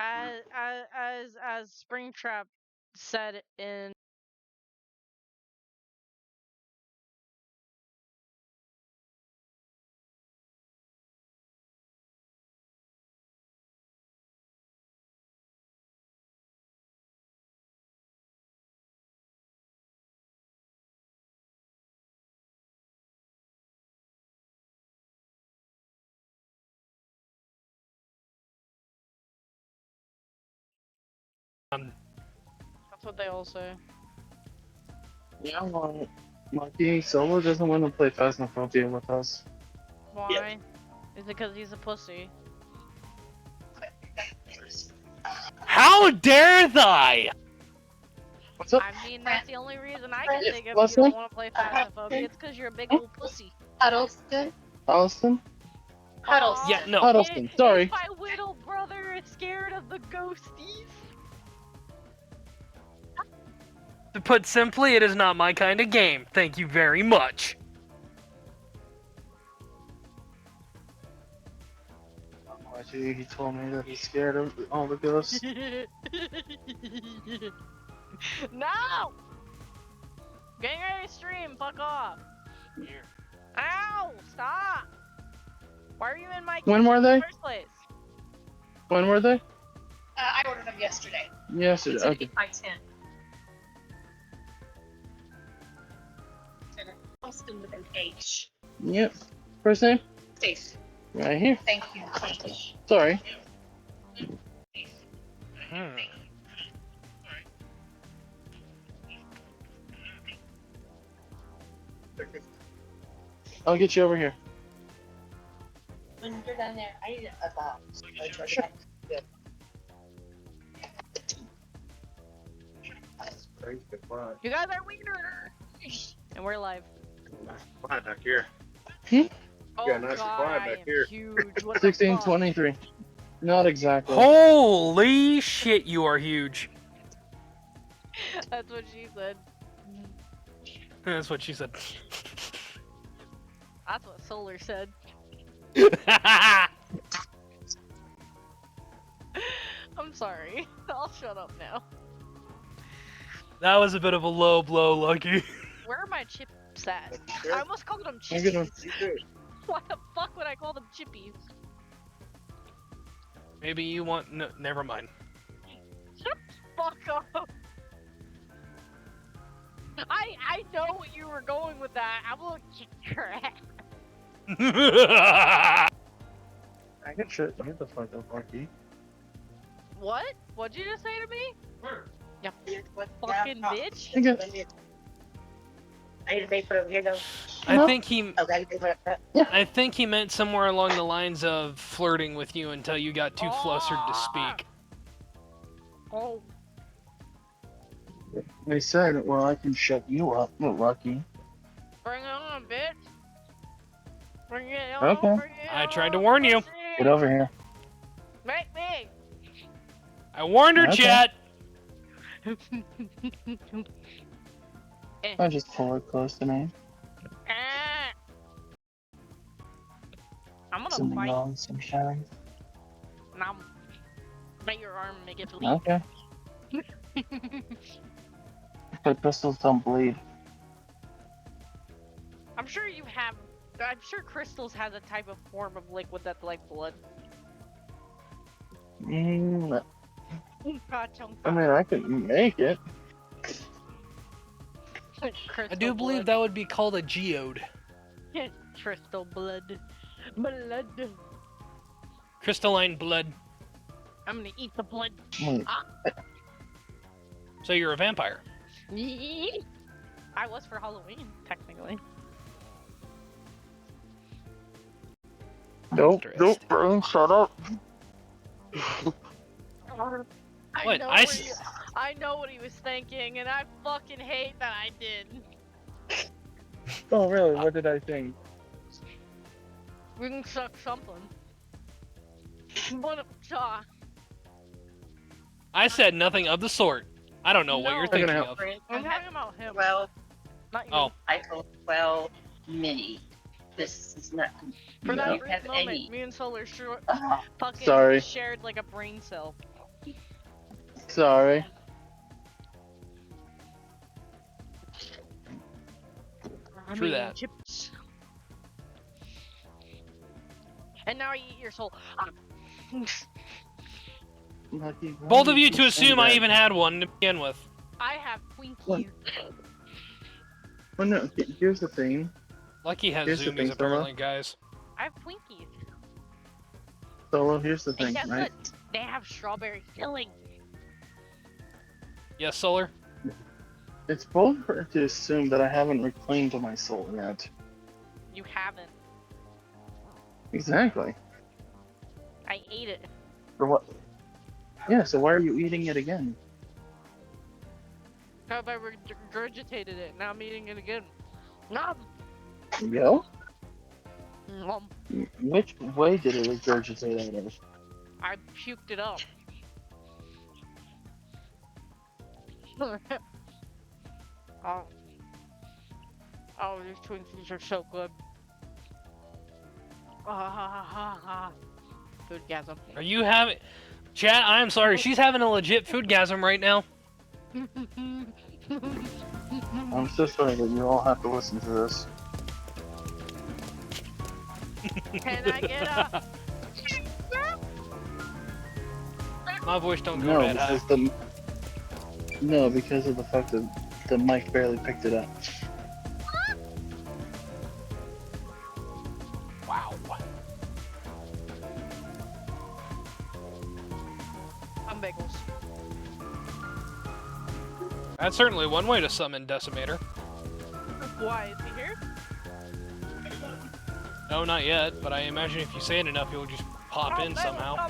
As Springtrap said in that's what they all say. Yeah, well, Monkey Solo doesn't want to play Phasmophobia with us. Why? Is it because he's a pussy? How dare thy! What's up? I mean, that's the only reason I can think of you Leslie? don't want to play Phasmophobia. It's because you're a big old pussy. Huddleston? Huddleston? Huddleston. Yeah, no. Huddleston, sorry. If my little brother is scared of the ghosties. To put simply, it is not my kind of game. Thank you very much. Gee, he told me that he's scared of all the ghosts. No! Getting ready to stream, fuck off. Here. Ow! Stop! Why are you in my When kitchen were in they? the first place? When were they? I ordered them yesterday. Yesterday, It's an okay. 8 by 10. And Huddleston with an H. Yep. First name? Stace. Right here. Thank you. Sorry. I'll get you over here. When you're down there, I need a box. Sure. You guys are wieners! And we're live. Fine back here. Oh got a nice god, supply I back am here. huge. What the fuck? 1623. Not exactly. Holy shit, you are huge. That's what she said. That's what she said. That's what Solar said. I'm sorry. I'll shut up now. That was a bit of a low blow, Lucky. Where are my chips at? I almost called them I'll get 'em. chippies. Why the fuck would I call them chippies? Maybe you want... No, never mind. Shut the fuck up. I know what you were going with that. I'm gonna kick your ass. I can shut you the fuck up, Marky. What? What'd you just say to me? You What? fucking bitch. I can... I need to pay for it here though. I think he... Okay, pay for it. I think he meant somewhere along the lines of flirting with you until you got too flustered to speak. Oh. They said, well, I can shut you up, Lucky. Bring it on, bitch. Bring it on. Okay. Bring it I on, tried to warn you. pussy. Get over here. Make me. I warned her, Okay. chat! I'll just pull it close to me. Ah. I'm gonna Some bite. long, some shine. Now, bite your arm and make it bleed. Okay. But pistols don't bleed. I'm sure you have. I'm sure crystals has a type of form of liquid that's like blood. I mean, Crystal I can make it. I do believe that would be called a geode. Crystal blood. Blood. Crystalline blood. I'm gonna eat the blood. Wait, So you're a vampire. I was for Halloween, technically. Nope, Interesting. bro, shut up. What? know I what he- I know what he was thinking, and I fucking hate that I did. Oh, really? What did I think? We can suck something. What a jaw. I said nothing of the sort. I don't know what you're No. thinking Not of. I'm talking about him, 12 not you. Oh. iPhone 12 mini. This is not. For you that don't brief have moment, any. me and Solar fucking Sorry. shared like a brain cell. Sorry. I'm True eating that. chips. And now I eat your soul. Lucky, why Both do of you keep to saying assume I that? even had one to begin with. I have Twinkies. What? Well, no. Here's the thing. Lucky has Here's the zoomies thing, apparently, guys. I have Twinkies. Solo. Here's the And thing, guess right? what? They have strawberry filling. Yes, Solar? It's bold for to assume that I haven't reclaimed my soul yet. You haven't. Exactly. I ate it. For what? Yeah. So why are you eating it again? Because I regurgitated it. Now I'm eating it again. Nom. Yo. Nom. Which way did it regurgitate out of? I puked it up. Oh. Oh, these Twinkies are so good. Foodgasm. Are you having... Chat, I'm sorry, she's having a legit foodgasm right now. I'm so sorry that you all have to listen to this. Can I get a... My voice don't go No, that high. because of the fact that the mic barely picked it up. Wow. I'm bagels. That's certainly one way to summon Decimator. Why, is he here? No, not yet, but I imagine if you say it enough, he'll just pop in somehow. I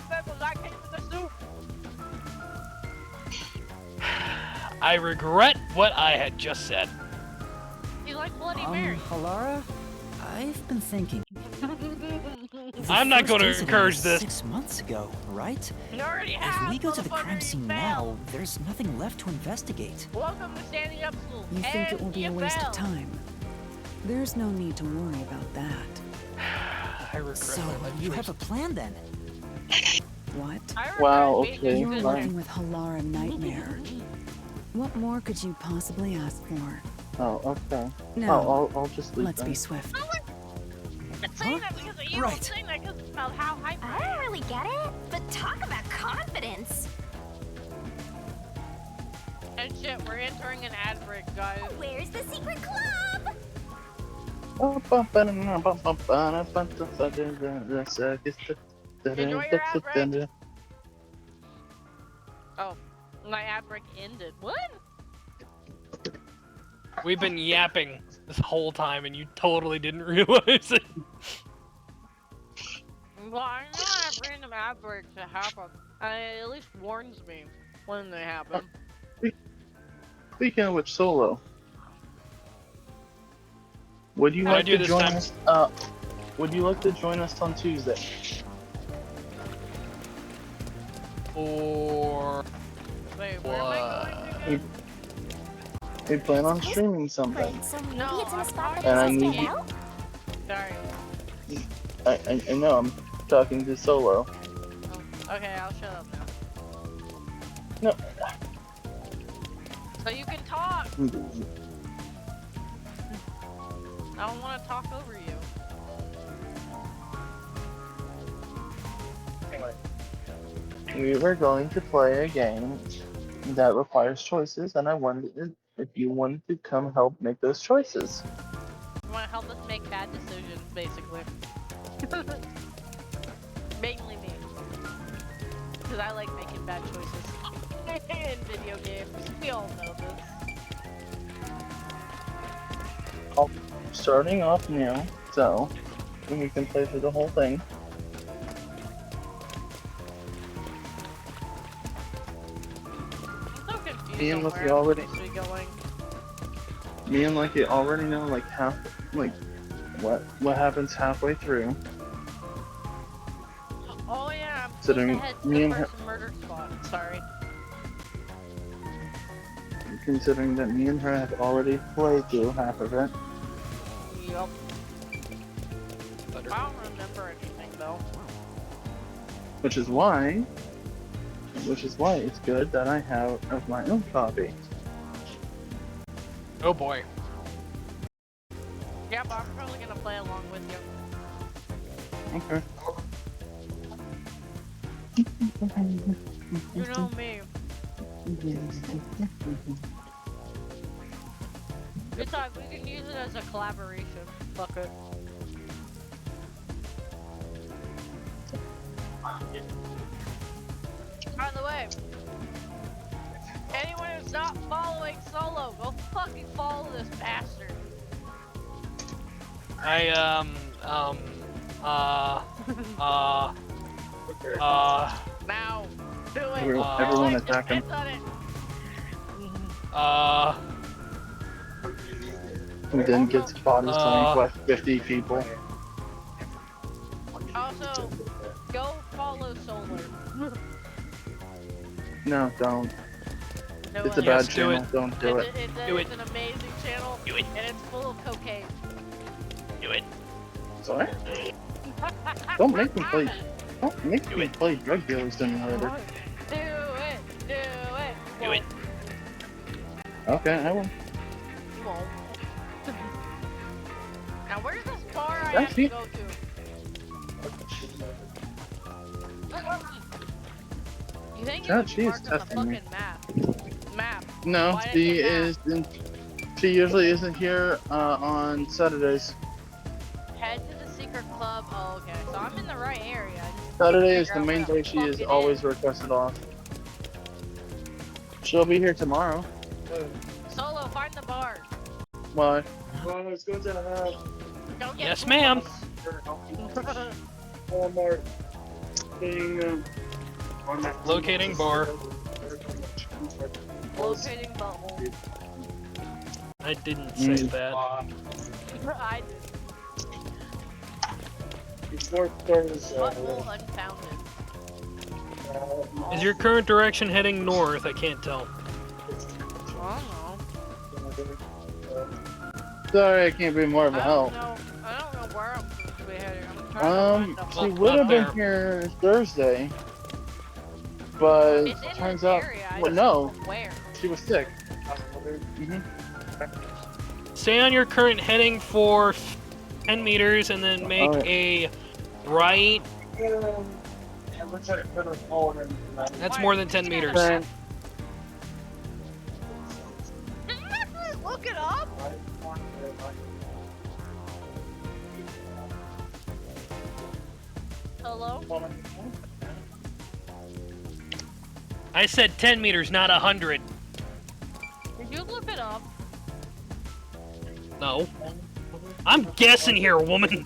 came to the soup. I regret what I had just said. You like Bloody Mary. Halara, I've been thinking. I'm not going to First incident encourage was this. 6 months ago, right? You already If have. we go to the crime motherfucker, scene you now, failed. there's nothing left to investigate. Welcome to Standing Up School. You think And it will be a you waste of failed. time? There's no need to worry about that. I regret So, my life you choice. have a plan then? What? I Wow, regret being okay, a You're fine. sister. working with Halara Nightmare. What more could you possibly ask for? Oh, okay. No, I'll just leave let's then. be swift. I'm saying that because of you. Right. I'm saying that because of how hype I don't really get it, but talk about confidence. And shit, we're entering an ad break, guys. Where's the secret club? Enjoy your ad break. Oh, my ad break ended. What? We've been yapping this whole time and you totally didn't realize it. Well, I know I have random ad breaks that happen. It at least warns me when they happen. Speaking of which, Solo, would you How'd I like do to this join time? us? Would you like to join us on Tuesday? Or... Wait, where am I going to? We plan on streaming something. Great, so maybe No, it's in a I'm spot that And I exists need- now? Sorry. I know, I'm talking to Solo. Oh, okay, I'll shut up now. No. So you can talk. I don't want to talk over you. We were going to play a game that requires choices, and I wondered if you wanted to come help make those choices. You want to help us make bad decisions, basically. Mainly me. Because I like making bad choices. In video games. We all know this. Starting off new, so we can play through the whole thing. I'm so confused Ian, on was where he I'm already- supposed to be going. Me and Lucky already know like what happens halfway through. Oh yeah, I'm supposed Considering to head to me the and first murder spot. Sorry. Considering that me and her have already played through half of it. Yup. I don't remember anything though. Which is why which is why it's good that I have of my own copy. Oh boy. Yeah, but I'm probably gonna play along with you. Okay. You know me. Besides, we can use it as a collaboration. Fuck it. By the way, anyone who's not following Solo, go fucking follow this bastard. Now, do it. Everyone attack him. It's on it. Who then gets body slammed by 50 people. Also, go follow Solar. No, don't. No, It's a bad channel. Don't do it. It's an amazing channel. Do it. And it's full of cocaine. Do it. Sorry? Don't make me play. Don't make me play drug dealer simulator. Do it. Do it. Do it. Okay, I will. You won't. Now, where's this bar I That's have to it. go to? You think God, it she would is mark on the testing me. fucking map? No, Why she didn't it is. She usually isn't here on Saturdays. Head to the secret club. Oh, okay. So I'm in the right area. I just Saturday need is to the figure main out where day the she is fuck it always requested off. She'll be here tomorrow. Solo, find the bar. Why? Well, it's going to have Don't get Yes, ma'am. Walmart thing on that. Locating bar. Locating bubble. I didn't say that. I did. Before there's Bubble unfounded. Is your current direction heading north? I can't tell. I don't know. Sorry, I can't be more of a I help. don't know where I'm supposed to be heading. I'm trying to She find would have been there. here Thursday, but It's in turns this out, area. I well, just no, don't know where. she was sick. Stay on your current heading for 10 meters and then make Alright. a right. That's more than 10 meters. Okay. Did you actually look it up? Hello? I said 10 meters, not 100. Did you look it up? No. I'm guessing here, woman.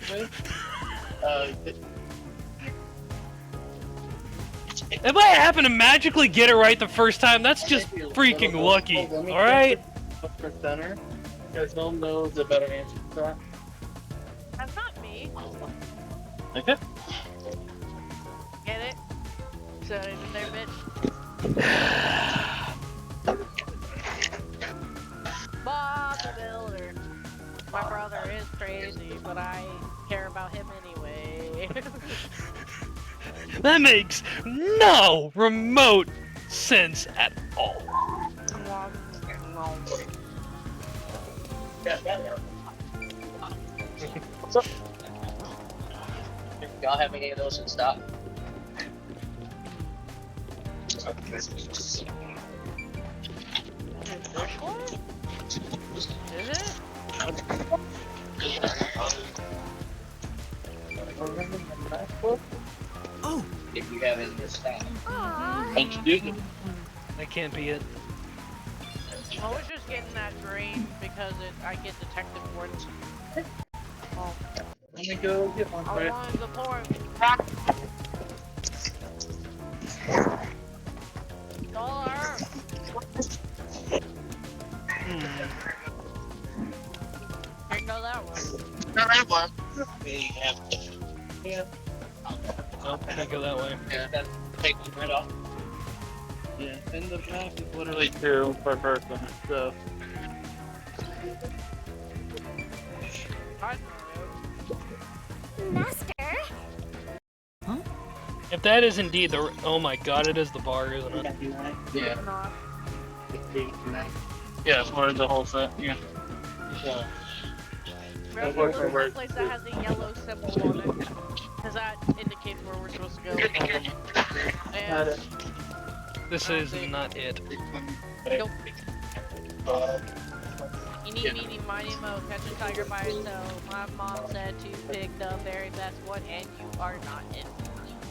If I happen to magically get it right the first time, that's just freaking lucky. Alright? For center, because he'll know the better answer to that. That's not me. Okay. Get it? So in there, bitch. Bob the Builder. My brother is crazy, but I care about him anyway. That makes no remote sense at all. Y'all have any of those in stock? Is it? Oh, If you have it in stock. That can't be it. I was just getting that drain because I get detective points. Oh, Let me go get one for I you. wanted the point. Dollar. Can't go that way. We have Nope, can't go that way. take one right off. Yeah, in the back is literally 2 per person, so. Master? If that is indeed the... Oh my god, it is the bar, isn't it? Yeah. Not. Yeah, for the whole set. Yeah. Yeah. We have to work go for to work. the place that has a yellow symbol on it. Because that indicates where we're supposed to go. And This is not it. nope. Eeny, meeny, miny, mo, catch a tiger by its toe. My mom said to pick the very best one, and you are not it.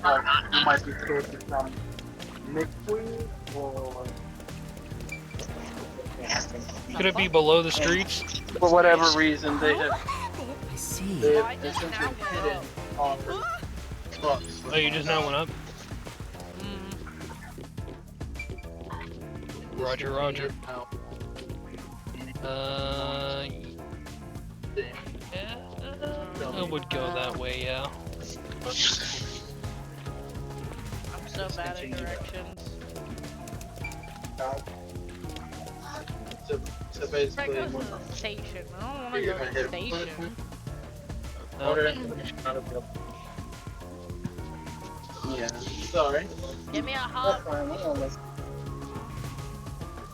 You might be supposed to come mixed or Could it be below the streets? for whatever reason they have I see. they Why have does it essentially now hidden go on trucks. Oh, you just now went up? Roger, roger. Yeah, I would go that way, yeah. I'm so bad at directions. So That basically, goes to the station. I don't want to go to the station. yeah, sorry. Give me a hug.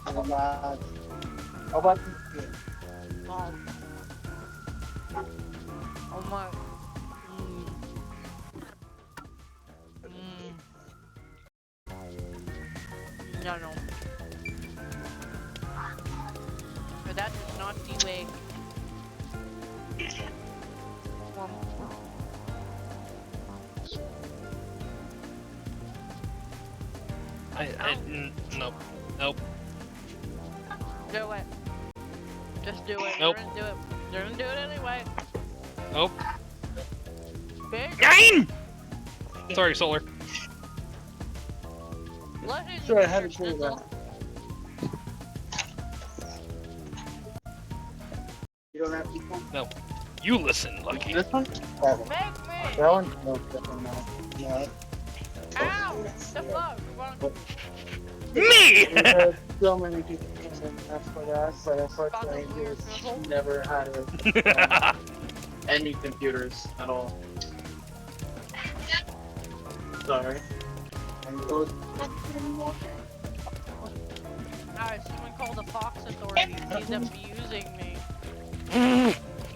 How about Oh. Oh my. No, no. But that is not the way. Nope. Nope. Do it. Just do it. Nope. You're gonna do it. You're gonna do it anyway. Nope. Big. 9! Sorry, Solar. Listen, Sure, I you had Mr. to do Schnitzel. You don't have people? No. You listen, Lucky. This one? Make me. That one? No, definitely not. No. Ow! The fuck? Wrong. Me! We had so many people and ask for that, but unfortunately, he never had any computers at all. Sorry. Guys, someone called the Fox Authority. He's abusing me.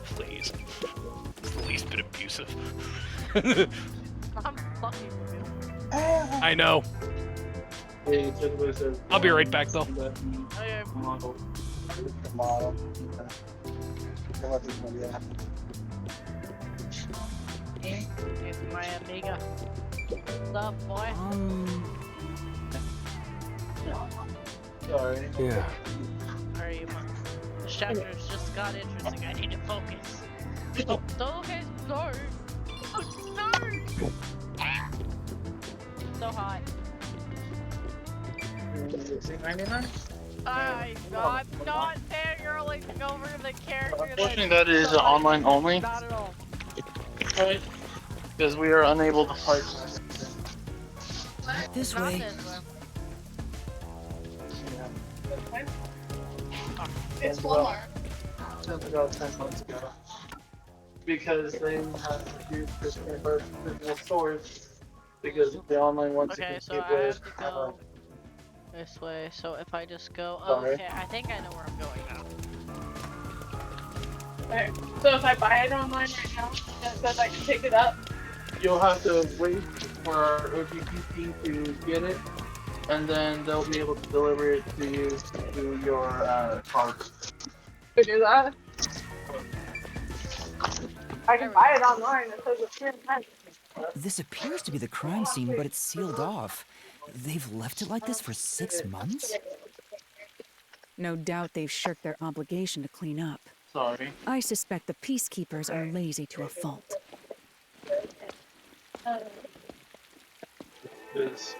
Please. It's the least bit abusive. I'm fucking with you. I know. I'll be right back, though. Okay. It's my amiga. What's up, boy? Sorry. Yeah. Sorry, the chapters just got interesting. I need to focus. Oh, okay, sorry. Oh, sorry. So hot. I'm not fangirling over the character. Unfortunately, that is online only. Not at all. Because we are unable to fight. This Not way. this way. It's Walmart. Since about 10 months ago. Because they have to use this physical stores. Because the online ones Okay, you so can I keep have with. to go this way. So if I just go, Sorry. okay, I think I know where I'm going now. Okay. So if I buy it online right now, it says I can pick it up. You'll have to wait for our OGP team to get it, and then they'll be able to deliver it to you to your car. To do that, I can buy it online. It says it's here in Kent. This appears to be the crime scene, but it's sealed off. They've left it like this for 6 months? No doubt they've shirked their obligation to clean up. Sorry. I suspect the peacekeepers are lazy to a fault. Because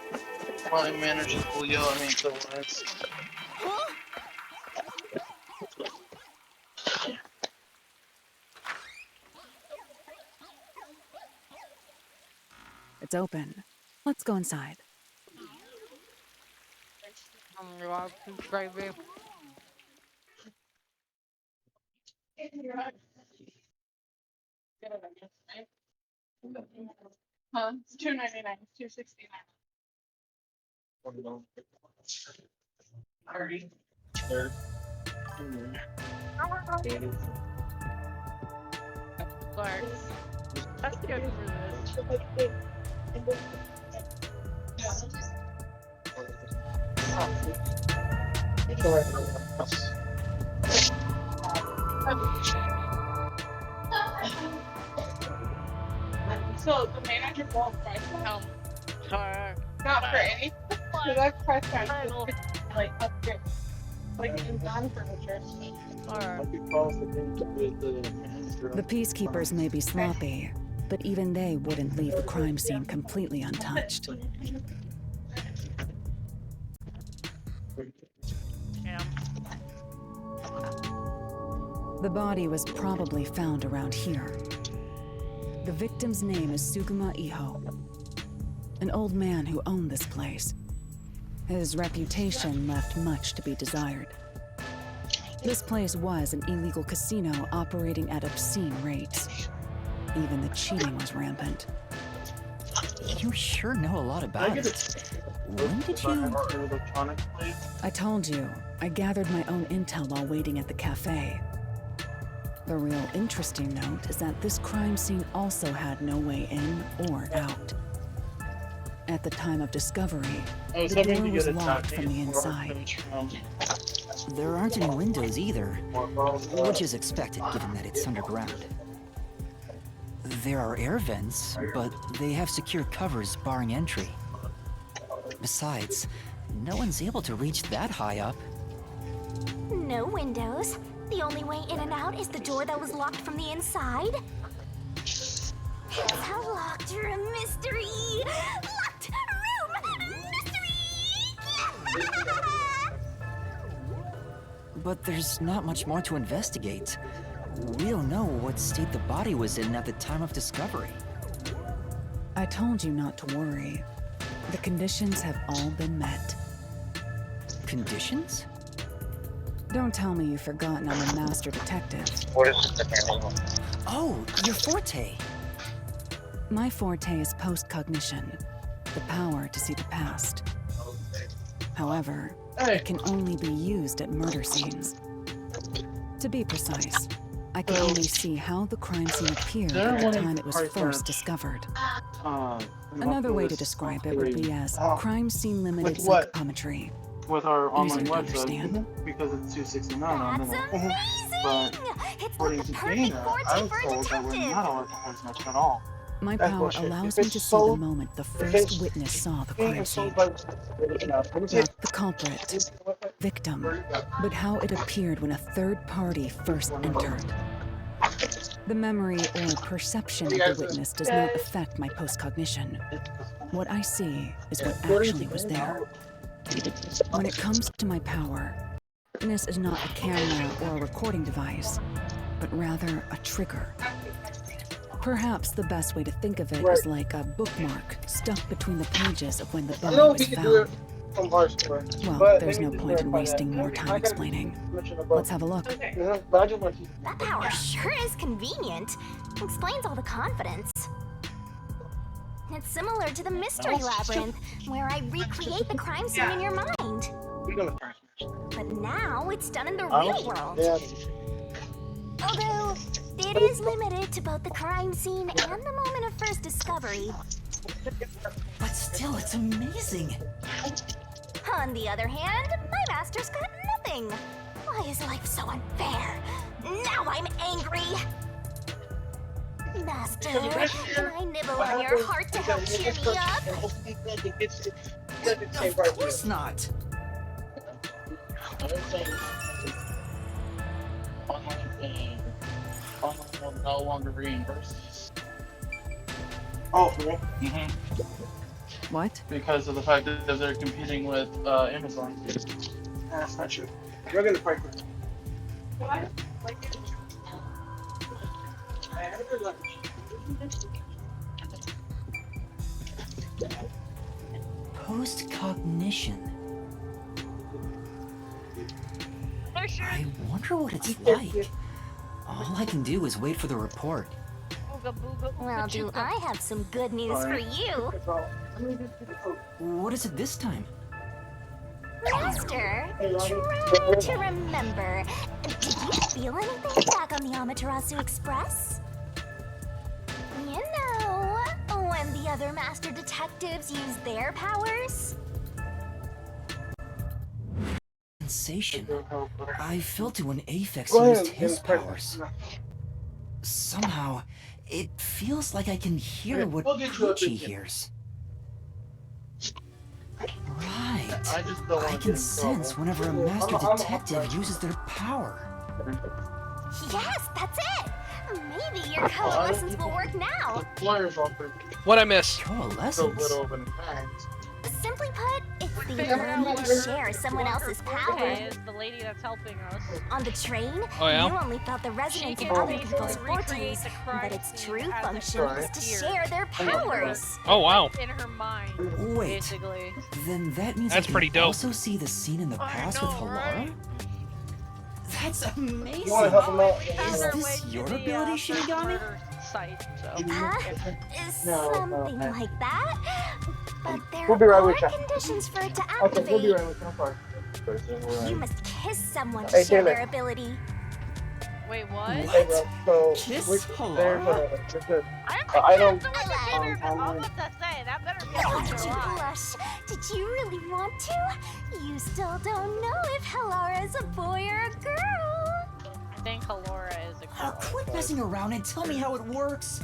my managers will yell at me so once. It's open. Let's go inside. Baby. Huh? It's $2.99. It's $2.69. Alrighty. Clark, that's good for this. So the manager won't price one? Clark, Not for any. So that's price tag. Final. Like upgrade. Like in non-furniture. Clark. The peacekeepers may be sloppy, but even they wouldn't leave the crime scene completely untouched. Yeah. The body was probably found around here. The victim's name is Suguma Iho, an old man who owned this place. His reputation left much to be desired. This place was an illegal casino operating at obscene rates. Even the cheating was rampant. You sure know a lot about it. When did you... I told you, I gathered my own intel while waiting at the cafe. The real interesting note is that this crime scene also had no way in or out. At the time of discovery, the door was locked from the inside. There aren't any windows either, which is expected given that it's underground. There are air vents, but they have secure covers barring entry. Besides, no one's able to reach that high up. No windows. The only way in and out is the door that was locked from the inside. It's a locked room mystery. Locked room mystery. But there's not much more to investigate. We don't know what state the body was in at the time of discovery. I told you not to worry. The conditions have all been met. Conditions? Don't tell me you've forgotten I'm a master detective. Oh, your forte! My forte is post-cognition, the power to see the past. However, it can only be used at murder scenes. To be precise, I can only see how the crime scene appeared at the time it was first discovered. Another way to describe it would be as crime scene limited psychometry. With our online Easier to website, understand. because it's $2.69 on That's minute. amazing! But It's according like to the perfect Dana, I forte was for a told that we're detective. not allowed to post much at all. My That's power bullshit. allows If me it's to see the sold- moment the if first it's- witness saw the Being crime sold scene. by Not the culprit, victim, but how it appeared when a third party first entered. The memory or perception of the witness does not affect my post-cognition. What I see is what actually was there. When it comes to my power, this is not a camera or a recording device, but rather a trigger. Perhaps the best way to think of it is like a bookmark stuck between the pages of when the I know body we was could do it found. from Barstool. Well, but there's they no need to point in verify wasting that. more I time gotta explaining. mention about- Let's have a look. Okay. But I just want you- That power sure is convenient. Explains all the confidence. It's similar to the mystery labyrinth, where I recreate the crime scene in your mind. We're gonna start. But now it's done in the I real don't- world. Yeah. Although, it is limited to both the crime scene and the moment of first discovery. But still, it's amazing! On the other hand, my master's got nothing. Why is life so unfair? Now I'm angry! Master, can I nibble on your heart to help cheer me up? Of course not! Online will no longer reimburse. Oh, for real? What? Because of the fact that they're competing with Amazon. That's not true. We're gonna pray for it. What? Like, I had a good lunch. Post-cognition. They're sure. I wonder what it's like. All I can do is wait for the report. ooga booga ooga Well, do chooga. I have some good news for you. What is it this time? Master, try to remember. Did you feel anything back on the Amaterasu Express? You know, when the other master detectives use their powers? Sensation. I felt it when Aphex Go used ahead, his and press. powers. Somehow, it feels like I can hear Yeah, what we'll get you a Poochie ticket. hears. Right. I just don't I want to can get in sense trouble. whenever a master detective uses their power. Yes, that's it! Maybe your coalescence will work now. The flyers offer What I miss? so Coalescence? little of an impact. Simply put, it's the Figure out ability to what share someone else's power. is the lady that's helping us. On the train, Oh, yeah? you only felt the resonance She of can other people's basically recreate fortes, the crime but its scene true as it function is to appears. share their powers. Oh wow. In her mind, Wait, basically. then that means That's I can pretty dope. also see the scene in the I past know, with Halara? right? That's amazing! You want to help him out? We found Is our this way to your the, ability, first Shinigami? murder site, so. Something like that. But there We'll be right are with you. conditions for it to Okay, we'll be activate. right with you. I'm sorry. You must kiss someone to Hey, share Taylor. their ability. Wait, what? Hey, bro. So, Kiss there's Halara? I don't. I'm about to say, that better be a Oh, picture did you lie. blush? Did you really want to? You still don't know if Halara is a boy or a girl. I think Halora is a Oh, girl. quit messing around and tell me how it works.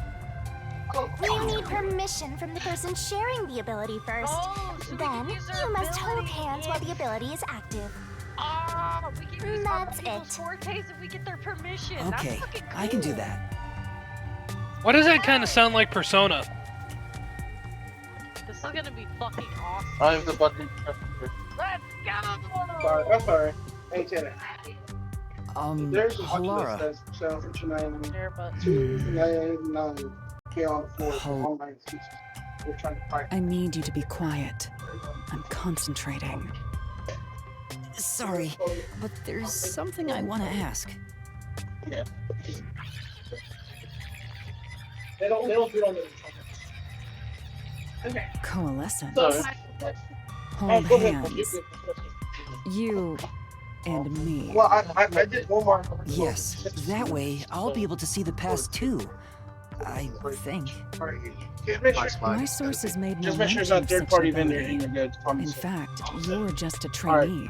You need permission from the person sharing the ability first. Oh, so we Then can use our you must hold ability hands while the ability is active. Oh, we can use That's other people's it. fortes if we get their permission. Okay, That's fucking cool. I can do that. Why does that kind of sound like Persona? This is gonna be fucking awesome. I'm the button. Let's go! Sorry, I'm sorry. Hey, Taylor. There's a button Halara. that says channel 299, There, but 299, K on the floor, so online excuses. We're trying to fight. I need you to be quiet. I'm concentrating. Sorry, but there's something I want to ask. They don't do it on the. Okay. Coalescence. Sorry. Hold Go ahead. hands. You and me. Well, I did one more. Yes, that way I'll be able to see the past too. I think. My sources made no Just make sure mention it's not of third such party vendor ability. and you're good. In fact, you're just a trainee.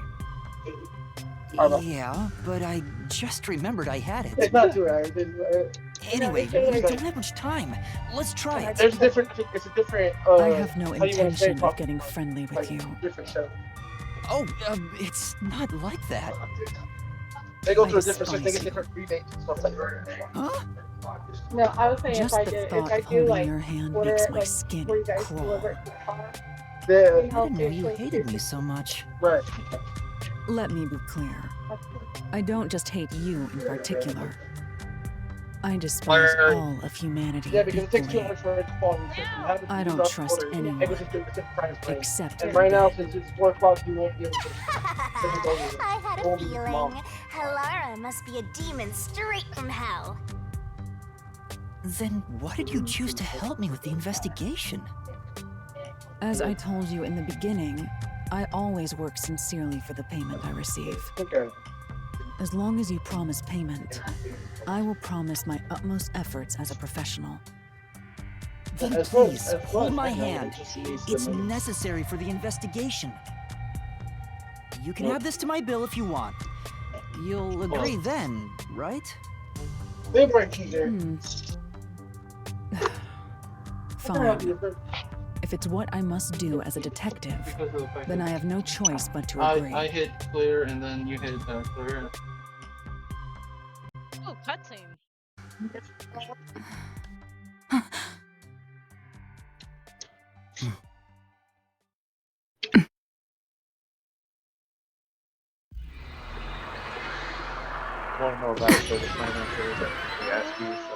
Yeah, but I just remembered I had It's it. not too bad. Anyway, we don't have much time. Let's try it. There's different. It's a different. I have no how you wanna say intention it, of getting friendly with like, you. different show. Oh, it's not like that. They go I through a different. They despise get you. different rebates and stuff like that. Huh? No, I was saying Just if I the did, thought if I of do holding like your hand order makes it my like skin where you guys crawl. deliver it to the car. Yeah, I didn't know you hated me so much. right. Let me be clear. I don't just hate you in particular. I despise all of humanity Yeah, because it takes too equally, much for it to fall in the system. How did you I do don't that trust order? anyone, Maybe it's a different price range. except And the right now, dead. since it's 4 o'clock, you won't be able to. I had a Holy feeling. mom. Halara must be a demon straight from hell. Then why did you choose to help me with the investigation? As I told you in the beginning, I always work sincerely for the payment I receive. Okay. As long as you promise payment, I will promise my utmost efforts as a professional. Then As long please, as hold my I know hand. it just needs the It's money. necessary for the investigation. You can add this to my bill if you want. You'll agree then, right? They break you there. Fine. If it's what I must do as a detective, Because of the fact then that I have no choice but to agree. I hit clear and then you hit clear. Ooh, cutscene. I don't know about it, so the financial that we asked you, so.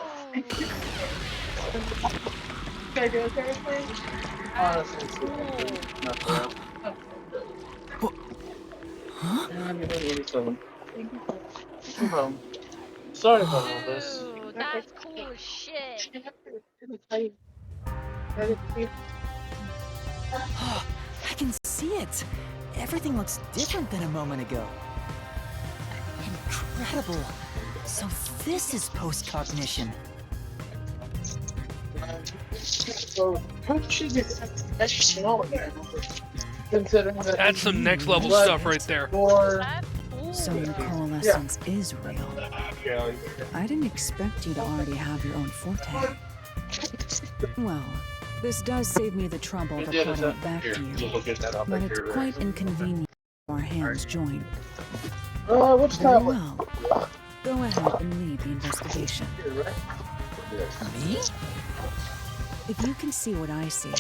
Should I do it seriously? Honestly, it's not bad. Huh? Yeah, I'm gonna need some. No problem. Sorry about all this. Dude, That's cool as shit. I can see it. Everything looks different than a moment ago. Incredible. So this is post-cognition. So, how should you small considering that That's some next level stuff right there. That's cool. So your coalescence is real. I didn't expect you to already have your own forte. Well, this does save me the trouble of reporting it back to you, but it's quite inconvenient if our hands join. Which Very tablet? well. Go ahead and lead the investigation. Me? If you can see what I see,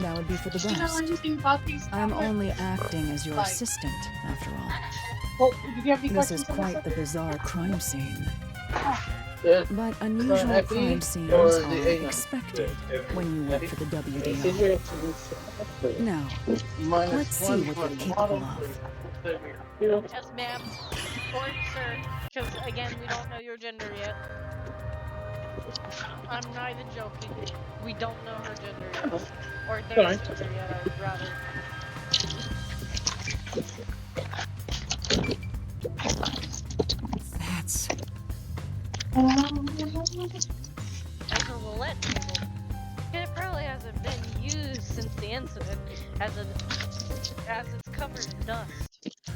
that would be for the best. I'm only acting as your assistant, after all. This is quite the bizarre crime scene. But unusual crime scenes are expected when you work for the WDR. Now, let's see what you're capable of. Yes, ma'am. Or sir. Because, again, we don't know your gender yet. I'm not even joking. We don't know her gender yet. Or their gender yet, I would rather. That's... There's a roulette table. It probably hasn't been used since the incident, as it's covered in dust.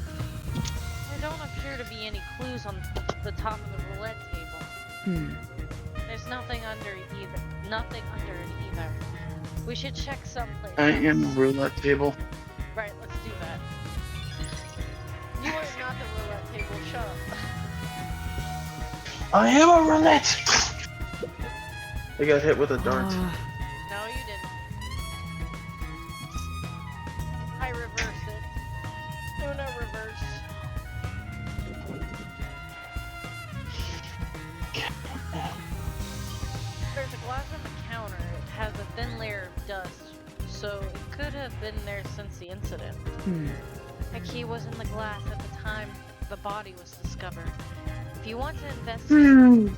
There don't appear to be any clues on the top of the roulette table. There's nothing under either. Nothing under it either. We should check someplace. I am the roulette table. Right, let's do that. You are not the roulette table. Shut up. I am a roulette! I got hit with a dart. No, you didn't. I reversed it. Uno reverse. There's a glass on the counter. It has a thin layer of dust, so it could have been there since the incident. The key was in the glass at the time the body was discovered. If you want to investigate, you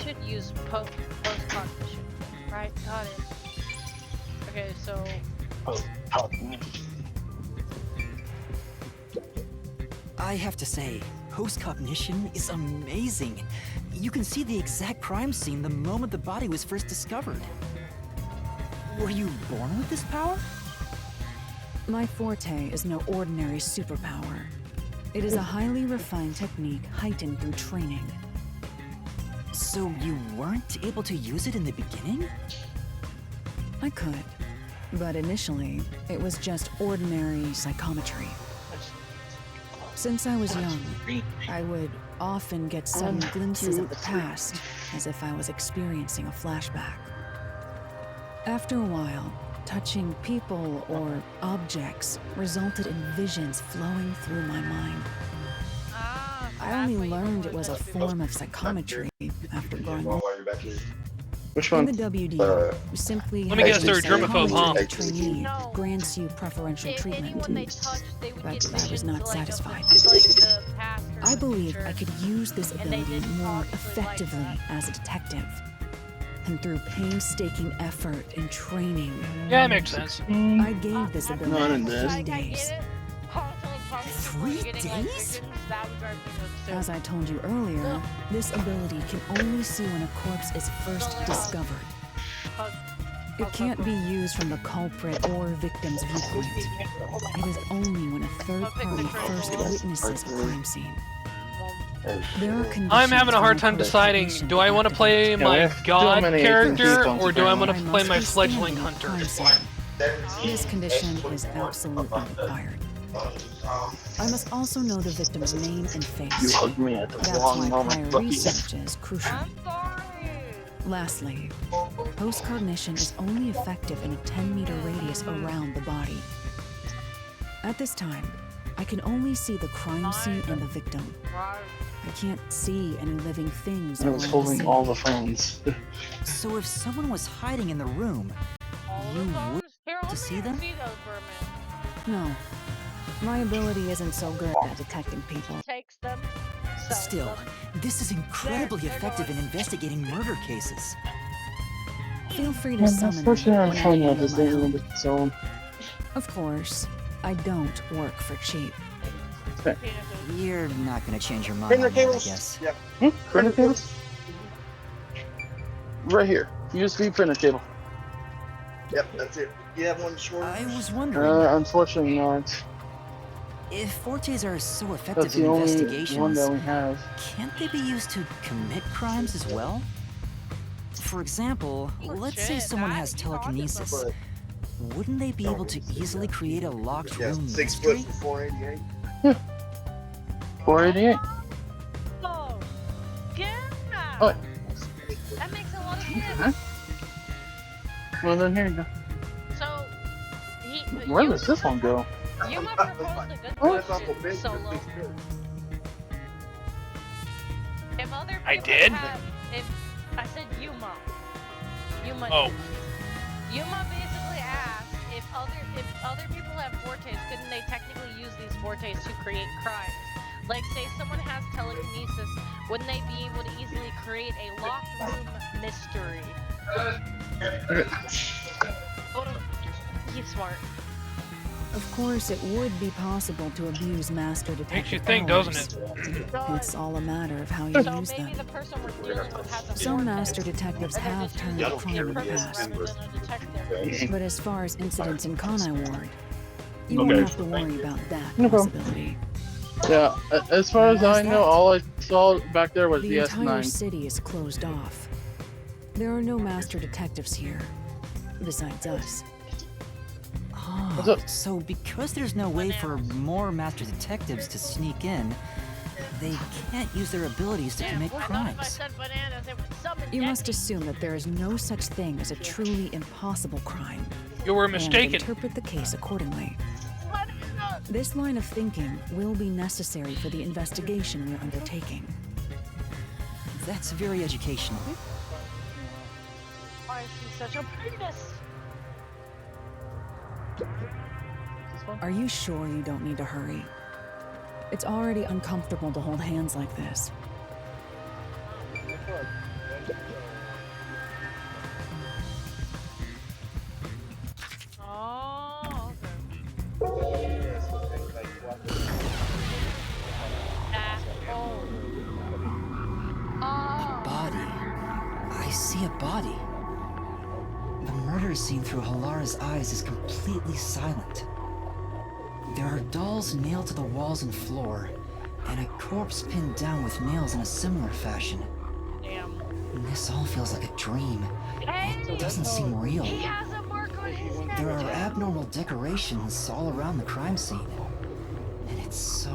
should use post-cognition. Right, got it. Okay, so... I have to say, post-cognition is amazing. You can see the exact crime scene the moment the body was first discovered. Were you born with this power? My forte is no ordinary superpower. It is a highly refined technique heightened through training. So you weren't able to use it in the beginning? I could, but initially, it was just ordinary psychometry. Since I was young, I would often get sudden glimpses of the past, as if I was experiencing a flashback. After a while, touching people or objects resulted in visions flowing through my mind. I only learned it was a form of psychometry after growing up. Which In one? the WDR, simply Let me guess, they're a germaphobe, huh? psychology trainee grants you preferential treatment, but I was not satisfied. I believe I could use this ability more effectively as a detective. And through painstaking effort and training, Yeah, it makes sense. I gained this ability Not in in this. 3 days. 3 days? As I told you earlier, this ability can only see when a corpse is first discovered. It can't be used from the culprit or victim's viewpoint. It is only when a third party first witnesses a crime scene. There are I'm having a hard conditions time where deciding, cognition do I want to play we my have too god many character, agencies or do I want to I play must my be fledgling standing at the hunter? crime scene. This condition is absolutely required. I must also know the victim's name and face. You hugged me at the That's wrong why moment, prior Bucky. research is crucial. Lastly, post-cognition is only effective in a 10-meter radius around the body. At this time, I can only see the crime scene and the victim. I can't see any living things I was around the holding scene. all the phones. So if someone was hiding in the room, you would to see them? No. My ability isn't so good at detecting people. Takes them. Still, This is incredibly effective in investigating murder cases. Feel free to summon me Unfortunately, I'm whenever telling you you need this my thing help. with its own. Of course, I don't work for cheap. You're not gonna change your mind Printer on that, I cables? guess. Yeah. Printer cables? Right here. USB printer cable. Yep, that's it. You have one short? I was wondering, Unfortunately not. if Fortes are so That's effective the in only one investigations, that we have. can't they be used to commit crimes as well? For example, let's say shit, someone I has didn't talk telekinesis. about- Wouldn't they be able to easily create a locked Yeah, room 6 foot mystery? for 488. 488? Oh, yeah. Oh. That makes a lot of sense. Huh? Well, then here you go. So, Where does this one go? Yuma proposed a good That's awful question, big. Solo. If other people I did? if I said Yuma. Oh. Yuma basically asked if other people have fortes, couldn't they technically use these fortes to create crimes? Like, say someone has telekinesis, wouldn't they be able to easily create a locked room mystery? He's smart. Of course, it would be possible to abuse master detective Makes you think, powers. doesn't it? It's all a matter of how you So use maybe them. the person we're dealing with has a Some forte. master detectives And they're have just turned using to crime in the purpose past. rather than a detective. But as far as incidents in Conai Ward, you won't have to worry about that No problem. possibility. Yeah, as far as I know, all I saw back there was The the entire S9. city is closed off. There are no master detectives here, besides us. What's Oh, up? so because there's no way for more master detectives to sneak in, they can't use their abilities to commit I thought if I crimes. said bananas, it would summon You must Debbie. assume that there is no such thing as a truly impossible crime, You were and mistaken. interpret the case accordingly. Bananas! This line of thinking will be necessary for the investigation we're undertaking. That's very educational. Why is he such a penis? Are you sure you don't need to hurry? It's already uncomfortable to hold hands like this. Oh, okay. Oh. A body. I see a body. The murder scene through Halara's eyes is completely silent. There are dolls nailed to the walls and floor, and a corpse pinned down with nails in a similar fashion. Damn. And this all feels like a dream. Hey! It doesn't seem real. He has a mark on his neck. There are abnormal decorations all around the crime scene. And it's so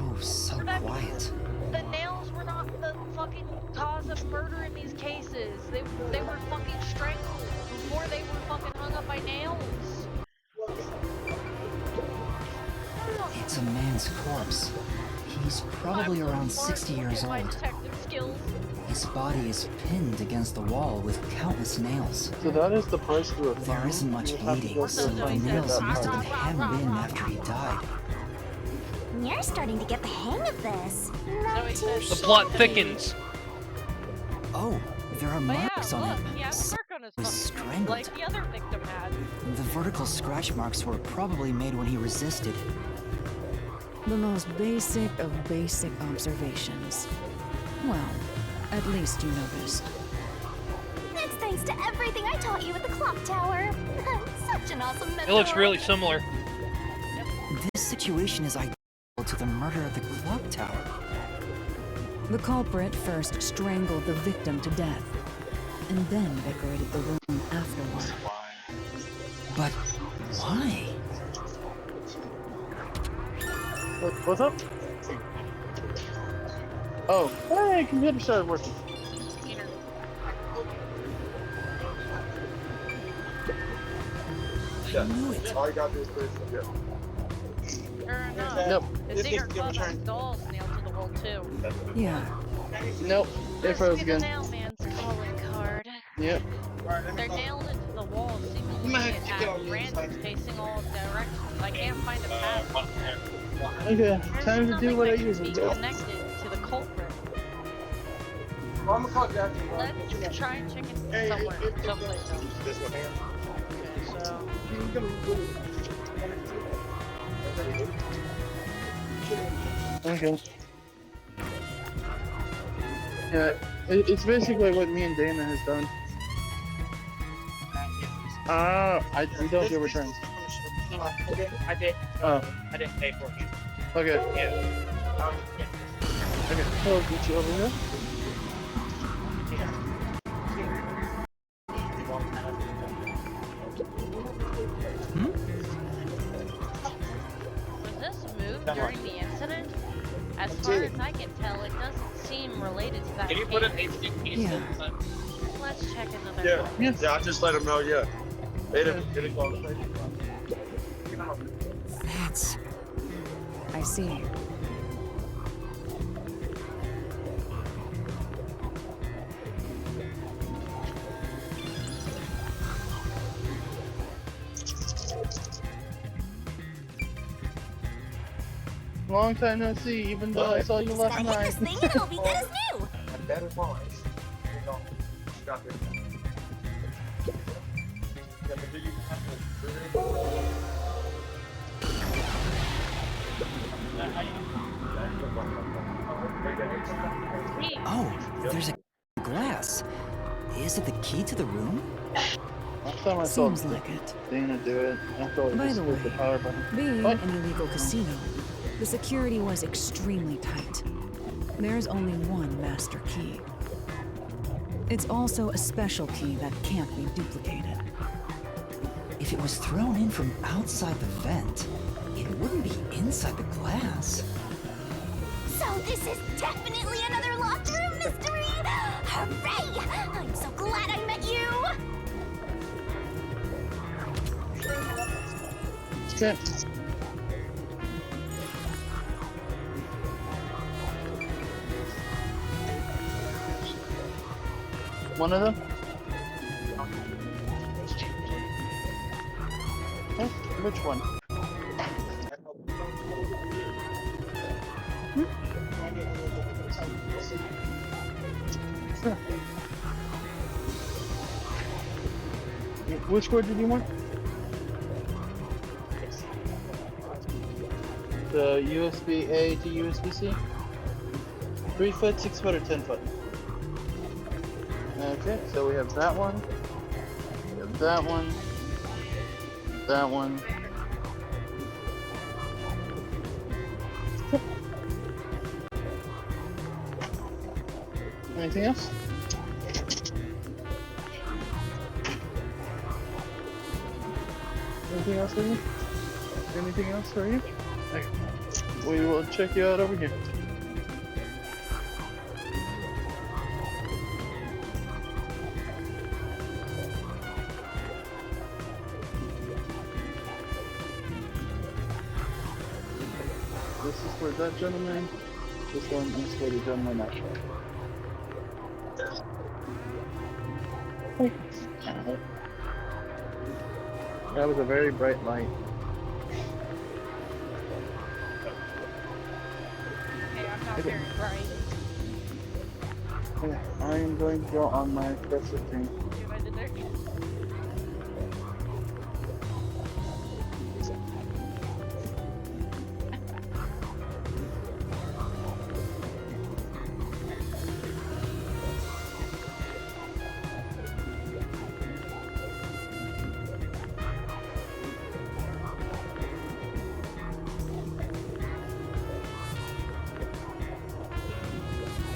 quiet. The nails were not the fucking cause of murder in these cases. They were fucking strangled before they were fucking hung up by nails. It's a man's corpse. He's probably around 60 years My old. detective skills. His body is pinned against the wall with countless nails. So that is the price to a There isn't much bleeding, so the nails must have been hammered in after he died. You're starting to get the hang of this. Not he too says- The plot shabby. thickens. Oh, there are But yeah, marks on look, him. he has a mark on his Was fucking strangled. like the other victim had. The vertical scratch marks were probably made when he resisted. The most basic of basic observations. Well, at least you noticed. It's thanks to everything I taught you at the clock tower. I'm such an awesome mentor. It looks really similar. This situation is identical to the murder at the clock tower. The culprit first strangled the victim to death, and then decorated the room afterward. But why? What's up? Oh, hey, computer started working. I knew it. All you gotta do is put it together. Or no. Nope. The secret club has dolls nailed to the wall too. Yeah, Nope. They This froze be the again. mailman's calling card. Yep. They're nailed into the wall, seemingly might have to get on at the random, inside. facing all directions. I can't find a path. Okay, There's time to do nothing what I that can usually be do. connected to the culprit. I'm gonna call Jackson. Let's try and check it somewhere, someplace else. This one here. Okay, so You can do it. Okay. Yeah, it's basically what me and Dana has done. We don't do returns. I did. Oh, I didn't pay for it. okay. Yeah. Okay, so I'll get you over here. was this moved during the incident? As far as I can tell, it doesn't seem related to that Can you put an case. HD Yeah. Let's check another Yeah, one. yeah. I just let him know. Yeah. That's. I see. Long time no see, even though I saw you last Start night. hitting this thing and it'll be good as new. That is wise. Got this. Hey, Oh, there's a glass. Is it the key to the room? Last time I saw Seems like it. Dana do it, I thought it By was the with the way, power button. Being What? an illegal casino, the security was extremely tight. There's only one master key. It's also a special key that can't be duplicated. If it was thrown in from outside the vent, it wouldn't be inside the glass. So this is definitely another locked room mystery! Hooray! I'm so glad I met you! Okay. One of them? Huh? Which one? Which cord did you want? The USB A to USB C? 3 foot, 6 foot, or 10 foot? Okay, so we have that one. We have that one. That one. Anything else? Anything else for you? Anything else for you? Okay. We will check you out over here. This is for that gentleman. This one is for the gentleman next door. That was a very bright light. hey, I'm not very bright. Okay, I am going to go on my pressure screen. See what I did there?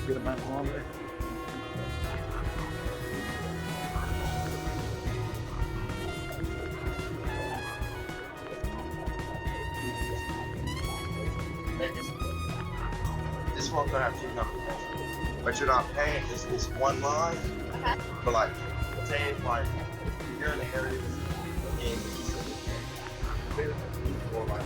Get a back longer. This one's gonna have two numbers, but you're not paying this one line. But like, say if like you're in the area in or like.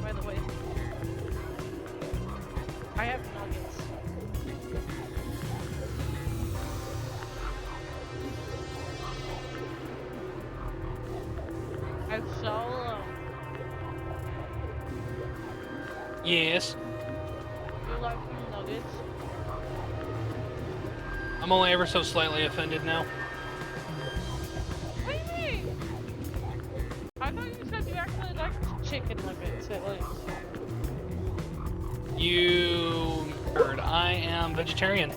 back, by the way. I have nuggets. I'm so alone. Yes. You like some nuggets? I'm only ever so slightly offended now. What do you mean? I thought you said you actually liked chicken nuggets, at least. You heard. I am vegetarian.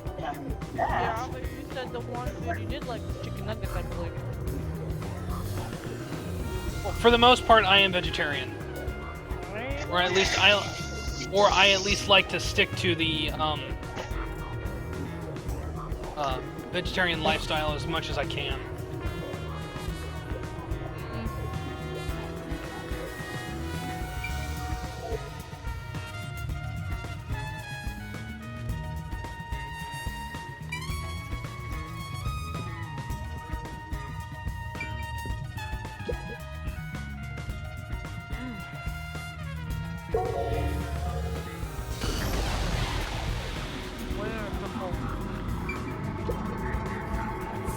Yeah, but you said the one food you did like was chicken nuggets, I believe. For the most part, I am vegetarian. Or at least I at least like to stick to the vegetarian lifestyle as much as I can.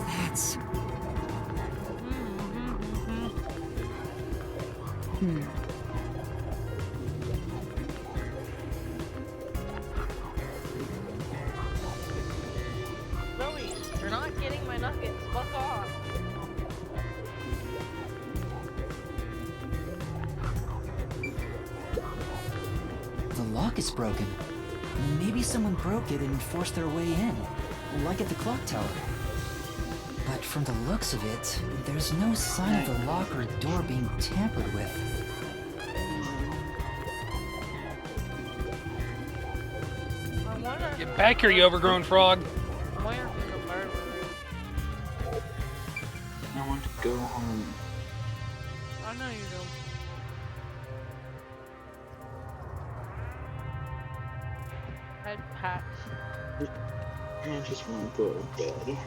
That's... Zoe, you're not getting my nuggets. Fuck off. The lock is broken. Maybe someone broke it and forced their way in, like at the clock tower. But from the looks of it, there's no sign of the lock or door being tampered with. Get back here, you overgrown frog. Where is the murderer? I want to go home. I know you do. Head patch. I just want to go to bed.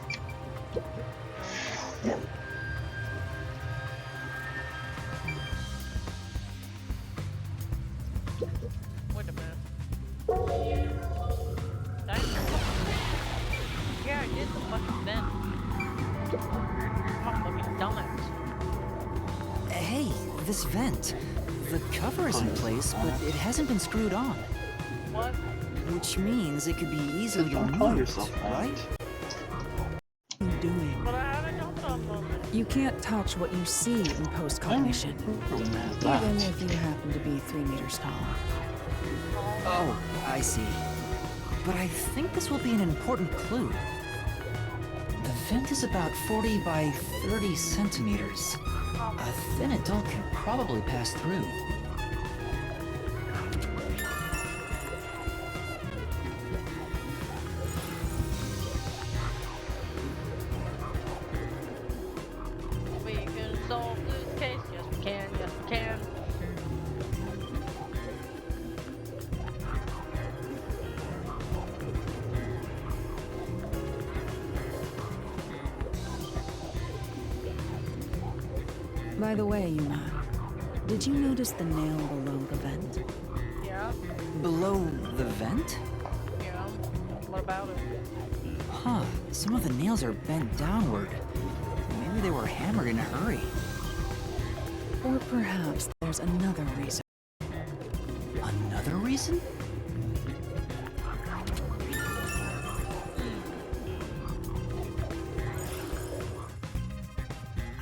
Wait a minute. Yeah, I did the fucking vent. I'm a fucking dumbass. Hey, this vent. The cover is in place, but it hasn't been screwed on. What? Which means it could be easily Don't call removed, yourself that. right? What are you doing? But I haven't done something. You can't touch what you see in post-cognition, even if you happen to be 3 meters tall. Oh, I see. But I think this will be an important clue. The vent is about 40 by 30 centimeters. A thin adult can probably pass through. We can solve this case. Yes, we can. Yes, we can. By the way, Yuna, did you notice the nail below the vent? Yeah. Below the vent? Yeah. What about it? Huh, some of the nails are bent downward. Maybe they were hammered in a hurry. Or perhaps there's another reason. Another reason?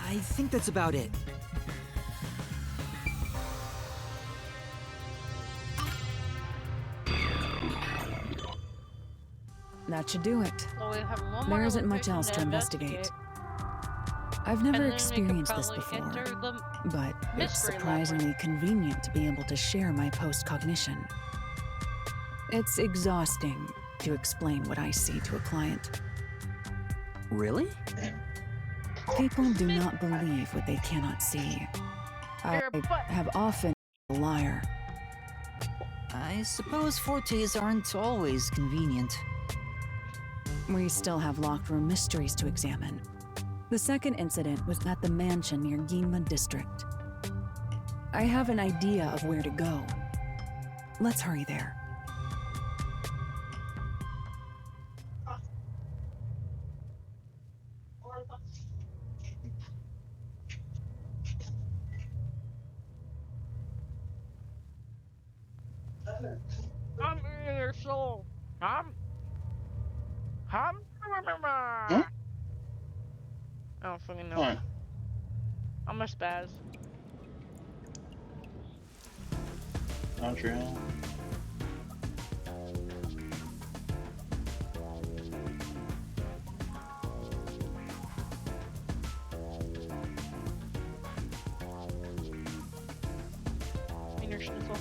I think that's about it. That should do it. So we have one more There isn't much location else to investigate. I've And never then we could experienced this probably before, enter the but it's mystery surprisingly convenient to be able to share my post-cognition. It's exhausting to explain what I see to a client. Really? People do not believe what they cannot see. I have often been a liar. I suppose fortes aren't always convenient. We still have locked room mysteries to examine. The second incident was at the mansion near Ginma District. I have an idea of where to go. Let's hurry there. I'm in your soul. Hmm? I don't fucking know. What? I'm a spaz. Montreal. In your schnitzel.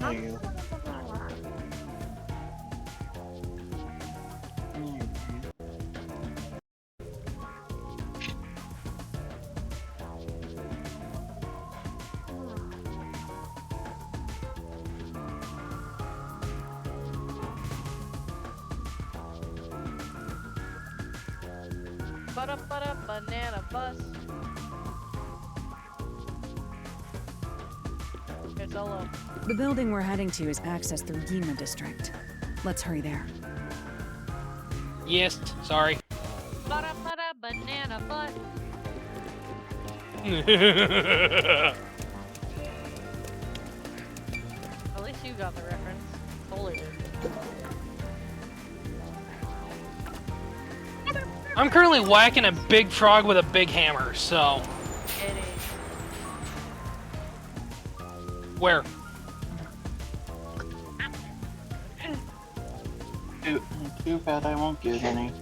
There you go. Ba-da-ba-da, banana bus. It's solo. The building we're heading to is accessed through Yima District. Let's hurry there. Yes, sorry. Ba-da-ba-da, banana butt. At least you got the reference. Solar did. I'm currently whacking a big frog with a big hammer, so... It is. Where? Too bad I won't get any.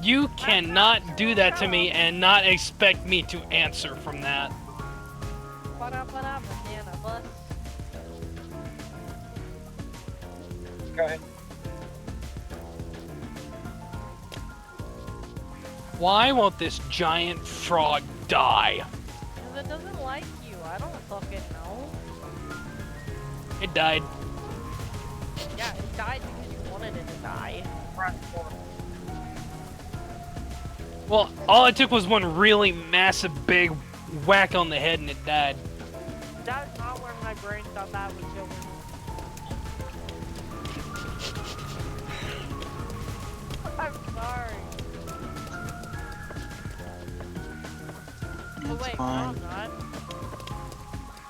You cannot do that to me and not expect me to answer from that. Ba-da-ba-da, banana bus. Go ahead. Why won't this giant frog die? Because it doesn't like you. I don't fucking know. It died. Yeah, it died because you wanted it to die. Well, all it took was one really massive big whack on the head and it died. That's not where my brain thought that was going. I'm sorry. Oh, wait, no, I'm not.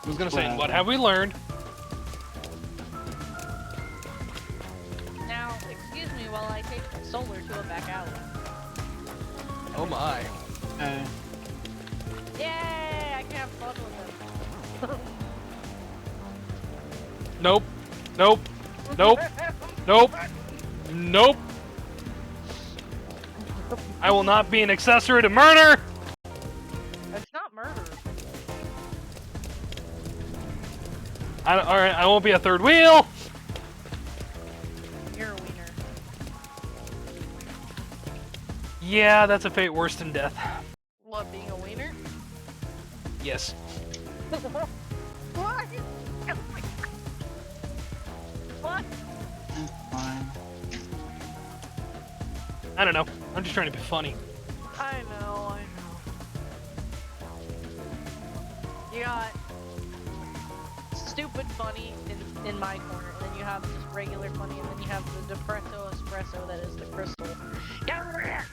I was gonna say, what have we learned? Now, excuse me while I take Solar to a back alley. Oh my. Yay! I can have fun with him. Nope. Nope. Nope. Nope. Nope. I will not be an accessory to murder! It's not murder. Alright, I won't be a third wheel! You're a wiener. Yeah, that's a fate worse than death. What, being a wiener? Yes. What? What? Fine. I don't know. I'm just trying to be funny. I know. You got stupid funny in my corner, and then you have just regular funny, and then you have the depresso espresso that is the crystal. Get over here!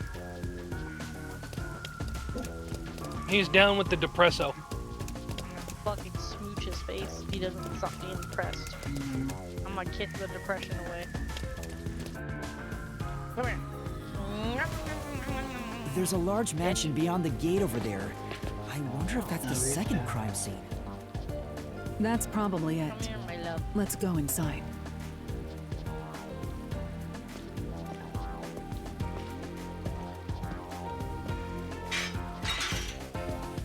He's down with the depresso. Fucking smooch his face if he doesn't stop being depressed. I'm gonna kick the depression away. Come here. There's a large mansion beyond the gate over there. I wonder if that's the second crime scene. That's probably it. Come here, my love. Let's go inside.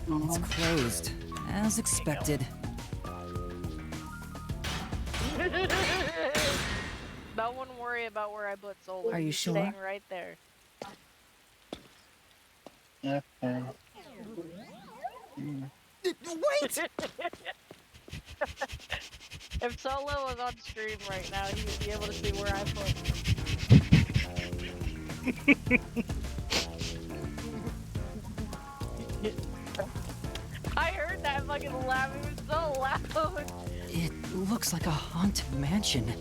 It's closed, as expected. No one worry about where I put Solar. Are you He's sure? staying right there. Okay. Wait! If Solo was on stream right now, he would be able to see where I put. I laughing so loud. It looks like a haunted mansion.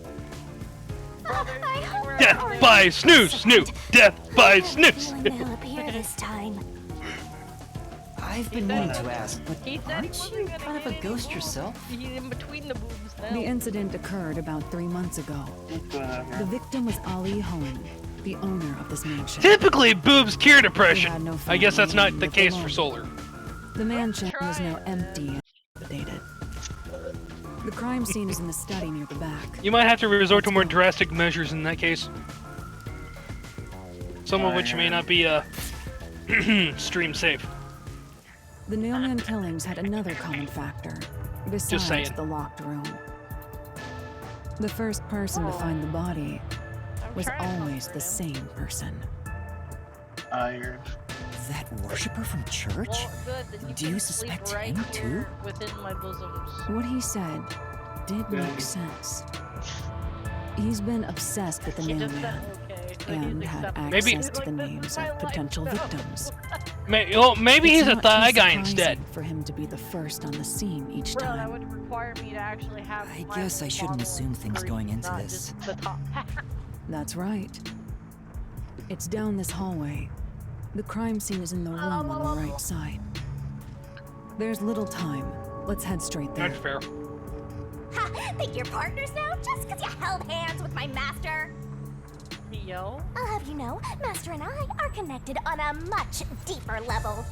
I hope Death by snooze, snooze. Death by snooze. they'll appear this time. I've been wanting to ask, but He said he aren't wasn't you gonna kind of get a any ghost more. yourself? He's in between the boobs now. The incident occurred about 3 months ago. The victim was Ali Hone, the owner of this mansion. Typically, boobs cure He had depression. no I guess that's not family the and case lived for alone. Solar. The mansion was now empty and dilapidated. The crime scene is in the study near the back. You might have to resort to more drastic measures in that case. Some of which may not be stream safe. The Nailman killings had another common factor, besides saying. the locked room. The first person to find the body was always the same person. Tired. That worshiper from church? Well, good, then Do you can sleep suspect right him too? here within my bosoms. What he said did make sense. He's been obsessed with the He just Nailman said okay, so and he's had accepting. Maybe- access to the names of potential victims. Maybe It's he's a not thigh too guy surprising instead. for him to be the first on the scene each Bro, that time. would require me to actually have. I my guess I shouldn't model assume things green, going into not this. just the top half. That's right. It's down this hallway. The crime scene is in the room on the right side. There's little time. Let's head straight there. That's fair. Ha! Think you're partners now just because you held hands with my master? Yo. I'll have you know, Master and I are connected on a much deeper level.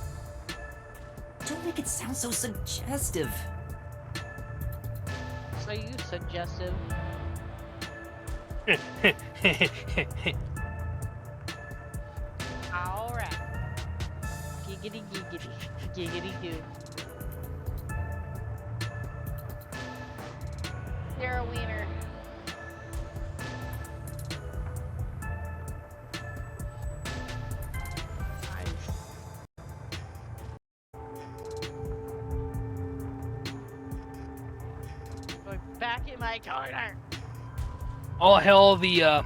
Don't make it sound so suggestive. So you suggestive. Alright. Giggity giggity. Giggity goo. You're a wiener. Nice. Going back in my corner. All hell the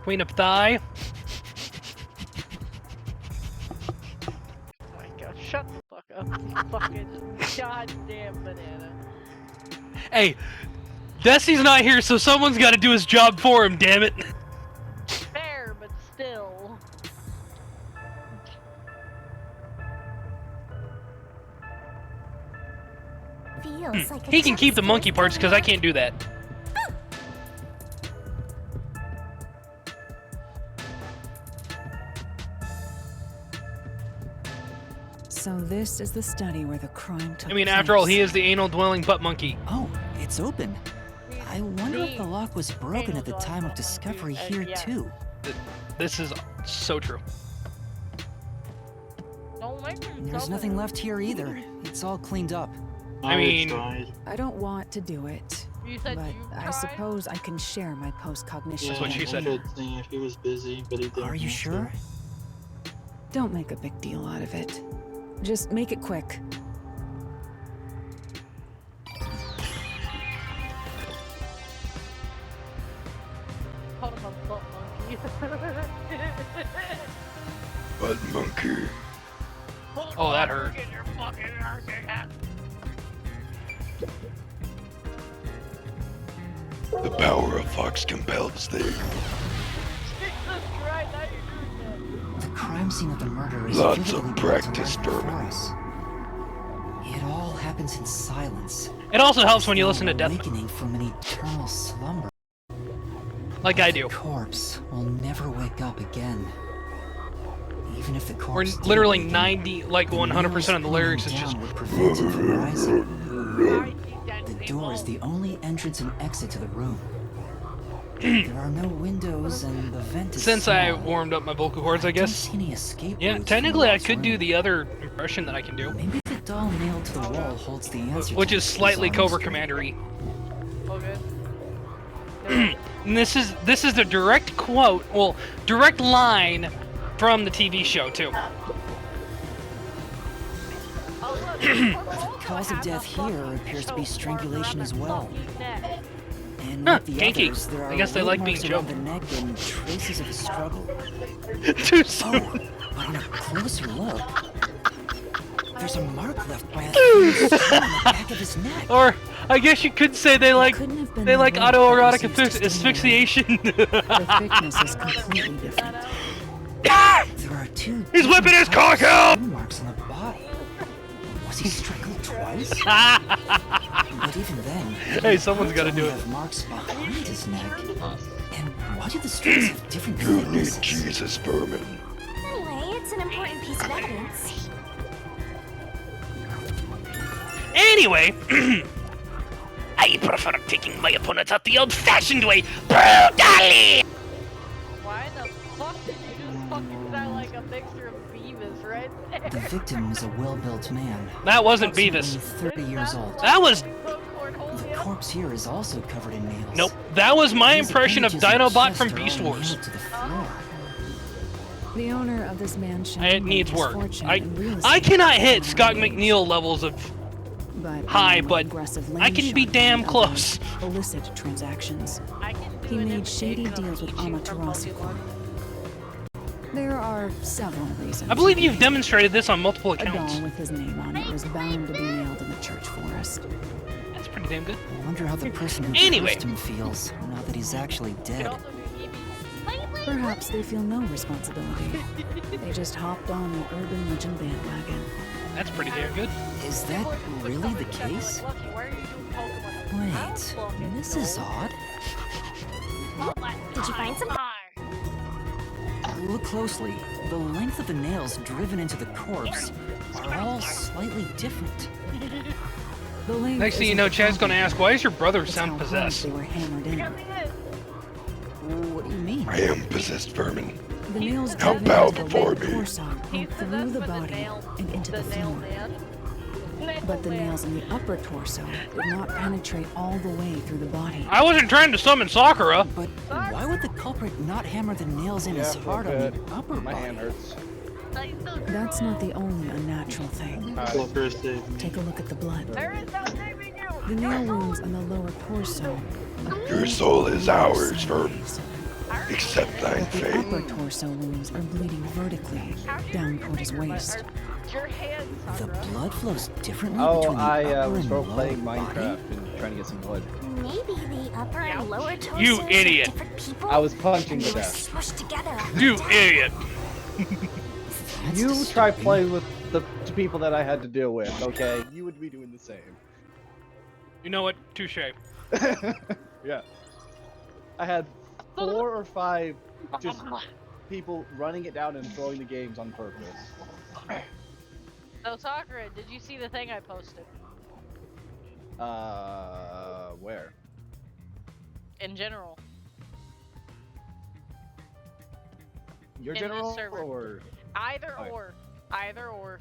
Queen of Thigh. Oh my god, shut the fuck up. You fucking goddamn banana. Hey, Desi's not here, so someone's got to do his job for him. Damn it! Fair, but still. Feels like a He can keep the jumpsuit monkey parts because I coming can't do that. So this is the study where the crime took I mean, after all, place. he is the anal-dwelling butt monkey. Oh, it's open. I wonder if the lock was broken at the anal-dwelling time of butt discovery monkey, here yeah. too. This is so true. Don't make me There's double. nothing left here either. It's all cleaned up. I mean- tried. I don't want to do it, You said but you I tried? suppose I can share my post-cognition. That's what she I said. tried seeing if he was busy, but he didn't. Are you answer. sure? Don't make a big deal out of it. Just make it quick. Called him a butt monkey. Butt monkey. Oh, that hurt. Get your fucking ass in here. The power of Fox compels thee. Jesus Christ, now you're doing The crime scene of the murder is Lots of vividly practice, preserved before Berman. us. It all happens in silence. It also helps when you As listen to though Death, awakening from an eternal slumber. like I do. The corpse will never wake up again. Even if the Or corpse did literally awaken, 90, like the 100% of the nails lyrics is pointing just. down would prevent it from rising. that. The door is the only entrance and exit to the room. There are no windows and the vent is Since I small. warmed up my vocal cords, I don't guess. see any escape Yeah, routes technically from I this could do room. the other impression that I can do, Maybe the doll nailed to the wall holds the answer which to is this slightly bizarre Cobra mystery. Commandery. Okay. And this is the direct quote, well, direct line from the TV show too. The cause of death here appears to be strangulation as well. And Huh, like the kinky. others, there are I guess they weight like being marks around choked. the neck and traces of a struggle. Too soon. Oh, but on a closer look, There's a mark left by a thin strand on the back of his neck. Or I guess you could say they like autoerotic asphyxiation. The thickness is completely different. There are two. He's whipping his cock out! Marks on the body. Was he strangled twice? But even then, hey, someone's got to do it. Have marks behind his neck. And why do the strands have different You need thicknesses? Jesus, Vermin. Anyway, it's an important piece of evidence. Anyway, I prefer taking my opponents out the old-fashioned way, brutally. Why the fuck did you just fucking sound like a mixture of Beavis right there? The victim is a well-built man. That wasn't approximately Beavis. 30 years old. That was. The corpse here is also covered in nails. Nope. That was my His impression of appendages and Dinobot chest from are Beast all Wars. nailed to the floor. The owner of this mansion It needs made his work. fortune I in real I estate cannot hit on Scott land. McNeil levels of But high, along with but aggressive I land can be sharking damn and other close. Illicit transactions. I can do He an made shady imitation of deals with Pichu from Amaterasu. Pokemon. There are several reasons. I believe you've demonstrated this on multiple A accounts. doll with his name on it was bound to be nailed in the church forest. That's pretty damn good. I wonder how the person who Anyway. cursed him feels now that he's actually dead. Perhaps they feel no responsibility. They just hopped on the urban legend bandwagon. That's pretty damn good. Is that really the case? Lucky, why are you doing Pokemon? Wait, this is odd. Did you find something? Look closely. The length of the nails driven into the corpse are all slightly different. The length Next thing you isn't know, the Chad's gonna problem. ask, why does your brother It's sound how hard possessed? They were hammered in. What do you mean? I am possessed, Vermin. The nails Now driven bow into the before lower me. torso He's and through possessed the by body nail, and into the nail floor. man. But the nails in the upper torso did not penetrate all the way through the body. I wasn't trying to summon Sakura. But why would the culprit not hammer the nails in as hard on the upper My body? hand hurts. That's not the only unnatural thing. Flipper saved me. Take a look at the blood. There is no saving you! The nail wounds on the lower torso. Your soul is ours, Vermin. Accept thine But the fate. upper torso wounds are bleeding vertically down toward his waist. Your hands, The Sakura. blood flows differently Oh, between the I upper was and role lower playing body? Minecraft and trying to get some blood. Maybe the upper and lower torsos You of idiot. different people. I was punching and to they were death. smushed together. You idiot. That's You disturbing. try playing with the people that I had to deal with, okay? You would be doing the same. You know what? Touche. Yeah. I had 4 or 5 just people running it down and throwing the games on purpose. So Sakura, did you see the thing I posted? Where? In general. Your In this general server. or? Either Okay. or. Either or.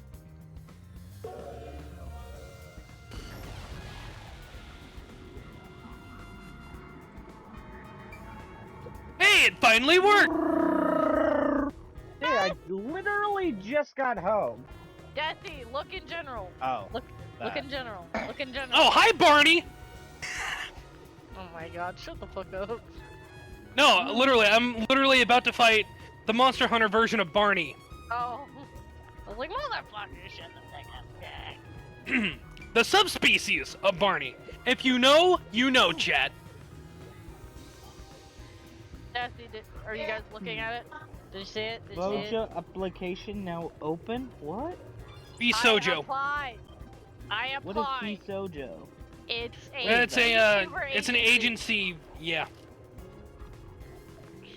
Hey, it finally worked! Hey, I literally just got home. Jesse, look in general. Oh. Look in general. Look in general. Oh, hi, Barney! Oh my god, shut the fuck up. No, literally, I'm literally about to fight the Monster Hunter version of Barney. Oh. I was like, motherfucker, shut the fuck up. The subspecies of Barney. If you know, you know, Chad. Jesse, are you guys looking at it? Did you see it? Did you see it? Voja application now open? What? Be I Sojo. applied. I What is applied. Sojo? It's It's a it's an agency. Yeah.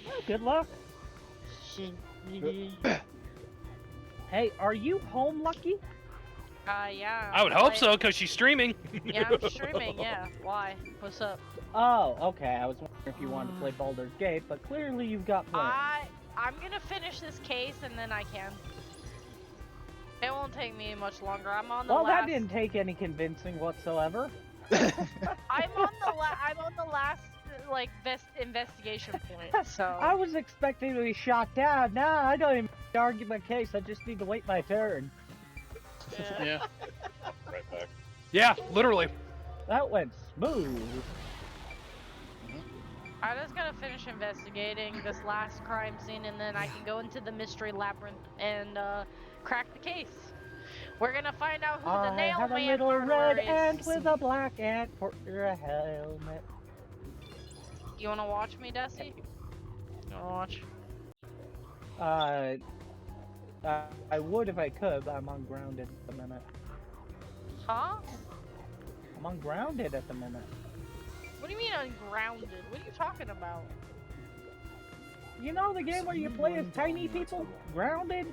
Oh, good luck. Hey, are you home, Lucky? Yeah. I would hope so, cause she's streaming. Yeah, I'm streaming. Yeah. Why? What's up? Oh, okay. I was wondering if you wanted to play Baldur's Gate, but clearly you've got plans. I'm gonna finish this case and then I can. It won't take me much longer. I'm on the Well, last. that didn't take any convincing whatsoever. I'm on the last like investigation point. So. I was expecting to be shot down. Nah, I don't even argue my case. I just need to wait my turn. Yeah. Right back. Yeah, literally. That went smooth. I just gotta finish investigating this last crime scene and then I can go into the mystery labyrinth and crack the case. We're gonna find out who the I nail have a man little murderer red is. ant with a black ant for a helmet. You wanna watch me, Desi? You wanna watch? I would if I could, but I'm ungrounded at the minute. Huh? I'm ungrounded at the minute. What do you mean ungrounded? What are you talking about? You know the game where you play as tiny people? Grounded?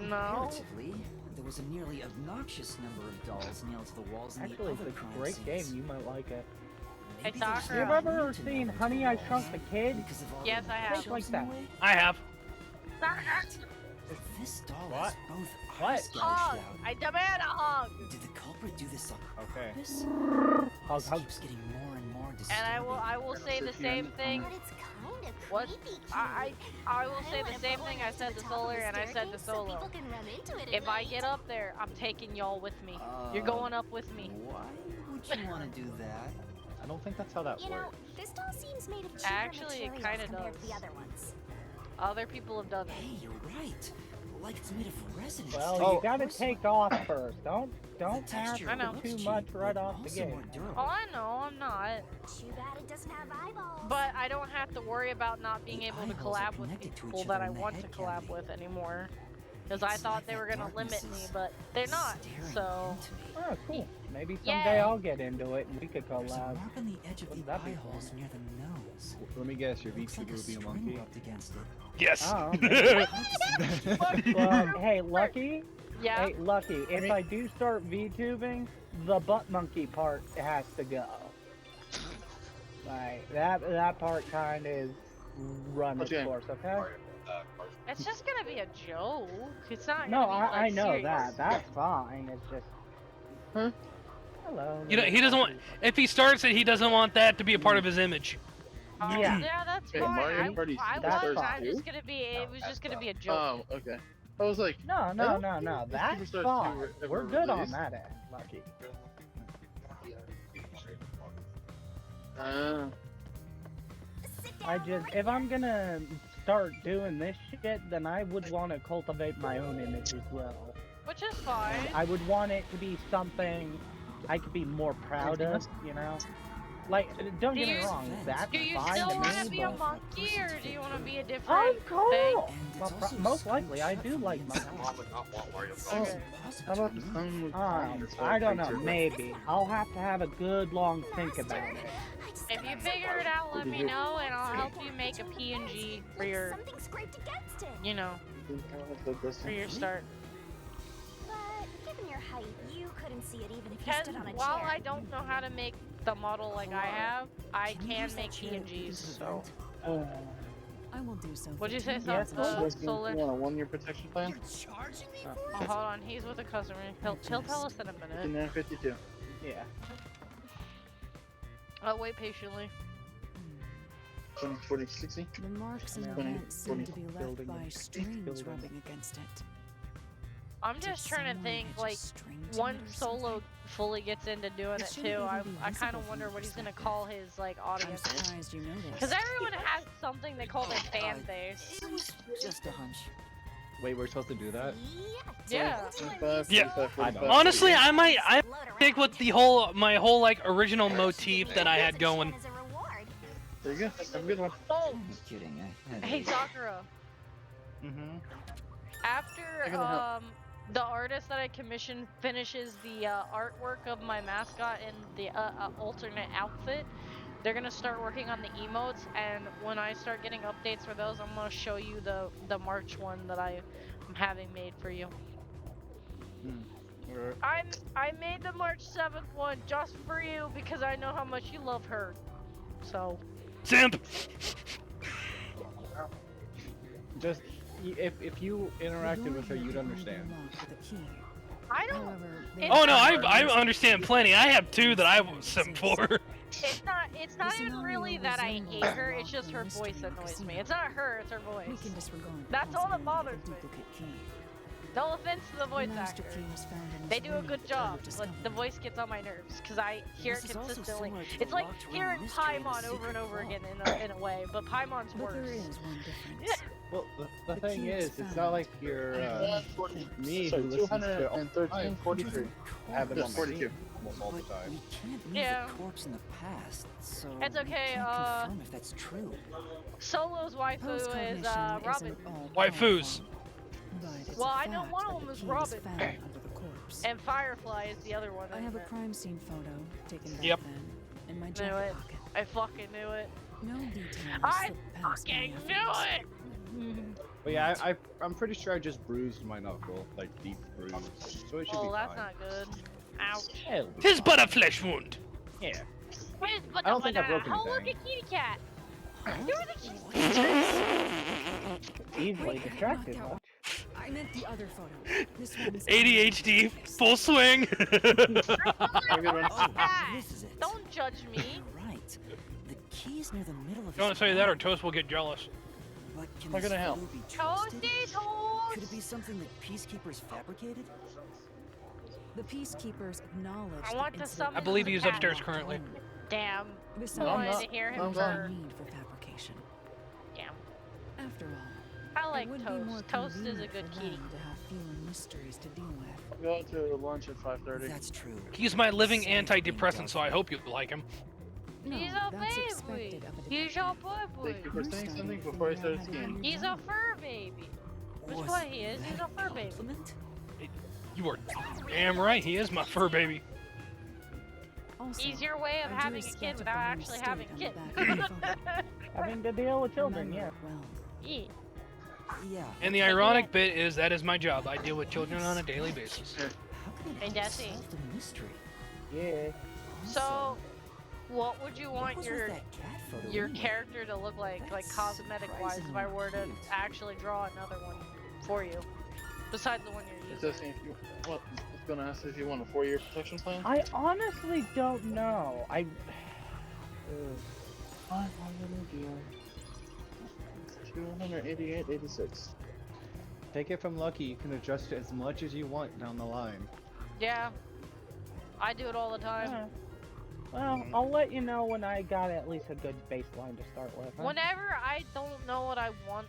No. Comparatively, there was a nearly obnoxious number of dolls nailed to the walls in Actually, the it's other a crime great game. scenes. You might like it. Hey, Maybe there's Sakura. You no ever need to seen nail Honey, them I to Shrunk the walls Kid? because of all Yes, the I have. Things like shelves in that. the way? I have. This doll What? has both What? eyes gouged Hug! out. I demand a hug! Did the culprit do this on Okay. purpose? Hug, This hug. keeps getting more and more disturbing. And I will say the same thing. But it's kind of What? creepy, kid. I will say the same thing I said to Solar and I said to So Solo. people can run into it at If I night. get up there, I'm taking y'all with me. You're going up with me. Why would you want to do that? I don't think that's how that You know, works. this doll seems made of cheaper Actually, it materials kinda compared to does. the other ones. Other people have done it. Hey, you're right. Like it's made of resonance. Well, you gotta take off first. Don't ask I know. for too much right off the gate. Oh, I know, I'm not. Too bad it doesn't have eyeballs. But I don't have to worry about not being able to eyeballs are collab with connected to people each that other I in the want to head collab cavity. with anymore. Because I It's thought like they that were gonna darkness limit me, is but they're not. staring So, into me. Oh, cool. Maybe Yay. someday I'll get into it and we could There's a collab. mark on the edge of Wouldn't the that be eye fun? holes near the nose. Let me guess, your Looks like VTuber a would be a string monkey? rubbed against it. Yes. Oh, Fuck well, you. hey, Lucky. Yeah. Hey, Lucky. If I do start VTubing, the butt monkey part has to go. Like that part kind of is run its Okay. course. Okay. It's just gonna be a joke. It's not No, gonna be, I like, know serious. that. That's fine. It's just. Huh? Hello. You know, he doesn't want. If he starts it, he doesn't want that to be a part of his image. Yeah. Yeah, that's Hey, fine. Mario Party That's Superstars fine. I'm just gonna be. It was just gonna be a joke. Oh, okay. I was like, No. I don't think That's Superstars 2 fine. were ever We're good on released. that end, Lucky. I just, if I'm gonna start doing this shit, then I would want to cultivate my own image as well. Which is fine. I would want it to be something I could be more proud of, you know? Like, don't get me wrong, that's Do you fine still to want to me, be a but monkey, or do you want to be a I'm different cool! thing? Well, most likely, I do like my Okay. how about the sun with I don't know, maybe. I'll have to have a good long think about it. If you figure it out, let me know, and I'll help you make a PNG for your, Something scraped against it. you know, for your start. But given your height, you couldn't see it even if you Because stood on a while chair. I don't know how to make the model like I have, I can make PNGs. So, I will do so. what'd you say, Yes, Solar? You want a 1-year protection plan? Oh, hold on, he's with a customer. He'll tell us in a minute. 59.52. Yeah. I'll wait patiently. 20, 40, 60. The marks in the 20, vent seem 40. to be left Building by them. strings Building them. rubbing against it. I'm just trying to think, like, once Solo fully gets into doing it too, I kind of wonder what he's gonna call his, like, I'm audience. surprised you noticed. Because everyone has something they call their fan base. It was just a hunch. Wait, we're supposed to do that? Yeah. 25, Yeah. 45, 45. Honestly, I stick with my whole like original motif that I had going. There you go. Have a good one. Oh, I'm kidding. I had hey Sakura. Mm-hmm. After I gotta help. the artist that I commissioned finishes the artwork of my mascot in the alternate outfit, they're gonna start working on the emotes, and when I start getting updates for those, I'm gonna show you the March one that I'm having made for you. I made the March 7th one just for you because I know how much you love her. So. Simp. Just if you interacted with her, you'd understand. I don't. Oh no, I understand plenty. I have two that I was simp for. It's not even really that I hate her. It's just her voice annoys me. It's not her. It's her voice. That's all that bothers me. No offense to the voice actor. They do a good job, but the voice gets on my nerves because I hear it consistently. It's like hearing Paimon over and over again in a way, but Paimon's worse. Well, the thing is, it's not like you're me Sorry, who listens to all 213, 43. I have them on Yes, my 42. team almost all the time. We can't move Yeah. the corpse in the past, so It's okay, we can't confirm if that's true. Solo's waifu is Post-cognition Robin. isn't all Waifus. but it's Well, a I know fact one that of them the is key Robin. found under the corpse. And Firefly is the other one. I have a isn't it? crime scene photo taken back Yep. then in my Knew jacket it. pocket. I fucking knew it. No details I slipped past my fucking knew efforts. it! But yeah, I'm pretty sure I just bruised my knuckle, like deep bruise, so it should Oh, be that's fine. not good. Ouch. It'll be Tis fine. but a flesh wound. Yeah. Where's I don't think I broke Oh, look anything. at Kitty Cat! You're the kitty Easily Wait, distracted. knocked Huh? out. I meant the other photo. This one's ADHD, full swing. Oh, cat! this is it. Don't judge me. Right. The key's near the middle of You want his to say that, or hand. Toast will get jealous. But can Not this gonna help. photo be trusted? Toasty toast! Could it be something that peacekeepers fabricated? The peacekeepers acknowledged I want the to incident summon I believe the he's cat. upstairs currently. Damn. Besides, I wanted not- to hear I'm him there's not. no purr. need for fabrication. Damn. After all, I like it would be more Toast. Toast is a convenient good for kitty. them to have fewer mysteries to deal with. Go to lunch at 5:30. That's true. He's my living Sorry for being antidepressant, so I doubtful. hope you like him. No, He's a that's baby. expected of a He's detective. your boy. Thank you for saying something before I started skiing. He's a fur baby. Which Was one he is? He's that a fur baby. compliment? You are damn right, he is my fur baby. Also, He's your way of I do having a kid expect without a actually having a mistake kid. on the back of the photo. Having to deal with children, Remember yeah. it well. Yeah. Yeah. And the ironic bit is that is my job. I deal with children on a daily basis. How can it And help Desi. solve the mystery? Yeah. So, what would you What want was your with that cat photo your anyway? character to look like That's cosmetic wise, if I were to surprisingly cute. actually draw another one for you, besides the one you're It's using? asking if you, what, it's gonna ask if you want a 4-year protection plan? I honestly don't know. I. 288.86. Take it from Lucky, you can adjust it as much as you want down the line. Yeah, I do it all the time. Yeah. Well, I'll let you know when I got at least a good baseline to start with. Huh? Whenever I don't know what I want,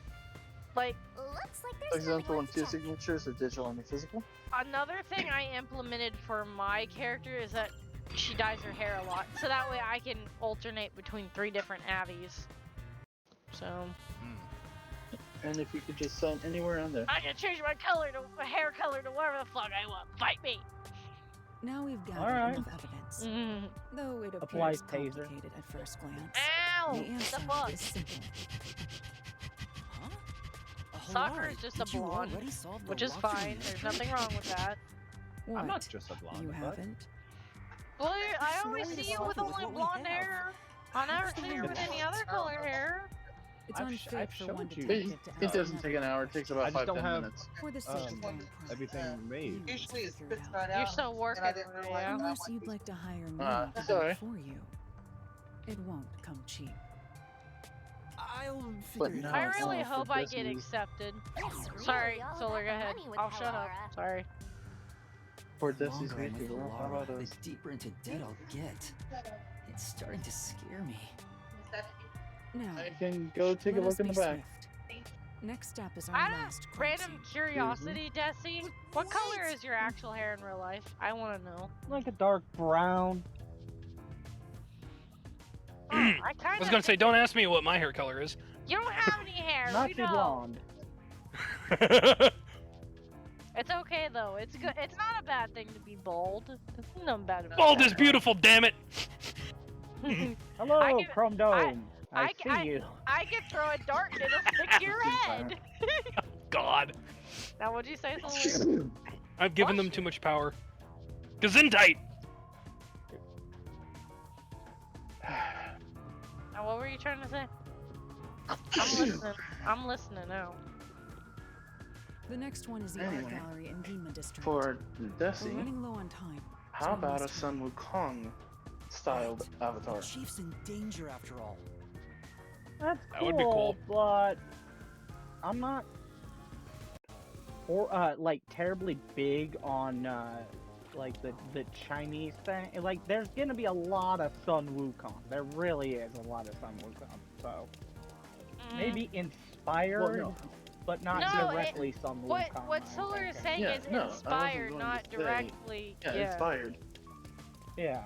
like Looks like For there's nothing example, on left to 2 check. signatures or digital and the physical. another thing I implemented for my character is that she dyes her hair a lot, so that way I can alternate between 3 different Abbies. So And if you could just sign anywhere on there. I can change my hair color to whatever the fuck I want. Fight me. Now we've gathered Alright. enough evidence. Mm. Though it Apply appears taser. complicated at first glance. Ow! The The answer fuck? is simple. Huh? Soccer Hilari, is just did a you blonde, already solve the which is locker room fine. There's mystery? nothing wrong with that. What? I'm not just a blonde. You but- haven't? Well, I Just always know to see you stop with it with only what we blonde have. hair. I never see you with any other color hair. It's I've unfit I've for showed one you. detective to It ask doesn't take an another hour, it takes about I just don't 5-10 have- minutes. for the sake of one everything made. Usually it spits Figure it right out. You're still working, yeah. Unless you'd like to hire me to sorry. do it for you. It won't come cheap. I'll But figure it now out. I it's really all for hope I get Desi's- accepted. It's really Sorry, all Solar, about go the ahead. money with I'll shut up. Laura. Sorry. For The Desi's longer I'm with VTuber, how Laura, about the us? deeper into debt I'll get. It's starting to scare me. Now, I can go take a let us look in the be back. swift. Next up is our Out last of crime random scene. curiosity, Desi, what color is your actual hair in real life? I want to know. Like a dark brown. I I kind was of. gonna say, don't ask me what my hair color is. You don't have any hair. Not we too know. blonde. It's okay though. It's good. It's not a bad thing to be bald. There's nothing bad about Bald that. is beautiful, damn it! Hello, I can- Chrome Dome. I, I- see you. I can throw a dart and it'll stick to your head. God, Now, what'd you say, Solar? I've given them too much power. Gesundheit! Now, what were you trying to say? I'm listening. I'm listening now. The next one is the Anyway, art gallery in Gima District. For We're Desi, running low on time. how so we about a must Sun Wukong styled avatar? The chief's in danger after all. That's That cool, would be cool. but I'm not like terribly big on like the Chinese thing. Like there's gonna be a lot of Sun Wukong. There really is a lot of Sun Wukong. So maybe in inspired, Well, no. but not No, directly from What Carmine. Solar is saying Yeah, is no, I wasn't inspired, going not to say- directly. Yeah, inspired. Yeah.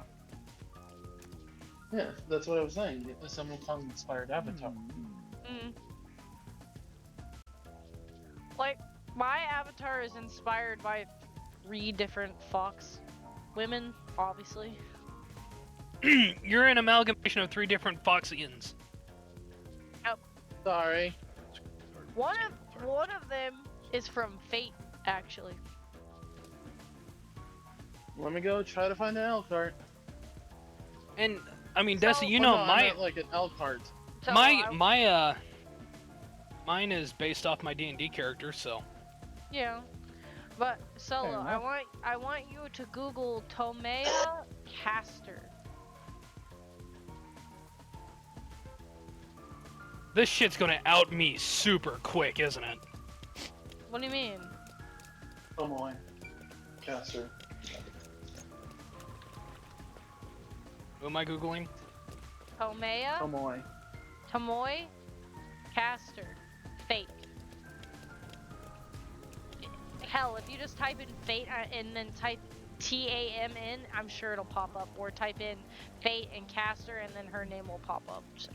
Yeah, that's what I was saying. Someone called an inspired avatar. Mm. Like, my avatar is inspired by 3 different fox women, obviously. You're an amalgamation of 3 different Foxians. Yep. Sorry. One of them is from Fate, actually. Let me go try to find an L cart. And I mean, So- Desi, you Well, know no, I my meant like an L cart. So mine is based off my D&D character, so. Yeah. But Solo, Fair enough. I want you to Google Tomea Caster. This shit's gonna out me super quick, isn't it? What do you mean? Oh my. Caster. Who am I googling? Tomea Oh my. Tomoy Caster Fate. Hell, if you just type in Fate and then type TAMN, I'm sure it'll pop up. Or type in Fate and Caster and then her name will pop up. So,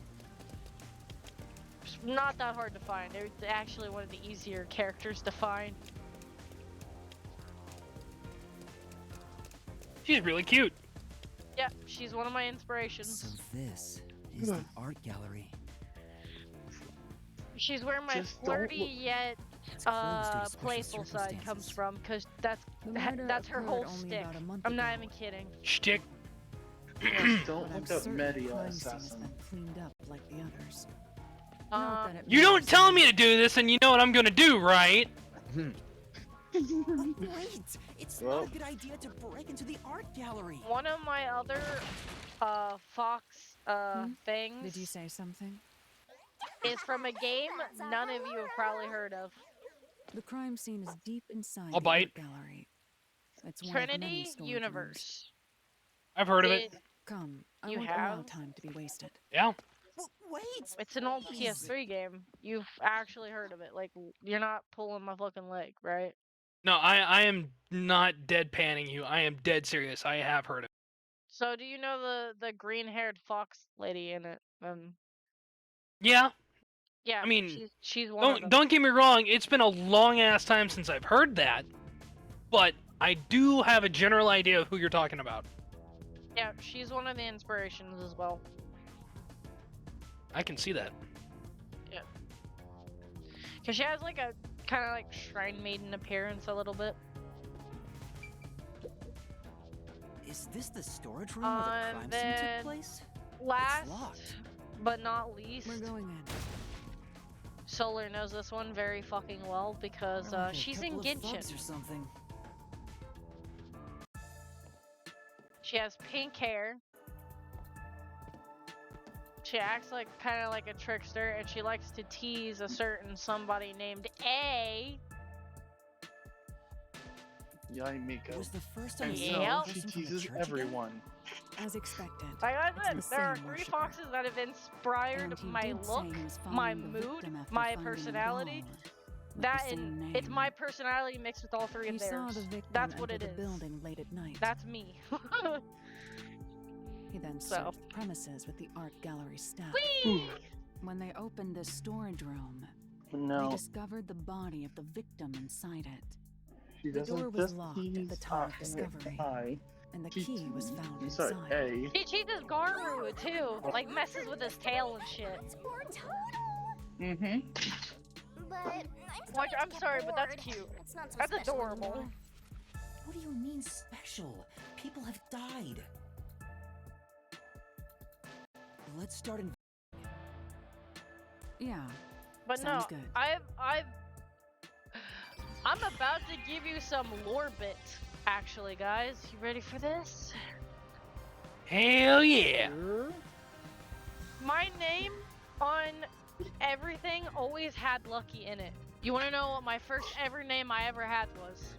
it's not that hard to find. They're actually one of the easier characters to find. She's really cute. Yep, she's one of my inspirations. So this is the art gallery. She's where my Just don't flirty look- yet It's closed due to special playful side comes circumstances. from, cause that's The murder her occurred whole only stick. about a month I'm not ago, even kidding. Shtick. Don't but I'm look up certain the Media crime scene has Assassin. been cleaned up like the others. Not that it You don't matters tell to me to do this, and you know what I'm gonna do, right? Wait, it's Well. not a good idea to break into the art gallery. One of my other fox things Did you say something? is from a game none of you have probably heard of. The crime scene is deep inside I'll the bite. art gallery. It's one of many Trinity storage rooms. Universe. I've heard of it. Come, I You won't allow have? time to be wasted. Yeah. Wait. It's an old PS3 game. You've actually heard of it. Like, you're not pulling my fucking leg, right? No, I am not deadpanning you. I am dead serious. I have heard of it. So do you know the green-haired fox lady in it? Yeah. Yeah, I mean, she's one of them. Don't get me wrong. It's been a long ass time since I've heard that, but I do have a general idea of who you're talking about. Yeah, she's one of the inspirations as well. I can see that. Yeah. Cause she has like a kind of like shrine maiden appearance a little bit. Is this the storage room where the crime scene then took place? Last locked. but not least, We're going in. Solar knows this one very fucking well because Like a she's in couple of thugs Genshin. or something. She has pink hair. She acts like kind of like a trickster, and she likes to tease a certain somebody named A. Yaimiko. It was the first time And we Yep. saw a she person from the teases church again? everyone. As expected. Like I It's said, the there are same 3 worshiper. foxes that have inspired And he my did say look, he was my following the mood, victim after my finding a personality. doll with That the and same it's my name. personality mixed with all 3 He of saw theirs. the victim That's what it enter the is. building late at night. That's me. He then So. searched the premises with the art gallery staff. Whee! When they opened the storage room, they No, discovered the body of the victim inside it. she The door doesn't was just locked at the tease time of I. discovery, and the key was found Sorry, inside. A. She cheated Garu too, like messes with his tail and shit. Poor Total. Mm-hmm. But Like, I'm sorry, but that's cute. It's not so That's special adorable. anymore. What do you mean special? People have died. Let's start in. Yeah, But Sounds no, good. I'm about to give you some lore bits. Actually, guys, you ready for this? Hell yeah. My name on everything always had Lucky in it. You want to know what my first ever name I ever had was?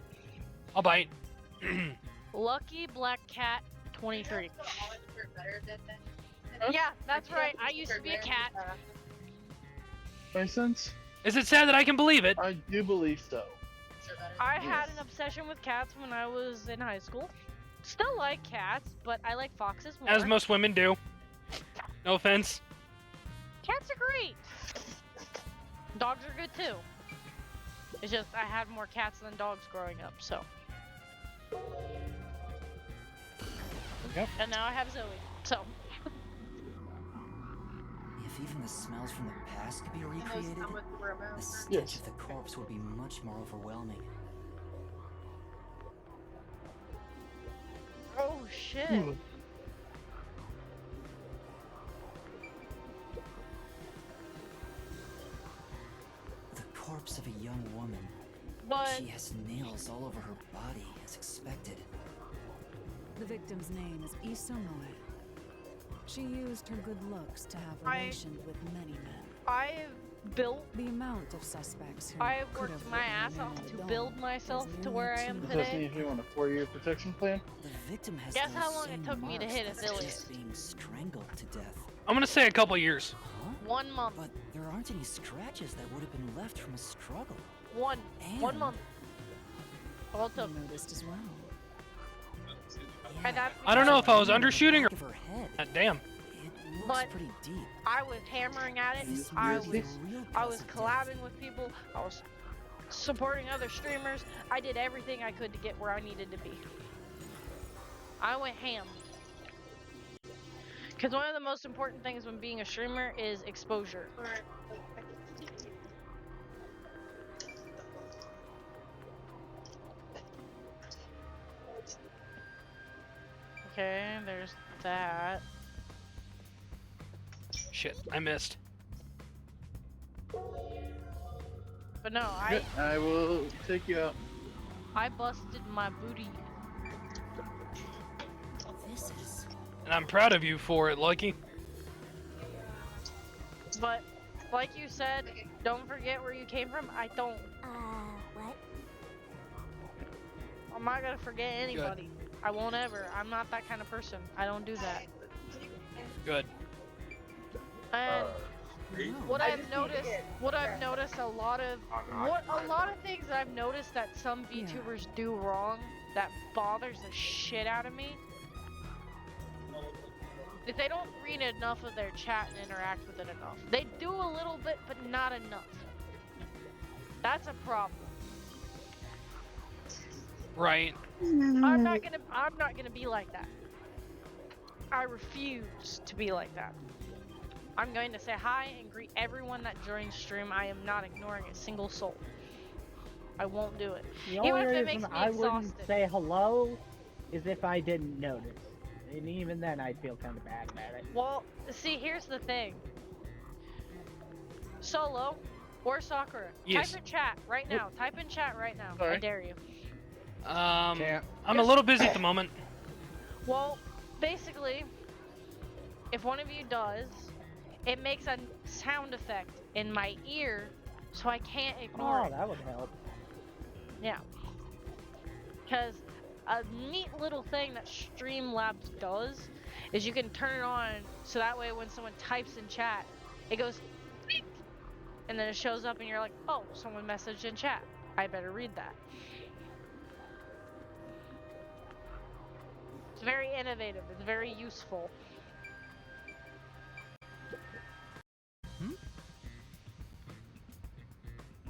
I'll bite. Lucky Black Cat 23. Yeah, that's right. I used to be a cat. Makes sense? Is it sad that I can believe it? I do believe so. I had an obsession with cats when I was in high school. Still like cats, but I like foxes more. As most women do. No offense. Cats are great. Dogs are good too. It's just I had more cats than dogs growing up, so. Yep. And now I have Zoe, so. If even the smells from the past could be recreated, the stench of the corpse would be much more overwhelming. Oh shit. The corpse of a young woman. But She has nails all over her body, as expected. The victim's name is Isonoe. She used her good looks to have relations with many men. I've built. The amount of suspects who I've could worked have my written ass their off name to at build dawn myself is to where I nearly am too Doesn't today. if you want a 4-year protection plan? The victim has Guess those how long it same took me to marks hit as affiliate? just being strangled to death. I'm gonna say a couple years. Huh? 1 month. But there aren't any scratches that would have been left from a struggle. One And- month. All it You took. noticed as well. And that's I don't know if I was On the undershooting or. back of her head. Damn. It looks But- pretty deep. I was hammering at it. This I may be was the real I cause was of death. collabing with people. I was supporting other streamers. I did everything I could to get where I needed to be. I went ham. Because one of the most important things when being a streamer is exposure. Okay, there's that. Shit, I missed. But no, Good. I will take you out. I busted my booty. This is And I'm proud of you for it, Lucky. But like you said, don't forget where you came from. I don't. What? I'm not gonna forget anybody. I won't ever. I'm not that kind of person. I don't do that. Good. And what I've noticed a lot of things that I've noticed that some VTubers do wrong that bothers the shit out of me is they don't read enough of their chat and interact with it enough. They do a little bit, but not enough. That's a problem. Right. I'm not gonna be like that. I refuse to be like that. I'm going to say hi and greet everyone that joins stream. I am not ignoring a single soul. I won't do it. The only Even if it reason makes me I wouldn't exhausted. say hello is if I didn't notice. And even then, I'd feel kind of bad about it. Well, see, here's the thing. Solo or Sakura, Yes. type in chat right now. Type in chat right now. I Sorry. dare you. I'm a little busy at the moment. Well, basically, if one of you does, it makes a sound effect in my ear, so I can't ignore Oh, it. that would help. Yeah. Because a neat little thing that Streamlabs does is you can turn it on so that way when someone types in chat, it goes beep, and then it shows up and you're like, oh, someone messaged in chat. I better read that. It's very innovative. It's very useful.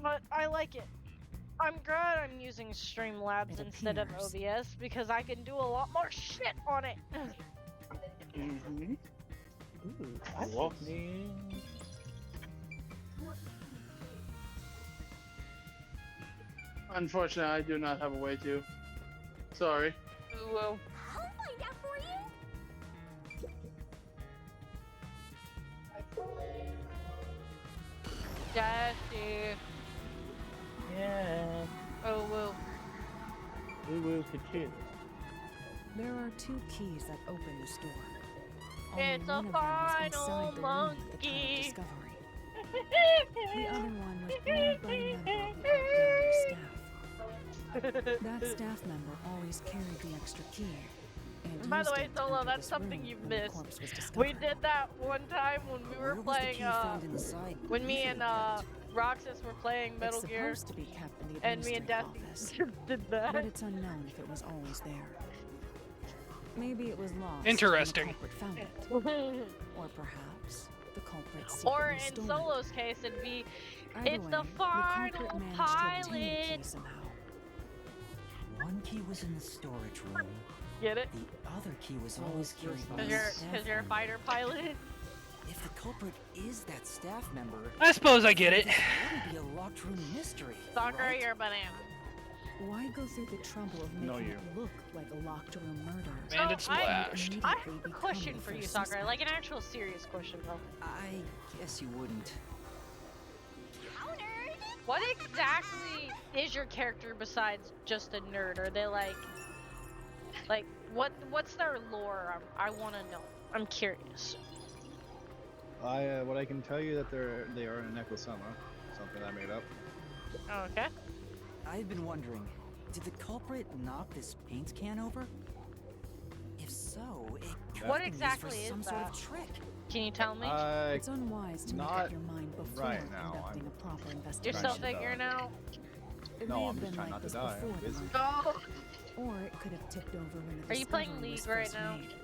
But I like it. I'm glad I'm using Streamlabs instead of appears. OBS because I can do a lot more shit on it. Mm-hmm. Ooh, that's Well. neat. Unfortunately, I do not have a way to. Sorry. Ooh, I'll find out for you. Dashy. Yeah. Oh, woo. Woo-woo kachoo. There are two keys that open this door. It's a one of them was final inside the room at the time of monkey. discovery. The other one was owned by a member of the outgoing staff. That staff member always carried the extra key. And By the used way, it to Solo, enter that's this something room you've when the missed. corpse was We discovered. did that one time when we were Where was the playing, key found inside when me and, usually kept? Roxas were playing Metal It's Gear, supposed to be kept in the and me and Death administrative office, did that. but it's unknown if it was always there. Maybe it was lost. Interesting. And the culprit found it. Or perhaps the culprit Or secretly in stole it. Solo's case, it'd be, Either it's way, the final culprit managed to obtain the key pilot. somehow. One key was in the storage room. Get it? The other key was always carried by Cause a you're, staff cause you're a member. fighter pilot. If the culprit is that staff member, I suppose I get it. this wouldn't be a locked room mystery. Soccer, right? you're a banana. Why go through the trouble of No, making you. it look like a locked room murder? Bandit So, I splashed. have a question for you, Sakura. Like an actual serious question, though. I guess you wouldn't. What exactly is your character besides just a nerd? Are they like what's their lore? I want to know. I'm curious. What I can tell you that they are an Necrosoma, something I made up. Okay. I've been wondering, did the culprit knock this paint can over? If so, it could What have been exactly used is for some sort that? of trick. Can you tell me? It's unwise to make not up your mind before right now, conducting a proper investigation. You're still figuring out. It No, may I'm have just been trying like not to this die. before I'm the busy. murder. Oh. Or it could have tipped over when the Are you playing discovery League was right first now? made.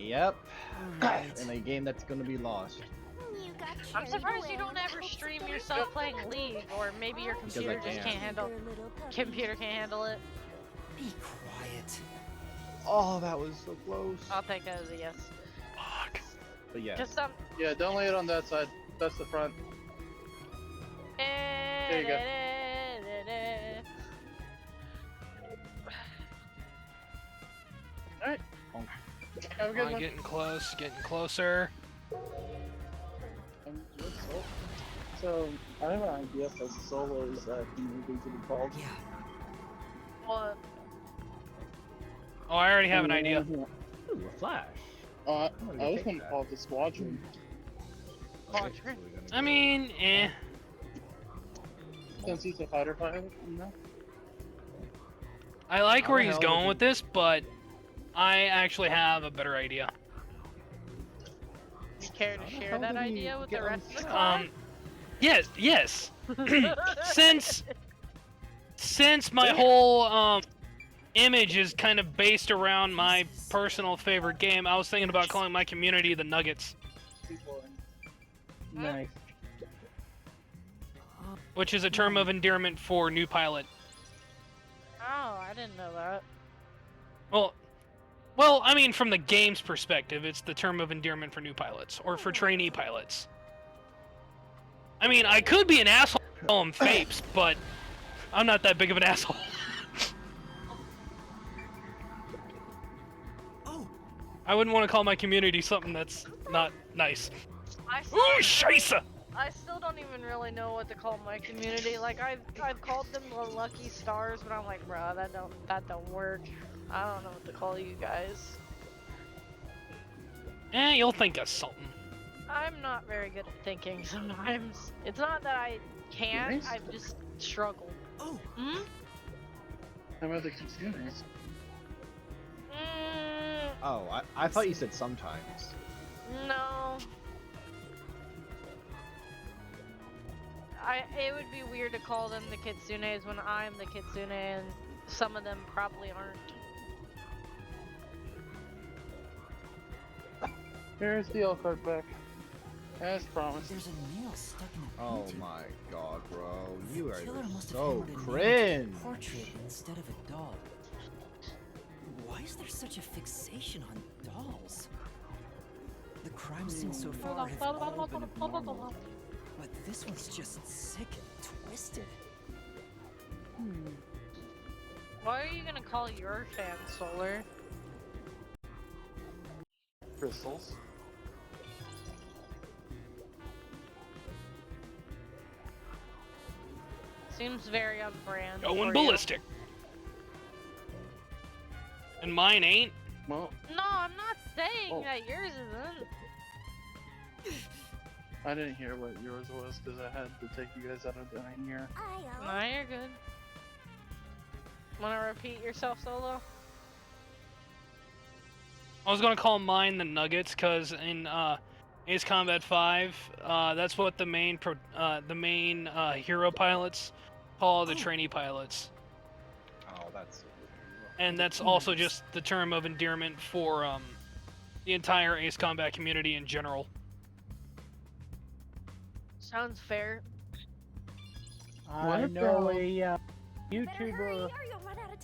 Yep. Alright. In a game that's gonna be lost. You got I'm carried surprised away you don't on ever hopes stream that yourself I playing got League, or maybe your Because computer I just can't. can't handle. your little puppy. Computer can't handle it. Be quiet. Oh, that was so close. I'll take it as a yes. Fuck. But yeah. Just some. Yeah, don't lay it on that side. That's the front. There you go. Alright. Have a good one. Getting close, getting closer. So, I have an idea for solos that movie to be called. Yeah. What? Oh, I already have an idea. Ooh, a flash. I gonna was take gonna that. call it the Squadron. Quadrant. I mean, eh. Since he's a fighter pilot, you know? I like How where the he's hell going did with this, but I actually have a better idea. You care to How the share hell that did he idea with get the on rest of the top? class? Yes. since my whole image is kind of based around my personal favorite game, I was thinking about calling my community the Nuggets, Nice. which is a term of endearment for new pilot. Oh, I didn't know that. Well, I mean, from the game's perspective, it's the term of endearment for new pilots, or for trainee pilots. I mean, I could be an asshole and call him Fapes, but I'm not that big of an asshole. I wouldn't want to call my community something that's not nice. Ooh, scheisse! I still don't even really know what to call my community. Like I've called them the Lucky Stars, but I'm like, bro, that don't work. I don't know what to call you guys. You'll think of something. I'm not very good at thinking sometimes. It's not that I can't, Nice. I've just struggled. Oh. Hmm? How about the consumers? Oh, I thought you said sometimes. No. It would be weird to call them the Kitsunes when I'm the Kitsune and some of them probably aren't. Here's the L card back. As promised. There's a nail stuck in the Oh painting. my god, bro. You are Killer must have so hammered a nail into cringe. a portrait instead of a doll. Why is there such a fixation on dolls? The crime scenes so far have all been abnormal, but this one's just sick and twisted. What are you gonna call your fan, Solar? Crystals. Seems very on brand. Going for you. ballistic. And mine ain't. Well, No, I'm not saying Oh. that yours isn't. I didn't hear what yours was because I had to take you guys out of the here. No, you're good. Wanna repeat yourself, Solo? I was gonna call mine the Nuggets, cause in Ace Combat 5. That's what the main hero pilots call the trainee pilots. Oh, that's. And that's also just the term of endearment for the entire Ace Combat community in general. Sounds fair. I know a YouTuber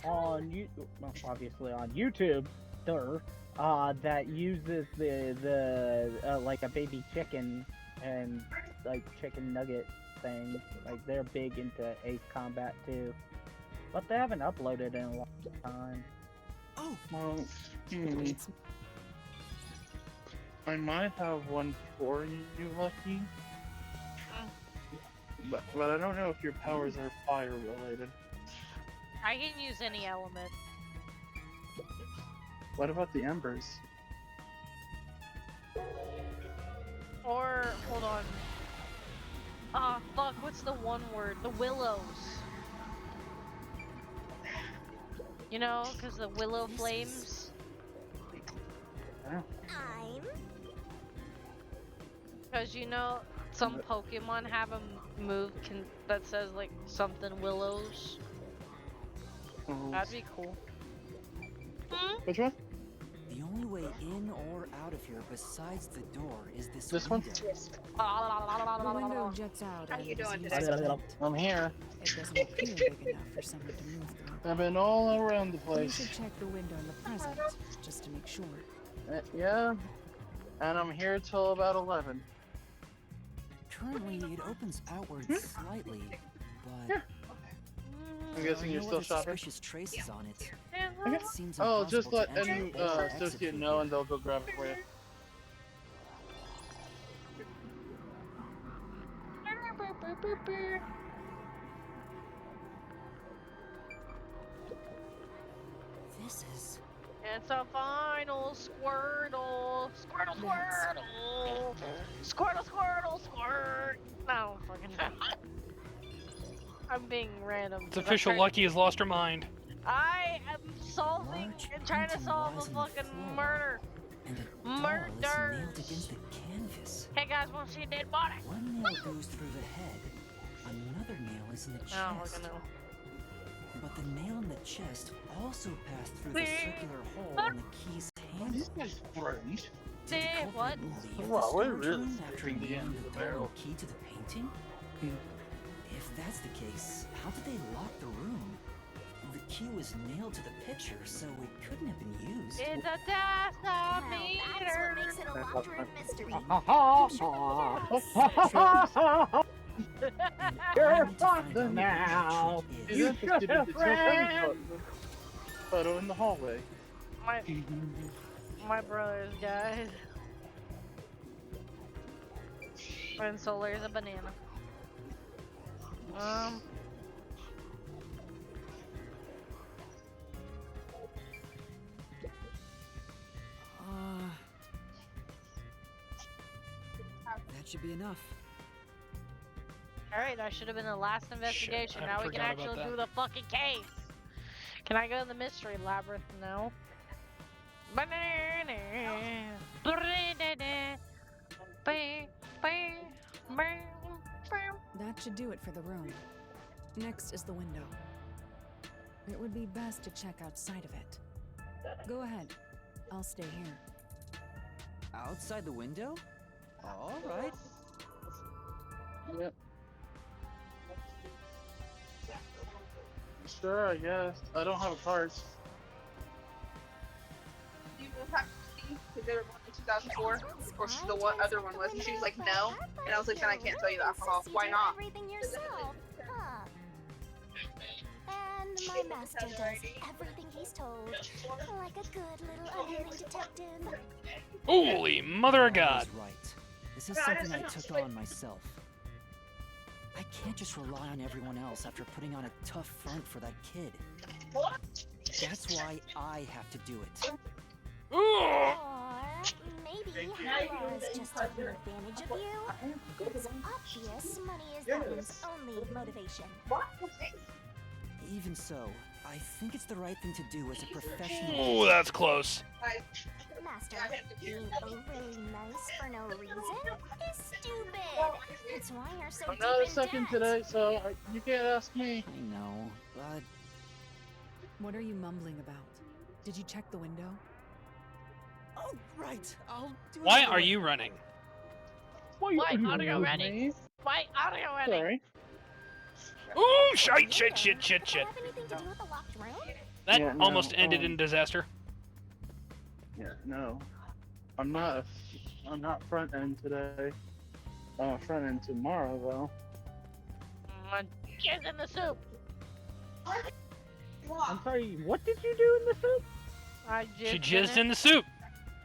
on well, obviously on YouTube, that uses the like a baby chicken and like chicken nugget thing. Like they're big into Ace Combat too, but they haven't uploaded in a long time. Oh, well, I might have one for you, Lucky. But I don't know if your powers are fire related. I can use any element. What about the embers? Or, hold on. Ah, fuck, what's the one word? The willows. You know, because the willow flames. Because you know, some Pokemon have a move that says like something willows. That'd be cool. Which one? The only way in or out of here besides the door is this one? The window juts out. How you doing today? I'm here. It doesn't appear big enough for someone to move through. I've been all around the You place. should check the window in the present, just to make sure. Yeah, and I'm here till about 11. Currently, it opens outward slightly, but I'm guessing you're there are still no shopping? suspicious traces on it. Okay. It seems Oh, just impossible let to enter any or exit associate from know here. and they'll go grab it for you. This is... It's a final Squirtle! Squirtle, Squirtle! Squirtle, Squirtle, Squirt! No, fucking I'm being random. It's official. Lucky has lost her mind. I am solving and trying to solve a fucking murder. Doll is nailed against the canvas. Hey guys, wanna see a dead body? One nail goes through the head, another nail is in the chest. Oh, look at them. But the nail in the chest also passed through the circular hole on the key's handle. See what? Leave Wow, the we're storage really room after screwing the nailing end the of the golden barrel. key to the painting? If that's the case, how did they lock the room? The key was nailed to the picture, so it couldn't have been used. It's a decimeter! That's what makes it a locked room mystery. You're fucked now. You should have ran. Photo in the hallway. My brother's died. And so there's a banana. That should be enough. Alright, that should have been the last investigation. I Now we can forgot about actually that. do the fucking case. Can I go to the mystery labyrinth now? That should do it for the room. Next is the window. It would be best to check outside of it. Go ahead. I'll stay here. Outside the window? Alright. Yep. Sure, I guess. I don't have a card. You will have to see because they were born in 2004, or the one other one was, and she was like, no, and I was like, then I can't tell you the alcohol. Why not? Everything yourself, huh? And my master does everything he's told, like a good little unerring detective. Holy mother of God! He's right. This is something I took on myself. I can't just rely on everyone else after putting on a tough front for that kid. That's why I have to do it. Or maybe Hannah is just taking advantage of you. It's obvious money is that one's only motivation. Even so, I think it's the right thing to do as a professional. Oh, that's close. Master, being overly nice for no reason is stupid. That's why you're so I'm deep not a in second debt. today, so you can't ask me. I know, but What are you mumbling about? Did you check the window? oh right, I'll do it. Why another are way. you running? Why audio ready. Why audio ready. Sorry. Oh, shit. Have anything to do with the locked room? That Yeah, no, almost ended in disaster. Yeah, no. I'm not front end today. Front end tomorrow though. Kids in the soup. I'm sorry, what did you do in the soup? She jizzed in the soup.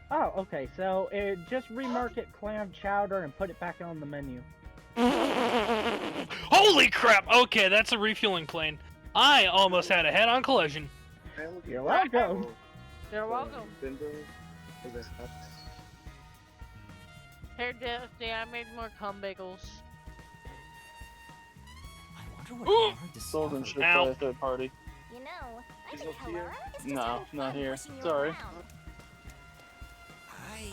Oh, okay, so just remark it clam chowder and put it back on the menu. Holy crap! Okay, that's a refueling plane. I almost had a head-on collision. You're welcome. You're welcome. Here, Dusty, I made more cum bagels. I wonder what hard to Sold and discover. shipped by a third party. You know, I think Helera is just No, having not fun here. pushing you Sorry. around.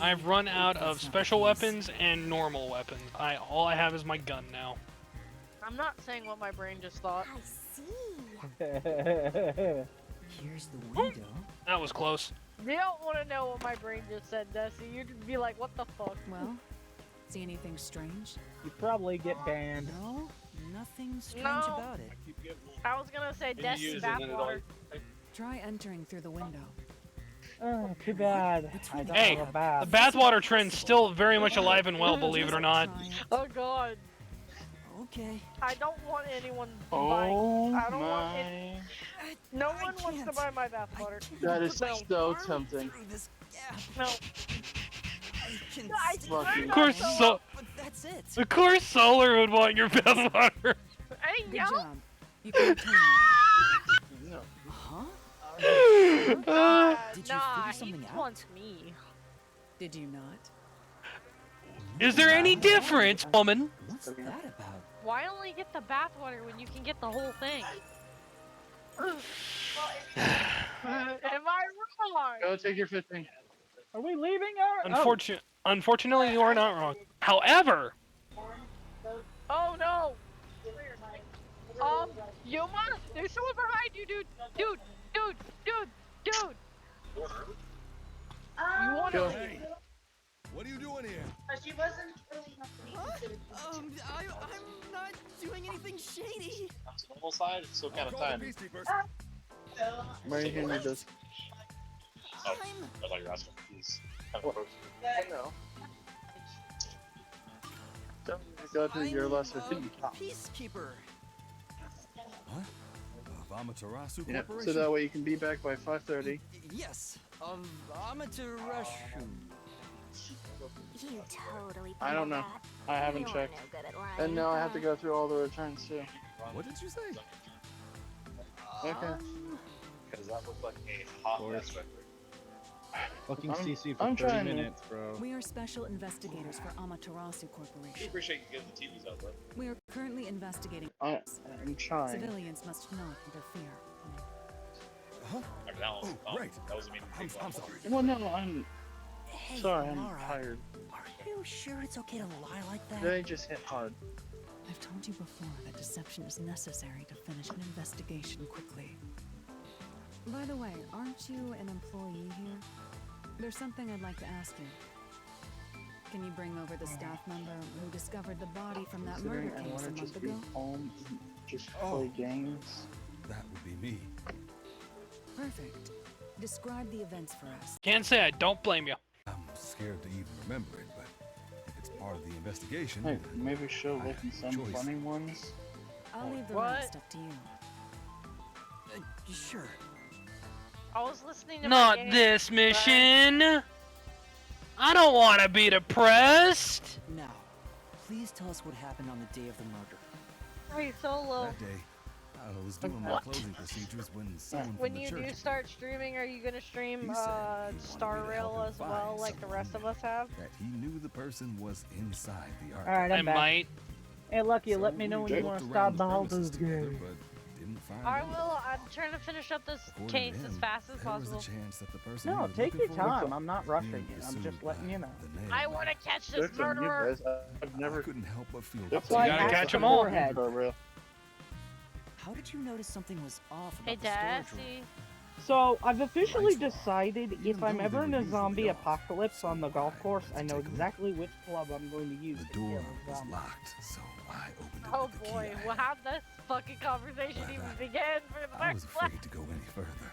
I've run out of special weapons and normal weapons. All I have is my gun now. I'm not saying what my brain just thought. I see. Here's the window. That was close. You don't want to know what my brain just said, Dusty. You'd be like, what the fuck? Well, see anything strange? You probably get banned. No, nothing strange No. about it. I was gonna say Dusty bathwater. Try entering through the window. Oh, too bad. I don't Hey, have a bath. the bathwater trend's still very much alive and well, believe it or not. Oh god. Okay. I don't want anyone to Oh buy. I don't want my! it. No one wants to buy my bathwater. That is No. so tempting. No. I Lucky. Of course, But that's it. of course, Solar would want your bathwater. Hey, Good yo. job. You can return now. No. Huh? God, Did you nah, figure he something out? wants me. Did you not? Is there any difference, woman? What's that about? Why only get the bathwater when you can get the whole thing? Am I wrong? Go take your 15. Are we leaving? Unfortunately, you are not wrong. However, Oh no! Yuma, there's someone behind you, dude! Dude! You wanna Go. leave? What are you doing here? I'm not doing anything shady. To the normal side, it's still kind of Call the time. Peacekeepers. Where are you gonna need this? Oh, I thought you were asking. He's kind of close. No. Don't go to your lesser fee. Peacekeeper. Huh? Of Amaterasu Yeah, Corporation? so that way you can be back by 5:30. Yes. Amaterasu. You totally I don't know. that. I haven't You are checked. no good at lying, And now I have huh? to go through all the returns too. What did you say? Okay. Because that looked like a hot mess right there. Fucking I'm- CC for I'm 30 trying to- minutes, bro. We are special investigators for Amaterasu We Corporation. appreciate you getting the TVs out there. We are currently investigating. I'm trying. Civilians must not interfere. Huh? I mean, that was, Oh, right. That was a mean I'm sorry. Well, no, I'm Hey, sorry. I'm Laura, tired. Are you sure it's okay to lie like that? They just hit hard. I've told you before that deception is necessary to finish an investigation quickly. By the way, aren't you an employee here? There's something I'd like to ask you. Can you bring over the staff member who discovered the body from that murder Considering I case want a to month just be ago? home and just Oh. play games. That would be me. Perfect. Describe the events for us. can't say I don't blame you. I'm scared to even remember it, but if it's part of the investigation, Hey, maybe she'll I look in have some no choice. funny ones. I'll leave the What? rest up to you. Sure. I was listening to Not my game, this mission. I don't want to be depressed. Now, please tell us what happened on the day of the murder. Hey, Solo. that day, I was doing my closing procedures when someone When from the you church do start streaming, are you gonna stream He said he wanted Star me to Rail help him as well, find like the rest of us have? that he knew the person was inside the archive. Alright, I I'm back. might. Hey, Lucky, So let me know when we you looked want to around stop the the premises Baldur's together, game. but didn't find I will. I'm trying to finish up this case as fast as possible. No, take your time. I'm not rushing it. I'm just letting you know. I want to catch this That's on you murderer. guys. I've never. couldn't help but feel That's You why I gotta asked catch 'em all. beforehand. For real. How did you notice something was off Hey, about the storage room? Dassy. So, I've officially decided if I'm ever in a zombie apocalypse on the golf course, I know exactly which club I'm going to use to kill a zombie. so I opened it Oh with the key boy, I well, had. how'd this fucking conversation even begin for the I was first place? afraid to go any further.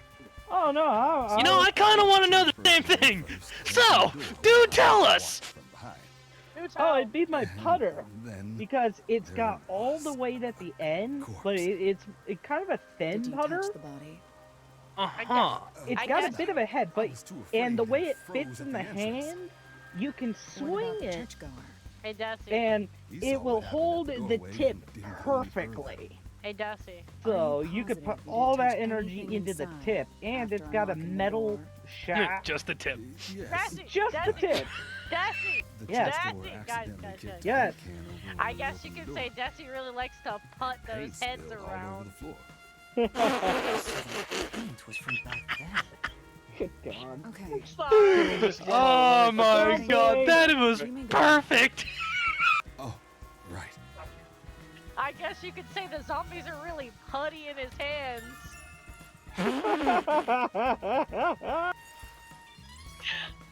Oh no, You know, I kind of want to know the same thing. So, do tell us. Oh, it'd be my putter. Then Because it's got all the weight at the end, but it's kind of a thin Did you putter. touch the body? Uh-huh. It's I got guess- a bit of a head, but and the way it fits in the entrance. hand, you can What swing about the it, churchgoer? Hey, Dassy. and He it saw will what happened hold at the the doorway tip and didn't go any perfectly. Hey, Dassy. So Are you you could put positive you all didn't that touch energy anything into the inside tip, and it's after got a unlocking the metal door? shaft. Just the tip. Yes. Dassy. Just the Dassy. tip. Dassy. The Yes. chest door Dassy. accidentally Guys, kicked Yes. the can over I and guess you opened could the say door. Dassy really likes to putt those Paint heads spilled all over around. the floor. The paint was from back then. Good God. Okay. Sorry. Oh my Okay. god, that was perfect. Oh, right. I guess you could say the zombies are really putty in his hands.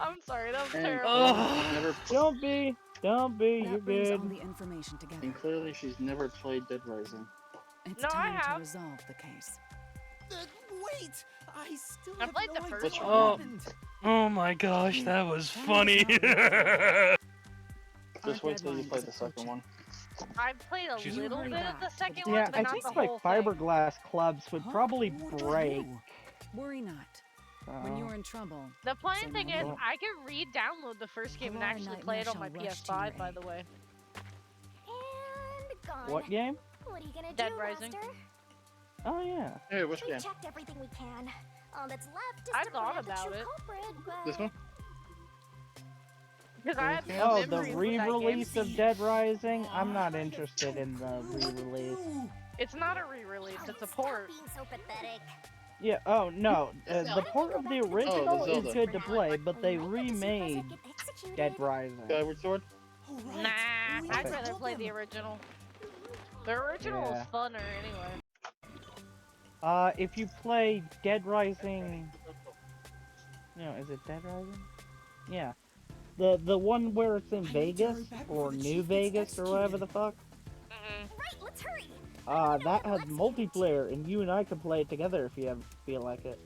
I'm sorry, that was And terrible. Ugh. never. Don't be, you're That brings good. all the information together. And clearly, she's never played Dead Rising. It's No, I time to have. resolve the case. Wait! I still I have played no the idea first what one. happened. Oh my gosh, that was funny. Just Our wait till you deadline play is the second one. I've played a She's- little Hurry bit of back the to second the one, Yeah, but I not think the my whole thing. fiberglass clubs would Huh? probably What do I break. do? Worry not. When Uh, you're in trouble, The funny Same thing old is, deal. I can re-download the first game and Hello, actually nightmare play it on my shall rush to PS5, your by aid. the way. And gone. what game? What are you gonna Dead do, Rising. Master? Oh yeah. Hey, which We've game? checked everything we can. All that's left is I to thought point out the about true it. culprit, but... This one? Because I had Yeah. no Oh, the memories of that game. re-release of Dead Rising? I'm not interested in the re-release. It's not a re-release, it's a port. Being so pathetic. Yeah, oh no, the port of the original is Zelda. good to play, but they We might get to see remade Present get executed. Dead Rising. Skyward Sword? Oh, right. Nah, We I'd never rather told play them. the original. The original was Yeah. funner anyway. If you play Dead Rising... No, is it Dead Rising? Yeah. The one where it's in I need to Vegas, hurry back or before the New chief gets Vegas, or whatever the fuck. Right, let's hurry. That has multiplayer, and you and I can play it together if you feel like it.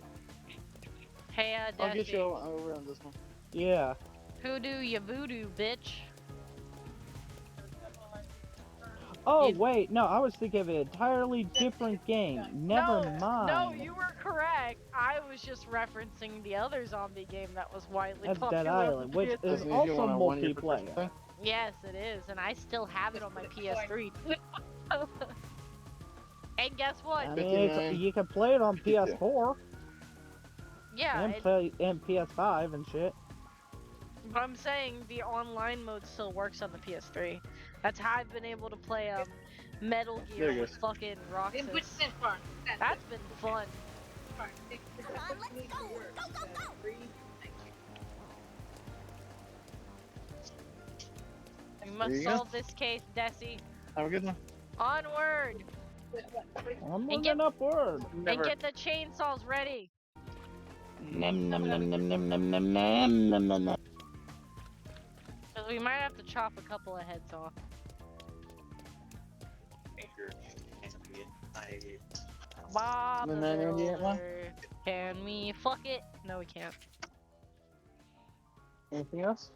Hey, I'll get Dusty. you over on this one. Yeah. Hoodoo ya voodoo, bitch. Oh, You- wait, no, I was thinking of an entirely different game. Never mind. No, you were correct. I was just referencing the other zombie game that was widely That's popular. Dead on Island, the which PS3. is Doesn't also he want a one-year multiplayer. subscription? Yes, it is, and I still have it on my PS3. And guess what? I mean, 59. you can play it on PS4 Yeah, and play and PS5 and shit. but I'm saying the online mode still works on the PS3. That's how I've been able to play Metal There Gear you with go. fucking Roxas. That's been fun. Come on, let's go. Go, go, go. We must There you go. solve this case, Desi. Have a good one. Onward! I'm And moving get- upward. And get the chainsaws ready. Nom nom nom nom nom nom nom nom nom nom nom. Because we might have to chop a couple of heads off. Bob, The 998 one? can we fuck it? No, we can't. Anything else?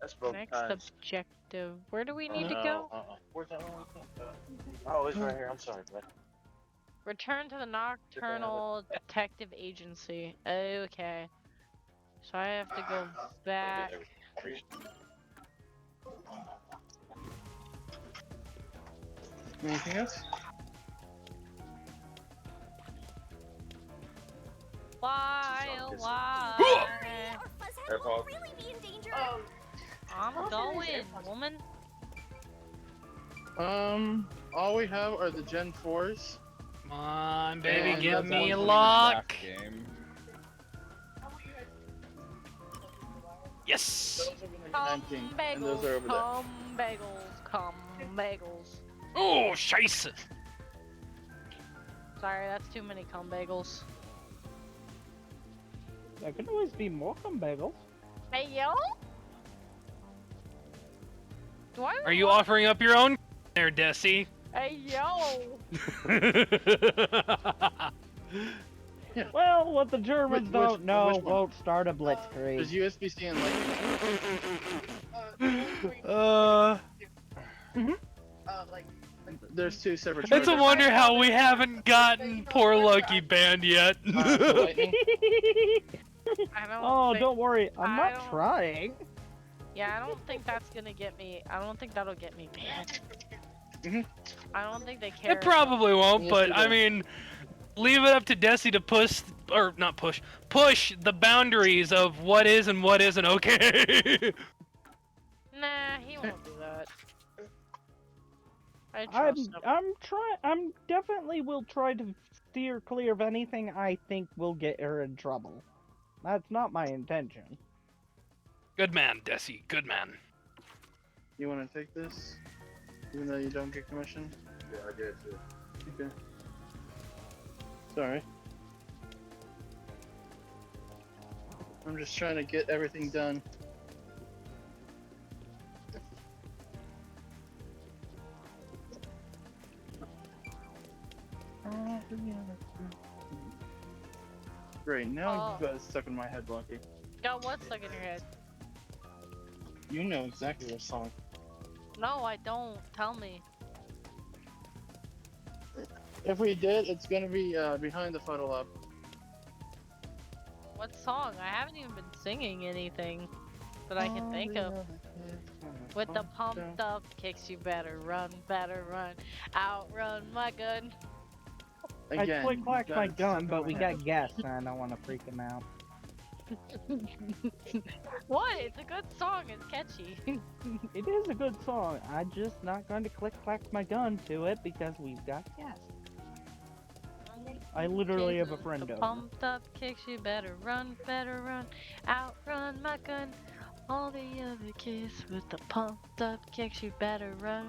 That's broke Next ties. objective. Where do we need to No, go? Where's that one? Oh, it's right here. I'm sorry, bud. Return to the Nocturnal Detective Agency. Okay. So I have to go back. Anything else? Why, oh why? Our fuzzhead Careful. will really be in danger. I'm going, woman. All we have are the Gen 4s. Come on, baby, And give that's me a one lock. game. Yes. Those are gonna be 19, and those are over there. Come bagels. Oh, scheisse. Sorry, that's too many cum bagels. There can always be more cum bagels. Hey yo. Are you offering up your own there, Desi? Hey yo. Well, what the Germans Which- don't know which one? won't start a blitzkrieg. There's USB-C and like. There's two separate. It's a chargers. wonder how we haven't gotten poor Lucky banned yet. Lightning. Oh, don't worry, I'm I not don't- trying. Yeah, I don't think that's gonna get me. I don't think that'll get me banned. I don't think they care. It probably won't, Yes, but it I will. mean, leave it up to Desi to push, or not push the boundaries of what is and what isn't okay. Nah, he won't do that. I trust him. I'm definitely will try to steer clear of anything I think will get her in trouble. That's not my intention. Good man, Desi. Good man. You want to take this, even though you don't get commission? Yeah, I get you. Okay. Sorry. I'm just trying to get everything done. Great, now you got it stuck in my head, Lucky. Got what stuck in your head? You know exactly what song. No, I don't. Tell me. If we did, it's gonna be behind the photo lab. What song? I haven't even been singing anything that I can think of. With the pumped up kicks, you better run, outrun my gun. I click-clacked my gun, but we got guests, and I don't want to freak them out. What? It's a good song. It's catchy. It is a good song. I'm just not going to click-clack my gun to it because we've got guests. I literally have a friend The over. pumped up kicks, you better run, outrun my gun. All the other kids with the pumped up kicks, you better run,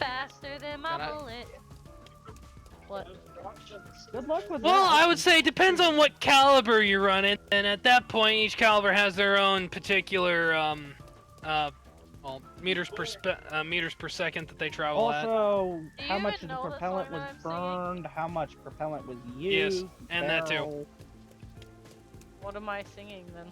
faster than my bullet. What? Good luck with Well, that. I would say it depends on what caliber you're running, and at that point, each caliber has their own particular, meters per second that they travel at. Also, Do how you much even of the know the propellant song was that I'm burned, how much propellant was Yes, used. and that too. barrel. What am I singing then?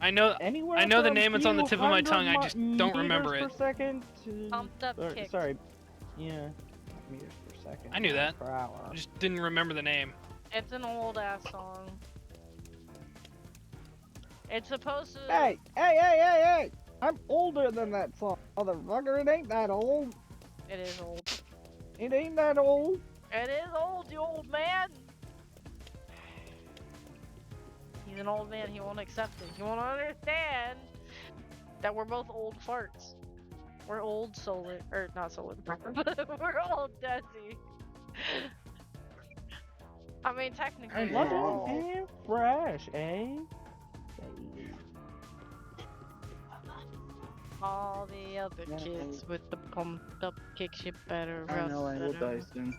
I know Anywhere the from name. It's on the tip of my 200 tongue. I just don't remember meters it. per second to... Pumped up kicks. Sorry. Yeah. Meters per second. I knew that. Per hour. I just didn't remember the name. It's an old ass song. It's supposed to. Hey! I'm older than that song. Motherfucker, it ain't that old. It is old. It ain't that old. It is old, you old man. He's an old man. He won't accept it. He won't understand that we're both old farts. We're old solar, or not solar. We're old Desi. I mean, technically, we're Loving old. and fresh, eh? All the other kids with the pumped up kicks, you better I run. know I will better die soon.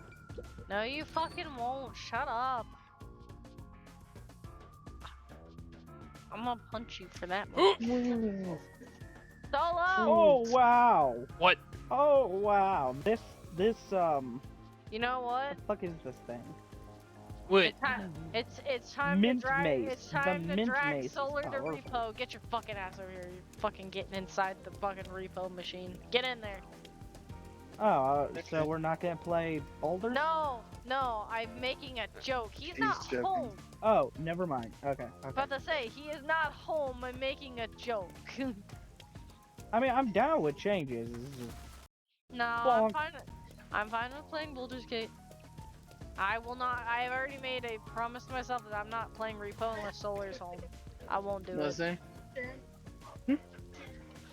No, you fucking won't. Shut up. I'm gonna punch you for that one. Solo! Oh wow! What? Oh wow! This You know what? the fuck is this thing? What? It's time Mint to drag. mace. It's time The to mint drag mace is Solar to powerful. repo. Get your fucking ass over here. You're fucking getting inside the fucking repo machine. Get in there. Oh, so we're not gonna play Boulder? No, I'm making a joke. He's not joking. home. Oh, never mind. Okay. About to say he is not home. I'm making a joke. I mean, I'm down with changes. It's just- No, Bonk. I'm fine with playing Baldur's Gate. I will not. I have already made a promise to myself that I'm not playing Repo unless Solar's home. I won't do it. Leslie?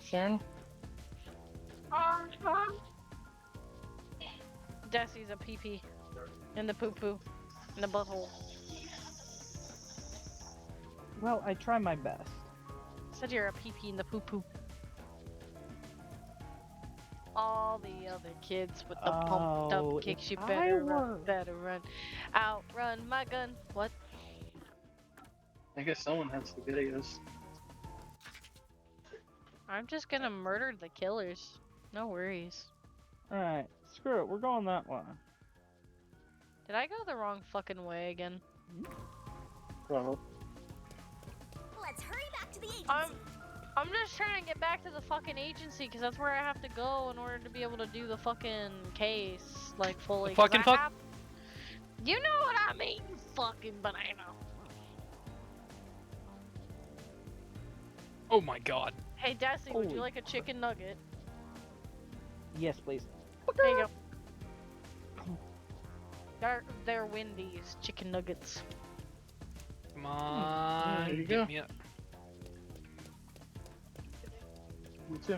Sharon? Desi's a pee-pee. In the poo-poo. In the butthole. Well, I try my best. Said you're a pee-pee in the poo-poo. All the other kids with the pumped up kicks, you better run, better run. Outrun my gun. What? I guess someone has the videos. I'm just gonna murder the killers. No worries. Alright, screw it, we're going that way. Did I go the wrong fucking way again? Well, Let's hurry back to the agency. I'm just trying to get back to the fucking agency because that's where I have to go in order to be able to do the fucking case, like, fully. The fucking fuck? You know what I mean, you fucking banana. Oh my god. Hey, Desi, would you like a chicken nugget? Yes, please. There you go. They're Wendy's chicken nuggets. Come on, there you get go. me up. Me too.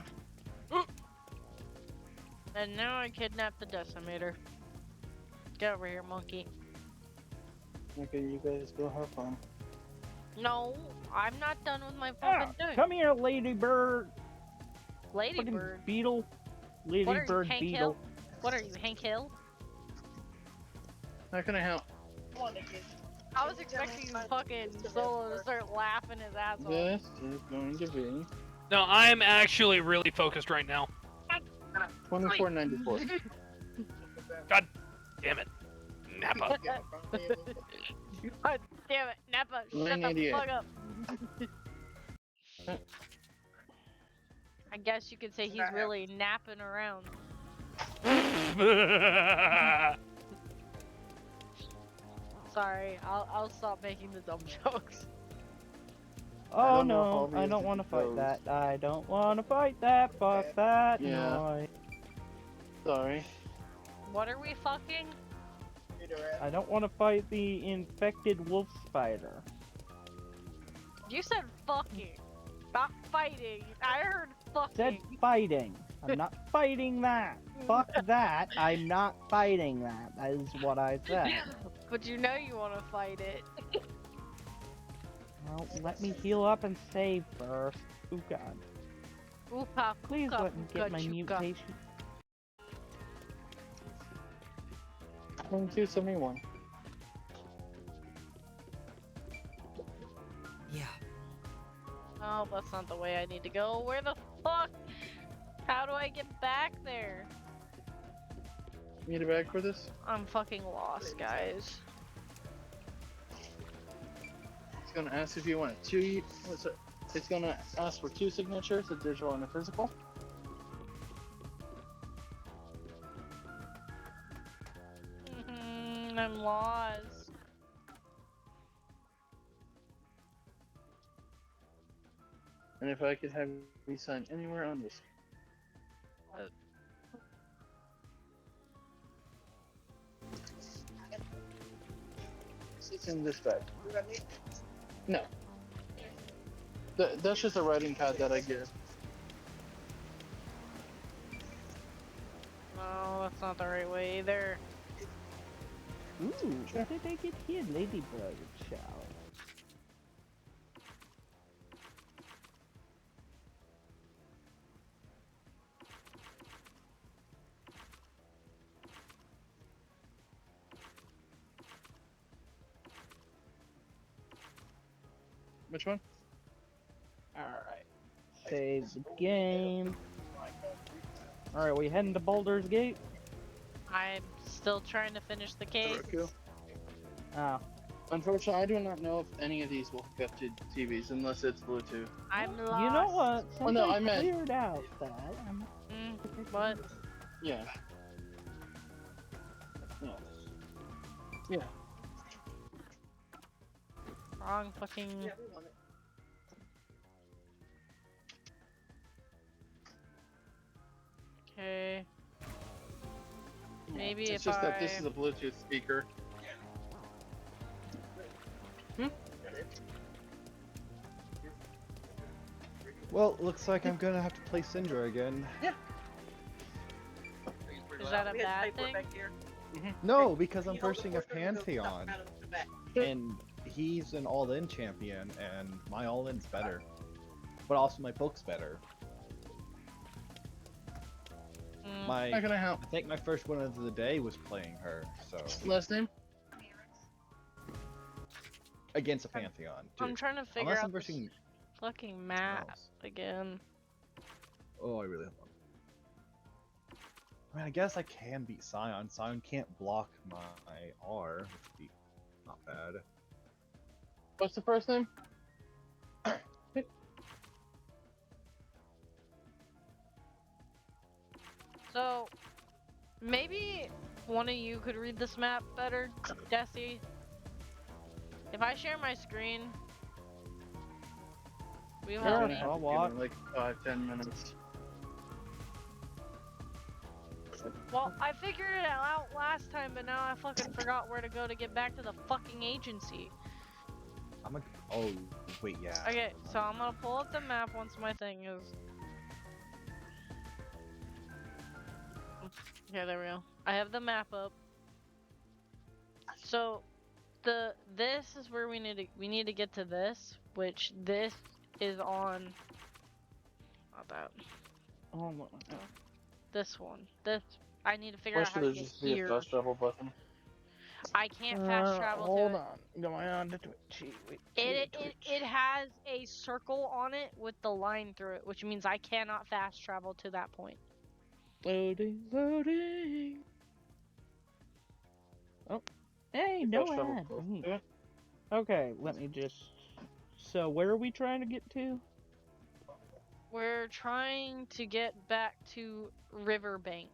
And now I kidnapped the decimator. Get over here, monkey. Okay, you guys go have fun. No, I'm not done with my fucking thing. Come here, ladybird. Ladybird? Fucking beetle. What are you, Ladybird Hank beetle. Hill? What are you, Hank Hill? How can I help? I was expecting fucking Solo to start laughing his ass off. This is going to be No, I am actually really focused right now. $24.94. God damn it. Nappa. God damn it, Nappa, shut the fuck up. I guess you could say he's really napping around. Sorry, I'll stop making the dumb jokes. Oh no, I don't want to fight that. I don't want to fight that. Fuck that noise. Sorry. What are we fucking? I don't want to fight the infected wolf spider. You said fucking, not fighting. I heard fucking. Said fighting. I'm not fighting that. Fuck that. I'm not fighting that. That is what I said. But you know you want to fight it. Well, let me heal up and save first. Oh god. Ooh-ha, Please ooh-ha, let me get my ooga-chooga. mutation. 2271. Yeah. Oh, that's not the way I need to go. Where the fuck? How do I get back there? Need a bag for this? I'm fucking lost, guys. It's gonna ask if you want two. What's it? It's gonna ask for 2 signatures, a digital and a physical. I'm lost. And if I could have you sign anywhere on this. It's in this bag. No. That's just a writing pad that I give. No, that's not the right way either. Ooh, what did I get here? Ladybird shell. Which one? Alright. Save the game. Alright, we heading to Baldur's Gate? I'm still trying to finish the case. Oh. Unfortunately, I do not know if any of these will hook up to TVs unless it's Bluetooth. I'm lost. You know what? Since Oh, no, I I meant- cleared out that. What? Yeah. Yeah. Yeah. Wrong fucking. Okay. Maybe It's if just I. that this is a Bluetooth speaker. Well, looks like I'm gonna have to play Syndra again. Yeah. Is that a We had bad paperwork thing? back here. No, because I'm You hold the versing a portrait and go stuff Pantheon, out of the back. and he's an all-in champion, and my all-in's better, but also my book's better. My, How can I help? I think my first one of the day was playing her, so Last name? against a Pantheon. I'm Dude, trying to figure unless out I'm this versing. fucking map again. Oh, I really hope. I mean, I guess I can beat Scion. Scion can't block my R, which would be not bad. What's the first name? So, maybe one of you could read this map better, Jesse. If I share my screen, we'll Sure, have I'll walk. Like 5-10 minutes. Well, I figured it out last time, but now I fucking forgot where to go to get back to the fucking agency. Oh, wait, yeah. Okay, so I'm gonna pull up the map once my thing is. Okay, there we go. I have the map up. So, this is where we need to get to this, which this is on. Not that. Oh my. This one. This. I need to figure out Why how should to there get just be a here. fast travel button? I can't fast travel Hold to it. on. Going on to Twitch. Wait, It has a circle on it with the line through it, which means I cannot fast travel to that point. Loading, loading. Oh, hey, no fast travel ad. close Neat. to it? Okay, let me just. So, where are we trying to get to? We're trying to get back to Riverbank.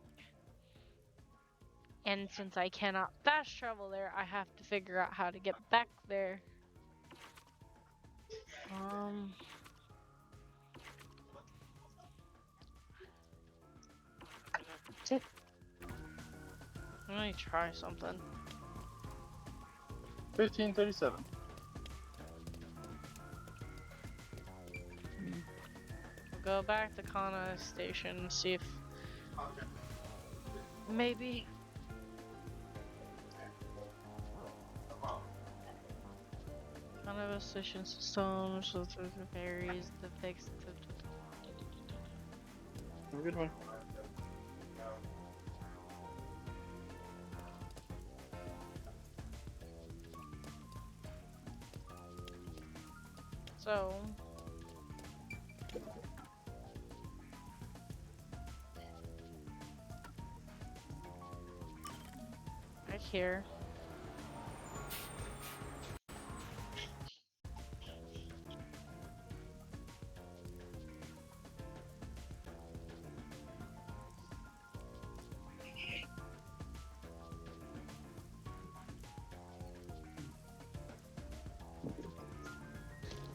And since I cannot fast travel there, I have to figure out how to get back there. Let me try something. 1537. We'll go back to Kana Station and see if maybe Kana Station systems, so through the berries, the fix. Have a good one. So right here.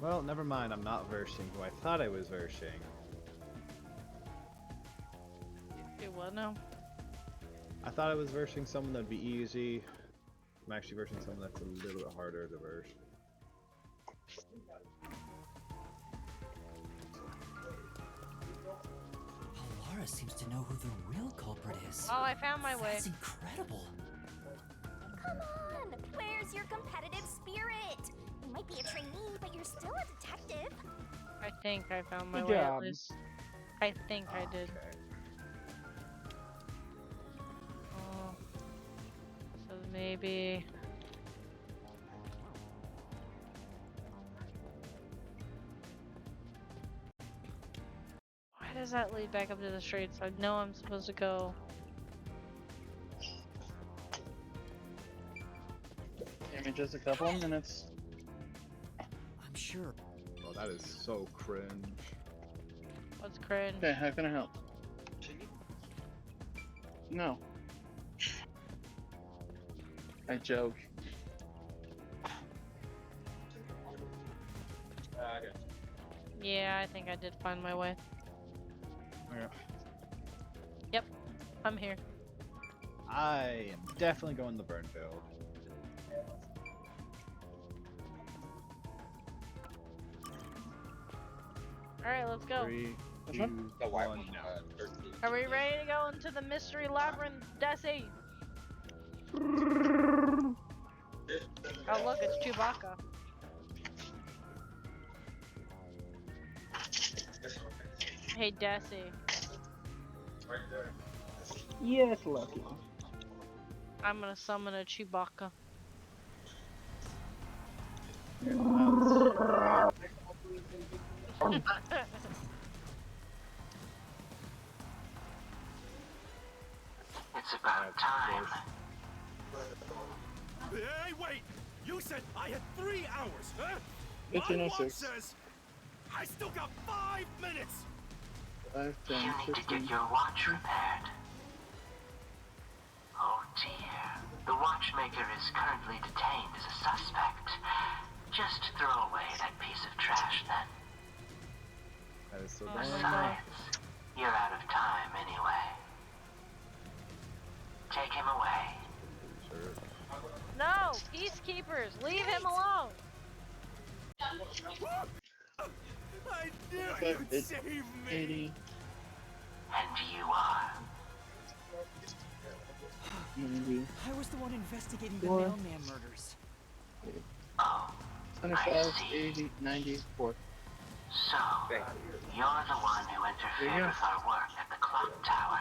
Well, never mind. I'm not versing who I thought I was versing. Do what now? I thought I was versing someone that'd be easy. I'm actually versing someone that's a little bit harder to verse. Alara seems to know who the real culprit is. Oh, I found my way. That's incredible. Come on, where's your competitive spirit? You might be a trainee, but you're still a detective. I think I found my Good way job. at least. I think I did. Oh. So maybe. Why does that lead back up to the streets? I know I'm supposed to go. Give me just a couple of minutes. I'm sure. Oh, that is so cringe. What's cringe? Okay, how can I help? No. I joke. Yeah, I think I did find my way. Yeah. Yep, I'm here. I am definitely going the burn build. Alright, let's go. 3, Which 2, one? The white 1, one, now. 13. Are we ready to go into the mystery labyrinth, Desi? Oh look, it's Chewbacca. Hey Desi. Yes, Lucky. I'm gonna summon a Chewbacca. It's about time. Hey, wait! You said I had 3 hours, huh? 15:06. My watch says I still got 5 minutes. 5, You 10, need to 15. get your watch repaired. Oh dear. The watchmaker is currently detained as a suspect. Just throw away that piece of trash then. That is so Besides, you're out of time anyway. Take him away. No! Peacekeepers! Leave him alone! I knew you'd save me. 80. And you are. 90. I was the one investigating the 4. mailman murders. Oh, 25, 80, 94. So, you're the one who interfered with our work at the clock tower.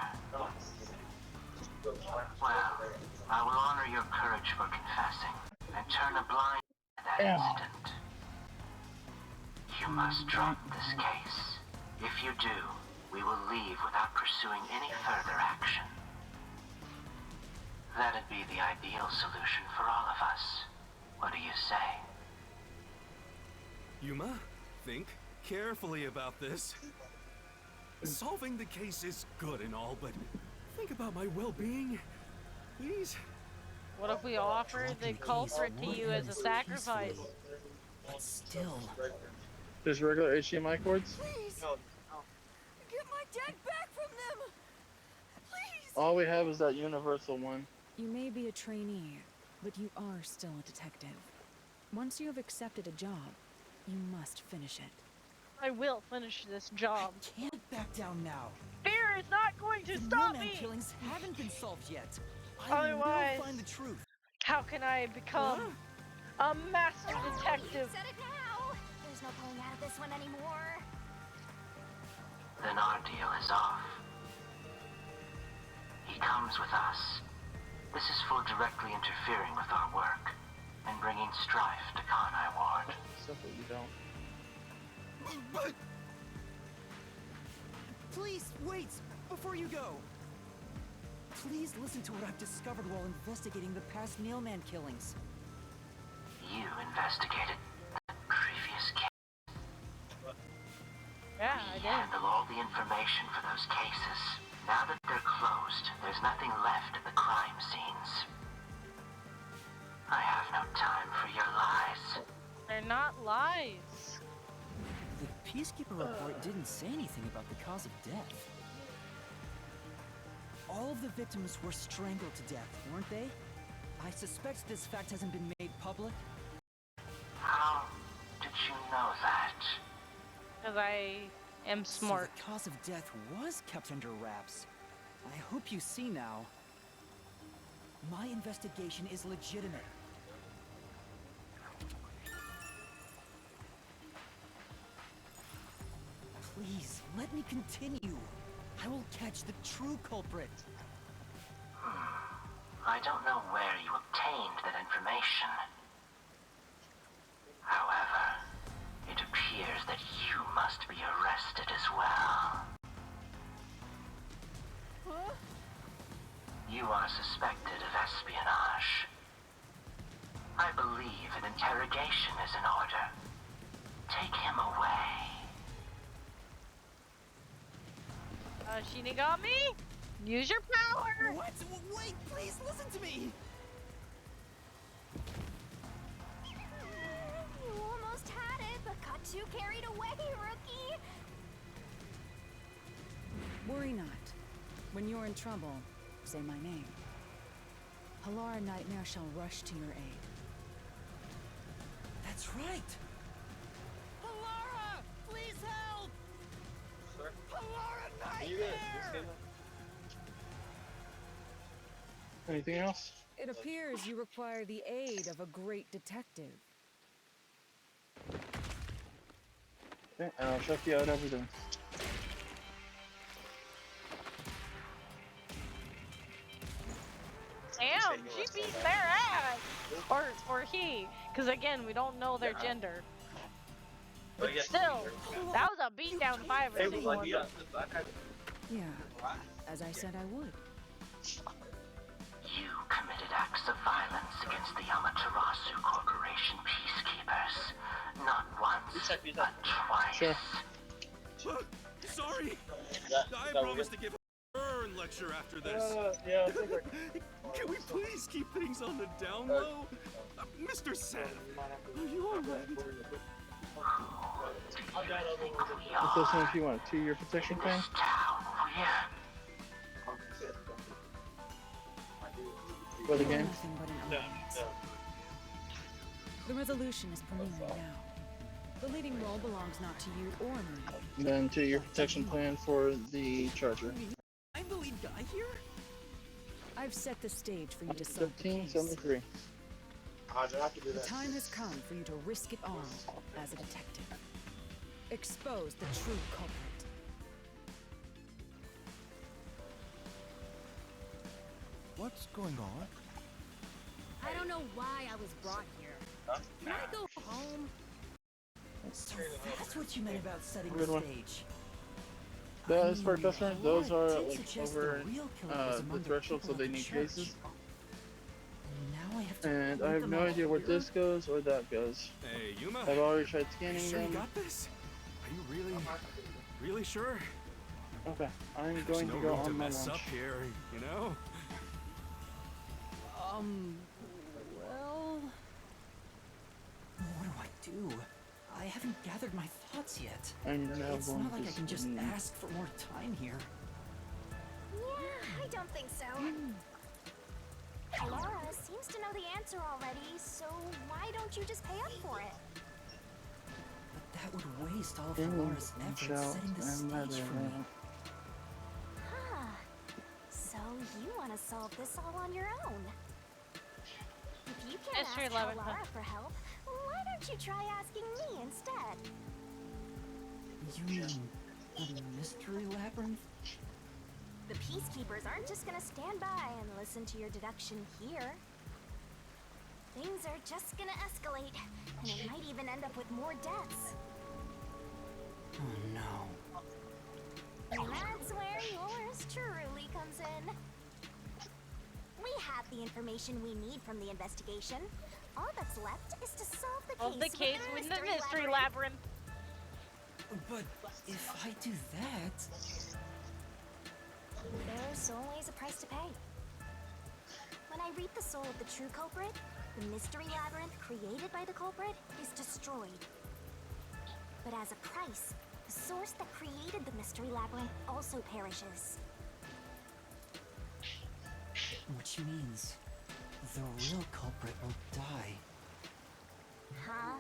Well, I will honor your courage for confessing and turn a blind eye to that incident. You must drop this case. If you do, we will leave without pursuing any further action. That'd be the ideal solution for all of us. What do you say? Yuma, think carefully about this. Solving the case is good and all, but think about my well-being, please. What if we offer the culprit to you as a sacrifice? But still. Just regular HDMI cords? Please! Get my dad back from them! Please! All we have is that universal one. You may be a trainee, but you are still a detective. Once you have accepted a job, you must finish it. I will finish this job. I can't back down now. Fear is not going to stop mailman me! killings haven't been solved yet. Otherwise, will find the truth. How can I become a master detective? Said it now! There's no pulling out of this one anymore. Then our deal is off. He comes with us. This is for directly interfering with our work and bringing strife to Conai Ward. Except that you don't. But Please, wait! Before you go! Please listen to what I've discovered while investigating the past mailman killings. You investigated the previous case. Yeah, I We did. handle all the information for those cases. Now that they're closed, there's nothing left at the crime scenes. I have no time for your lies. They're not lies. The Peacekeeper report didn't say anything about the cause of death. All of the victims were strangled to death, weren't they? I suspect this fact hasn't been made public. How did you know that? Because I am smart. So the cause of death was kept under wraps. I hope you see now. My investigation is legitimate. Please, let me continue. I will catch the true culprit. I don't know where you obtained that information. However, it appears that you must be arrested as well. Huh? You are suspected of espionage. I believe an interrogation is in order. Take him away. Shinigami? Use your power! What? Wait, please listen to me! You almost had it, but got too carried away, rookie! Worry not. When you're in trouble, say my name. Halara Nightmare shall rush to your aid. That's right! Halara, please help! Sir? Halara You Nightmare! Anything else? It appears you require the aid of a great detective. Okay, I'll check you out everything. Damn, she beat their ass! Or he, because again, we don't know their gender. But still, that was a beatdown 5 or 6 more. Yeah, as I said I would. You committed acts of violence against the Amaterasu Corporation peacekeepers. Not once, but twice. Sure. Sorry. I promise to give a burn lecture after this. Yeah. Can we please keep things on the down low? Mr. Seth, are you alright? What's this one if you want? A 2-year protection plan? For the game? Nothing but an omen. The resolution is premiering now. The leading role belongs not to you or me. Then 2-year protection plan for the Charger. I'm the lead guy here? I've set the stage for you to solve the case. 1573. The time has come for you to risk it all as a detective. Expose the true culprit. What's going on? I don't know why I was brought here. Can I go home? So that's what you meant about setting Good the one. stage. That is for customer. Those are did like suggest the over real killer was among the the threshold, so people they at the need church. cases. Now I have to And I point have them no all idea where here. this goes or that goes. Hey, Yuma. I've already tried scanning Sure you them. got this? Are you really sure? Okay, I'm There's going no to go room to on my mess lunch. up here, you know? Well... What do I do? I haven't gathered my thoughts yet. I'm now It's going not like to I can just sleep. ask for more time here. Yeah, I don't think so. Laura seems to know the answer already, so why don't you just pay up for it? But that would waste all of Mm, Laura's efforts shout setting the and stage for mother. me. Huh. So you want to solve this all on your own? If you can't Mystery ask Labyrinth. Laura for help, why don't you try asking me instead? You mean the mystery labyrinth? The peacekeepers aren't just gonna stand by and listen to your deduction here. Things are just gonna escalate, and it might even end up with more deaths. Oh no. And that's where yours truly comes in. We have the information we need from the investigation. All that's left is to solve the Solve the case with the mystery labyrinth. But if I do that... There's always a price to pay. When I reap the soul of the true culprit, the mystery labyrinth created by the culprit is destroyed. But as a price, the source that created the mystery labyrinth also perishes. Which means the real culprit will die. Huh?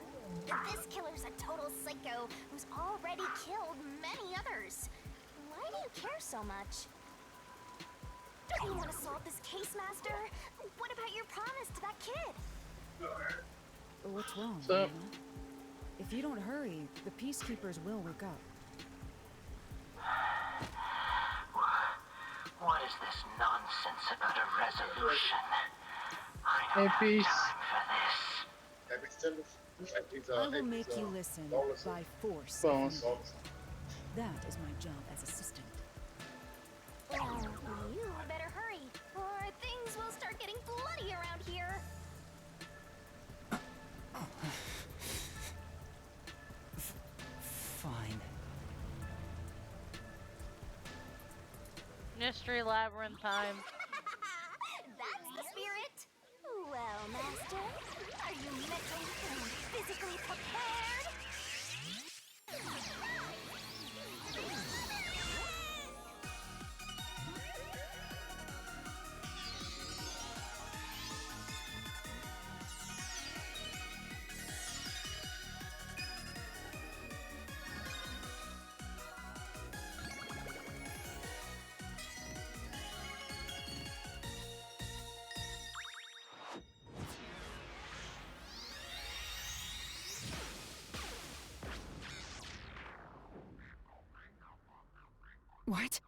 This killer's a total psycho who's already killed many others. Why do you care so much? Don't you want to solve this case, Master? What about your promise to that kid? What's wrong? What's up? Luna? If you don't hurry, the peacekeepers will wake up. What is this nonsense about a resolution? I Hey, don't have peace. time for this. I will make you listen by force. if Bones. needed. That is my job as assistant. Well, you better hurry, or things will start getting bloody around here. Fine. Mystery labyrinth time. That's the spirit. Well, Master, are you mentally and physically prepared? What?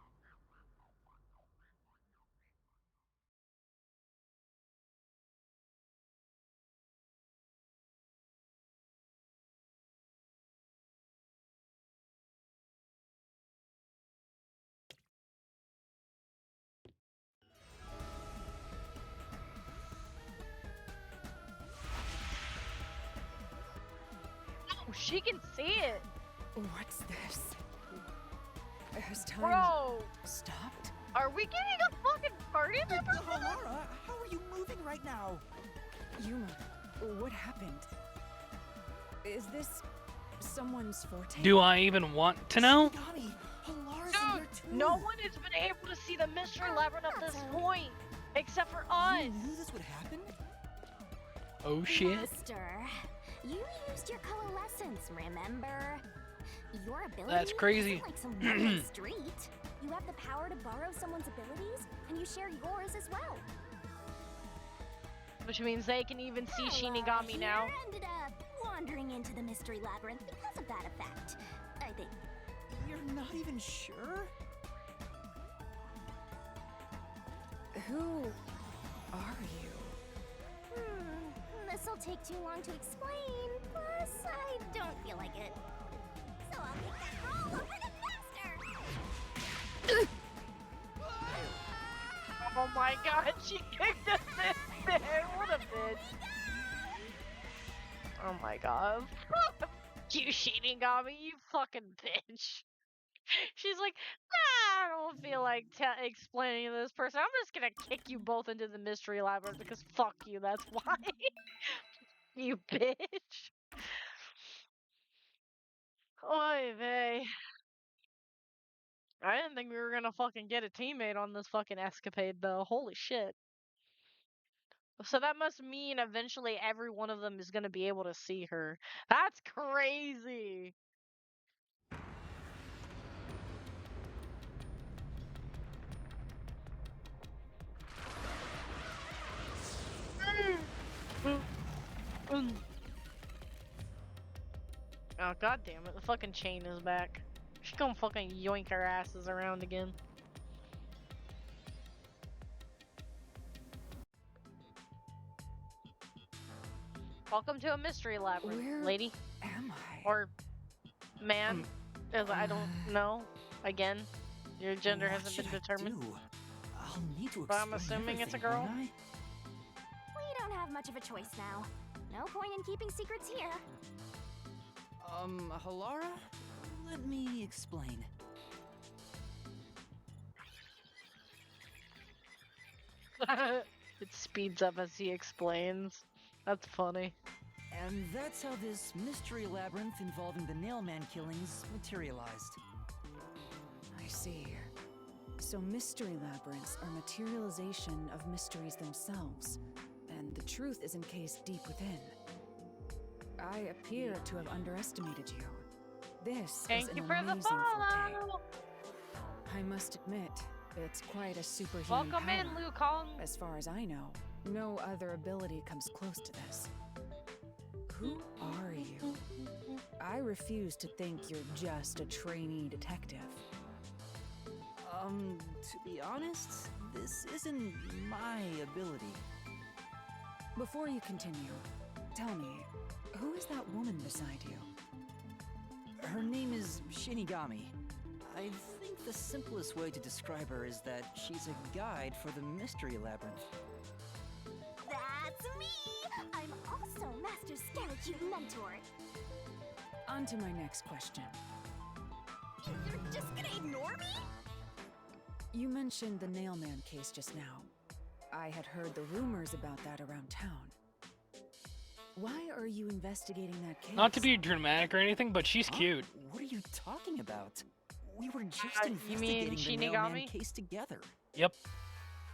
Oh, she can see it. What's this? Has time Bro, stopped? are we getting a fucking party member? Halara, how are you moving right now? Yuma, what happened? Is this someone's forte? Do I even want to know? Dude, no one has been able to see the mystery labyrinth at this point, except for us. You knew this would happen? Oh shit. Master, you used your coalescence, remember? Your ability That's crazy. isn't like some one-way street. You have the power to borrow someone's abilities, and you share yours as well. Which means they can even see Shinigami Here now. ended up wandering into the mystery labyrinth because of that effect, I think. You're not even sure? Who are you? This'll take too long to explain, plus I don't feel like it. So I'll make that roll over the master! Oh my god, she kicked us in there. What a bitch. Oh my god. You Shinigami, you fucking bitch. She's like, I don't feel like explaining to this person. I'm just gonna kick you both into the mystery labyrinth because fuck you, that's why. You bitch. Oy vey. I didn't think we were gonna fucking get a teammate on this fucking escapade though. Holy shit. So that must mean eventually every one of them is gonna be able to see her. That's crazy. Oh god damn it, the fucking chain is back. She's gonna fucking yoink our asses around again. Welcome to a mystery labyrinth, Where lady. Am I? Or man. As I don't know. Again. Your gender What hasn't should been I determined. do? I'll need to But I'm explain assuming it's a everything, girl. won't I? We don't have much of a choice now. No point in keeping secrets here. Halara? Let me explain. It speeds up as he explains. That's funny. And that's how this mystery labyrinth involving the Nailman killings materialized. I see. So mystery labyrinths are materialization of mysteries themselves, and the truth is encased deep within. I appear to have underestimated you. This Thank is you an for the amazing forte. follow! I must admit, it's quite a superhuman Welcome in, power. Liu Kong! As far as I know, no other ability comes close to this. Who are you? I refuse to think you're just a trainee detective. To be honest, this isn't my ability. Before you continue, tell me, who is that woman beside you? Her name is Shinigami. I think the simplest way to describe her is that she's a guide for the mystery labyrinth. That's me! I'm also Master Scarlet Mentor. On to my next question. You're just gonna ignore me? You mentioned the Nailman case just now. I had heard the rumors about that around town. Why are you investigating that case? Not to be dramatic or anything, but she's cute. What are you talking about? We were just You mean investigating the Nailman Shinigami? case together. Yep.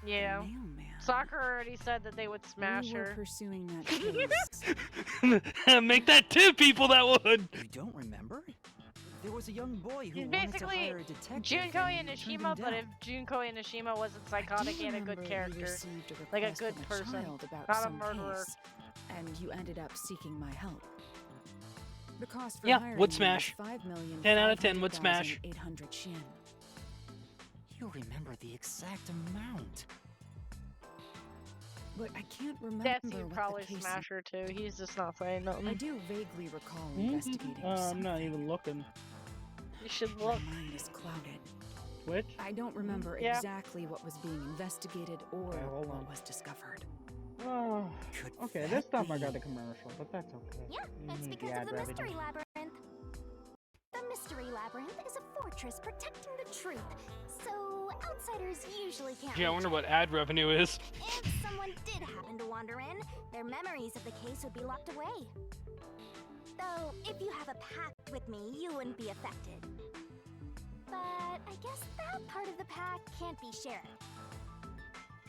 Yeah. Nailman. Sakura already said that they would smash We were her. pursuing that case. Make that 2 people that would. You don't remember? There was a young boy who He's wanted to basically hire a detective. Junko and and turned him Nishima, but down. if Junko and Nishima wasn't psychotic and a good remember you character. received a Like a request good from person, child about not a some murderer. case, and you ended up seeking my help. The cost for Yeah, hiring would me smash. was 5,000,000 10 out of 10 would smash. 800 Shin. to remember the exact amount. But I can't remember Jesse what probably the case smash her too. He's just not saying nothing. I do vaguely recall investigating I'm something. not even looking. You should look. My mind is clouded. Which? I don't remember Yeah. exactly what was being investigated or Okay, hold what on. was discovered. Oh, Could okay, that this time I be- got a commercial, but that's okay. Yeah, that's Mm, because the of the ad revenue. Mystery Labyrinth. The Mystery Labyrinth is a fortress protecting the truth, so outsiders usually can't Gee, I reach wonder it. what ad revenue is. If someone did happen to wander in, their memories of the case would be locked away. Though, if you have a pact with me, you wouldn't be affected. But I guess that part of the pact can't be shared.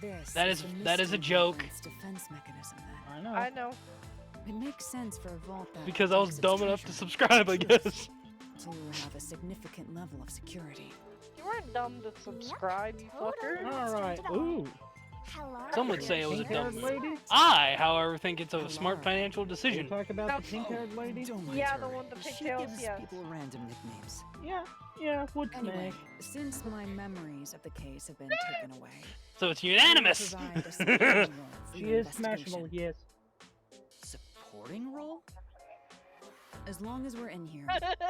This That is is- the that is a Mystery joke. Labyrinth's defense mechanism then. I know. It makes sense for a vault that Because I was protects its dumb enough to treasure, subscribe, I truth, guess. to have a significant level of security. You weren't dumb to subscribe, you fucker. Alright, ooh. Some would say it was a dumb Pink-haired move. lady? I, however, think it's a smart financial You decision. talk about the pink-haired lady? Don't mind Yeah, her. the one with the She pigtails, gives yes. people random nicknames. Yeah, would Anyway, smack. since my memories of the case have been taken away, So it's I will unanimous. provide a supporting role for She your is smashable, investigation. yes. Supporting role? As long as we're in here,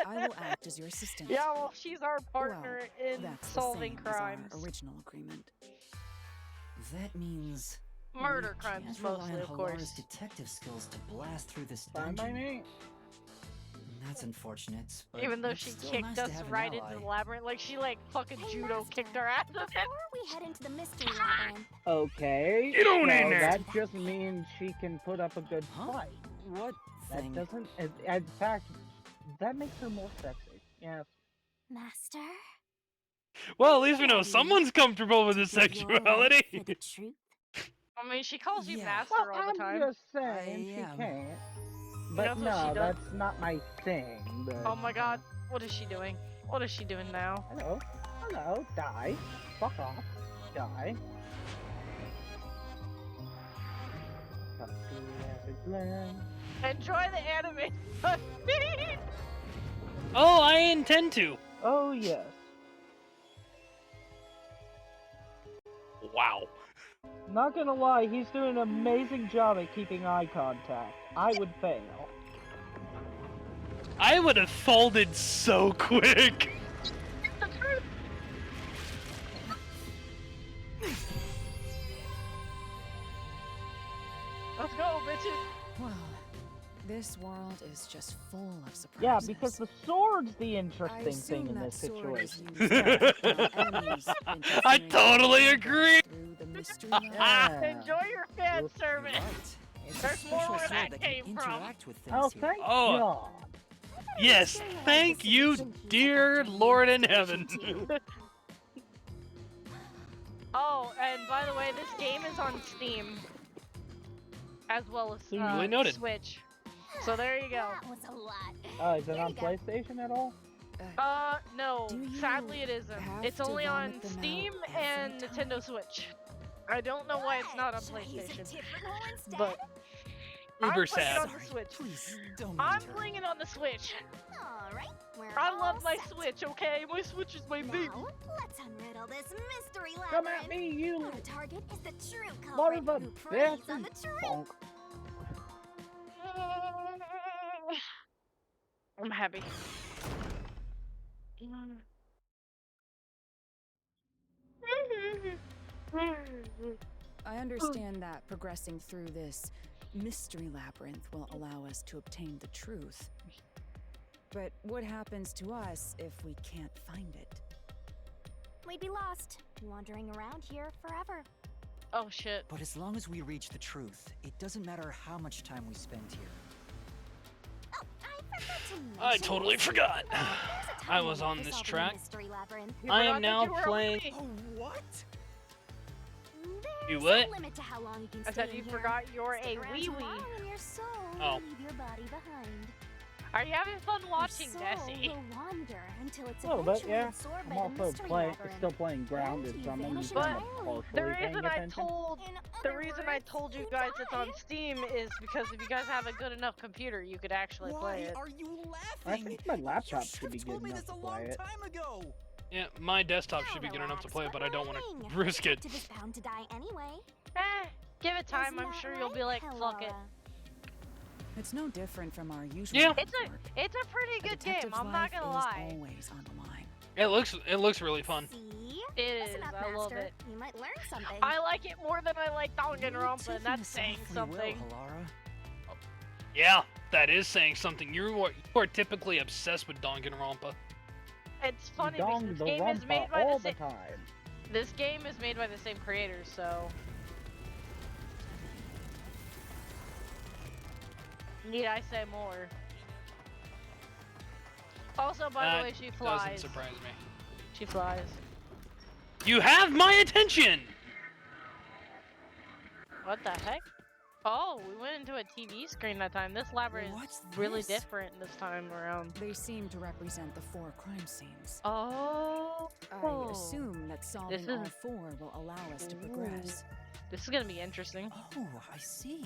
I will act as your assistant. Yeah, well, she's our partner in That's solving the same as crimes. our original agreement. That means Murder we crimes, can't rely mostly, on of Halara's course. detective skills to blast through this Fine by dungeon. me. That's unfortunate. But Even though it's she still kicked nice to us have an right ally. into the labyrinth, like she like fucking Hey, judo Master, kicked our ass. Before we head into the Mystery Labyrinth, Okay. Get on so in there. that just means she can put up a good Huh? fight. What That thing? doesn't. In fact, that makes her more sexy. Yes. Master, Well, at least we know someone's comfortable with his give your life for the sexuality. truth. I mean, she calls you Yeah. master Well, all the I'm time. just saying I she am. can't. That's But what no, she does. that's not my thing. But, Oh my god, what is she doing? What is she doing now? Hello. Hello. Die. Fuck off. Die. Got the acid gland. Enjoy the anime. Oh, I intend to. Oh yes. Wow. Not gonna lie, he's doing an amazing job at keeping eye contact. I would fail. I would have folded so quick. Let's go, bitches. Well, this world is just full of surprises. Yeah, because the sword's the I interesting thing assume in that this sword is situation. used to stop enemies I interfering totally with agree. through the mystery Yeah. Enjoy your fan You're service. Right. It's a There's more special where sword that that came can from. interact with things Oh, here. thank Oh. God. Yes, thank you, dear Lord in heaven. Oh, and by the way, this game is on Steam. As well as Duly noted. Switch. So there you go. That was a lot. Is it on PlayStation at all? No. Do you Sadly it isn't. have It's to only on vomit them out Steam every and time? Nintendo Switch. I don't know why it's not on Should I use a PlayStation. different hole instead? But Uber I'm playing sad. it on the Switch. Please don't I'm mind her. playing it on the Switch. Alright, we're I all love my set. Switch, okay? My Switch is my baby. Now, let's unriddle this mystery Come labyrinth. at me, you Our target is the true lot culprit of a who preys on the bastard truth. bonk. I'm happy. I understand that progressing through this mystery labyrinth will allow us to obtain the truth. But what happens to us if we can't find it? We'd be lost, wandering around here forever. Oh shit. But as long as we reach the truth, it doesn't matter how much time we spend here. Oh, I forgot to mention. I totally forgot. There's a I time was limit on for this solving the track. mystery labyrinth. You I forgot am that now you were playing. away. Oh, what? There's what? a limit to how long you can I stay said in you here. forgot you're a Stick around wee-wee. tomorrow and your soul Oh. will leave your body behind. Are you having fun watching, Your soul Desi? will wander until it's A little bit, eventually yeah. absorbed I'm by the also mystery still labyrinth. playing Grounded, so I'm only But kind of partially The paying reason I attention. told In the other reason I words, told you you guys it's on die. Steam is because if you guys have a good enough computer, you could actually play Why it. are you I laughing? think my laptop You should be should've good told me enough this to a long play it. time ago. Yeah, my desktop should be good enough to play, but I don't want to risk it. Is bound to die anyway. Give it time. I'm sure you'll be like, fuck it. It's no different from our usual. Yeah. It's a pretty good game. I'm not gonna lie. Always on the line. It looks really fun. It is. Listen up, I love Master. it. You might learn something. I like it more than I like Danganronpa, and that's saying something. Yeah, that is saying something. You are typically obsessed with Danganronpa. It's funny because this game is made by the same. This game is made by the same creators, so. Need I say more? Also, by the way, she flies. Doesn't surprise me. She flies. You have my attention! What the heck? Oh, we went into a TV screen that time. This labyrinth is really different this time around. They seem to represent the 4 crime scenes. Oh. I assume that solving all 4 will allow us to progress. This is gonna be interesting. Oh, I see.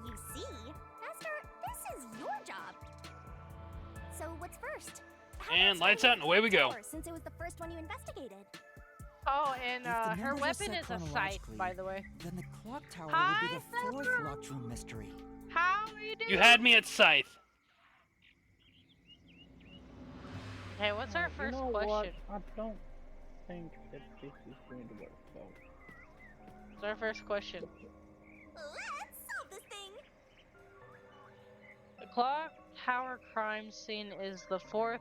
You see? Master, this is your job. So what's first? And lights out and away we go. Since it was the first one you investigated. Oh, and her weapon is a scythe, by the way. Then the clock tower would be the 4th locked room mystery. How are you doing? You had me at scythe. Hey, what's our first you know question? What? I don't think that this is going to work, so. What's our first question? Let's solve this thing. The clock tower crime scene is the 4th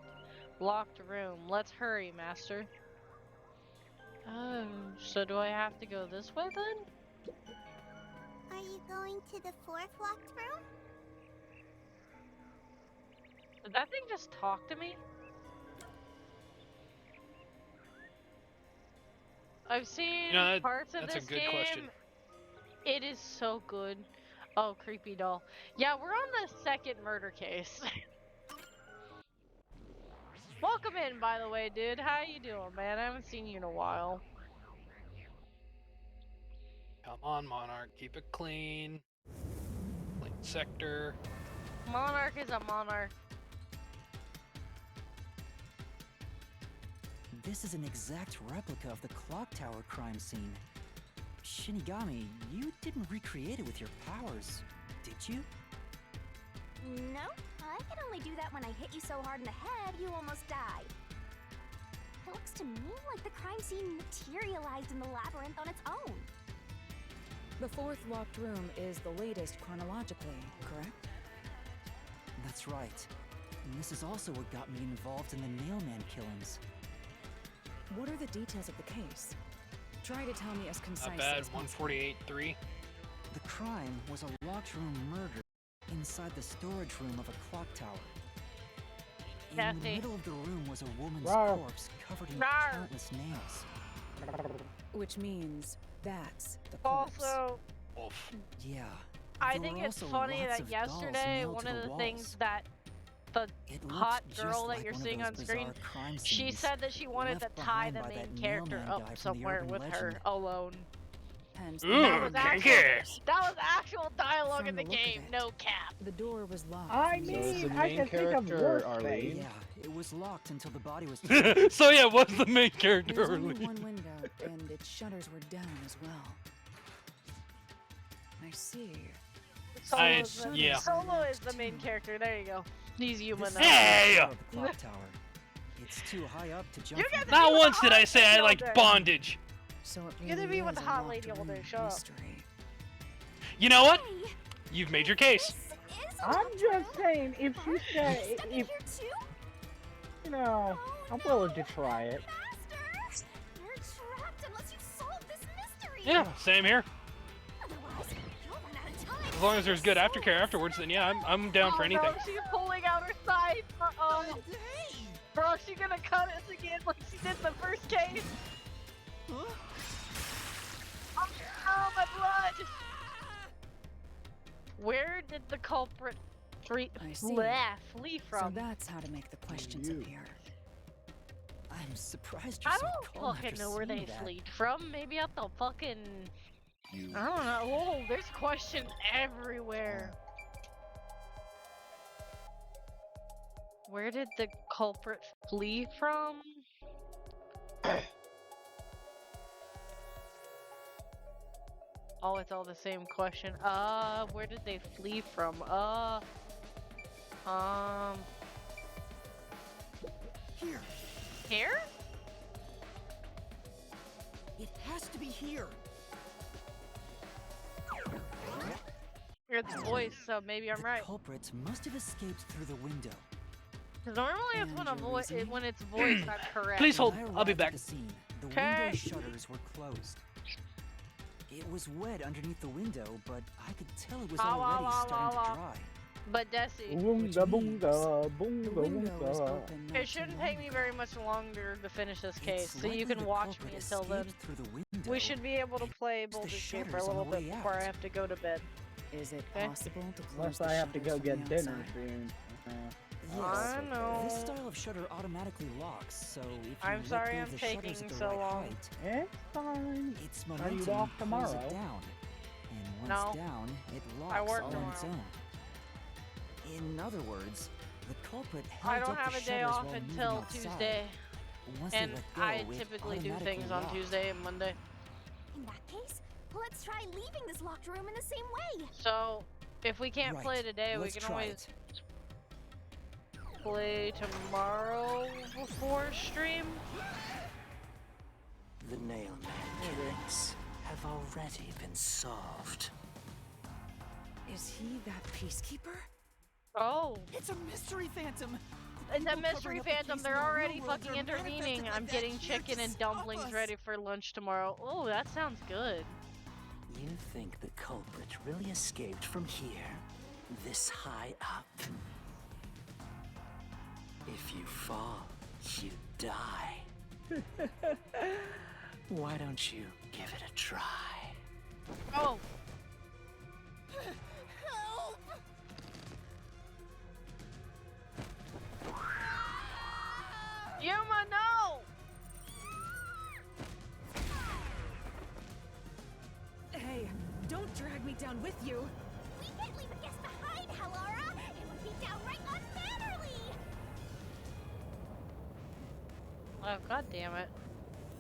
locked room. Let's hurry, Master. Oh, so do I have to go this way then? Are you going to the 4th locked room? Did that thing just talk to me? I've seen parts of this game. Question. It is so good. Oh, creepy doll. Yeah, we're on the 2nd murder case. Welcome in, by the way, dude. How you doing, man? I haven't seen you in a while. Come on, Monarch. Keep it clean. Clean sector. Monarch is a monarch. This is an exact replica of the clock tower crime scene. Shinigami, you didn't recreate it with your powers, did you? No, I can only do that when I hit you so hard in the head you almost died. It looks to me like the crime scene materialized in the labyrinth on its own. The 4th locked room is the latest chronologically, correct? That's right. And this is also what got me involved in the Nailman killings. What are the details of the case? Try to tell me as concisely Not bad, as possible. 148.3. The crime was a locked room murder inside the storage room of a clock tower. In the middle of the room was a woman's corpse covered in countless nails. Which means that's the corpse. Also, yeah. I think it's funny that yesterday one of the things that the hot girl that you're seeing on screen, she said that she wanted to tie the main character up somewhere with her alone. That was actual dialogue in the game, no cap. The door was locked. I mean, I can think of worse things. Yeah, it was locked until the body was. So yeah, what's the main character? There's only one window, and its shutters were down as well. I see. Solo is the main character. There you go. He's human. Hey! Clock tower. It's too high up to jump. Not once did I say I liked bondage. So it You're gonna be with the hot lady all day. Shut up. You know what? You've made your case. I'm just saying, if she said, if you know, I'm willing to try it. You're trapped unless you solve this mystery. Yeah, same here. Otherwise, you'll run out of time. As long as there's good aftercare afterwards, then yeah, I'm down for anything. No, she's pulling out her side. Bro, she's gonna cut us again like she did the first case. Oh, my blood! Where did the culprit flee from? So that's how to make the questions appear. I'm surprised you're I so don't calm fucking after know where they seeing that. fleed from. Maybe at the fucking... I don't know. Whoa, there's questions everywhere. Where did the culprit flee from? Oh, it's all the same question. Where did they flee from? Here. Here? It has to be here. It's voice, so maybe I'm right. The culprits must have escaped through the window. Normally it's when it's voice, I'm correct. Please hold. I'll be back. The window shutters were closed. It was wet underneath the window, but I could tell it was already starting to dry. But Desi, it shouldn't take me very much longer to finish this case, so you can watch me until then. We should be able to play Baldur's Gate for a little bit before I have to go to bed. Is it possible to close Unless I have to go get dinner soon. I know. This style of shutter automatically locks, so if you I'm let sorry go I'm of the taking shutters at the so right long. height, It's fine. its Are momentum you off pulls tomorrow? it down, and once No. down, it I locks work all on its tomorrow. own. In other words, the culprit held I don't up have the a day shutters off while moving until outside. Tuesday. Once they And let go, I it typically do automatically things on locked. Tuesday and Monday. In that case, let's try leaving this locked room in the same way. So, if we can't Right. play today, Let's we can try always play tomorrow before stream. The Nailman killings have already been solved. Is he that peacekeeper? Oh. It's a mystery phantom. And the mystery phantom, they're already fucking intervening. I'm getting chicken and dumplings ready for lunch tomorrow. Oh, that sounds good. You think the culprit really escaped from here, this high up? If you fall, you die. Why don't you give it a try? Oh. Yuma, no! Hey, don't drag me down with you. We can't leave a guest behind, Halara. It would be downright unmannerly. Oh, god damn it.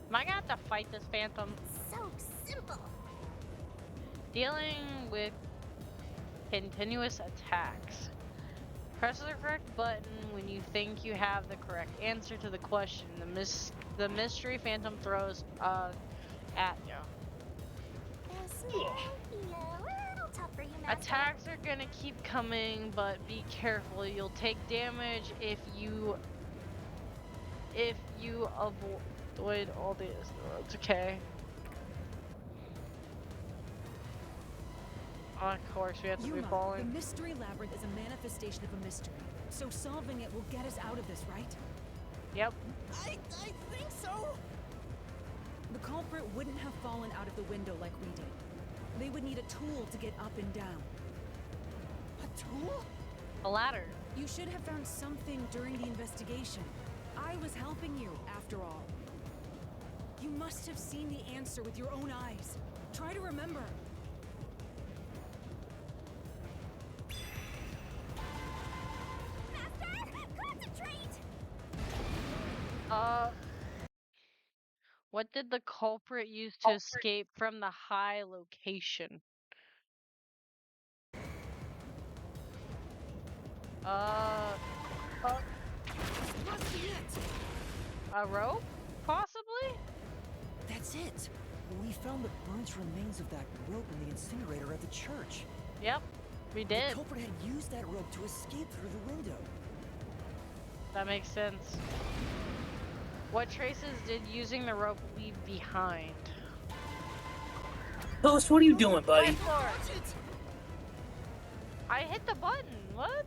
Am I gonna have to fight this phantom? So simple. Dealing with continuous attacks. Press the correct button when you think you have the correct answer to the question. The mystery phantom throws at you. This might be a little tough for you, Master. Attacks are gonna keep coming, but be careful. You'll take damage if you avoid all these. It's okay. Of course, we have to be Yuma, falling. the mystery labyrinth is a manifestation of a mystery. So solving it will get us out of this, right? Yep. I think so. The culprit wouldn't have fallen out of the window like we did. They would need a tool to get up and down. A tool? A ladder. You should have found something during the investigation. I was helping you, after all. You must have seen the answer with your own eyes. Try to remember. What did the culprit use to escape from the high location? A rope? Possibly? That's it. We found the burnt remains of that rope in the incinerator at the church. Yep, we did. The culprit had used that rope to escape through the window. That makes sense. What traces did using the rope leave behind? Toast, what are you doing, buddy? I hit the button. What?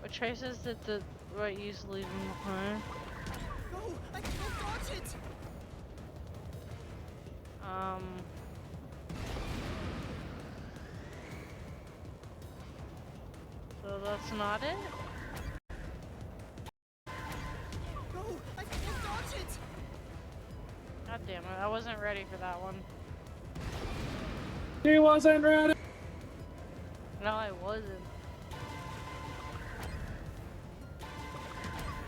What traces did the right use leave behind? No, I can't dodge it. So that's not it? No, I can't dodge it. God damn it, I wasn't ready for that one. He wasn't ready. No, I wasn't.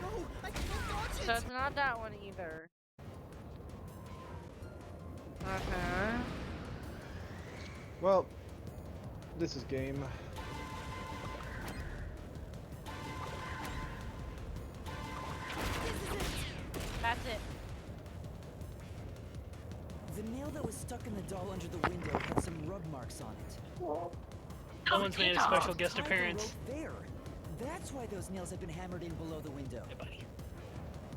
No, I So it's not that one either. Okay. Well, this is game. That's it. The nail that was stuck in the doll under the window had some rub marks on it. Someone's made a special guest Tied the appearance. rope there. That's why those nails had been hammered in below the window. Hey, buddy.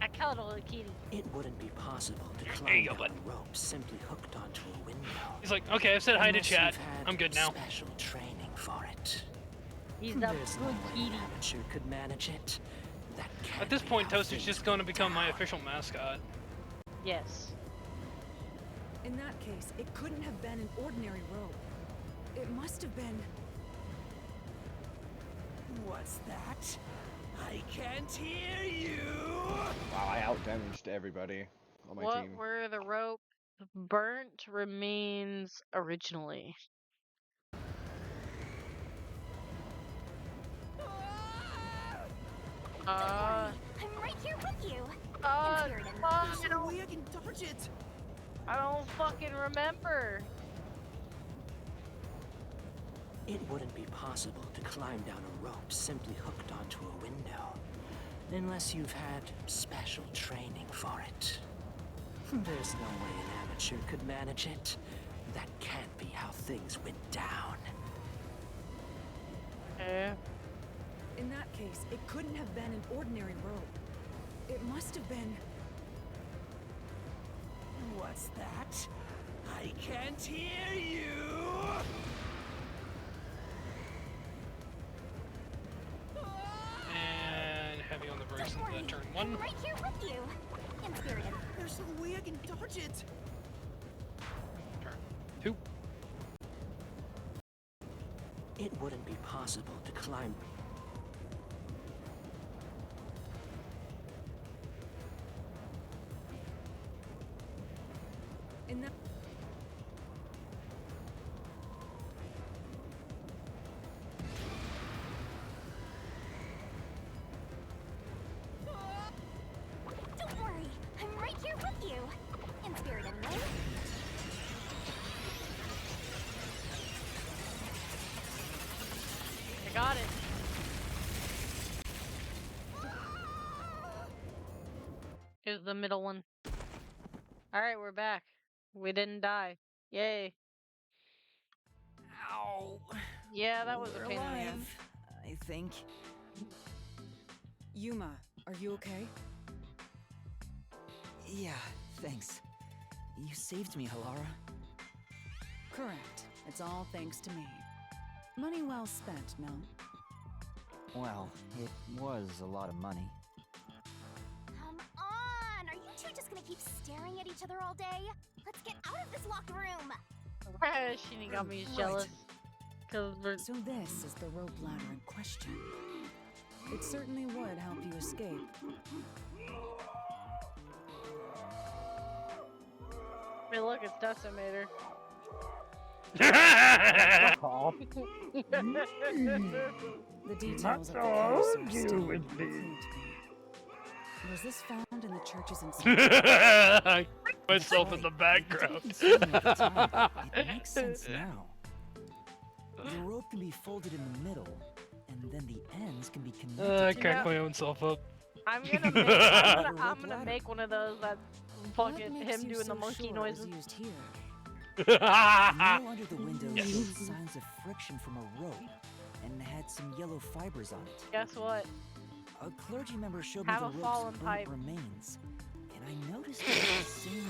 I killed a little kitty. It wouldn't be possible to There climb you go, down bud. a rope simply hooked onto a window. He's like, okay, I've said hi to Unless chat. you've had I'm good now. Special training for it. He's a There's no good way kitty. an amateur could manage it. That can't At this be point, how Toaster's things just going to went become my down. official mascot. Yes. In that case, it couldn't have been an ordinary rope. It must have been... What's that? I can't hear you! Wow, I outdamaged everybody on my What team. were the rope burnt remains originally? I'm right here with you. Fuck, There's no way I can dodge it! I don't fucking remember. It wouldn't be possible to climb down a rope simply hooked onto a window. Unless you've had special training for it. There's no way an amateur could manage it. That can't be how things went down. In that case, it couldn't have been an ordinary rope. It must have been... What's that? I can't hear you! And heavy on the brakes into turn one. I'm right here with you. Inspirited. There's no way I can dodge it! Turn two. It wouldn't be possible to climb. In that... Don't worry. I'm right here with you. Inspirited, anyway. I got it. Here's the middle one. Alright, we're back. We didn't die. Yay. Ow. Yeah, that was a We're pain in the ass. alive, I think. Yuma, are you okay? Yeah, thanks. You saved me, Halara. Correct. It's all thanks to me. Money well spent, no? Well, it was a lot of money. Come on! Are you two just gonna keep staring at each other all day? Let's get out of this locked room! Shinigami's jealous. Cause we're... So this is the rope ladder in question. It certainly would help you escape. Hey, look, it's Decimator. Fuck off. The details of the Not case are still with unclear to me. me. Was this found in the church's I myself in the background. It makes sense now. The rope can be folded in the middle, and then the ends can be connected. I cracked my own self up. I'm gonna make one of those that fucking him doing the monkey noises. Used here? The nail under the window Yes. showed signs of friction from a rope, and had some yellow fibers on it. Guess what? A clergy member showed Have me a the fallen rope's pipe. burnt remains, and I noticed it was the same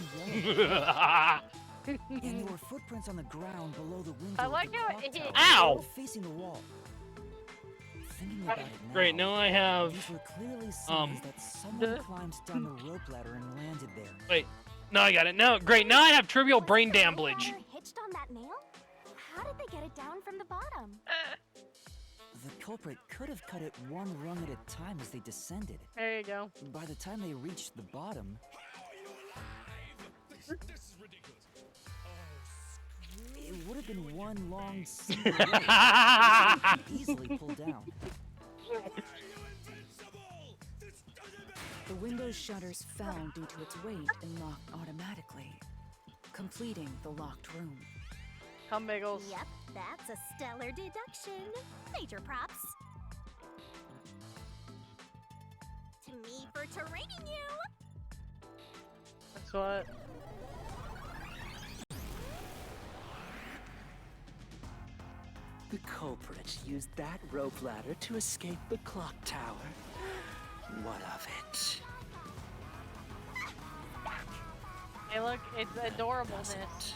yellow. And there were footprints on the ground below the window. I of like the how clock it hit. tower, Ow! facing the wall. Thinking about it now, Great, now I have. these were clearly signs that someone climbed down the rope ladder and landed there. Wait, no, I got it. No, great, now I have trivial brain damage. Hitched on that nail? How did they get it down from the bottom? The culprit could have cut it one rung at a time as they descended. There you go. By the time they reached the bottom, This is ridiculous. it would have been one long single rope, easily pulled down. The window's shutters fell due to its weight and locked automatically, completing the locked room. Come, Biggles. Yep, that's a stellar deduction. Major props. To me for training you. That's what. The culprit used that rope ladder to escape the clock tower. What of it? Hey, look, it's adorableness.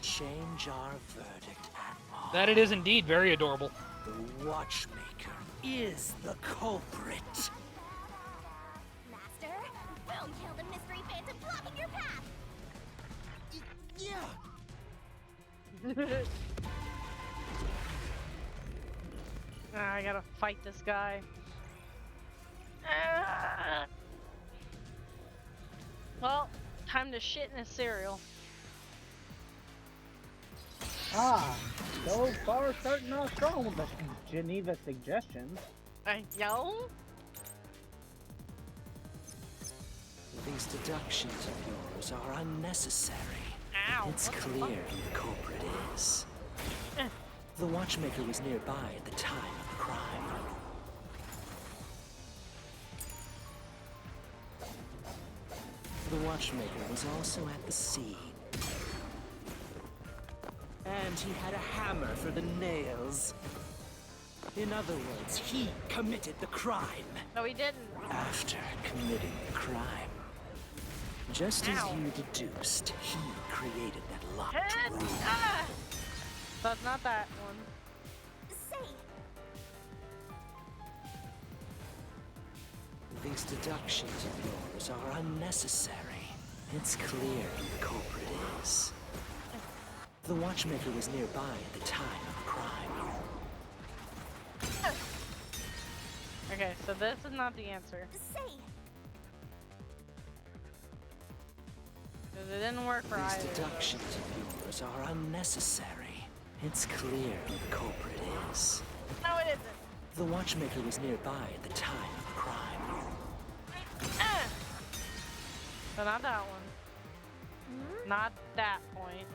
Change our verdict at all. That it is indeed very adorable. The watchmaker is the culprit. Master, don't kill the mystery phantom blocking your path. Yeah. I gotta fight this guy. Well, time to shit in his cereal. Ah, so far starting off strong with the Geneva suggestions. Yo? These deductions of yours are unnecessary. Ow, it's clear who the culprit is. The watchmaker was nearby at the time of the crime. The watchmaker was also at the scene. And he had a hammer for the nails. In other words, he committed the crime. No, he didn't. After committing the crime. Just as you deduced, he created that locked room. That's not that one. These deductions of yours are unnecessary. It's clear who the culprit is. The watchmaker was nearby at the time of the crime. Okay, so this is not the answer. Because it didn't work for either. These deductions of yours are unnecessary. It's clear who the culprit is. No, it isn't. The watchmaker was nearby at the time of the crime. So not that one. Not that point.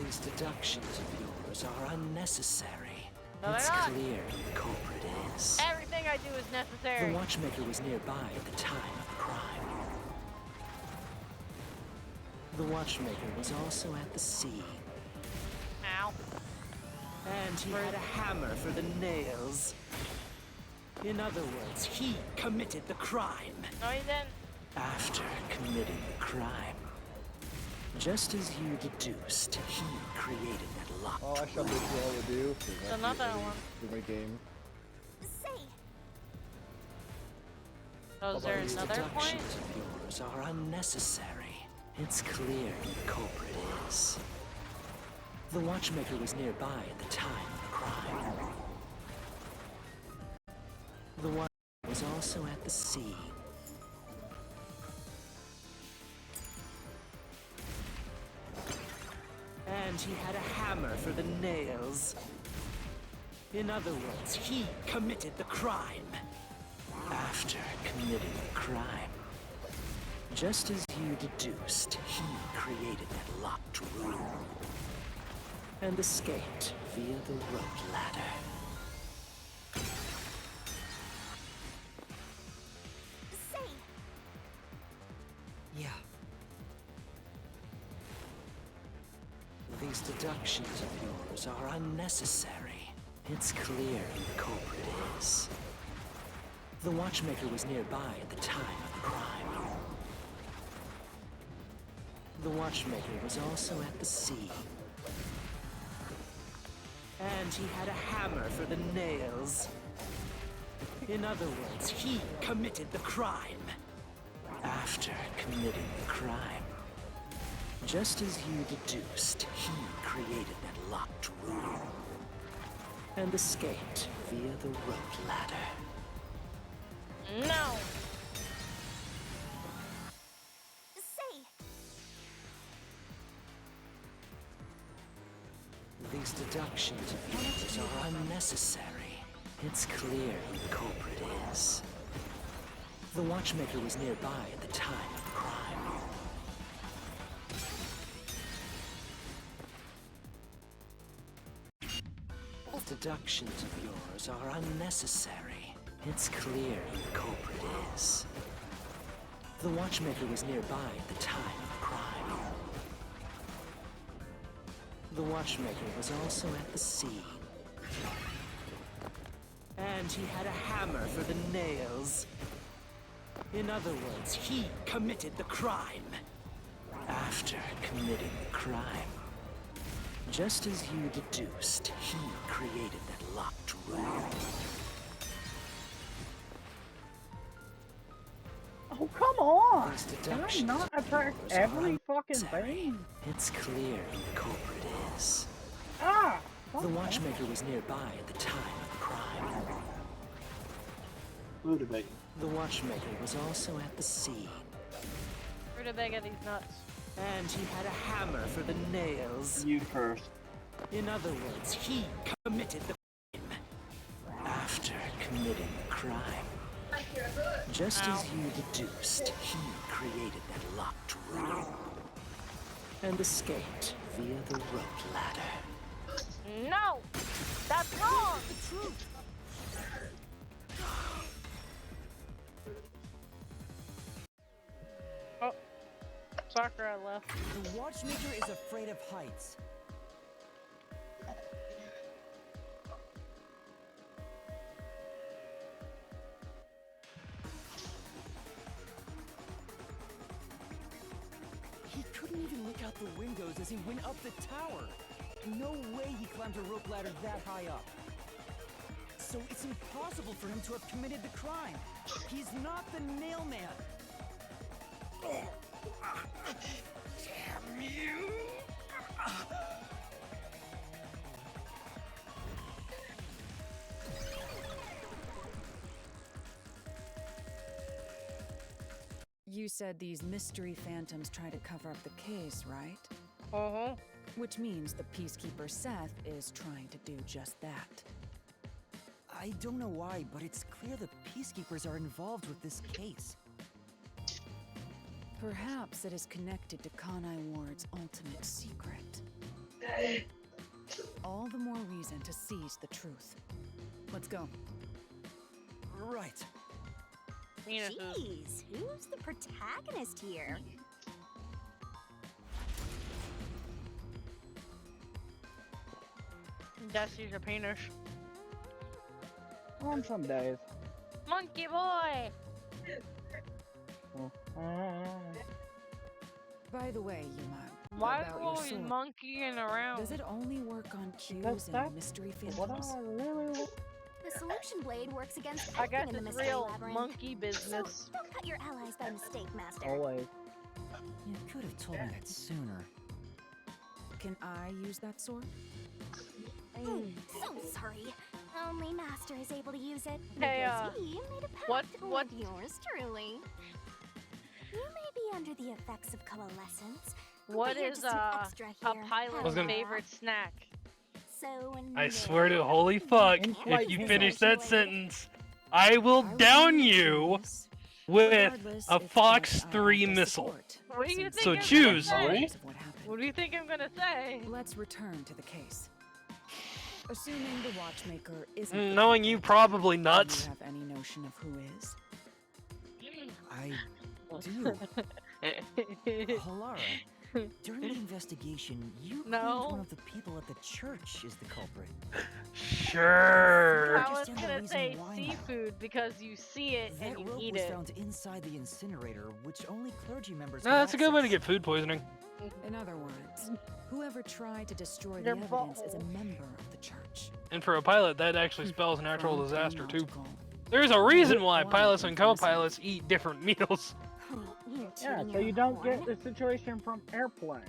These deductions of yours are unnecessary. No, it's they're not. clear who the culprit is. Everything I do is necessary. The watchmaker was nearby at the time of the crime. The watchmaker was also at the scene. Ow. And he had a hammer for the nails. In other words, he committed the crime. No, he didn't. After committing the crime. Just as you deduced, he created that locked Oh, I shall do what I would do. So not that one. For my game. So is there These another point? deductions of yours are unnecessary. It's clear who the culprit is. The watchmaker was nearby at the time of the crime. The watchmaker was also at the scene. And he had a hammer for the nails. In other words, he committed the crime. After committing the crime. Just as you deduced, he created that locked room. And escaped via the rope ladder. Yeah. These deductions of yours are unnecessary. It's clear who the culprit is. The watchmaker was nearby at the time of the crime. The watchmaker was also at the scene. And he had a hammer for the nails. In other words, he committed the crime. After committing the crime. Just as you deduced, he created that locked room. And escaped via the rope ladder. No! These deductions of yours are unnecessary. It's clear who the culprit is. The watchmaker was nearby at the time of the crime. All deductions of yours are unnecessary. It's clear who the culprit is. The watchmaker was nearby at the time of the crime. The watchmaker was also at the scene. And he had a hammer for the nails. In other words, he committed the crime. After committing the crime, just as you deduced, he created that locked room. Oh, come on! Those Can I deductions not of attract yours every are fucking unnecessary. thing? It's clear who the culprit is. Ah! The watchmaker was nearby at the time of the crime. Rutabaga. The watchmaker was also at the scene. Rutabaga these nuts. And he had a hammer for the nails. You first. In other words, he committed the crime. After committing the crime, just as you deduced, he created that locked room. And escaped via the rope ladder. No! That's wrong! The truth! Oh. Sakura left. The watchmaker is afraid of heights. He couldn't even look out the windows as he went up the tower. No way he climbed a rope ladder that high up. So it's impossible for him to have committed the crime. He's not the nail man. Damn you! You said these mystery phantoms try to cover up the case, right? Uh-huh. Which means the Peacekeeper Seth is trying to do just that. I don't know why, but it's clear the Peacekeepers are involved with this case. Perhaps it is connected to Kanai Ward's ultimate secret. All the more reason to seize the truth. Let's go. Right. Jeez, who's the protagonist here? That's your penis. On some days. Monkey boy! By the way, Yuma, Why are about you your always sword. monkeying around? Does it only work on Because cues that's and mystery what phantoms? I really want. The solution blade works against I guess everything in the it's mystery real labyrinth. monkey business. So don't cut your allies by mistake, Master. Always. You could have told me that sooner. Can I use that sword? So sorry. Only Master is able to use it. Hey, because he made a pact what- with yours truly. You may be under the effects of coalescence. What but you're is just an extra a here. pilot's gonna- favorite snack? So I swear to holy fuck, In-flight if you pizza. finish that sentence, I will down you with a Fox 3 missile. What do you think So I'm gonna choose. say? What do you think I'm gonna say? Let's return to the case. Assuming the watchmaker isn't the Knowing you, culprit, probably do nuts. you have any notion of who is? I do. Halara, during the investigation, you No. claimed one of the people at the church is the culprit. Sure. I was understand the gonna reason say why now. seafood because you see it That and you rope eat was it. found inside the incinerator, which only clergy members No, could that's a good way to access. get food poisoning. In other words, whoever tried to destroy Their the evidence is a butthole. member of the church. And for a pilot, that actually spells natural From disaster too. illogical. There's a reason why One pilots and conclusive. co-pilots eat different meals. You're Yeah, tooting so your you don't horn. get the situation from airplane.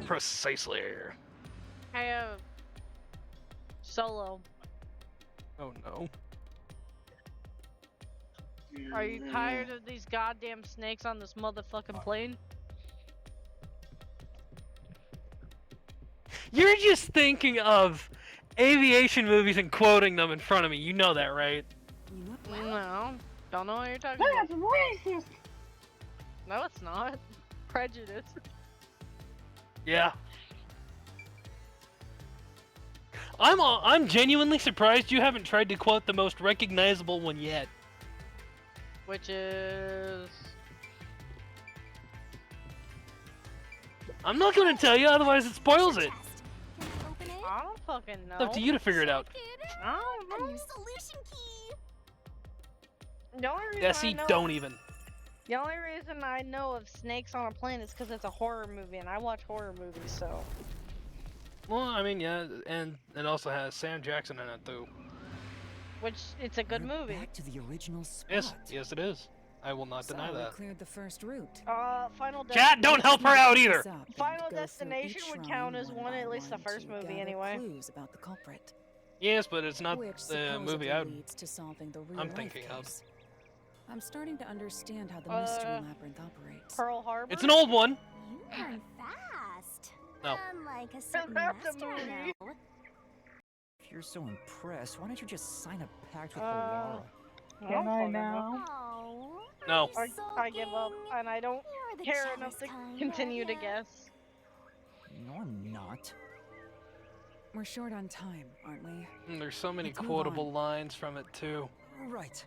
Precisely. I have Solo. Oh no. Are you tired of these goddamn snakes on this motherfucking plane? You're just thinking of aviation movies and quoting them in front of me. You know that, right? No. Don't know what you're talking That's about. racist! No, it's not. Prejudice. Yeah. I'm genuinely surprised you haven't tried to quote the most recognizable one yet. Which is... I'm not gonna tell you, otherwise it spoils it. I don't fucking know. It's up to you to figure it out. I don't know. Solution key. The only reason Yes, I know don't even. The only reason I know of Snakes on a Plane is because it's a horror movie, and I watch horror movies, so. Well, I mean, yeah, and it also has Sam Jackson in it too. Which it's a good movie. Back to the original spot. Yes, it is. I will not deny So we that. cleared the first route. Final Chat, don't help her out either. Final Destination would count as one, at least the first movie, anyway. Clues about the culprit. Yes, but it's not Which the movie supposedly leads to solving the I'm real-life thinking of. case. I'm starting to understand how the mystery labyrinth operates. Pearl Harbor? It's an old one. You learn fast. No. Unlike a certain master I know. If you're so impressed, why don't you just sign a pact with Laura? Can I now? Oh, No. I give up, and I don't the care jealous enough to kind, continue to aren't guess. No, I'm not. We're short on time, aren't we? And there's so many Let's move quotable lines from it too. Right.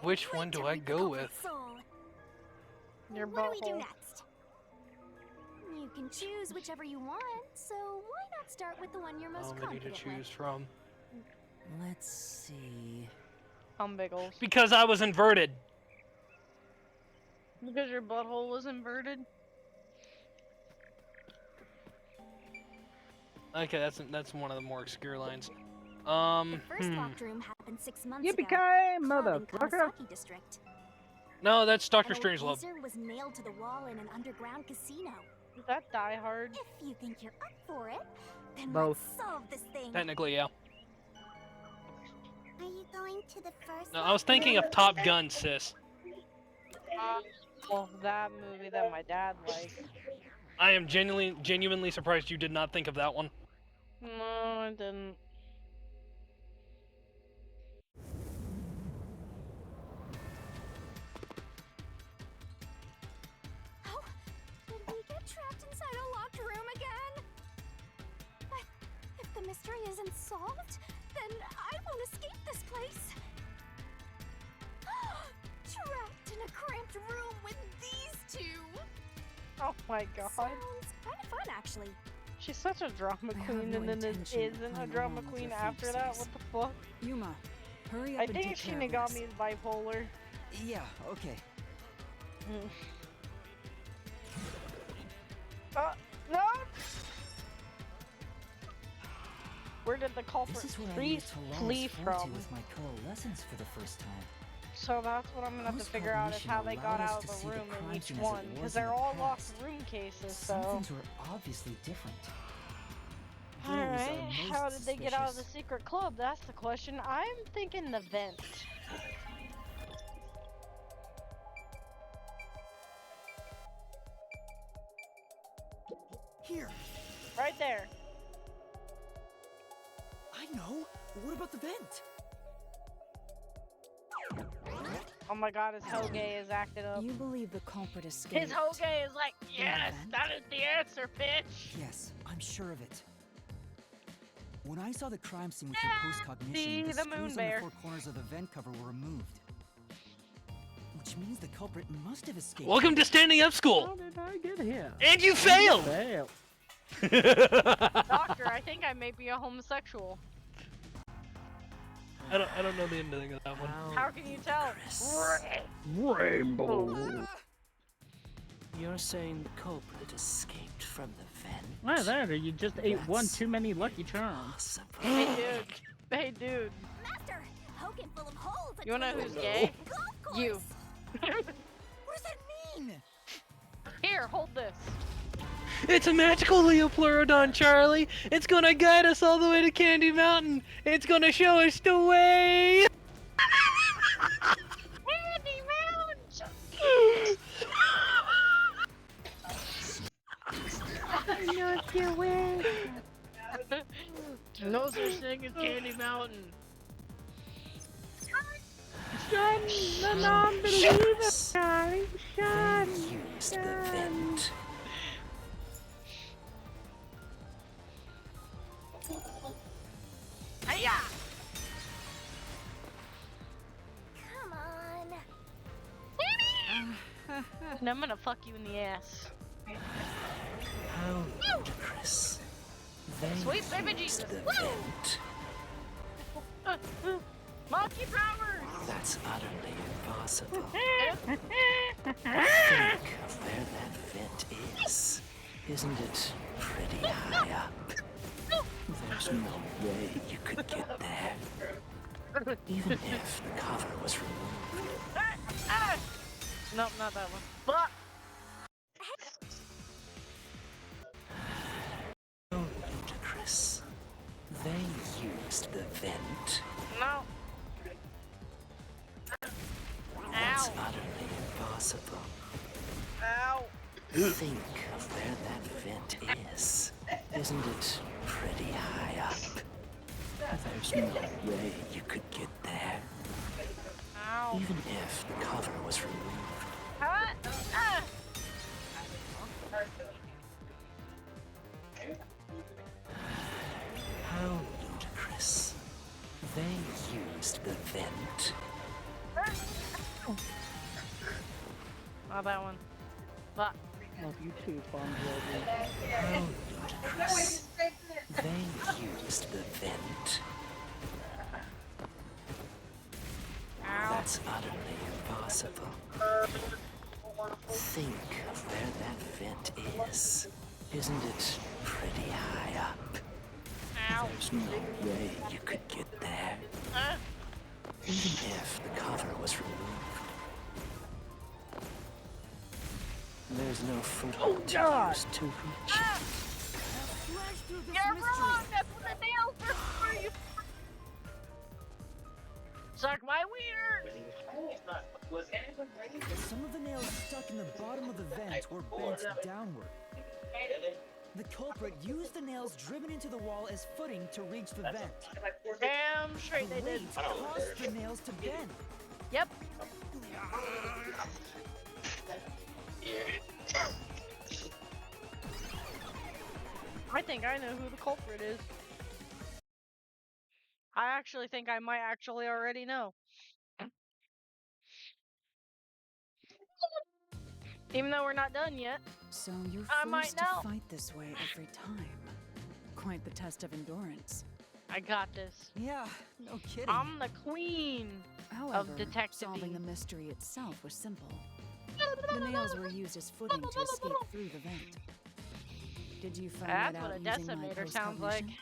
Which one do I go with? Your What do we do butthole. next? You can choose whichever you want, so why not start with the one you're most How many to confident choose from? Let's see. Humbiggles. Because I was inverted. Because your butthole was inverted? Okay, that's one of the more obscure lines. The first locked room happened 6 months ago. Yippee-ki-yay, Club in motherfucker! Kawasaki district. No, that's Doctor An old Strangelove. geezer was nailed to the wall in an underground casino. Is that Die Hard? If you think you're up for it, then Both. let's solve this thing. Technically, yeah. Are you going to the first? No, I was thinking of Top Gun, sis. Well, that movie that my dad liked. I am genuinely surprised you did not think of that one. No, I didn't. Oh, did we get trapped inside a locked room again? But if the mystery isn't solved, then I won't escape this place. Trapped in a cramped room with these two. Oh my god. Sounds kind of fun, actually. She's such a drama I have queen, no and then it intention of isn't a playing drama along with queen your after freak that? series. What the fuck? Yuma, hurry up I and think take she care shouldn't of have got this. me bipolar. Yeah, okay. No! Where did the culprit This is what I flee used to flee forward to from? with my coalescence for the first time. So that's what I'm gonna have to figure out is how they got out of the room in each one, because they're all locked room cases. Some So. things were obviously different. Alright, how did they get out of the secret club? That's the question. I'm thinking the vent. Here. Right there. I know. What about the vent? Oh my god, his Hoge is acted up. You believe the culprit escaped? His Hoge is like, yes, that is the answer, bitch! Yes, I'm sure of it. When I saw the crime scene with your post-cognition, see the the screws moon on bear. the four corners of the vent cover were removed. Which means the culprit must have escaped. Welcome to Standing Up School! How did I get here? And you failed! Failed. Doctor, I think I may be a homosexual. I don't know the ending of that one. How can you tell? Rainbow. You're saying the culprit escaped from the vent? Well, there, you just ate one too many Lucky Charms. Hey, dude. Hey, dude. Master, Hogan full of holes. You wanna know who's gay? You. What does that mean? Here, hold this. It's a magical Leopleurodon, Charlie! It's gonna guide us all the way to Candy Mountain! It's gonna show us the way! Candy Mountain! Not your way. No such thing as Candy Mountain. shun the non-believers, guys. Shun. Used the vent. Hiya! Come on. And I'm gonna fuck you in the ass. How ludicrous. They Sweet baby Jesus. used the Woo! vent. Monkey powers! That's utterly impossible. Think of where that vent is. Isn't it pretty high up? There's no way you could get there. Even if the cover was removed. Nope, not that one. But So ludicrous. They used the vent. no. That's Ow. utterly impossible. Ow. Think of where that vent is. Isn't it pretty high up? There's no way you could get there. Ow. Even if the cover was removed. What? How ludicrous. They used the vent. Not that one. But Love you too, Fonzie. How ludicrous. They used the vent. That's utterly impossible. Think of where that vent is. Isn't it pretty high up? Ow. There's no way you could get there. Even if the cover was removed. There's no foothold to use to reach it. You're wrong! That's what the nails are for you! Suck my wiener! Some of the nails stuck in the bottom of the vent were bent downward. The culprit used the nails driven into the wall as footing to reach the vent. Damn straight they did. Caused the nails to bend. Yep. I think I know who the culprit is. I actually think I might actually already know. Even though we're not done yet. So you're I might forced to know. fight this way every time. Quite the test of endurance. I got this. Yeah, no kidding. I'm the queen However, of detective. solving the mystery itself was simple. The nails were used as footing to escape through the vent. Did you find That's that what out a using my decimator sounds like. post-cognition?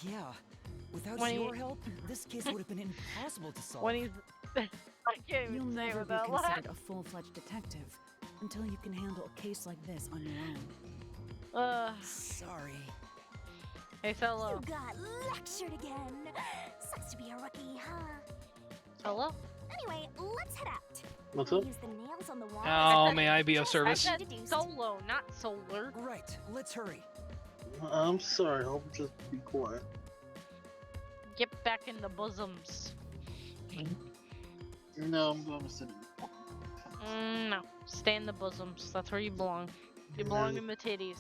Yeah. Without When your he- help, this case would have been impossible to solve. When he's... I can't You'll even say never it be without laughing. considered a full-fledged detective until you can handle a case like this on your own. Sorry. Hey, Solo. You got lectured again. Sucks to be a rookie, huh? Solo? Anyway, let's head out. What's We'll up? use the nails on the wall. Oh, may I be of I service? said Solo, not Solar. Right, let's hurry. I'm sorry, I'll just be quiet. Get back in the bosoms. No, I'm going to sit in. No, stay in the bosoms. That's where you belong. You belong in the titties.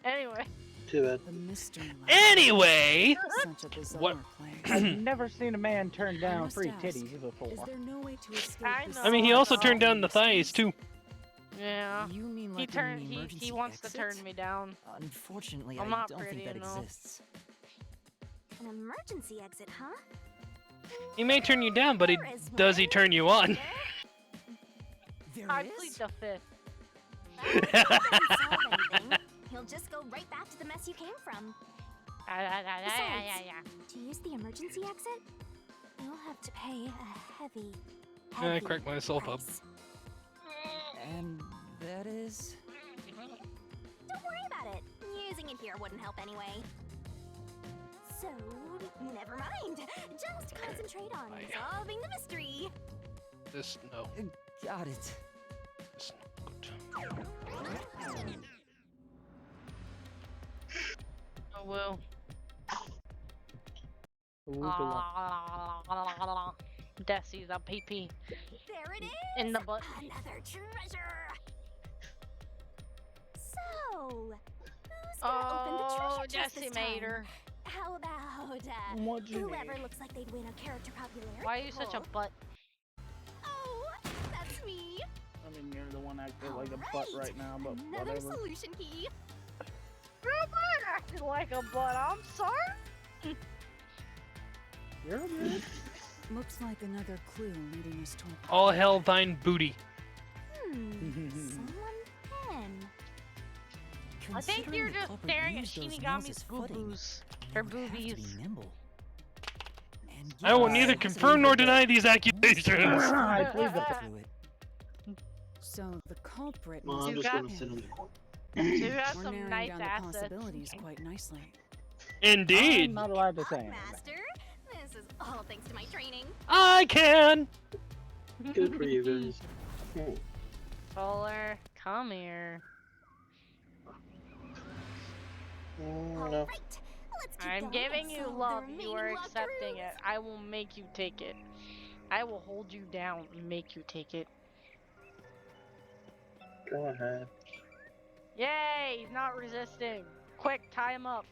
Anyway. Too bad. The mystery. Anyway! Such a bizarre What? place. I've never seen a man turn down must free ask, titties before. Is there no way to escape I this know. I mean, he also bizarre turned down the thighs, too. Yeah. You mean He like turned. an He emergency wants to exit? turn me down. Unfortunately, I'm I not don't pretty think that enough. exists. An emergency exit, huh? He may turn you down, but does he turn you on? There I is? plead the fifth. That doesn't solve anything. He'll just go right back to the mess you came from. Besides, to use the emergency exit, you'll have to pay a heavy, I cracked myself up. price. And that is? Don't worry about it. Using it here wouldn't help anyway. So, never mind. Just concentrate on solving the mystery. This, no. Got it. This, good. Oh well. Desi's a PP. There it is! In the butt. Another treasure! So, who's gonna open the Oh, treasure chest this Decimator. time? How about What'd you whoever need? looks like they'd win a character popularity Why are you such a poll? butt? Oh, that's me. I mean, you're the one acting like a butt right now, but Another whatever. solution key. You're not acting like a butt. I'm sorry. You're good. Looks like another clue leading us toward. All hell thine booty. Someone pen. I think Considering you're the just culprit staring at used those nails Shinigami's as footing, boo-boos. Her you have to be boobies. nimble. And I will yes, neither I guess confirm I nor need to- deny these accusations. I plead the through it. So the culprit Well, must I'm You just got- gonna sit in the corner. You got We're some narrowing nice down the assets. possibilities quite nicely. Indeed. I'm not allowed to say anything. Master, this is all thanks to my training. I can. Good for you guys. Solar, come here. No. Alright, let's keep I'm going giving and you solve the love. You remaining are locked accepting rooms. it. I will make you take it. I will hold you down and make you take it. Go ahead. Yay! He's not resisting. Quick, tie him up.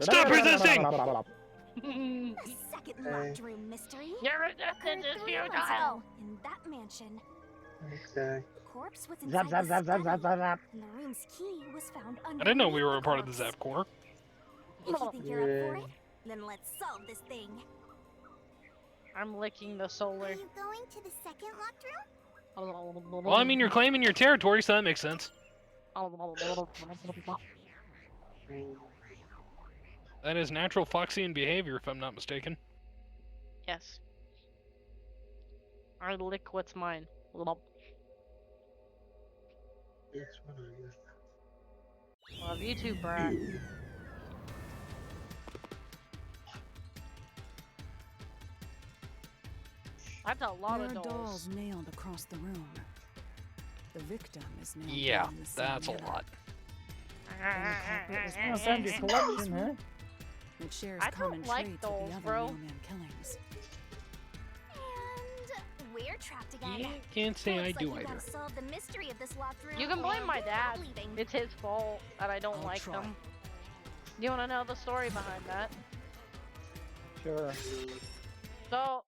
Stop resisting! The second locked room mystery. Your resistance is 3 months futile. ago, in that mansion. Okay. Corpse was Zap, inside zap, the zap, zap, zap, study, zap. and the room's key was found under. I didn't know we were a part of the Zap Corps. If you think you're up for Yeah. it, then let's solve this thing. I'm licking the solar. you going to the second locked room? Well, I mean, you're claiming your territory, so that makes sense. That is natural Foxian behavior, if I'm not mistaken. Yes. I lick what's mine. Yes, what are you? Love you too, Brat. That's a lot There of are dolls. dolls nailed across the room. The victim is nailed Yeah, down in the same that's a manner. lot. And the culprit was Well, present found your in collection, this huh? room. It shares I don't common like traits dolls, with the other bro. mailman killings. And we're trapped again. You can't say I Looks do like you either. gotta solve the mystery of this locked room. You can blame or my you're dad. not leaving. It's his fault that I don't I'll like try. them. You want to know the story behind that? Sure. So,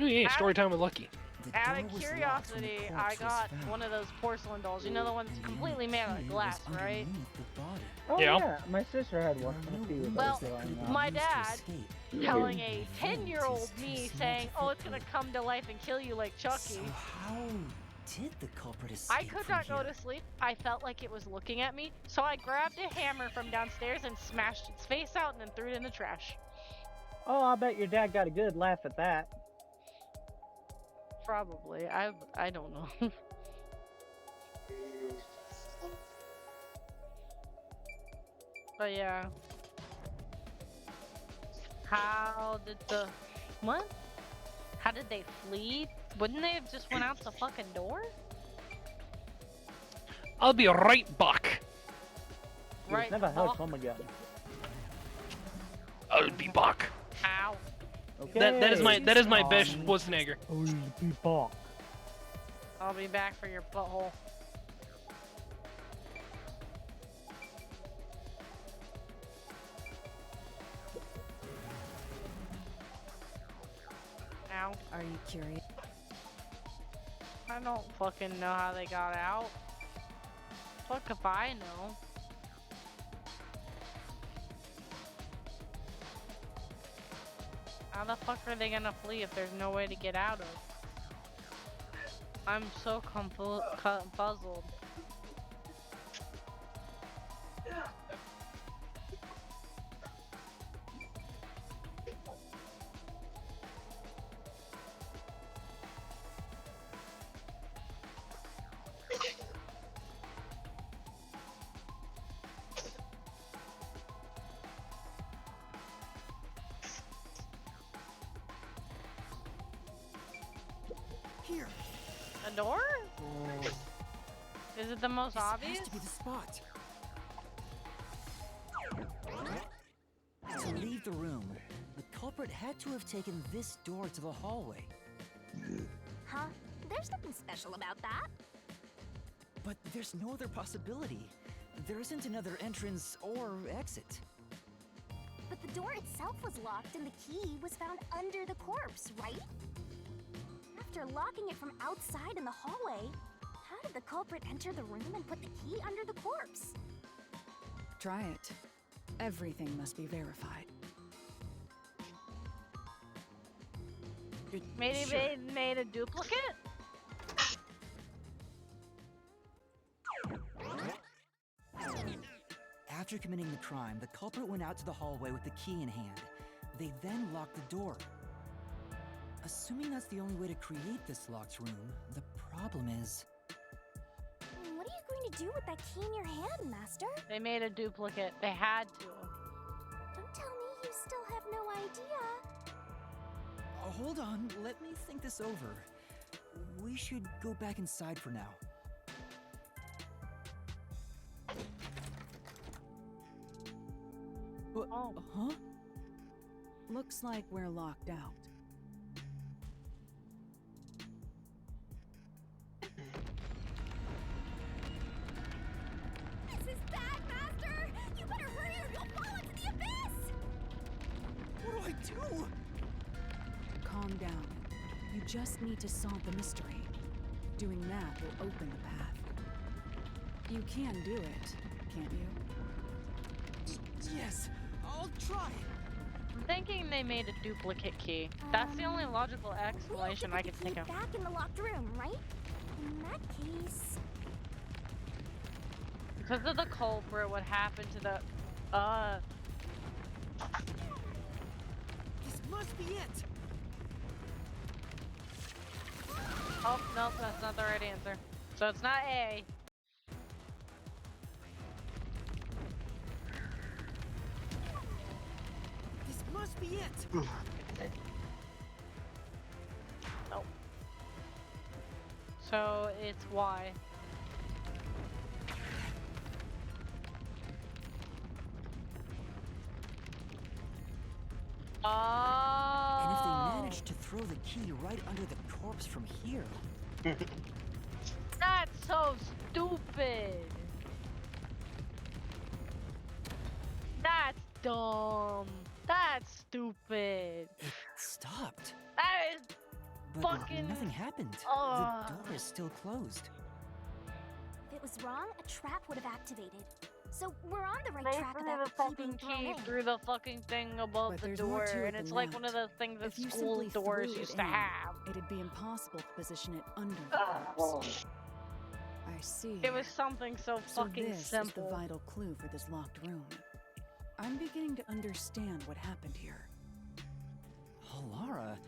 Ooh, yeah, story time with Lucky. The out door of was locked when the curiosity, I corpse was got found, one of those porcelain dolls. You know the ones and the completely only made out key of glass, was right? underneath the body. Oh Yeah. yeah, my sister had There one. are no A few of Well, those going could on. my use to dad escape. Telling a The 10-year-old vent is me too small saying, to "Oh, fit it's gonna through. come to life and kill you like Chucky." So how did the culprit escape I could from not go here? to sleep. I felt like it was looking at me, so I grabbed a hammer from downstairs and smashed its face out and then threw it in the trash. Oh, I bet your dad got a good laugh at that. Probably. I don't know. But yeah. How did the what? How did they flee? Wouldn't they have just went out the fucking door? I'll be right back. Right. Never heard fuck. from again. I'll be back. Ow. Okay. That is my best Schwarzenegger. Oh, be back. I'll be back for your butthole. Ow. Are you curious? I don't fucking know how they got out. Fuck if I know. How the fuck are they gonna flee if there's no way to get out of? I'm so puzzled. Here. A door? Is it the most This obvious? has to be the spot. To leave the room, the culprit had to have taken this door to the hallway. huh? There's nothing special about that. But there's no other possibility. There isn't another entrance or exit. But the door itself was locked and the key was found under the corpse, right? After locking it from outside in the hallway, how did the culprit enter the room and put the key under the corpse? Try it. Everything must be verified. Maybe they made a duplicate? After committing the crime, the culprit went out to the hallway with the key in hand. They then locked the door. Assuming that's the only way to create this locked room, the problem is... What are you going to do with that key in your hand, Master? They made a duplicate. They had to. Don't tell me you still have no idea. Hold on, let me think this over. We should go back inside for now. Oh. Huh? Looks like we're locked out. This is bad, Master! You better hurry or you'll fall into the abyss! What do I do? Calm down. You just need to solve the mystery. Doing that will open the path. You can do it, can't you? Yes, I'll try. I'm thinking they made a duplicate key. That's the only logical explanation I can think of. Back in the locked room, right? In that case... Because of the culprit, what happened to the... This must be it! Oh, nope, that's not the right answer. So it's not A. This must be it! Nope. So it's Y. Oh. And if they manage to throw the key right under the corpse from here... That's so stupid. That's dumb. That's stupid. It stopped. That is But fucking... nothing happened. The door is still closed. If it was wrong, a trap would have activated. So we're on the right They track threw about the the fucking key being key thrown in. through the fucking thing above the there's door, more to it and it's than like that. one of those things that If you school simply doors threw it used to in, have. It'd be impossible to position it under the corpse. I see. It was something so fucking this simple. is the vital clue for this locked room. I'm beginning to understand what happened here. Oh, Lara,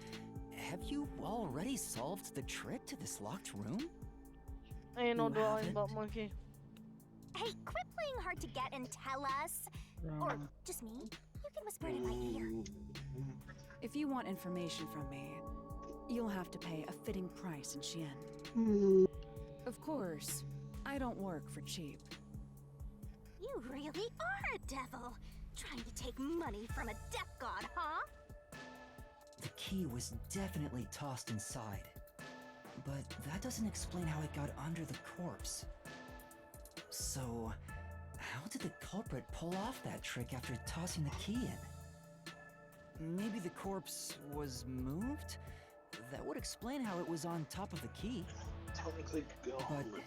have you already solved the trick to this locked room? Ain't no You drawing haven't? but monkey. Hey, quit playing hard to get and tell us. Or just me. You can whisper it in my ear. If you want information from me, you'll have to pay a fitting price in Xian. Of course, I don't work for cheap. You really are a devil. Trying to take money from a death god, huh? The key was definitely tossed inside. But that doesn't explain how it got under the corpse. So, how did the culprit pull off that trick after tossing the key in? Maybe the corpse was moved? That would explain how it was on top of the key. Technically gone. But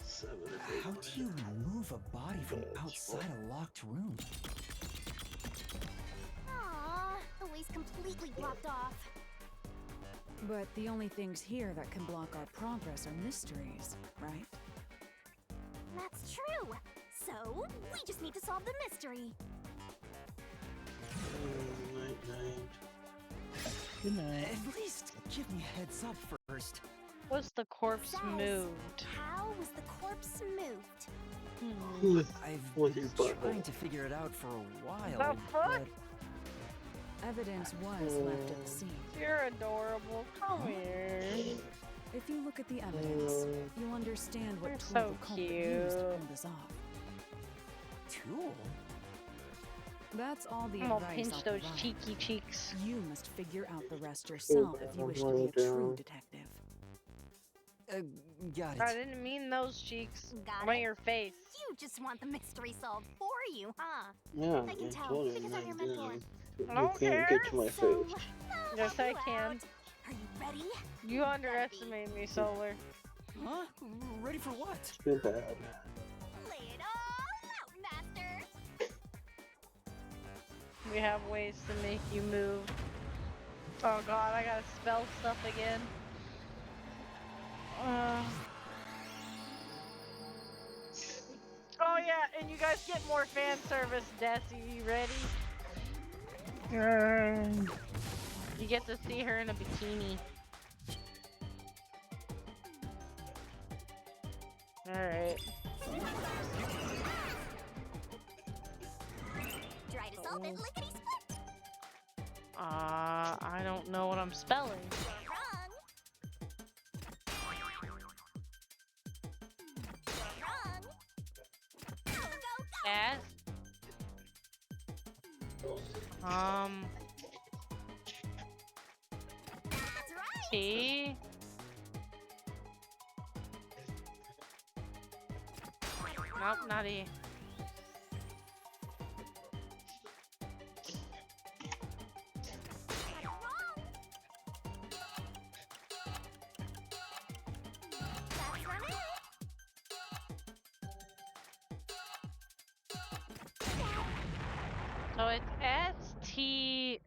how do you move a body from outside a locked room? Aww, the way's completely blocked off. But the only things here that can block our progress are mysteries, right? That's true. So, we just need to solve the mystery. Good night. At least give me a heads up first. Was the corpse Says, moved? How was the corpse moved? I've With been your butthole. trying to figure it out for a while, The fuck? but Evidence was left at the scene. You're adorable. Come here. If you look at the evidence, you'll understand what You're tool so the culprit used to cute. pull this off. tool? That's all the I'm gonna advice pinch I'll those provide. cheeky cheeks. You must figure out the rest yourself if you wish to be a true detective. Got it. I didn't mean those cheeks. Got I meant it? your face. You just want the mystery solved for you, huh? Yeah, I can I tell, told you because I'm your man, mentor. I you don't can't care. get to my So, face. Yes, I can. are you ready? You underestimate me, Solar. Huh? Ready for what? It's been bad. Lay it all out, Master. We have ways to make you move. Oh god, I gotta spell stuff again. Oh yeah, and you guys get more fan service, Desi. You ready? You get to see her in a bikini. Alright. Try to solve it lickety split. I don't know what I'm spelling. Wrong. Wrong. Go, go, go. S. That's right. T. Nope, not E. That's not it. So it's S T.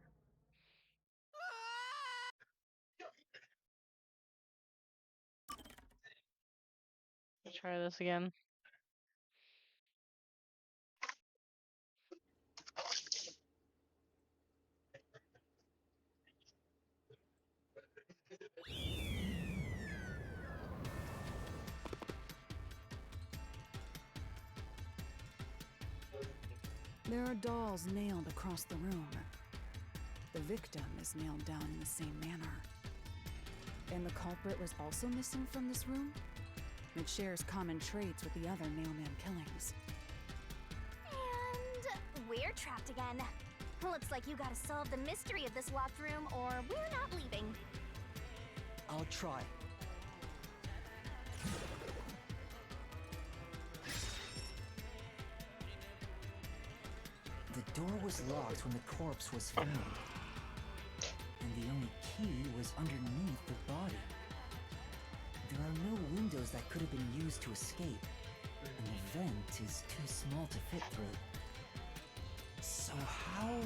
Let's try this again. There are dolls nailed across the room. The victim is nailed down in the same manner. And the culprit was also missing from this room? It shares common traits with the other nailman killings. And we're trapped again. Looks like you gotta solve the mystery of this locked room or we're not leaving. I'll try. The door was locked when the corpse was found. And the only key was underneath the body. There are no windows that could have been used to escape. And the vent is too small to fit through. So how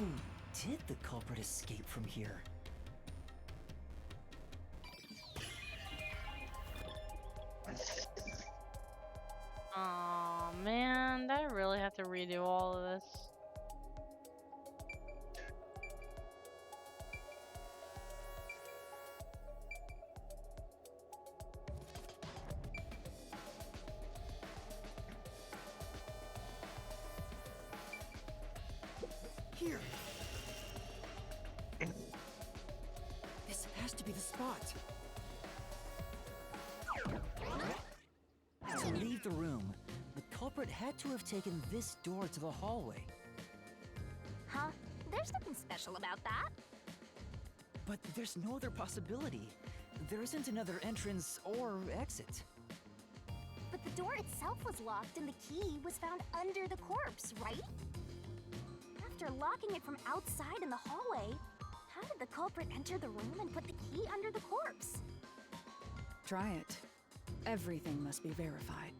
did the culprit escape from here? Aw, man, did I really have to redo all of this? Here! This has to be the spot! To leave the room, the culprit had to have taken this door to the hallway. Huh? There's nothing special about that. But there's no other possibility. There isn't another entrance or exit. But the door itself was locked and the key was found under the corpse, right? After locking it from outside in the hallway, how did the culprit enter the room and put the key under the corpse? Try it. Everything must be verified.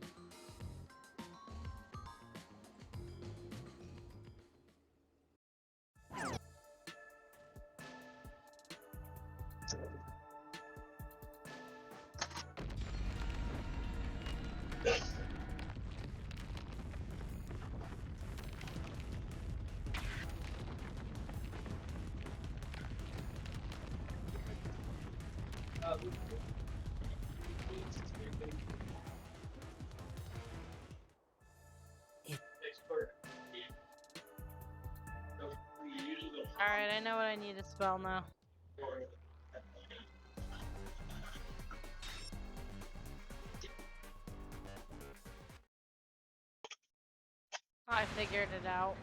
Alright, I know what I need to spell now. I figured it out.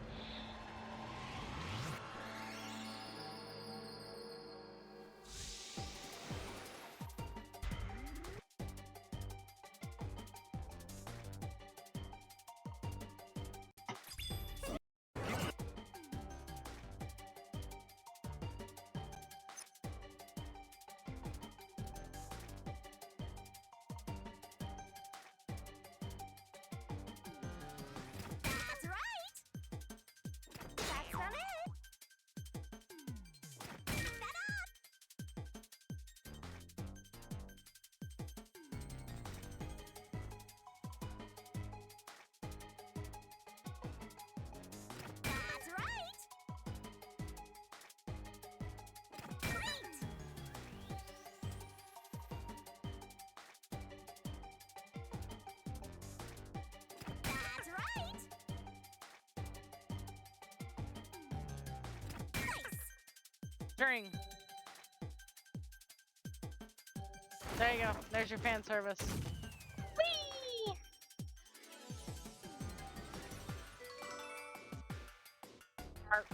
string. There you go. There's your fan service. Whee! Art.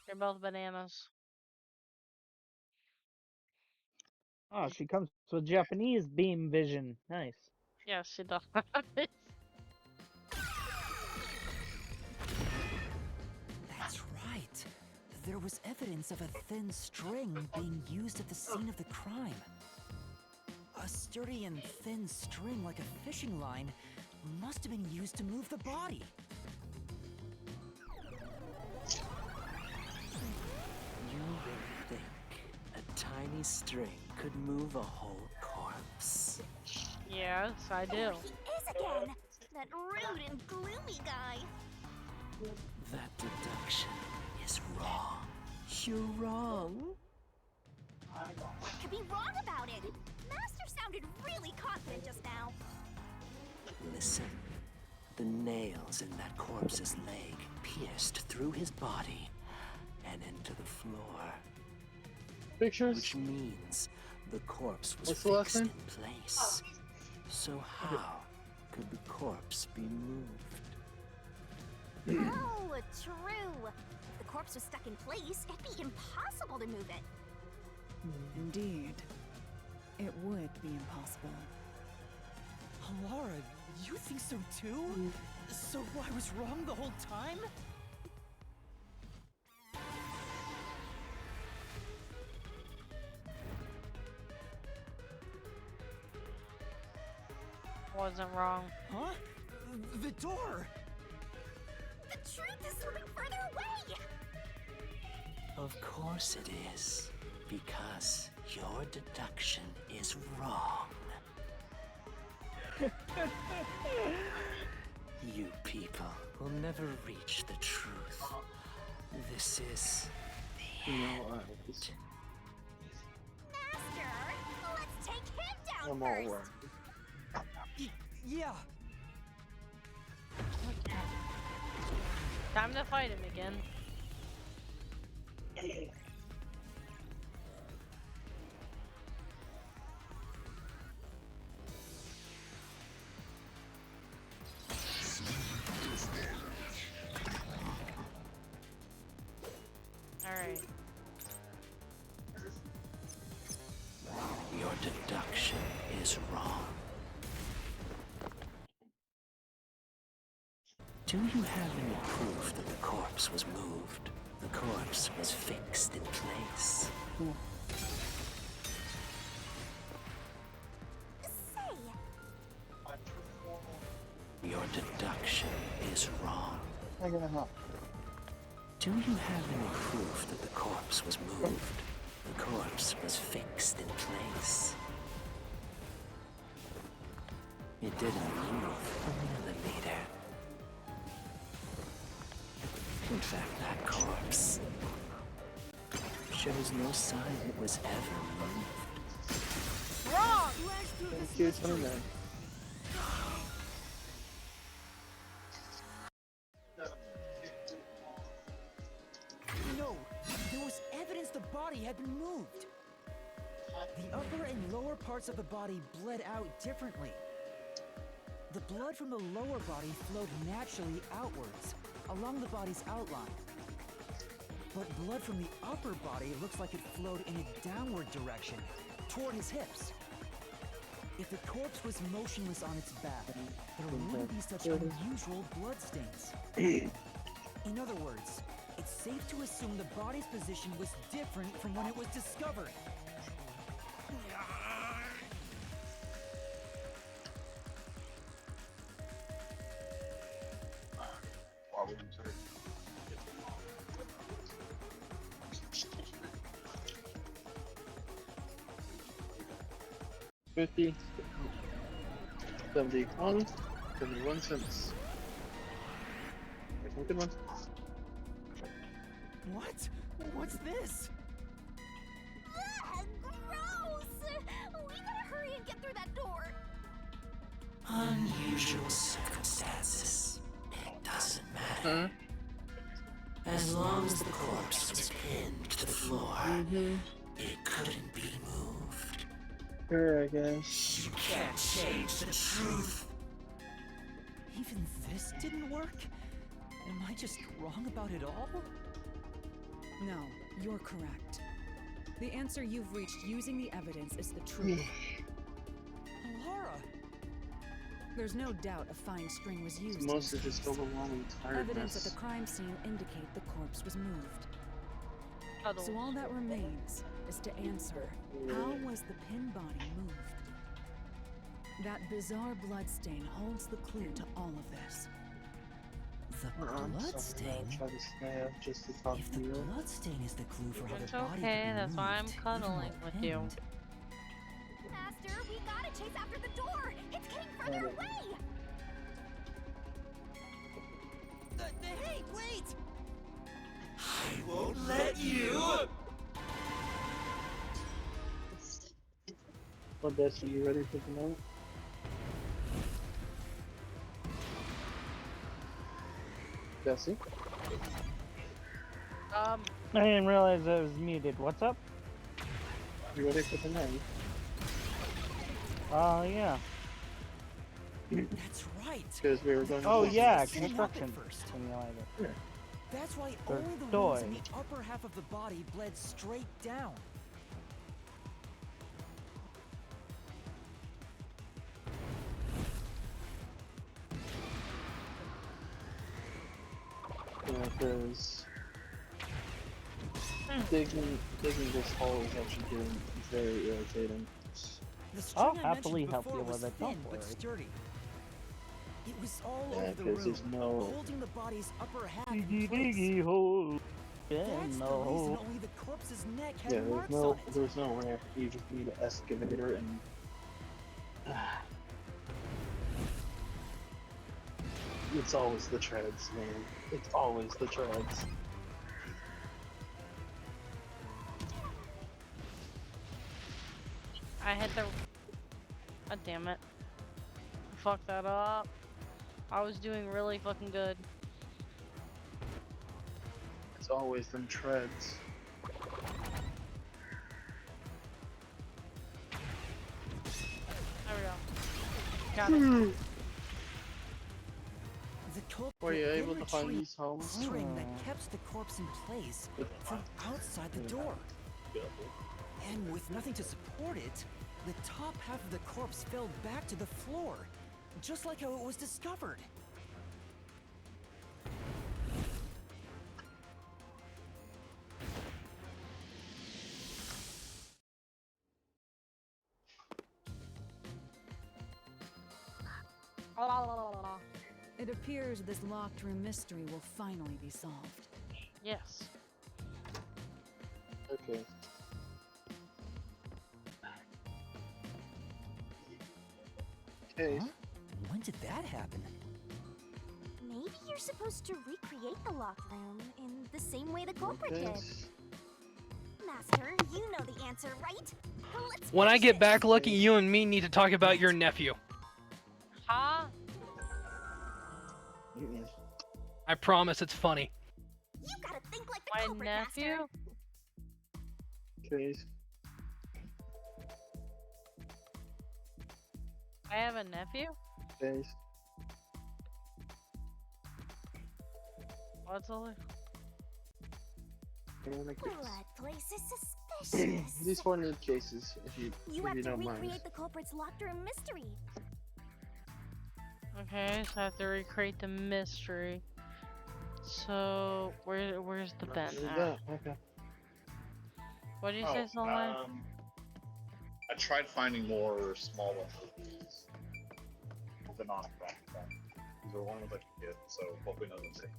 They're both bananas. Oh, she comes with Japanese beam vision. Nice. Yeah, she does. That's right. There was evidence of a thin string being used at the scene of the crime. A sturdy and thin string like a fishing line must have been used to move the body. You really think a tiny string could move a whole corpse? Yes, I do. There he is again! That rude and gloomy guy. That deduction is wrong. You're wrong. What could be wrong about it? Master sounded really confident just now. Listen. The nails in that corpse's leg pierced through his body and into the floor. Pictures? Which means the corpse was What's the last fixed name? in place. So how could the corpse be moved? Oh, true. The corpse was stuck in place. It'd be impossible to move it. Indeed. It would be impossible. Laura, you think so too? So I was wrong the whole time? Wasn't wrong. Huh? The door! The truth is slipping further away! Of course it is. Because your deduction is wrong. You people will never reach the truth. This is the end. Master, let's take him down I'm all first. right. Yeah. Time to fight him again. Alright. Your deduction is wrong. Do you have any proof that the corpse was moved? The corpse was fixed in place. Say, Your deduction is wrong. I'm gonna help. Do you have any proof that the corpse was moved? The corpse was fixed in place. It didn't move a millimeter. In fact, that corpse shows no sign it was ever moved. Wrong! Thank you, 29. No, there was evidence the body had been moved. The upper and lower parts of the body bled out differently. The blood from the lower body flowed naturally outwards, along the body's outline. But blood from the upper body looks like it flowed in a downward direction, toward his hips. If the corpse was motionless on its back, there wouldn't be such unusual blood stains. In other words, it's safe to assume the body's position was different from when it was discovered. Why would you say? 50, 71, 71 cents. There's one good one. What? What's this? Ugh, gross! We gotta hurry and get through that door. Unusual circumstances. It doesn't matter. As long as the corpse was pinned to the floor, it couldn't be moved. Sure, I guess. You can't change the truth. Even this didn't work? Am I just wrong about it all? No, you're correct. The answer you've reached using the evidence is the truth. Laura! There's no doubt a fine string was used. It's mostly just overwhelming Evidence at tiredness. the crime scene indicate the corpse was moved. Cuddles. So all that remains is to answer, how was the pin body moved? That bizarre bloodstain holds the clue to all of this. The bloodstain? Try to snap just to talk If to the you. bloodstain is the clue for how It's the body okay, could be that's why I'm moved, even cuddling while with you. pinned. Master, we gotta chase after the door. It's getting further away. Hey, wait! I won't let you. Well, Desi, you ready for the night? Desi? I didn't realize I was muted. What's up? You ready for the night? Yeah. That's right. Because we were going to Oh do yeah, Setting up construction at first. simulator. Yeah. That's why For only the wounds in toys. the upper half of the body bled straight down. Yeah, because digging this hole is actually getting very irritating. The string I'll I happily mentioned help before you was with it, thin don't but worry. sturdy. It was all Yeah, over the because room, there's no holding the body's upper half in Diggy place. diggy hole. Yeah, That's the no. reason only the corpse's neck had Yeah, marks on it. there's no ramp. You just need an excavator and. It's always the treads, man. It's always the treads. I hit the. God damn it. Fuck that up. I was doing really fucking good. It's always them treads. There we go. Got it. The culprit Were you able then to find retrieved these homes? the string that kept the corpse in place from outside the door. And with nothing to support it, the top half of the corpse fell back to the floor, just like how it was discovered. It appears this locked room mystery will finally be solved. Yes. Okay. Okay. Huh? When did that happen? Maybe you're supposed to recreate the locked room in the same way the culprit did. Master, you know the answer, right? Let's When I finish get this. back, Lucky, you and me need to talk about your nephew. Huh? I promise it's funny. You gotta think like the My culprit, nephew? Master. Okay. I have a nephew? Okay. What's all Blood place is suspicious. These 4 need cases, if you have to don't recreate mind. the culprit's locked room mystery. Okay, so I have to recreate the mystery. So where's the pen at? Okay. What did you say, Solomon? I tried finding more small ones of these. The non-crack. These are one of the get, so hopefully none of them take.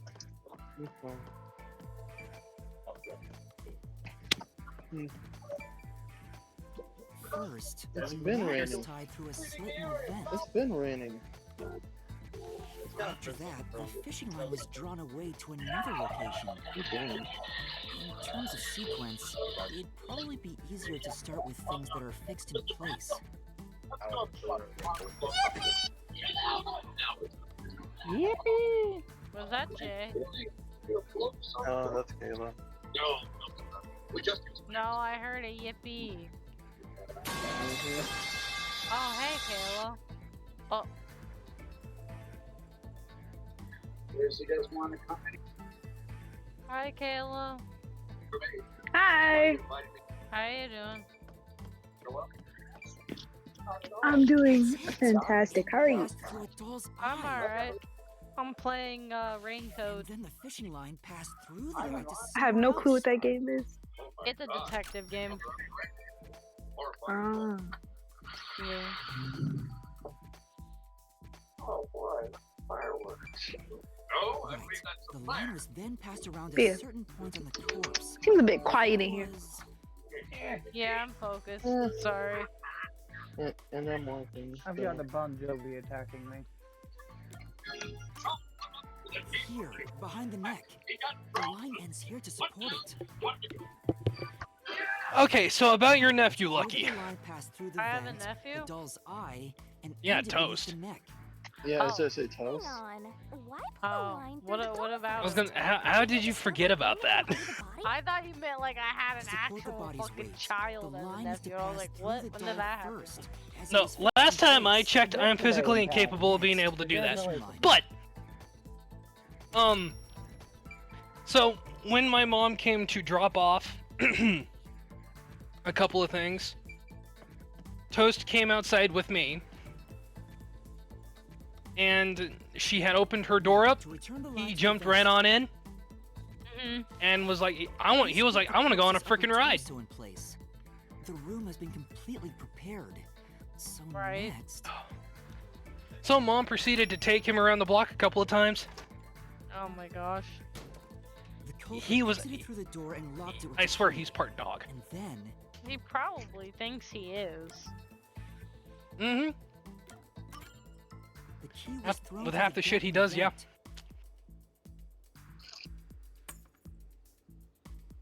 Okay. First, It's the been line was raining. tied through a slit in a vent. It's been raining. After that, the fishing line was drawn away to another location. Damn. In terms of sequence, it'd probably be easier to start with things that are fixed in place. Yippee! Was that Jay? Oh, that's Kayla. No, I heard a yippee. Oh, hey, Kayla. Oh. Yes, you guys want to come? Hi, Kayla. Hi. How you doing? I'm doing fantastic. How are you? I'm alright. I'm playing Raincoat. Then the fishing line passed through the eye to I have no clue what that game is. It's a detective game. Ah. Yeah. Oh boy, fireworks. Right. The line was then passed around Yeah. at certain points on the corpse. Seems a bit quiet in here. Yeah, I'm focused. Sorry. And I'm working. I've got the Bon Jovi attacking me. Here, behind the neck. The line ends here to support it. Okay, so about your nephew, Lucky. The line passed through the I have a vent, nephew? the doll's eye, and Yeah, ended beneath Toast. the neck. Yeah, it says it toast. Oh, what I about was it? gonna. How did you forget about that? I thought you meant like I had an Support the actual body's fucking weight. child The as a line is to nephew. I was pass like, through what? the When doll did that happen? first, as it No, was last time I placed. checked, I'm physically incapable of being able to do that. But, so when my mom came to drop off a couple of things, Toast came outside with me, and she had opened her door up. He jumped right on in, and was like, He was like, I want to go on a freaking ride. In place. The room has been completely prepared. So Right. next, So Mom proceeded to take him around the block a couple of times. Oh my gosh. the culprit He was. exited through the door and locked it with I a swear key. he's part dog. And then He probably thinks he is. Mm-hmm. the key was thrown With through half the shit gap he in the does, yeah. vent.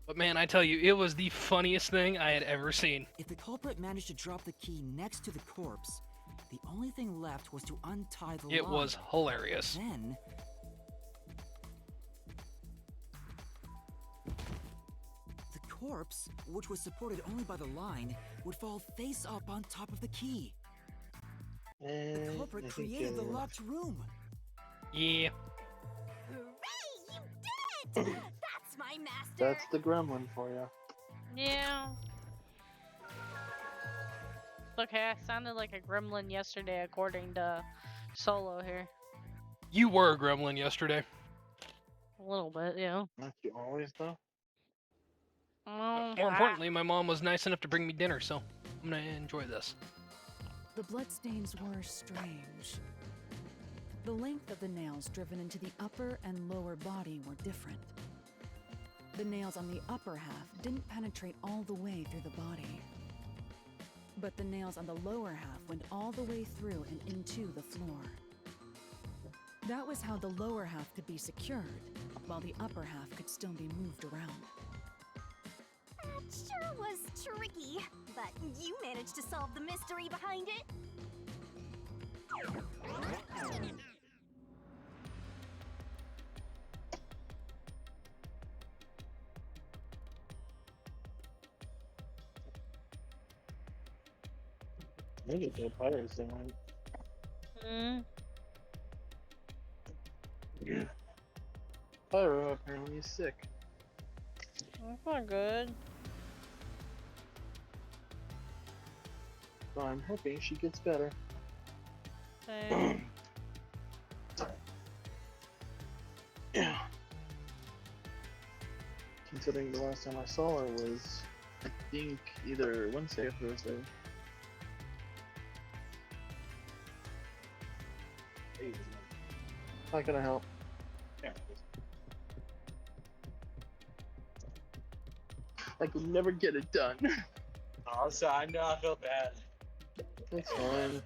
But man, I tell you, it was the funniest thing I had ever seen. If the culprit managed to drop the key next to the corpse, the only thing left was to untie the It line. was hilarious. Then the corpse, which was supported only by the line, would fall face up on top of the key. The And culprit I think created the locked room. Yeah. Hooray! You did it! That's my master! that's the gremlin for you. Yeah. Okay, I sounded like a gremlin yesterday according to Solo here. You were a gremlin yesterday. A little bit, yeah. Not you always, though. More importantly, my mom was nice enough to bring me dinner, so I'm gonna enjoy this. The bloodstains were strange. The length of the nails driven into the upper and lower body were different. The nails on the upper half didn't penetrate all the way through the body. But the nails on the lower half went all the way through and into the floor. That was how the lower half could be secured, while the upper half could still be moved around. That sure was tricky, but you managed to solve the mystery behind it. Look at the pirates they went. Yeah. Pyro apparently is sick. That's not good. So I'm hoping she gets better. Same. Yeah. Considering the last time I saw her was, I think, either Wednesday or Thursday. How can I help? I could never get it done. Oh, so I know I feel bad. It's fine.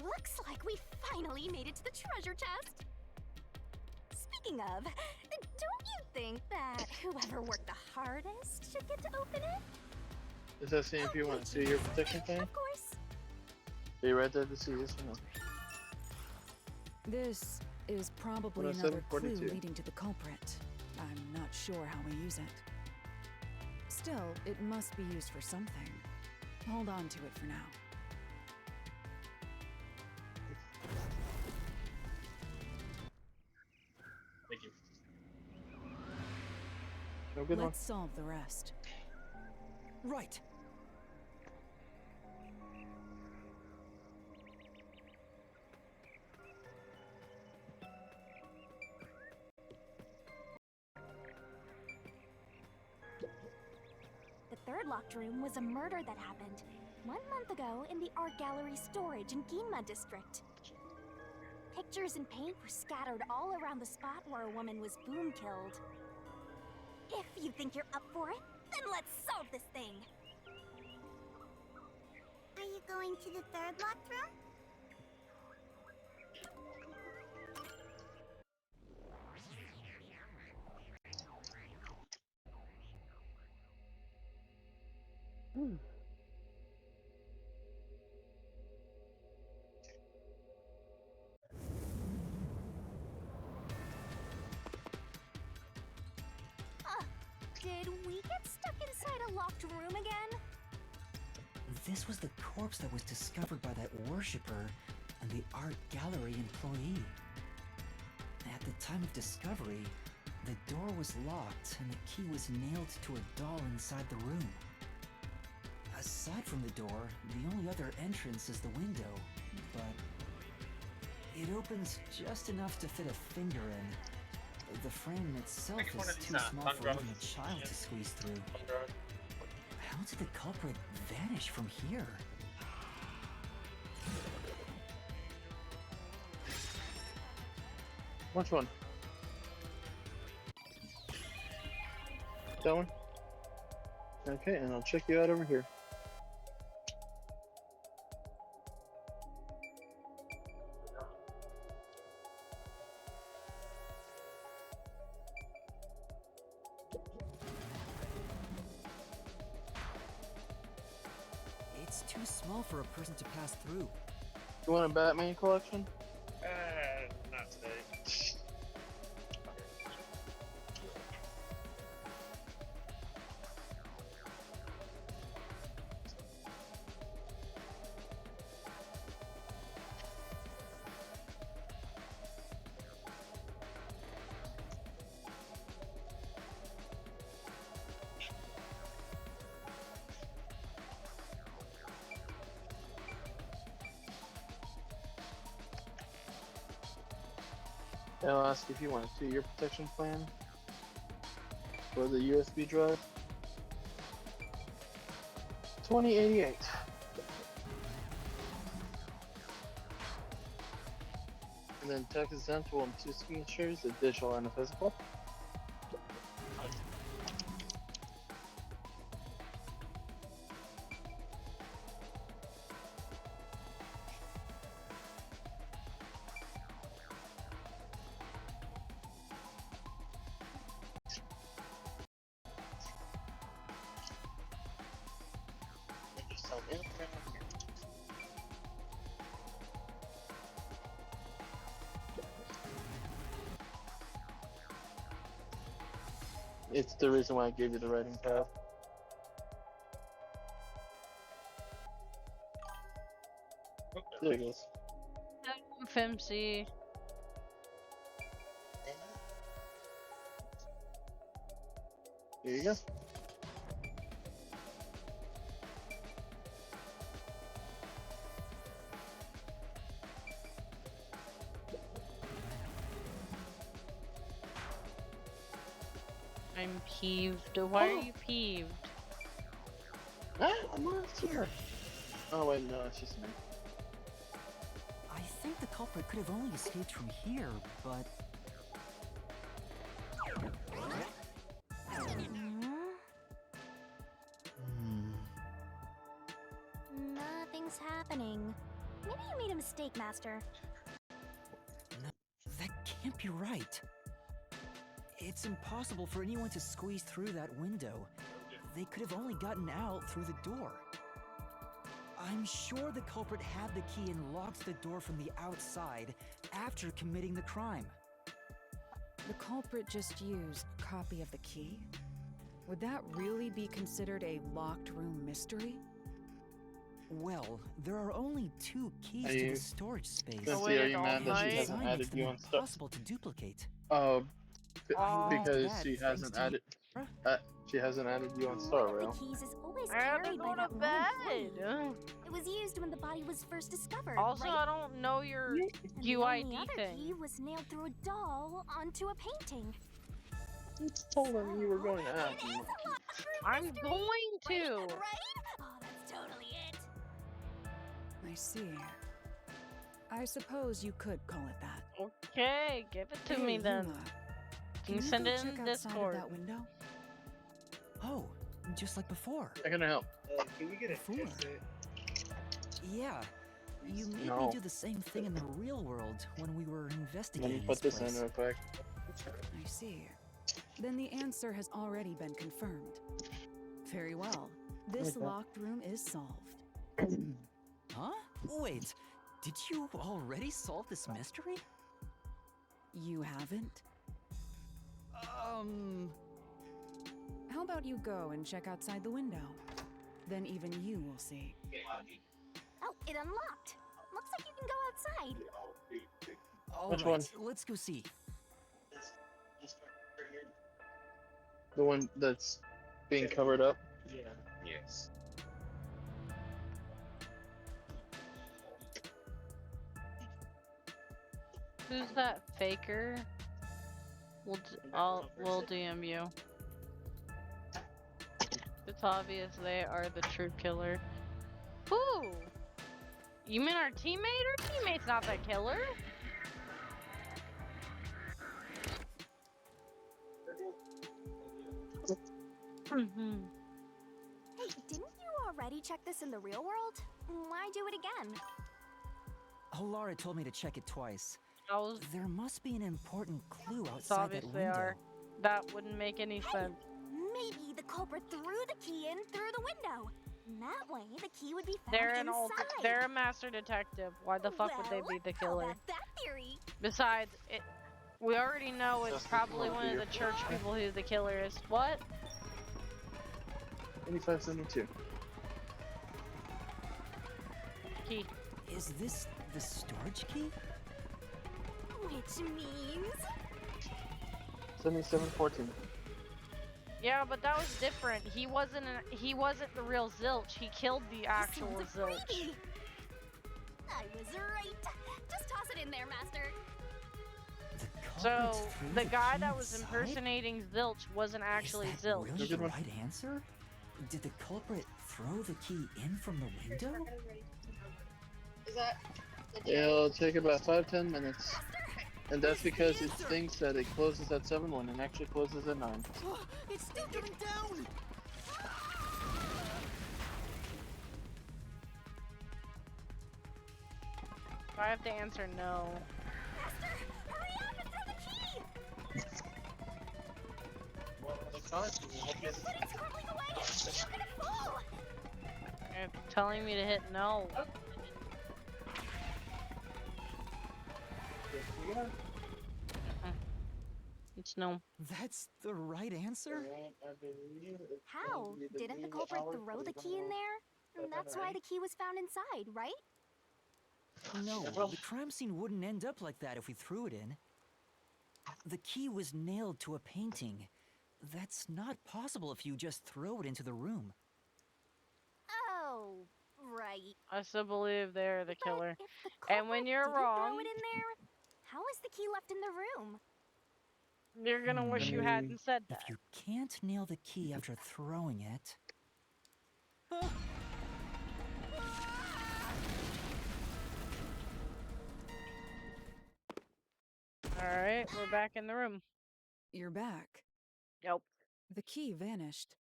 Looks like we finally made it to the treasure chest. Speaking of, don't you think that whoever worked the hardest should get to open it? Does that say if you want to see your protection thing? Of course. Are you right there to see this one? This is probably Well, another clue 742. leading to the culprit. I'm not sure how we use it. Still, it must be used for something. Hold on to it for now. Thank you. No good one. Let's solve the rest. Right. The third locked room was a murder that happened 1 month ago in the art gallery storage in Ginma district. Pictures and paint were scattered all around the spot where a woman was boom killed. If you think you're up for it, then let's solve this thing. Are you going to the third locked room? Did we get stuck inside a locked room again? This was the corpse that was discovered by that worshipper and the art gallery employee. At the time of discovery, the door was locked and the key was nailed to a doll inside the room. Aside from the door, the only other entrance is the window, but it opens just enough to fit a finger in. The frame itself is too small for even a child to squeeze through. How did the culprit vanish from here? Which one? That one? Okay, and I'll check you out over here. It's too small for a person to pass through. You want a Batman collection? Not today. I'll ask if you want to see your protection plan for the USB drive. 2088. And then tax exempt will 2 screen shares, the digital and the physical. It's the reason why I gave you the writing pad. There it goes. FMC. Here you go. I'm peeved. Why are you peeved? I'm not here. Oh wait, no, it's just me. I think the culprit could have only escaped from here, but... Nothing's happening. Maybe you made a mistake, Master. No, that can't be right. It's impossible for anyone to squeeze through that window. They could have only gotten out through the door. I'm sure the culprit had the key and locked the door from the outside after committing the crime. The culprit just used a copy of the key? Would that really be considered a locked room mystery? Well, there are only 2 keys Are to you- the storage space. Cynthia, are you mad that she The hasn't design added makes them you on stuff? impossible to duplicate. Oh, Oh. because That she thanks hasn't to you. added. She hasn't added you on Star Rail. The keys is always I had to carried go by to that one bed. employee. It was used when the body was first discovered. Also, right? I don't know your And the UID only other thing. key was nailed through a doll onto a painting. You told him you were going to ask him. I'm going to. Right? Oh, that's totally it. I see. I suppose you could call it that. Okay, give it to Hey, me then. Yuma, Can you go send it in check outside of Discord? that window? Oh, just like before. I can help. Can we get a Before. Yeah. You made No. me do the same thing in the real world when we were Let investigating me put this place. in real quick. I see. Then the answer has already been confirmed. Very well. This Okay. locked room is solved. Huh? Wait, did you already solve this mystery? You haven't? How about you go and check outside the window? Then even you will see. Oh, it unlocked. Looks like you can go outside. All Which right, one? let's go see. The one that's being covered up. Yeah. Yes. Who's that faker? We'll DM you. It's obvious they are the true killer. Who? You mean our teammate? Our teammate's not the killer. Hey, didn't you already check this in the real world? Why do it again? Lara told me to check it twice. Was... There must be an important clue It's outside obvious that they window. are. That wouldn't make any sense. Maybe the culprit threw the key in through the window. That way, the key would be found They're an inside. they're a master detective. Why the fuck would they be the How killer? about that theory? Besides, we already know it's probably one of the church people who the killer is. What? 8572. Key. Is this the storage key? Which means... 7714. Yeah, but that was different. He wasn't the real Zilch. He killed the actual Zilch. I was right. Just toss it in there, Master. So threw the the guy key that was inside? impersonating Zilch wasn't actually Is that Zilch. really the right answer? Did the culprit throw the key in from the window? Is that? It'll take about 5-10 minutes. And that's because it thinks that it closes at 7 when it actually closes at 9. It's still coming down! I have to answer no. It's telling me to hit no. It's no. That's the right answer? How? Didn't the culprit throw the key in there? And that's why the key was found inside, right? No, the crime scene wouldn't end up like that if we threw it in. The key was nailed to a painting. That's not possible if you just throw it into the room. Oh, right. I still believe they're the killer. If the And when you're didn't wrong, throw it in there, how is the key left in the room? you're gonna wish you hadn't said that. If you can't nail the key after throwing it... Alright, we're back in the room. You're back. Yep. The key vanished.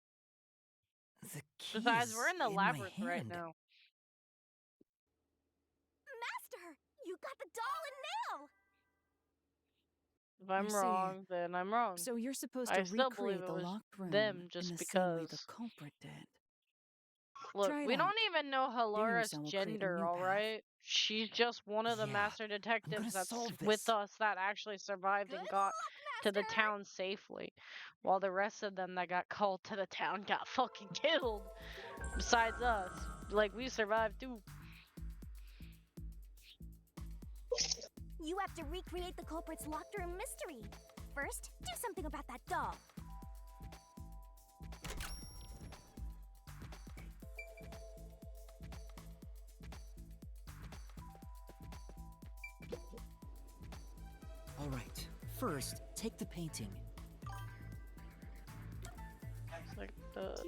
The key Besides, is we're in the in my labyrinth right hand. now. Master, you got the doll and nail! If I'm I see. wrong, then I'm wrong. So you're supposed I to still believe recreate it the was locked room them just in the same way because. the culprit did. Look, Try it we out. don't even know Halora's Anderson will create a gender, new path. alright? She's just one of the Yeah, master detectives gonna that's solve with this. us that actually survived and got to the town safely. While the rest of them that got called to the town got fucking killed. Besides us. Like, we survived too. You have to recreate the culprit's locked room mystery. First, do something about that doll. All right. First, take the painting. It's like the...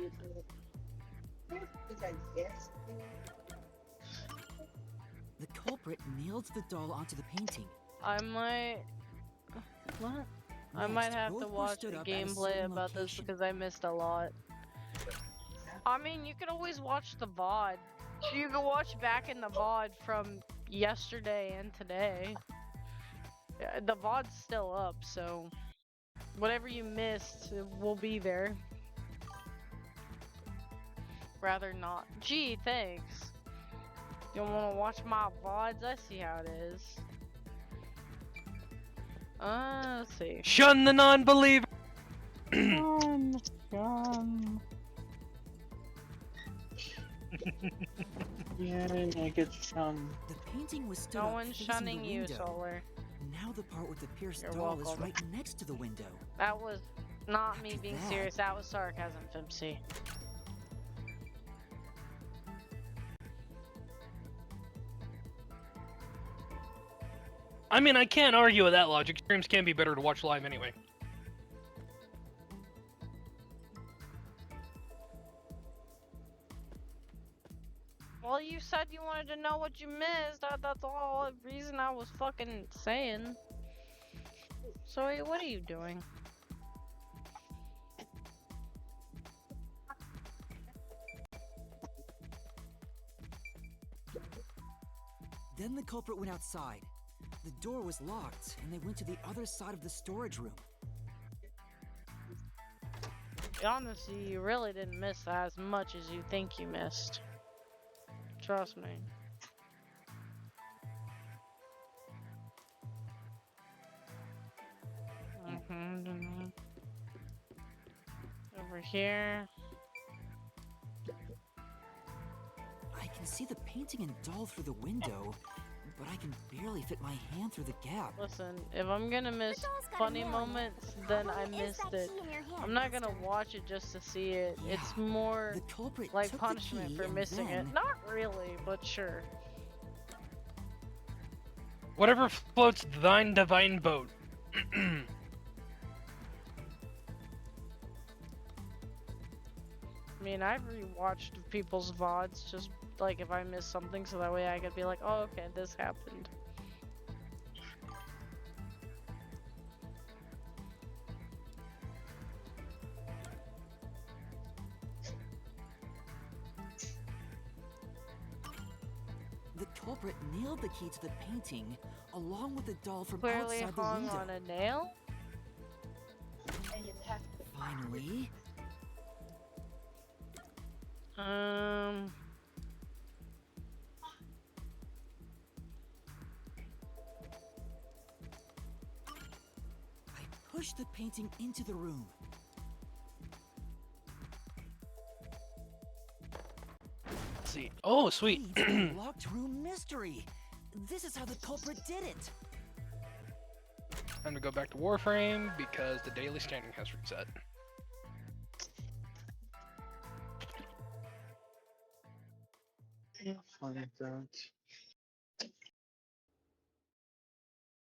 The culprit nailed the doll onto the painting. I might... What? I might have to both were watch stood the up at a gameplay certain about this location. because I missed a lot. I mean, you can always watch the VOD. You can watch back in the VOD from yesterday and today. Yeah, the VOD's still up, so whatever you missed it will be there. Rather not. Gee, thanks. You don't want to watch my VODs? I see how it is. Let's see. Shun the non-believer. Yeah, I get shun. The painting was stood No up one's facing shunning the you, window. Solar. Now the part with the pierced You're doll is welcome. right next to the window. That was not me being that- serious. That was sarcasm, Fimpsy. I mean, I can't argue with that logic. Streams can be better to watch live anyway. Well, you said you wanted to know what you missed. That's all the reason I was fucking saying. So, wait, what are you doing? Then the culprit went outside. The door was locked, and they went to the other side of the storage room. Honestly, you really didn't miss as much as you think you missed. Trust me. Over here. I can see the painting and doll through the window, but I can barely fit my hand through the gap. Listen, if I'm gonna miss funny moments, then I missed it. I'm not gonna watch it just to see it. It's more The culprit like took punishment the key for and missing it. then... Not really, but sure. Whatever floats thine divine boat. I mean, I've rewatched people's VODs just like if I missed something, so that way I could be like, oh, okay, this happened. The culprit nailed the key to the painting, along with the doll from Clearly outside the hung window. on a nail. Finally, I pushed the painting into the room. Let's see. Oh, sweet. Leads to the locked room mystery. This is how the culprit did it. Time to go back to Warframe because the daily standing has reset.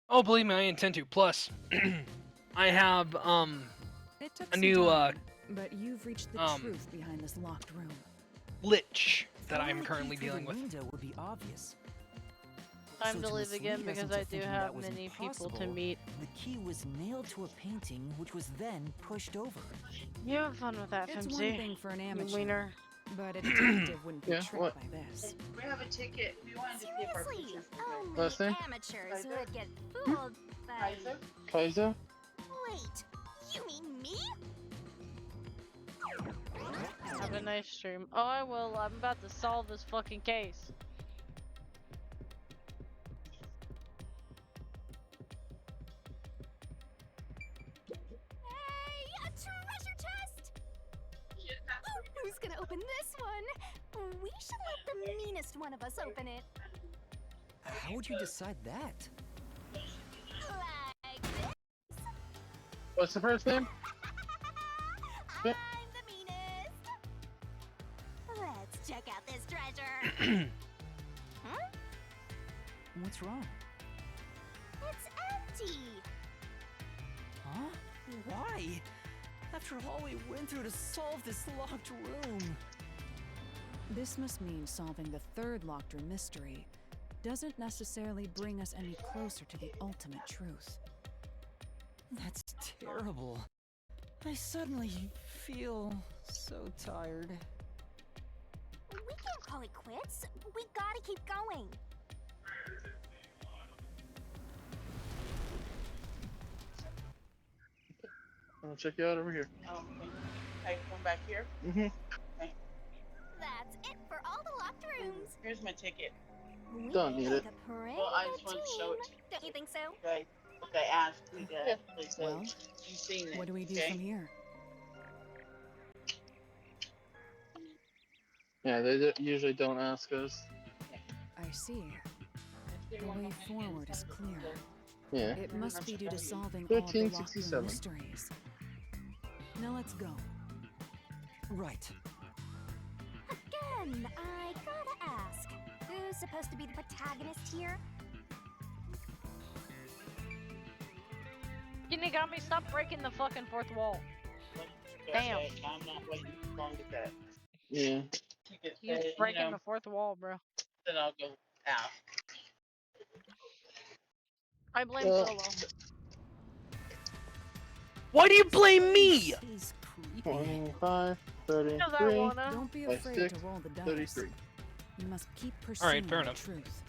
Oh, believe me, I intend to. Plus, I have It took a some new time, but you've reached the truth behind this locked room. lich that Throwing I'm the key currently through dealing the with. window would be obvious. Time So to live again mislead us because into I do thinking have that was many people to impossible, meet. The key was nailed to a painting, which was then pushed over. You have fun with that, It's Fimsy. one thing for an You amateur, winer. but a detective wouldn't be Yeah, tricked what? by this. We have a ticket. We wanted to see if our Seriously, pictures only Last name? amateurs would get fooled by... Kaiser? Wait, you mean me? Come Have a nice stream. Oh, I will. I'm about to solve this fucking case. Hey, a treasure chest! Who's gonna open this one? We should let the meanest one of us open it. How would you decide that? Like this. What's the first name? I'm the meanest. Let's check out this treasure. Huh? What's wrong? It's empty. Huh? Why? After all we went through to solve this locked room. This must mean solving the third locked room mystery doesn't necessarily bring us any closer to the ultimate truth. That's terrible. I suddenly feel so tired. We can't call it quits. We gotta keep going. I'll check you out over here. Hey, come back here. Mm-hmm. That's it for all the locked rooms. Here's my ticket. We Don't need it. a pretty Well, I good just wanted to show it to team. Don't you think so? Okay. Okay, ask me that. Please, Well, you've seen it. what do we do okay? from here? Yeah, they usually don't ask us. I see. The way forward is clear. Yeah. It must be due to solving all the locked room 1367. mysteries. Now let's go. Right. Again, I gotta ask. Who's supposed to be the protagonist here? You got me. Stop breaking the fucking fourth wall. Damn. Okay, I'm not waiting as long as that. Yeah. He's breaking the fourth wall, bro. Then I'll go out. I blame Solo. Why do you blame me? 25, Because I 33, wanna. Don't be 26, afraid to roll the dice. 33. You must keep pursuing Alright, fair the enough. truth.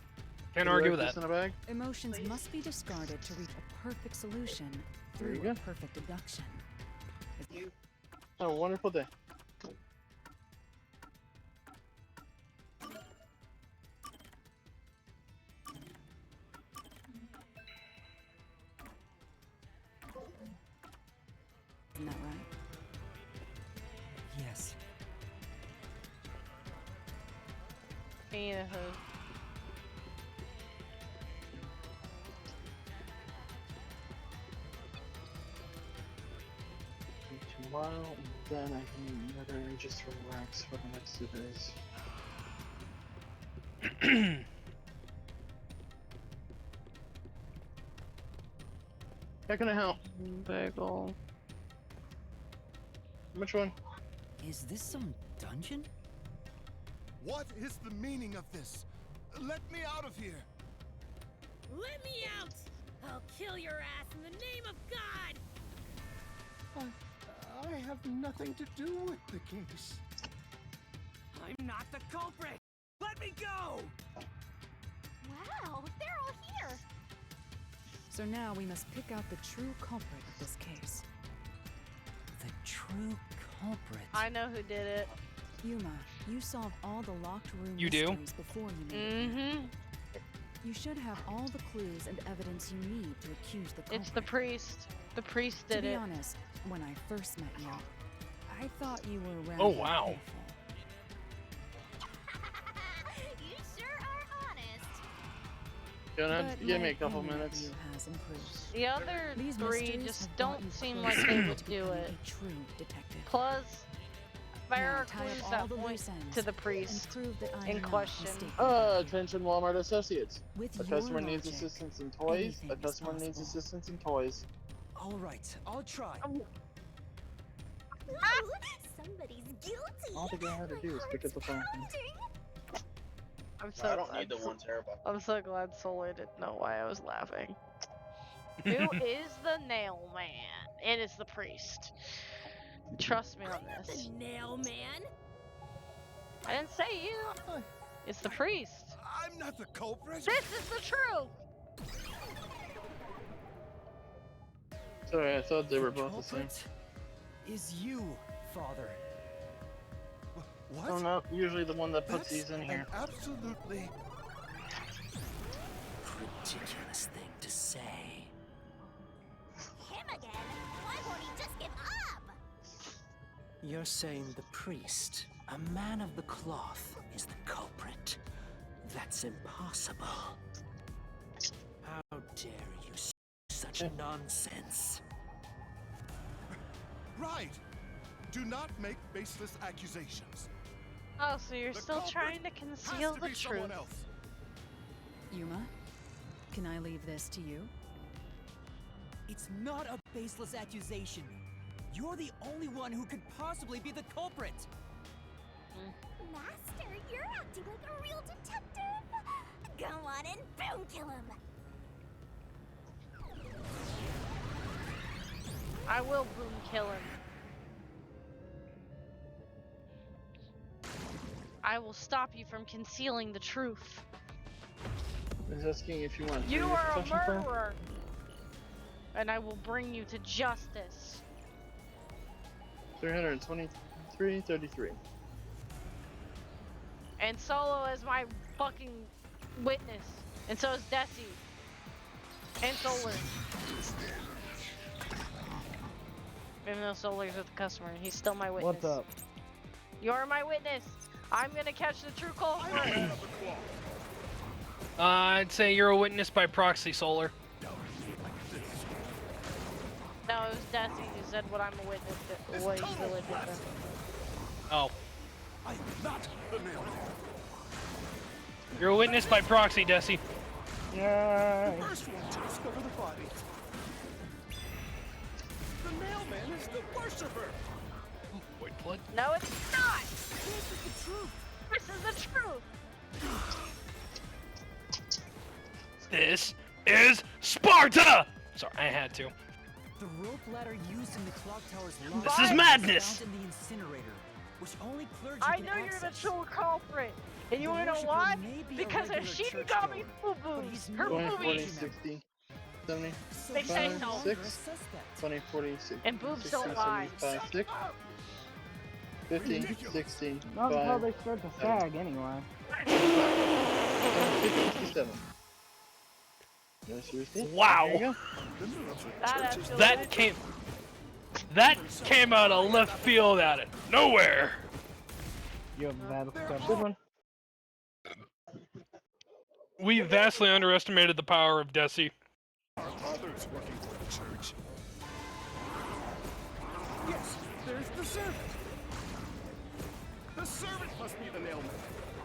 Can't argue with This that. in a bag? Emotions must be discarded to reach a perfect solution There you through a go. perfect deduction. Have a wonderful day. Isn't that right? Yes. Yeah. Tomorrow, then I can literally just relax for the next 2 days. How can I help? Bagel. Which one? Is this some dungeon? What is the meaning of this? Let me out of here! Let me out! I'll kill your ass in the name of God! I have nothing to do with the case. I'm not the culprit! Let me go! Wow, they're all here. So now we must pick out the true culprit of this case. The true culprit. I know who did it. Yuma, you solved all the locked room You do? mysteries before you made it here. Mm-hmm. You should have all the clues and evidence you need to accuse the culprit. It's the priest. The priest To did be it. honest, when I first met you, I thought you were rather Oh, wow. playful. You sure are honest. Gonna But give my me a couple opinion of minutes. you has improved. The other These three mysteries just have brought don't you seem closer like they to would do becoming it. a true detective. Plus, there Now are tie up clues all that the point loose ends to the and priest prove that I in am not question. mistaken. Attention Walmart associates. With A your customer needs logic, assistance in toys. anything A is customer needs possible. assistance in toys. All right, I'll try. Ooh, somebody's guilty. All the guy had to do is pick up the phone. I'm I so don't glad need the 1 terabyte. I'm so glad Solo didn't know why I was laughing. Who is the nail man? It is the priest. Trust me on The this. nail man? I didn't say you. It's the priest. I'm not the culprit! This is the truth. Sorry, I thought they were The both the same. culprit is you, Father. I don't know. Usually the one that puts That's these in here. absolutely Ridiculous thing to say. Him again? Why won't he just give up? You're saying the priest, a man of the cloth, is the culprit. That's impossible. How dare you say such nonsense? right. Do not make baseless accusations. Oh, so you're The still culprit trying to conceal has to the be truth. someone else. Yuma, can I leave this to you? It's not a baseless accusation. You're the only one who could possibly be the culprit. Master, you're acting like a real detective. Go on and boom kill him. I will boom kill him. I will stop you from concealing the truth. He's asking if you want. You are a protection plan? murderer! And I will bring you to justice. 323.33. And Solo is my fucking witness. And so is Desi. And Solar. Even though Solar's with the customer, he's still my witness. What's up? You're my witness. I'm gonna catch the true culprit. I'd say you're a witness by proxy, Solar. No, it was Desi who said what I'm a witness to. What he's the witness to. Oh. I am not the mailman. You're a witness by proxy, Desi. Yeah. The first one to discover the body. The mailman is the worshiper. Wait, what? No, it's not! This is the truth! This is the truth! This is Sparta! Sorry, I had to. The rope ladder used in the clock tower's lock This is madness! found in the incinerator, which only clergy I can know you're the access. true culprit! And you The wanna know worshiper why? may be a Because her regular Shinigami churchgoer, boo-boos! but Her 20, 40, boobies! 60, 70, They say so. 6, 20, 40, 60, And boobs 60, don't lie. 75, 6, 50, 60, That's how 5, they start to sag anyway. 50, 67. No, seriously? Wow. There you go. That came out of left field out of nowhere. You have that Good one. We vastly underestimated the power of Desi. Others working for the church. Yes, there's the servant. The servant must be the mailman.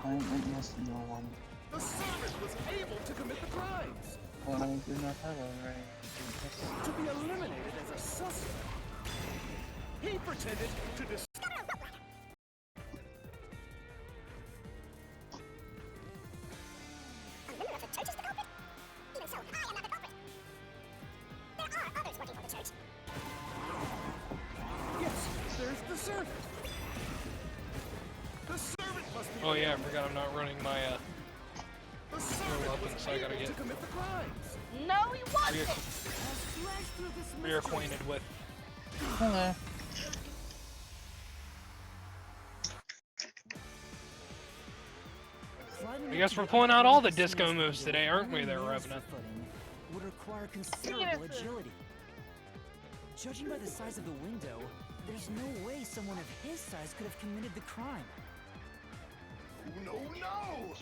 I witnessed no one. The servant was able to commit the crimes. Well, I do not have a right. To be eliminated as a suspect. He pretended to Yes, there's the servant. The servant must be. Oh yeah, I forgot I'm not running my The servant weapon, so I gotta get to commit the crimes. No, he wasn't! reacquainted with. Hello. I guess we're pulling out all the disco moves today, aren't we there, Revenant? Would require considerable agility. Judging by the size of the window, there's no way someone of his size could have committed the crime. No, no!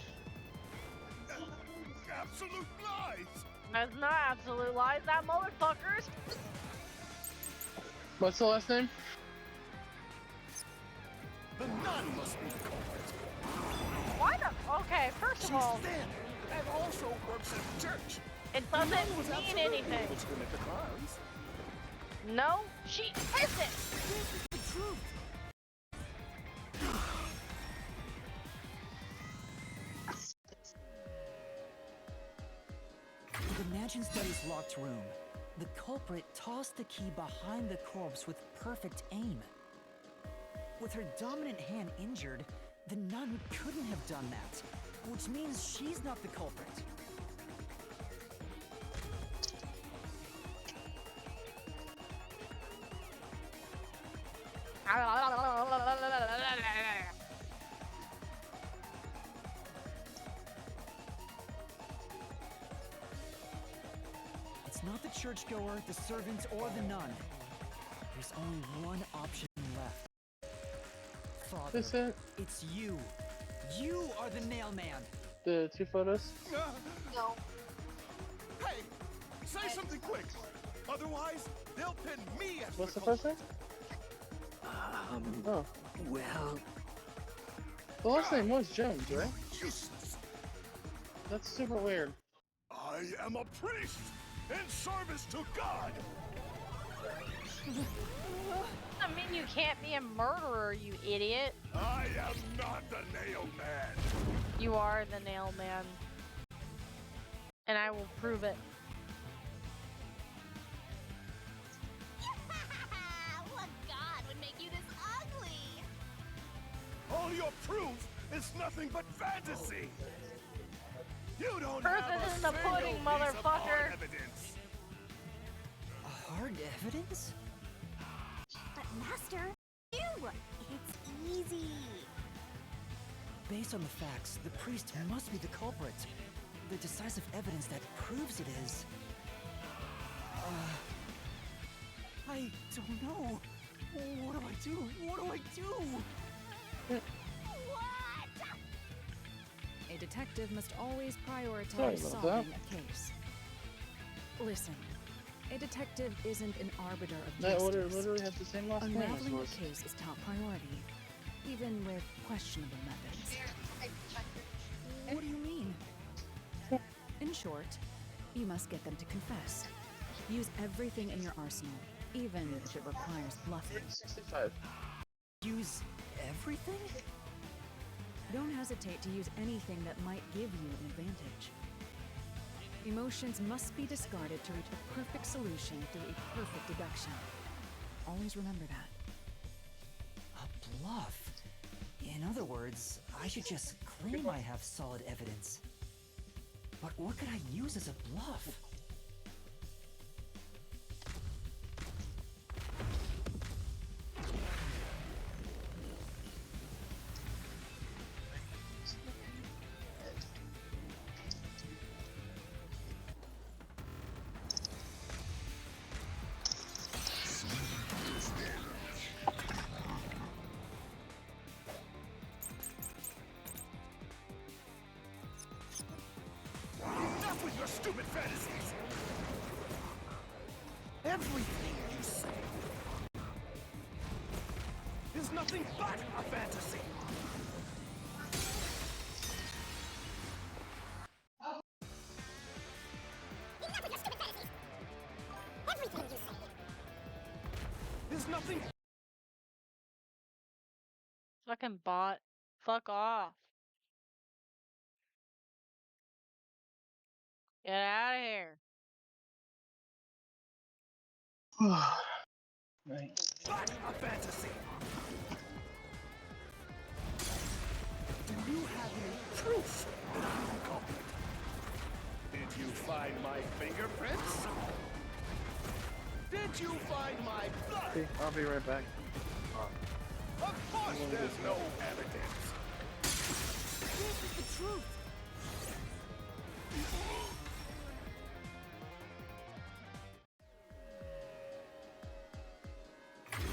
Absolute lies! That's not absolute lies, that motherfuckers! What's the last name? The nun must be the culprit. Why the? Okay, first of all, She's thin and also works at the church. it The doesn't nun was mean absolutely anything. able to commit the crimes. No, she isn't! This is the truth. In the Mansion Study's locked room, the culprit tossed the key behind the corpse with perfect aim. With her dominant hand injured, the nun couldn't have done that, which means she's not the culprit. It's not the churchgoer, the servant, or the nun. There's only one option left. Father, Is it? it's you. You are the nail man. The 2 photos? No. Hey, say something quick. Otherwise, they'll pin me as What's the the first name? Oh. Well. The last name was Jones, right? Useless. That's super weird. I am a priest in service to God. I mean, you can't be a murderer, you idiot. I am not the nail man. You are the nail man. And I will prove it. What god would make you this ugly? All your proof is nothing but fantasy. You don't Proof have is a in the single pudding, piece of hard motherfucker. evidence. Hard evidence? But Master, it's easy. Based on the facts, the priest must be the culprit. The decisive evidence that proves it is... I don't know. What do I do? What do I do? A detective must always Sorry prioritize about solving that. a case. Listen, a detective isn't an arbiter of That justice. order literally has the same last name as Unraveling yours. a case is top priority, even with questionable methods. What do you mean? In short, you must get them to confess. Use everything in your arsenal, even if it requires bluffing. 65. Use everything? Don't hesitate to use anything that might give you an advantage. Emotions must be discarded to reach a perfect solution through a perfect deduction. Always remember that. A bluff? In other words, I should just claim I have solid evidence. But what could I use as a bluff? Enough with your stupid fantasies. Everything you say is nothing but a fantasy. There's nothing. Fucking bot. Fuck off. Get out of here. Right. But a fantasy. Do you have any proof that I'm the culprit? Did you find my fingerprints? Did you find my blood? Okay, I'll be right back. Of course there's no evidence. This is the truth.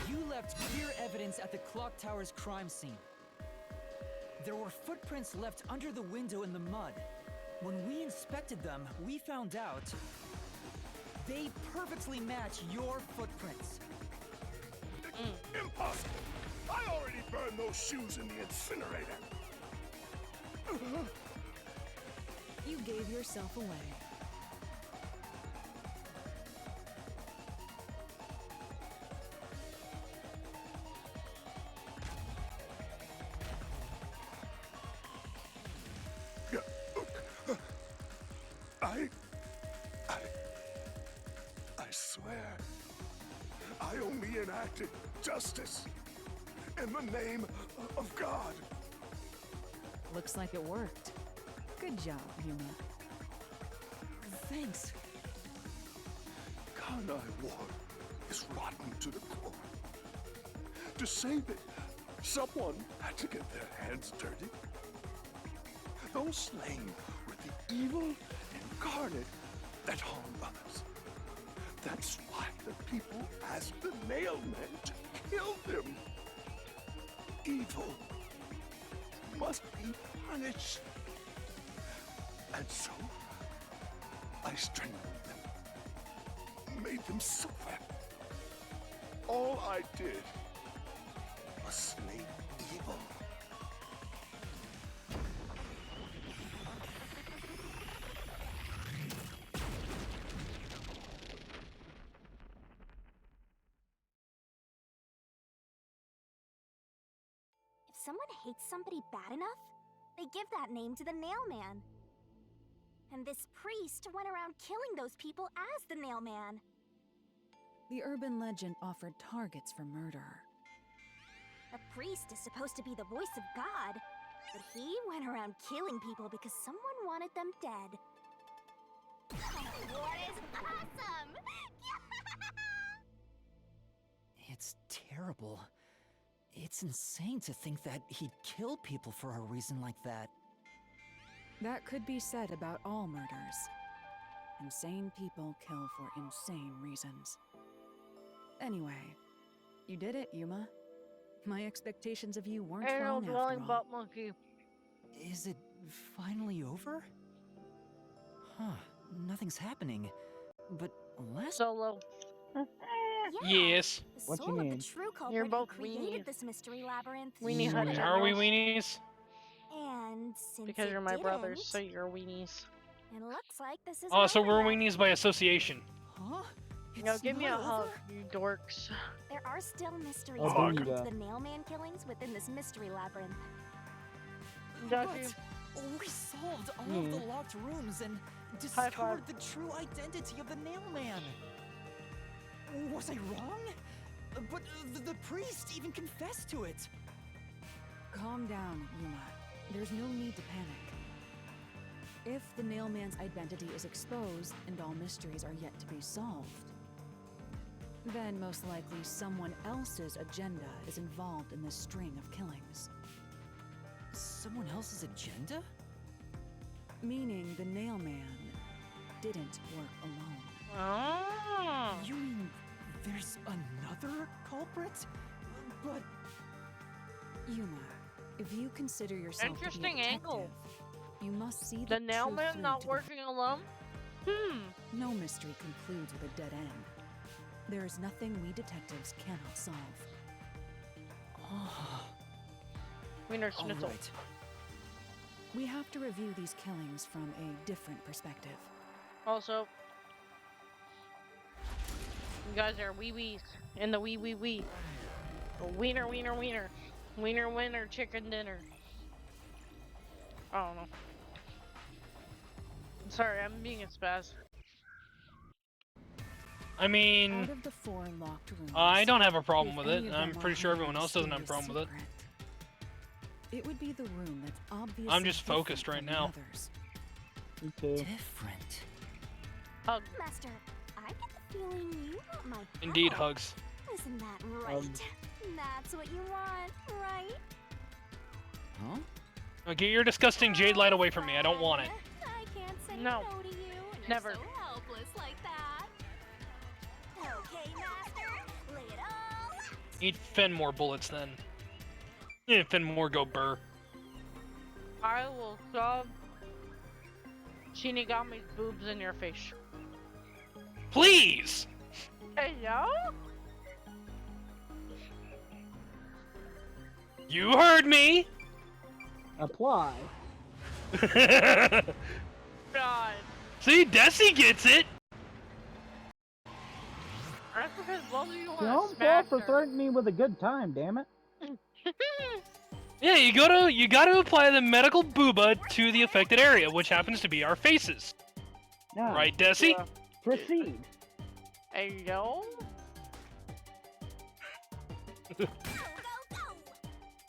You left clear evidence at the clock tower's crime scene. There were footprints left under the window in the mud. When we inspected them, we found out they perfectly match your footprints. Impossible! I already burned those shoes in the incinerator. You gave yourself away. I swear, I only enacted justice in the name of God. Looks like it worked. Good job, Yuma. Thanks. God I wore is rotten to the core. To save it, someone had to get their hands dirty. Those slain were the evil incarnate that harmed others. That's why the people asked the nailmen to kill them. Evil must be punished. And so, I strangled them, made them suffer. All I did was slay evil. If someone hates somebody bad enough, they give that name to the Nailman. And this priest went around killing those people as the Nailman. The urban legend offered targets for murder. A priest is supposed to be the voice of God, but he went around killing people because someone wanted them dead. What is awesome? It's terrible. It's insane to think that he'd kill people for a reason like that. That could be said about all murders. Insane people kill for insane reasons. Anyway, you did it, Yuma. My expectations of you weren't wrong after dwelling all. butt monkey. Is it finally over? Huh, nothing's happening. But last... Solo. Yes. The What you soul of mean? the true You're culprit who both created weenies. this mystery labyrinth. Weenie shut it Are we down. weenies? And since Because it you're my brothers, didn't, so you're weenies. it looks like this is Oh, so over we're yet. weenies by association. Huh? No, It's give me a not hug, over? you dorks. There are still mysteries Oh, connected Buddha. to the Nailman killings within this mystery labyrinth. Got But you. we solved all of the locked rooms and High discovered five. the true identity of the Nailman. Was I wrong? But the priest even confessed to it. Calm down, Yuma. There's no need to panic. If the Nailman's identity is exposed and all mysteries are yet to be solved, then most likely someone else's agenda is involved in this string of killings. Someone else's agenda? Meaning the Nailman didn't work alone. Oh. You mean there's another culprit? But Yuma, if you consider yourself to be a Interesting detective, angle. you must see The the truth Nailman through not to working alone? No mystery concludes with a dead end. There is nothing we detectives cannot solve. Wiener all Schnitzel. right. We have to review these killings from a different perspective. Also, you guys are wee-wees in the wee-wee-wee. Wiener, wiener, wiener. Wiener, winner, chicken dinner. I don't know. Sorry, I'm being a spaz. I mean, Out of the 4 locked rooms, I don't have a problem if with any it. of I'm them are pretty sure everyone hiding else doesn't have a mysterious problem with it. secret, it would be the room that's obviously I'm just different focused right from the now. others. Me too. Different. Hug. Master, I get the feeling you want my help. Indeed, hugs. Isn't that right? That's what you want, right? Huh? Now get your disgusting jade light away from me. I don't want it. I can't say No. no to you, and Never. you're so helpless like that. Okay, Master, lay it all out. Eat Fenmore bullets then. Yeah, Fenmore go burr. I will shove Shinigami's boobs in your face. Please! Hey, yo? You heard me! Apply. God. See, Desi gets it! That's because both of you want Don't to fall smash for her. threatening me with a good time, damn it. Yeah, you gotta apply the medical booba to the affected area, which happens to be our faces. Now, Right, Desi? proceed. Hey, yo?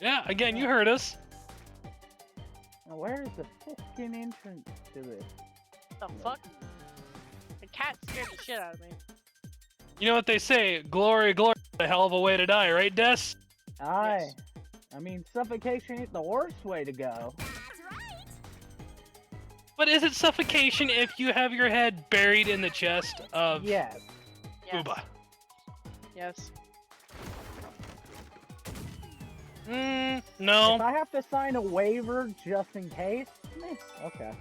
Yeah, again, you heard us. Now, where is the fucking entrance to this? The fuck? The cat scared the shit out of me. You know what they say, glory, glory, a hell of a way to die, right, Des? Aye. I mean, suffocation ain't the worst way to go. But is it suffocation if you have your head buried in the chest of... Yes. Yes. Uba. Yes. No. If I have to sign a waiver just in case, okay.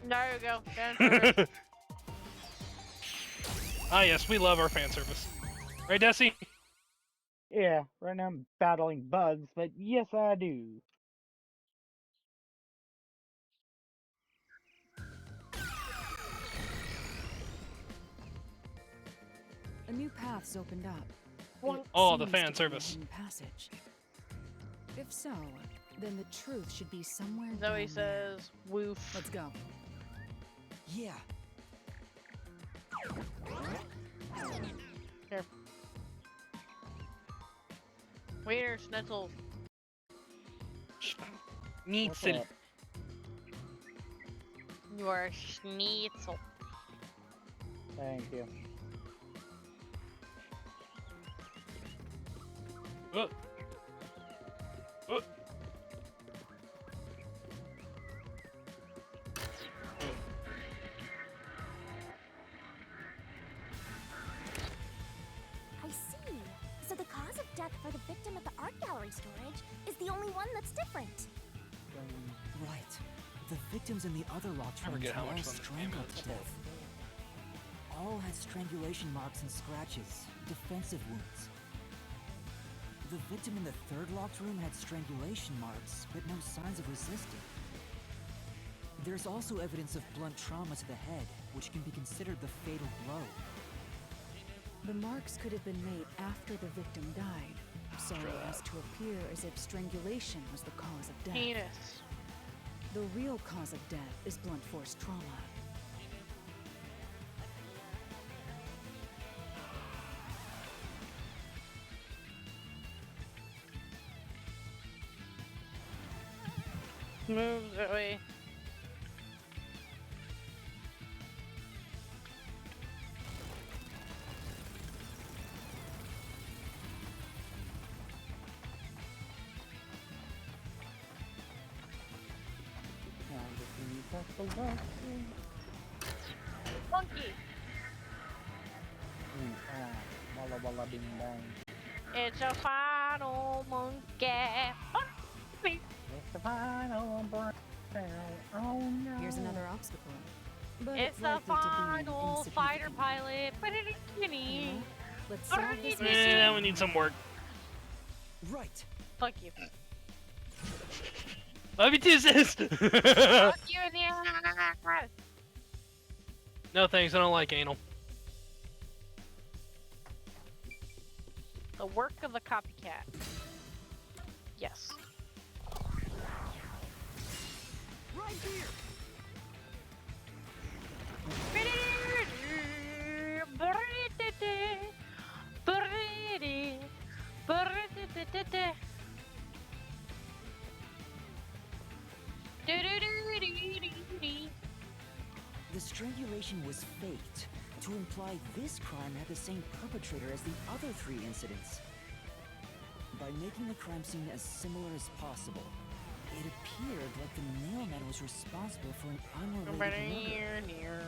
There you go. Fan service. Ah, yes, we love our fan service. Right, Desi? Yeah, right now I'm battling bugs, but yes, I do. A new path's opened up. It Oh, the seems fan to be a service. hidden passage. If so, then the truth should be somewhere Zoe down there. says, woof. Let's go. Yeah. Here. Waiter, Schnitzel. Schnitzel. You are a Schnitzel. Thank you. I see. So the cause of death for the victim at the art gallery storage is the only one that's different. Right. The victims in the other locked I rooms forget how were all much fun this game strangled is. to death. All had strangulation marks and scratches, defensive wounds. The victim in the third locked room had strangulation marks, but no signs of resisting. There's also evidence of blunt trauma to the head, which can be considered the fatal blow. The marks could have been made after the victim died, so as to appear as if strangulation was the cause of death. Penis. The real cause of death is blunt force trauma. Move, Zoe. Monkey. Walla walla bing bang. It's a final monkey. It's the final burn. Oh no. Here's another obstacle. But It's the likely to be an final fighter insignificant pilot. one. Let's solve this mystery. Yeah, we need some work. Right. Fuck you. Love you too, sis! Fuck you in the ass. No thanks, I don't like anal. The work of the copycat. Yes. Right here. The strangulation was faked, to imply this crime had the same perpetrator as the other 3 incidents. By making the crime scene as similar as possible, it appeared like the mailman was responsible for an unrelated murder.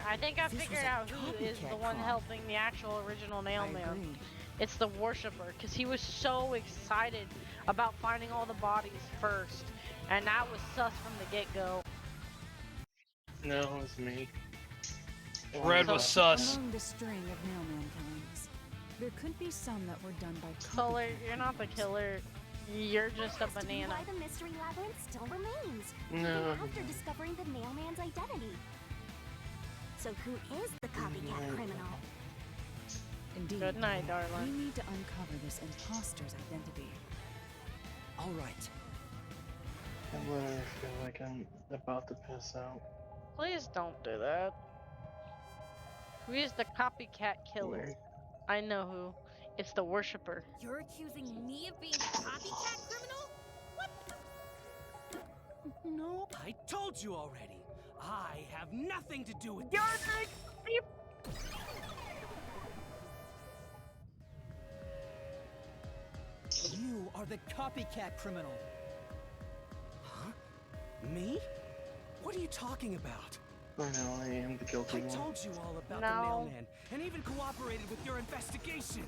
I think I figured out who is the one helping the actual original mailman. It's the worshipper, because he was so excited about finding all the bodies first, and that was sus from the get-go. No, it was me. Red was sus. Among the string of mailman killings, there could be some that were done by Solar, you're not the killer. You're just a banana. Why the mystery labyrinth still remains. No. Even after discovering the mailman's identity. So who is the copycat criminal? Indeed. Good night, darling. We need to uncover this imposter's identity. All right. I literally feel like I'm about to pass out. Please don't do that. Who is the copycat killer? I know who. It's the worshipper. You're accusing me of being a copycat criminal? No, I told you already. I have nothing to do with You're this. You are the copycat criminal. Huh? Me? What are you talking about? I know, I am the guilty I one. told you all about the No. mailman, and even cooperated with your investigation.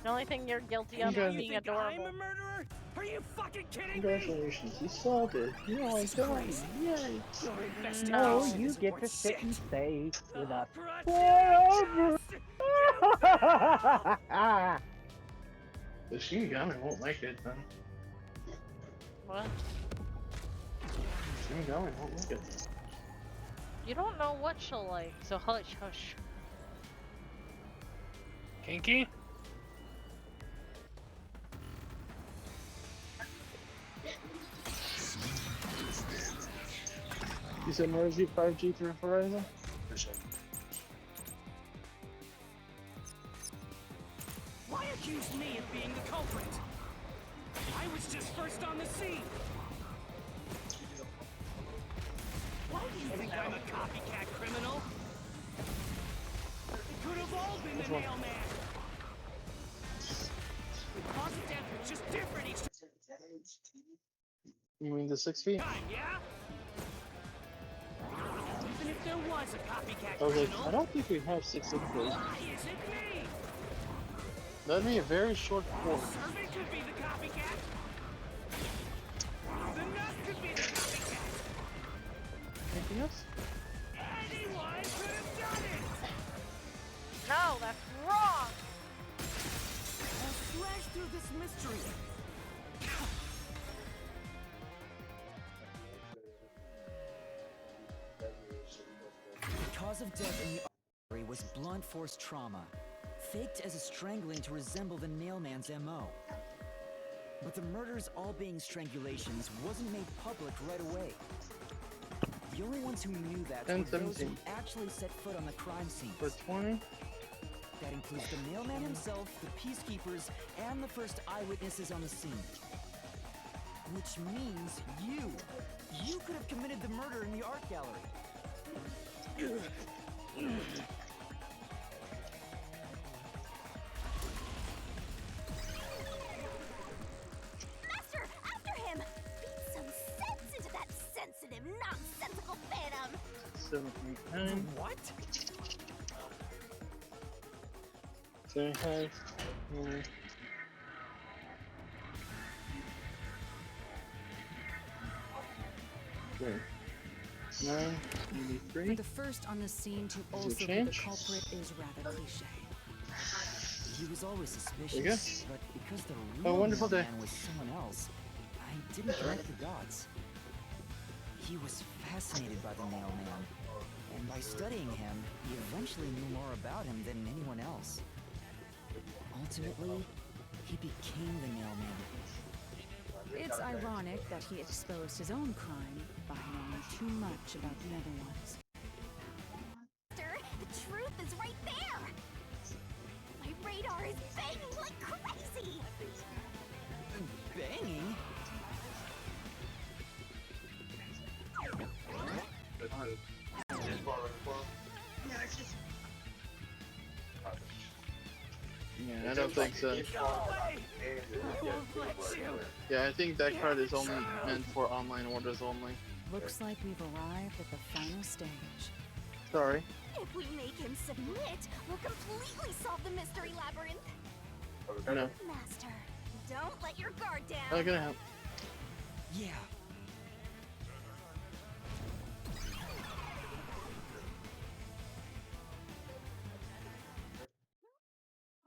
The only thing you're guilty And of now is you being think I'm adorable. a murderer? Are you fucking kidding me? Congratulations, you solved it. You're all This is done. crazy. Yay. Your No, investigation you isn't get worth to sit and shit. stay with us Forever. forever. The Shinigami won't like it then. What? Shinigami won't like it. You don't know what she'll like, so hush, hush. Kinky? You said Mercy 5G through Verizon? Why accuse me of being the culprit? I was just first on the scene. Why do you think I'm a copycat criminal? It could have all been the mailman. The cause of death was just different each You mean the 6 feet? time, yeah? Even if there was a copycat I was like, criminal, I don't think we have 6 feet. why is it me? That'd be a very short cord. Servant could be the copycat. The nut could be the copycat. Anything else? Anyone could have done it. No, that's wrong! I'll slash through this mystery. The cause of death in the artery was blunt force trauma, faked as a strangling to resemble the nailman's MO. But the murders all being strangulations wasn't made public right away. The only ones who knew that were those who 10-17. actually set foot on the crime scene. For 20? That includes the mailman himself, the peacekeepers, and the first eyewitnesses on the scene. Which means you. You could have committed the murder in the art gallery. Master, after him! Beat some sense into that sensitive, nonsensical phantom! 7, 8, 9. What? 75. Okay. 9, 83. For the first on the scene to also be the change? culprit is rather cliche. He was always There you go. suspicious, but because the Have a real wonderful day. mailman was someone else, I didn't connect the dots. He was fascinated by the mailman, and by studying him, he eventually knew more about him than anyone else. Ultimately, he became the mailman. It's ironic that he exposed his own crime by knowing too much about the other ones. Master, the truth is right there! My radar is banging like crazy! Banging? Yeah, I don't think so. Yeah, I think that card is only meant for online orders only. Looks like we've arrived at the final stage. Sorry. If we make him submit, we'll completely solve the mystery labyrinth! I know. Master, don't let your guard down! Not gonna help. Yeah.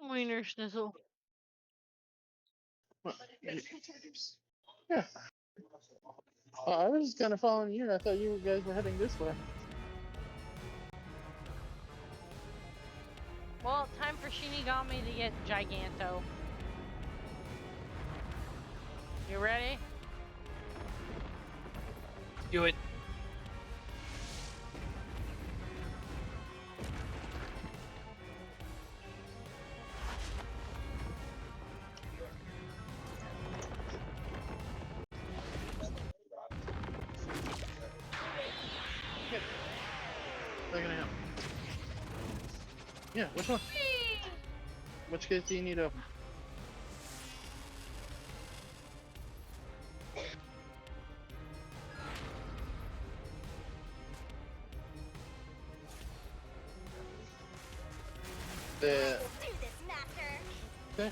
Wiener Schnizzle. Yeah. I was kind of following you. I thought you guys were heading this way. Well, time for Shinigami to get Giganto. You ready? Do it. Not gonna help. Yeah, which one? Which case do you need open? the. Okay.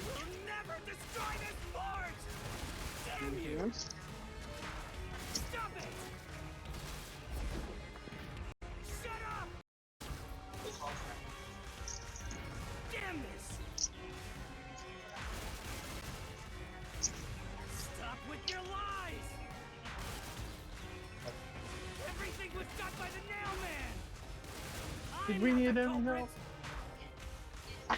You'll never destroy this fort! Damn you! Stop it! Shut up! Damn this! Stop with your lies! Everything was done by the Nailman! Did we need any help? How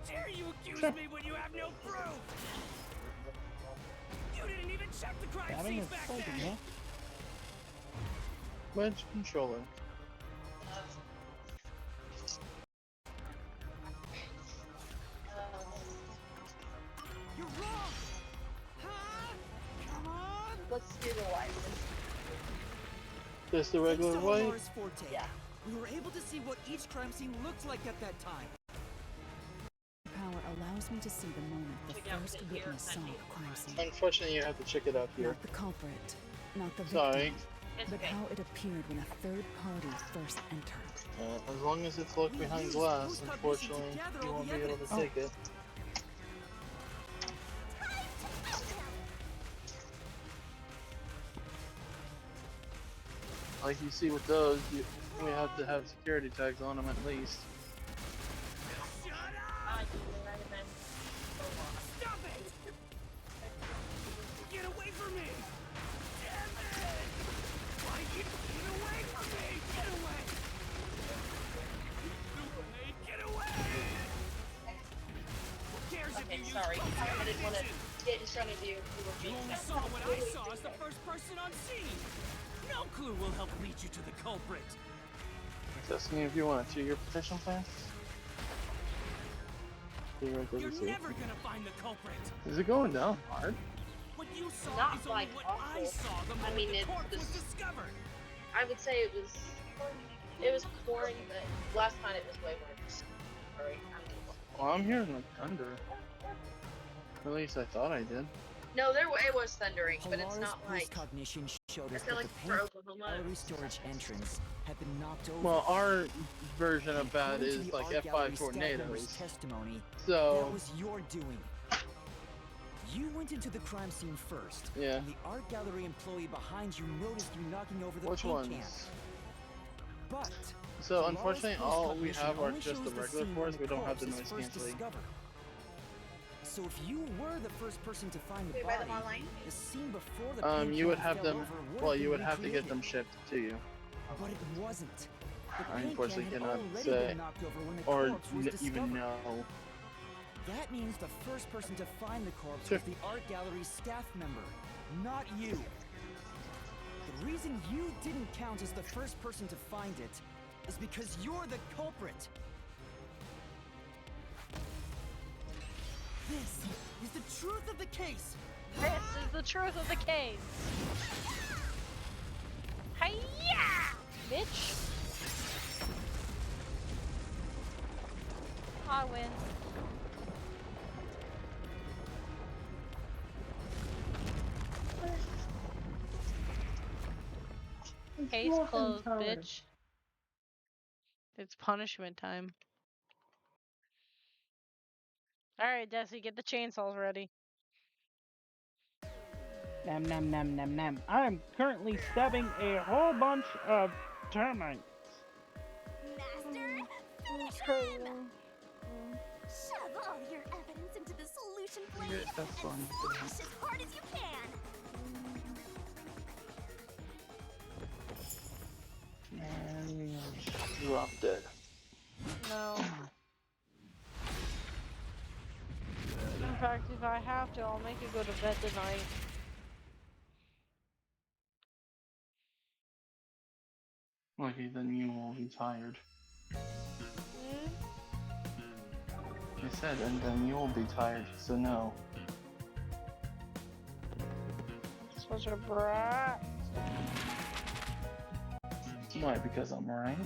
dare you accuse me when you have no proof? You didn't even check the crime Having scenes a back second, then! yeah? Wedge controller. You're wrong! Huh? Come on! Let's do the license. Just the regular Thanks to white. Lamar's forte, we were able to see what each crime scene looked like at that time. Power allows me to see the moment the first witness saw the crime scene. Unfortunately, you have to check it out here. Not the culprit, not the victim, Sorry. but how it appeared when a third party first entered. As long as it's locked behind glass, unfortunately, you won't be able to take it. Like you see with those, we have to have security tags on them at least. Stop it! Get away from me! Damn it! Why you get away from me? Get away! Get away! Who cares if you use Sorry, I didn't want to get in front of you. You only saw what I saw as the first person on scene! No clue will help lead you to the culprit! Just me if you want to. Your protection plan? You're never gonna find the culprit! Is it going down hard? What you saw Not is only like what awful. I saw the moment the corpse was discovered! I would say it was pouring, but last time it was way worse. Sorry. Well, I'm hearing like thunder. At least I thought I did. No, it was thundering, but it's not like. Cognition showed I us feel that like the for paint Oklahoma. gallery storage entrance had been knocked over. Well, our version of that According to is the like art gallery F5 staff member's tornadoes. testimony, So that was your doing. You went into the crime scene first. Yeah. And the art gallery employee behind you noticed you knocking over the which paint ones? can. But So Laura's unfortunately, all we post-cognition have are only just the shows regular scene cores. when We don't have the corpse is noise first canceling. discovered. So if you were the first person to find the Wait, buy body, them online? the scene before the paint You would can have fell them. over would Well, have you been would have to get them recreated. shipped to you. But it wasn't. The I paint unfortunately can had cannot already say been knocked over when the or corpse was discovered. even know. That means the first person to find the corpse Sure. was the art gallery staff member, not you. The reason you didn't count as the first person to find it is because you're the culprit. This is the truth of the case. This is the truth of the case. Hiya, bitch. I win. Case closed, bitch. It's punishment time. Alright, Desi, get the chainsaws ready. Nam nam nam nam nam. I am currently stabbing a whole bunch of termites. Master, finish him! Shove all your evidence into the solution blade That's fun. and slash as hard as you can! And drop dead. No. In fact, if I have to, I'll make it go to bed tonight. Lucky then you will be tired. I said, and then you will be tired, so no. Such a brat. Why? Because I'm right?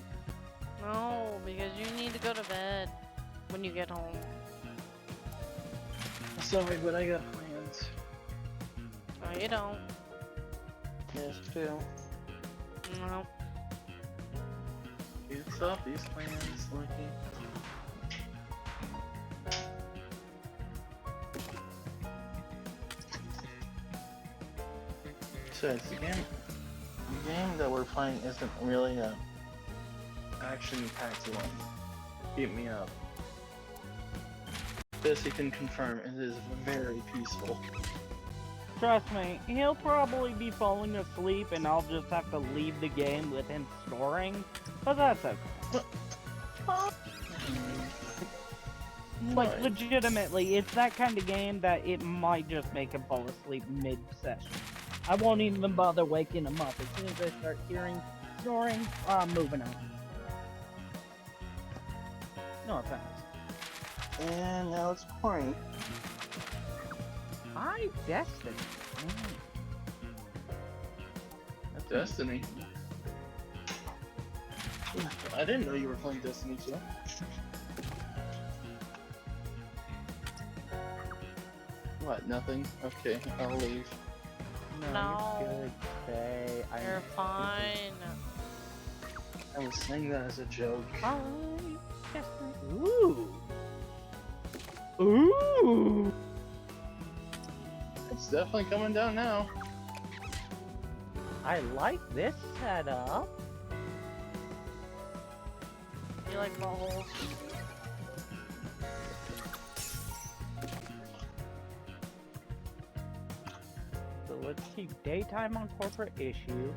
No, because you need to go to bed when you get home. Sorry, but I got plans. No, you don't. Yes, too. No. Can't stop these plans, Lucky. So the game that we're playing isn't really a action-packed one. Beat me up. This he can confirm, it is very peaceful. Trust me, he'll probably be falling asleep and I'll just have to leave the game with him snoring, but that's okay. Like, legitimately, it's that kind of game that it might just make him fall asleep mid-session. I won't even bother waking him up. As soon as I start hearing snoring, I'm moving on. No offense. And now it's pouring. Hi, Destiny. Destiny? I didn't know you were playing Destiny too. What, nothing? Okay, I'll leave. No. You're good. Stay. You're fine. I was saying that as a joke. Hi, Destiny. Ooh. Ooh. It's definitely coming down now. I like this setup. You like buttholes? So let's keep daytime on corporate issue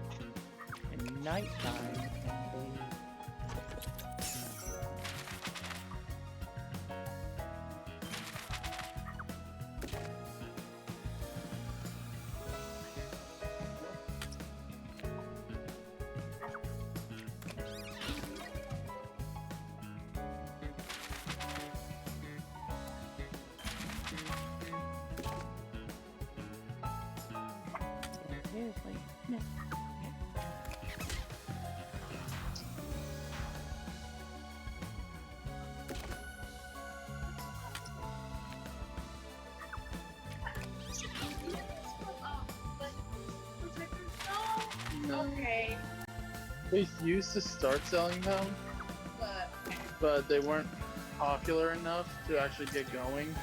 and nighttime on the... No. Okay. They used to start selling them, but they weren't popular enough to actually get going.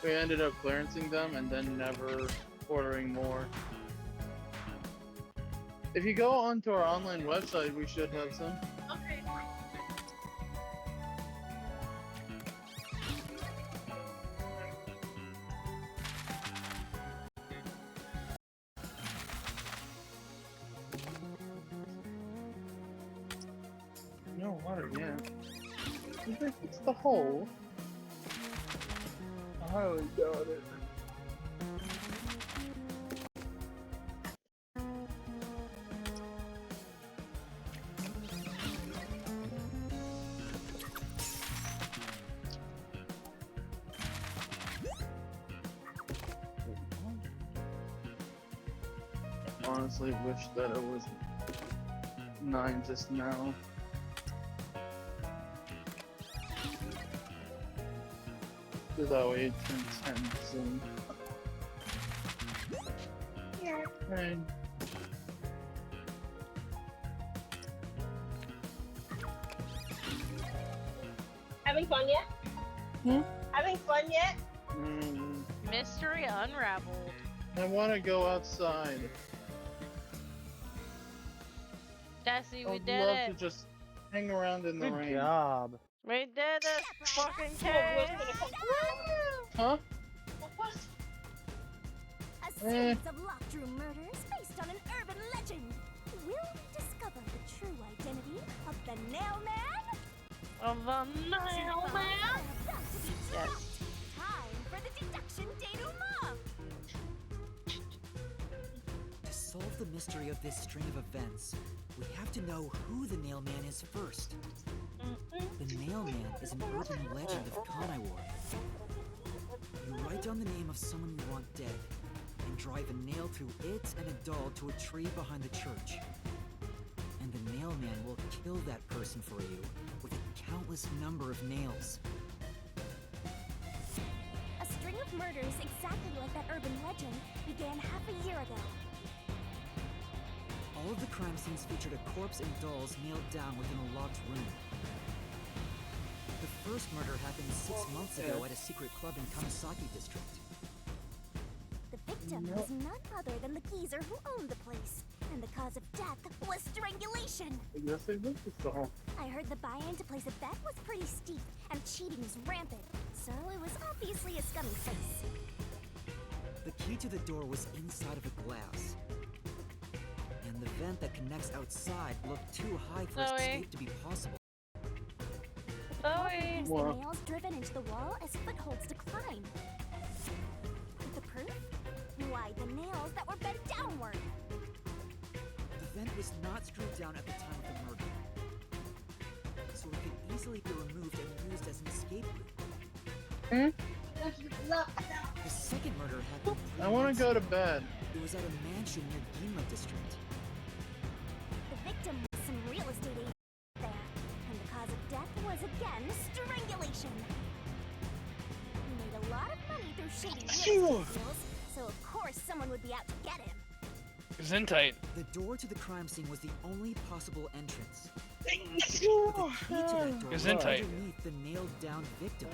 We ended up clearancing them and then never ordering more. If you go onto our online website, we should have some. Okay. No water yet. It's the hole. I highly doubt it. Honestly wish that it was 9 just now. So that way it turns 10 soon. Yeah. Right. Having fun yet? Having fun yet? Mystery unraveled. I want to go outside. Desi, we I'd did love it. to just hang around in the Good rain. job. We did this fucking case. Huh? A series of locked room murders based on an urban legend. Will we discover the true identity of the Nail Man? Of the Nail Man? Yes. Time for the deduction denouement. To solve the mystery of this string of events, we have to know who the Nail Man is first. The Nail Man is an urban legend of Conaiwar. You write down the name of someone you want dead, and drive a nail through it and a doll to a tree behind the church. And the Nail Man will kill that person for you with a countless number of nails. A string of murders exactly like that urban legend began half a year ago. All of the crime scenes featured a corpse and dolls nailed down within a locked room. The first murder happened 6 months ago at a secret club in Kamisaki district. The victim was none other than the geezer who owned the place, and the cause of death was strangulation. Yes, I looked at the whole. I heard the buy-in to place a bet was pretty steep, and cheating was rampant, so it was obviously a scummy place. The key to the door was inside of a glass. And the vent that connects outside looked too high for escape to be possible. Used the nails driven into the wall as footholds to climb. The proof? Why, the nails that were bent downward. The vent was not screwed down at the time of the murder, so it could easily be removed and used as an escape route. The second murder happened. I want to go to bed. It was at a mansion near Ginma district. The victim was some real estate agent there, and the cause of death was again strangulation. He made a lot of money through shady real estate deals, so of course someone would be out to get him. Gesundheit. The door to the crime scene was the only possible entrance. But the key to that door was underneath the nailed-down victim.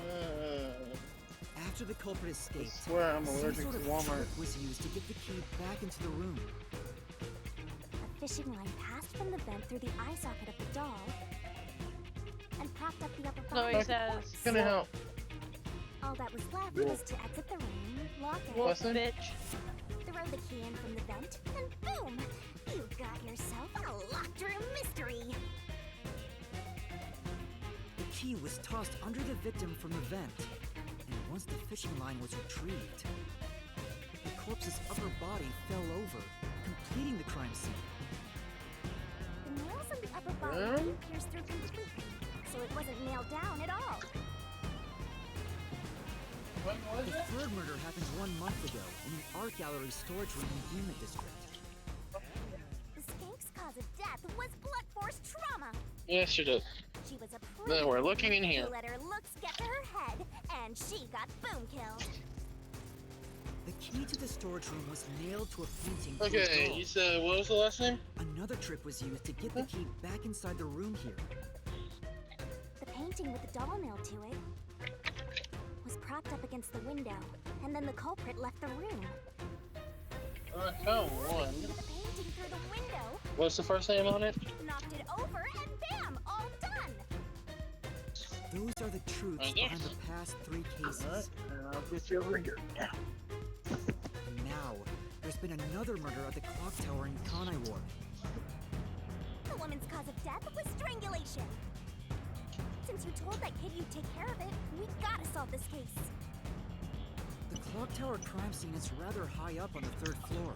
After the culprit escaped, I swear I'm allergic some sort to of Walmart. trick was used to get the key back into the room. A fishing line passed from the vent through the eye socket of the doll and propped up the upper body of the corpse. Gonna help. All that was left was to exit the room, lock it, Listen. throw the key in from the vent, and boom! You got yourself a locked room mystery! The key was tossed under the victim from the vent, and once the fishing line was retrieved, the corpse's upper body fell over, completing the crime scene. The nails on the upper body didn't pierce through completely, so it wasn't nailed down at all. The third murder happened 1 month ago in an art gallery storage room in Ginma district. The skank's cause of death was blunt force trauma. Yes, she did. She was a Then we're looking in here. Who let her looks get to her head, and she got boom killed. The key to the storage room was nailed to a painting. Okay, you said, what was the last name? Another trick was used to get the key back inside the room here. The painting with the doll nailed to it was propped up against the window, and then the culprit left the room. Come on. The painting through the window. What's the first name on it? Knocked it over, and bam, all done. Those are the truths behind the past 3 cases. I'll get you over here. And now, there's been another murder at the clock tower in Kanai Ward. The woman's cause of death was strangulation. Since you told that kid you'd take care of it, we gotta solve this case. The clock tower crime scene is rather high up on the 3rd floor.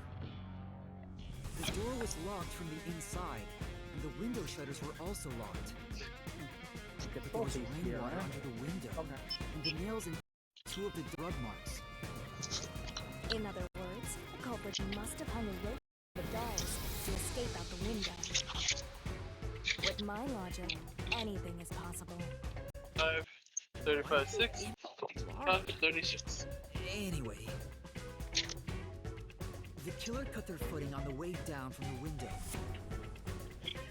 The door was locked from the inside, and the window shutters were also locked. But there was rainwater under the window, and the nails in 2 of the drug marks. In other words, the culprit must have hung a rope to the dolls to escape out the window. With my logic, anything is possible. 5, 35, 6, 36. Anyway, the killer cut their footing on the way down from the window.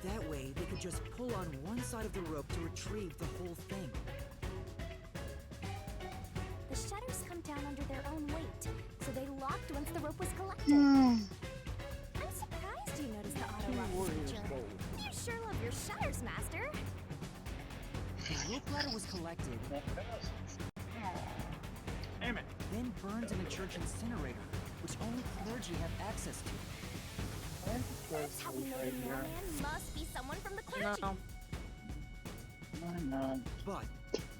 That way, they could just pull on one side of the rope to retrieve the whole thing. The shutters come down under their own weight, so they locked once the rope was collected. I'm surprised you noticed the auto-lock feature. You sure love your shutters, Master. The rope ladder was collected, Damn it. then burned in a church incinerator, which only clergy have access to. That's how we know the mailman must be someone from the clergy. But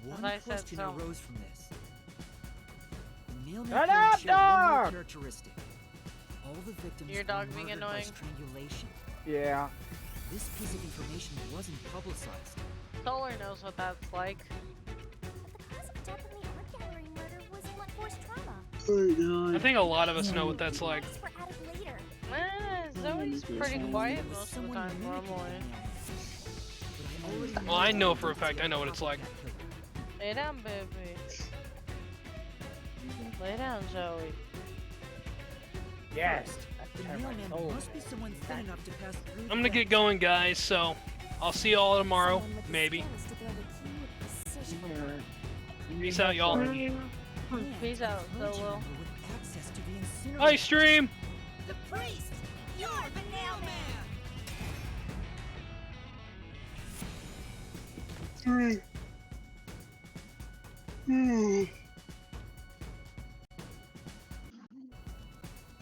one I said question so. arose from this. The mailman Shut claimed up, shared one more dog! characteristic. All the victims Your were dog being murdered by annoying. strangulation. Yeah. This piece of information wasn't publicized. Solar knows what that's like. The cause of death in the art gallery murder was blunt force trauma. I think a lot of us know what that's like. Were added later. Zoe's pretty quiet most of the time normally. Well, I know for a fact I know what it's like. Lay down, baby. Lay down, Zoe. Yes. Turn my mailman soul. must be someone thin enough to pass through. I'm gonna get going, guys. So I'll see you all tomorrow, maybe. Peace out, y'all. Peace out, Solo. Hi, stream. The priest! You're the nailman!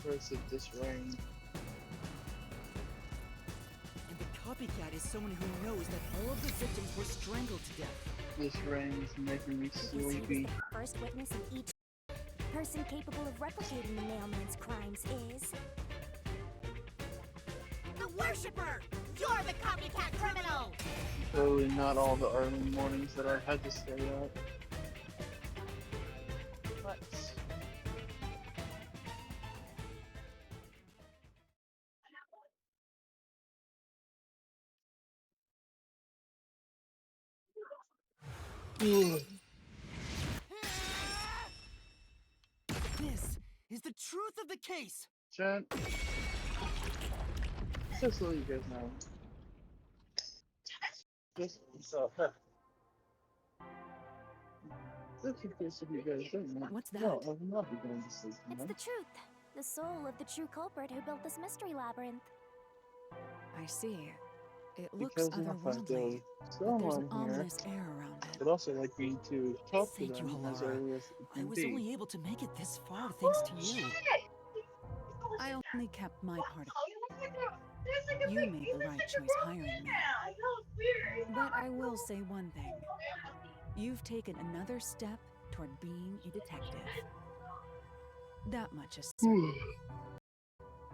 Where's this rain? And the copycat is someone who knows that all of the victims were strangled to death. This rain is making me Because he was sleepy. the first witness in each person capable of replicating the mailman's crimes is... The worshipper! You're the copycat criminal! Totally not all the early mornings that I've had to stay up. But This is the truth of the case. Chat. Just so you guys know. Just so. Just in case if you guys don't know. What's that? No, I will not be going to sleep It's tonight. the truth. The soul of the true culprit who built this mystery labyrinth. I see. It looks Because if I otherworldly, go but there's someone an here, ominous air around it. I'd also like me to talk to Thank you, them as Halara. early as it I can was be. only able to make it this far thanks to you. I only kept my part of it. You made the right choice hiring me. But I will say one thing. You've taken another step toward being a detective. That much is certain.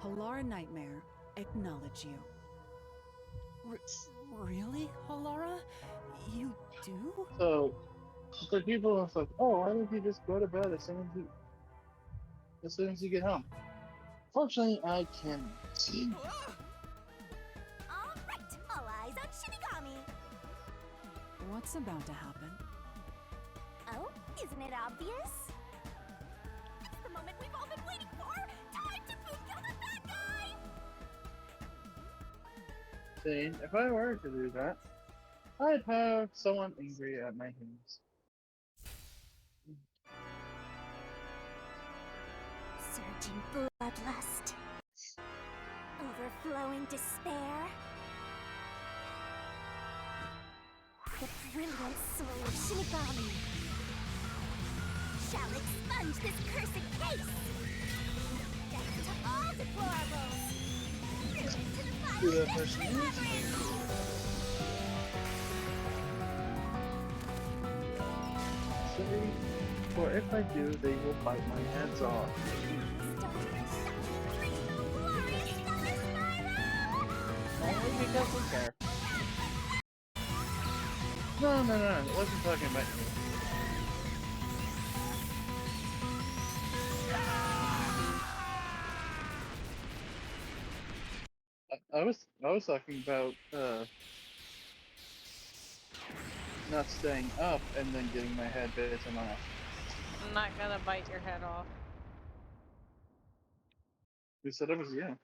Halara Nightmare, acknowledge you. Really, Halara? You do? So, for people it's like, oh, why don't you just go to bed as soon as you get home? Fortunately, I can see. Alright, all eyes on Shinigami. What's about to happen? Oh, isn't it obvious? It's the moment we've all been waiting for! Time to boot kill the bad guy! See, if I were to do that, I'd have someone angry at my hands. Surging bloodlust. Overflowing despair. The brilliant soul of Shinigami shall expunge this cursed case. Death to all deplorables. Ruin to the Do that body person. See, for if I do, they will bite my heads off. Only because we care. No, it wasn't talking about you. I was talking about not staying up and then getting my head bitten off. I'm not gonna bite your head off. Who said it was you?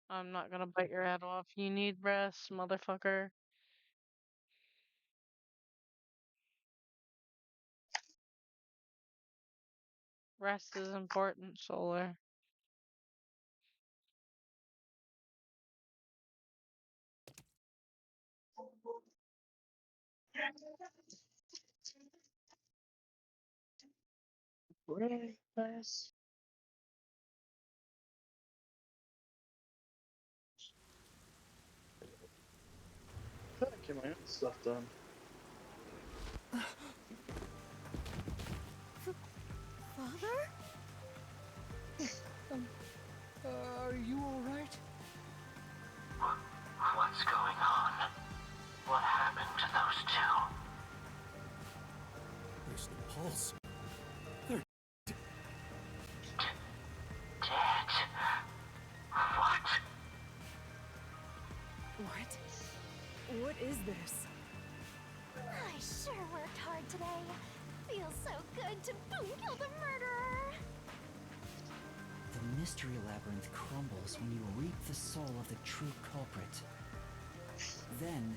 I'm not gonna bite your head off. You need rest, motherfucker. Rest is important, Solar. Breakfast. I thought I get my own stuff done. Father? Are you alright? What's going on? What happened to those two? There's no pulse. Dead. What? What? What is this? I sure worked hard today. Feels so good to boom kill the murderer. The Mystery Labyrinth crumbles when you reap the soul of the true culprit. Then,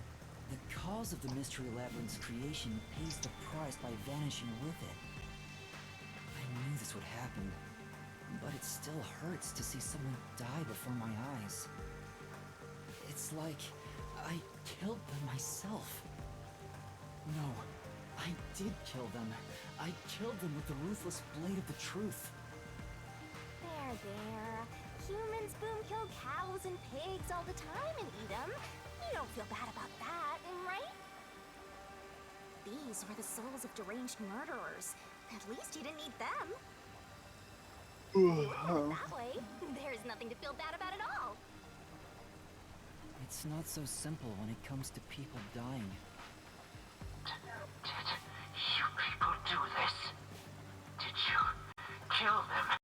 the cause of the Mystery Labyrinth's creation pays the price by vanishing with it. I knew this would happen, but it still hurts to see someone die before my eyes. It's like I killed them myself. No, I did kill them. I killed them with the ruthless blade of the truth. There. Humans boom kill cows and pigs all the time and eat them. You don't feel bad about that, right? These were the souls of deranged murderers. At least you didn't eat them. That way, there's nothing to feel bad about at all. It's not so simple when it comes to people dying. Did you people do this? Did you kill them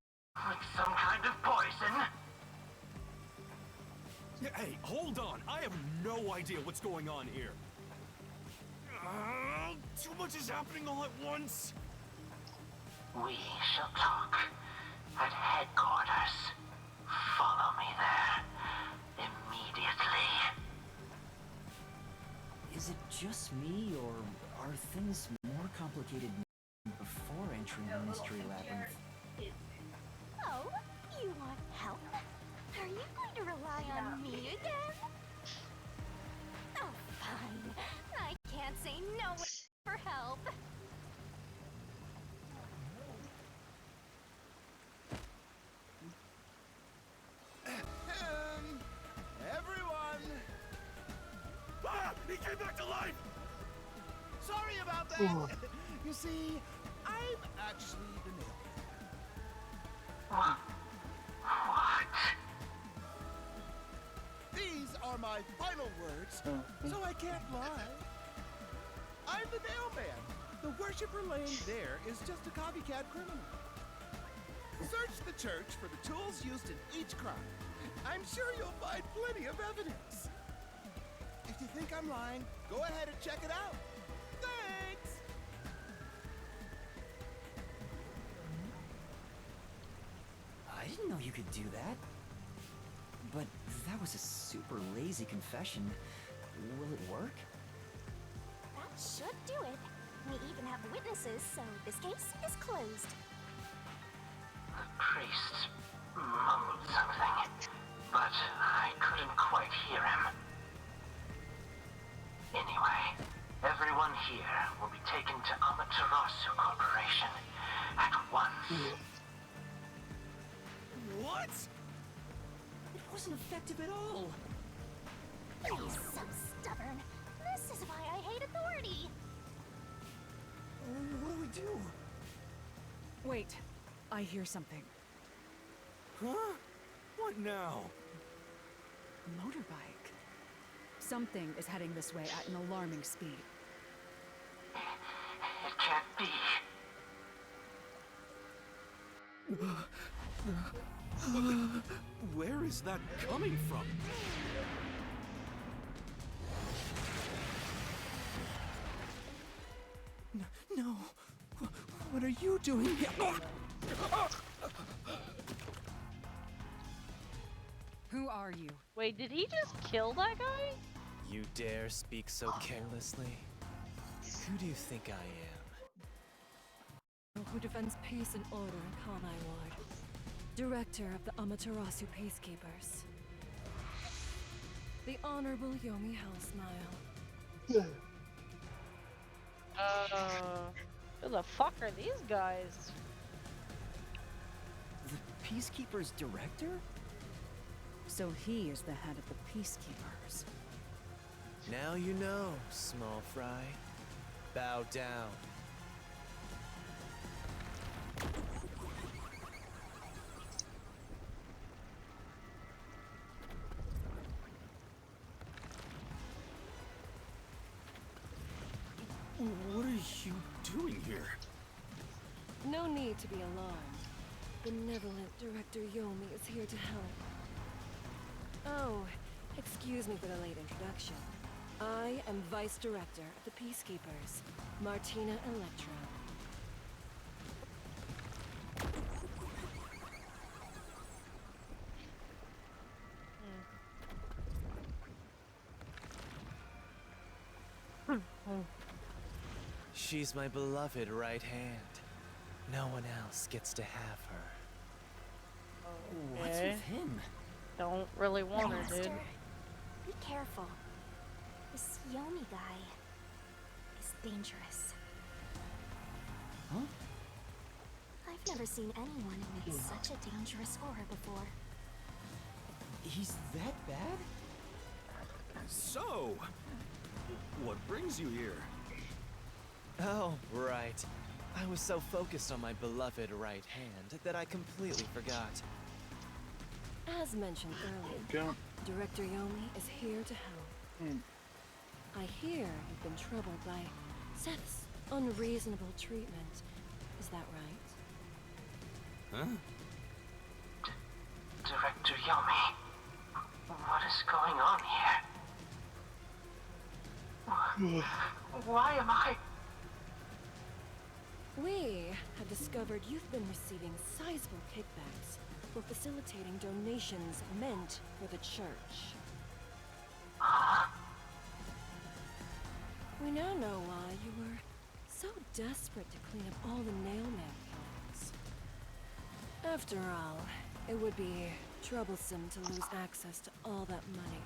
with some kind of poison? Hey, hold on! I have no idea what's going on here. Too much is happening all at once. We shall talk at headquarters. Follow me there immediately. Is it just me, or are things more complicated before entering the Mystery Labyrinth? Oh, you want help? Are you going to rely on me again? Oh, fine. I can't say no for help. Everyone! Ah! He came back to life! Sorry about that! You see, I'm actually the mailman. What? These are my final words, so I can't lie. I'm the mailman. The worshiper laying there is just a copycat criminal. Search the church for the tools used in each crime. I'm sure you'll find plenty of evidence. If you think I'm lying, go ahead and check it out. Thanks! I didn't know you could do that. But that was a super lazy confession. Will it work? That should do it. We even have witnesses, so this case is closed. The priest mumbled something, but I couldn't quite hear him. Anyway, everyone here will be taken to Amaterasu Corporation at once. What? It wasn't effective at all. He's so stubborn. This is why I hate authority. What do we do? Wait, I hear something. Huh? What now? Motorbike. Something is heading this way at an alarming speed. It can't be. Where is that coming from? No. What are you doing here? Who are you? Wait, did he just kill that guy? You dare speak so carelessly? Who do you think I am? Who defends peace and order in Kanai Ward. Director of the Amaterasu Peacekeepers. The Honorable Yomi Hellsmile. Who the fuck are these guys? The Peacekeeper's director? So he is the head of the Peacekeepers. Now you know, small fry. Bow down. What are you doing here? No need to be alarmed. Benevolent Director Yomi is here to help. Oh, excuse me for the late introduction. I am Vice Director of the Peacekeepers, Martina Electra. She's my beloved right hand. No one else gets to have her. What's with him? Don't really want her, dude. Master, be careful. This Yomi guy is dangerous. Huh? I've never seen anyone emit such a dangerous aura before. He's that bad? So, what brings you here? Oh, right. I was so focused on my beloved right hand that I completely forgot. As mentioned earlier, Director Yomi is here to help. I hear you've been troubled by Seth's unreasonable treatment. Is that right? Huh? Director Yomi, what is going on here? Why am I? We have discovered you've been receiving sizable kickbacks for facilitating donations meant for the church. We now know why you were so desperate to clean up all the Nailman killings. After all, it would be troublesome to lose access to all that money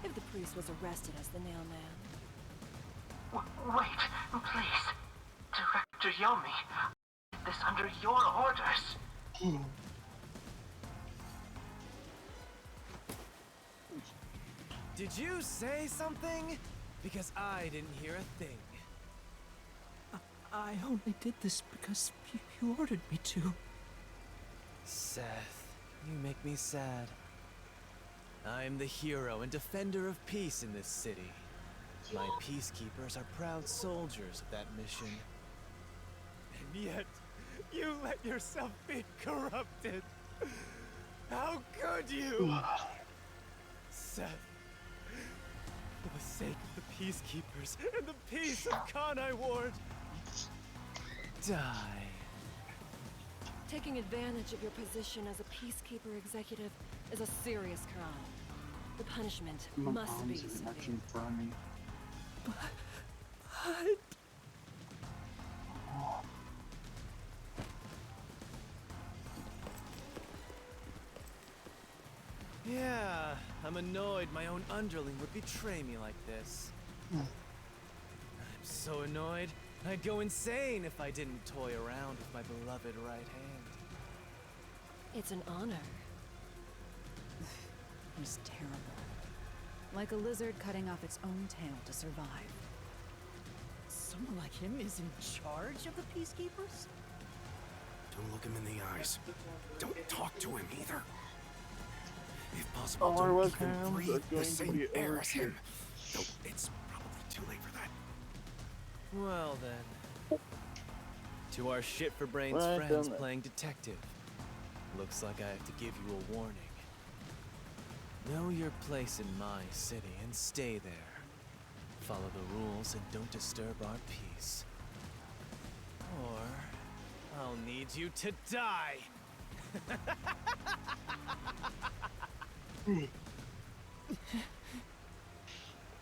if the priest was arrested as the Nailman. Wait, please. Director Yomi, this under your orders. Did you say something? Because I didn't hear a thing. I only did this because you ordered me to. Seth, you make me sad. I'm the hero and defender of peace in this city. My peacekeepers are proud soldiers of that mission. And yet, you let yourself be corrupted. How could you? Seth, for the sake of the peacekeepers and the peace of Kanai Ward, die. Taking advantage of your position as a peacekeeper executive is a serious crime. The punishment must be severe. But... Yeah, I'm annoyed my own underling would betray me like this. I'm so annoyed, I'd go insane if I didn't toy around with my beloved right hand. It's an honor. He's terrible. Like a lizard cutting off its own tail to survive. Someone like him is in charge of the peacekeepers? don't look him in the eyes. Don't talk to him either. If possible, Our don't webcams even are breathe the going to same be air over as him. Though it's probably too late for that. Well then. To our shit-for-brains Right, friends done it. playing detective. Looks like I have to give you a warning. Know your place in my city and stay there. Follow the rules and don't disturb our peace. Or I'll need you to die!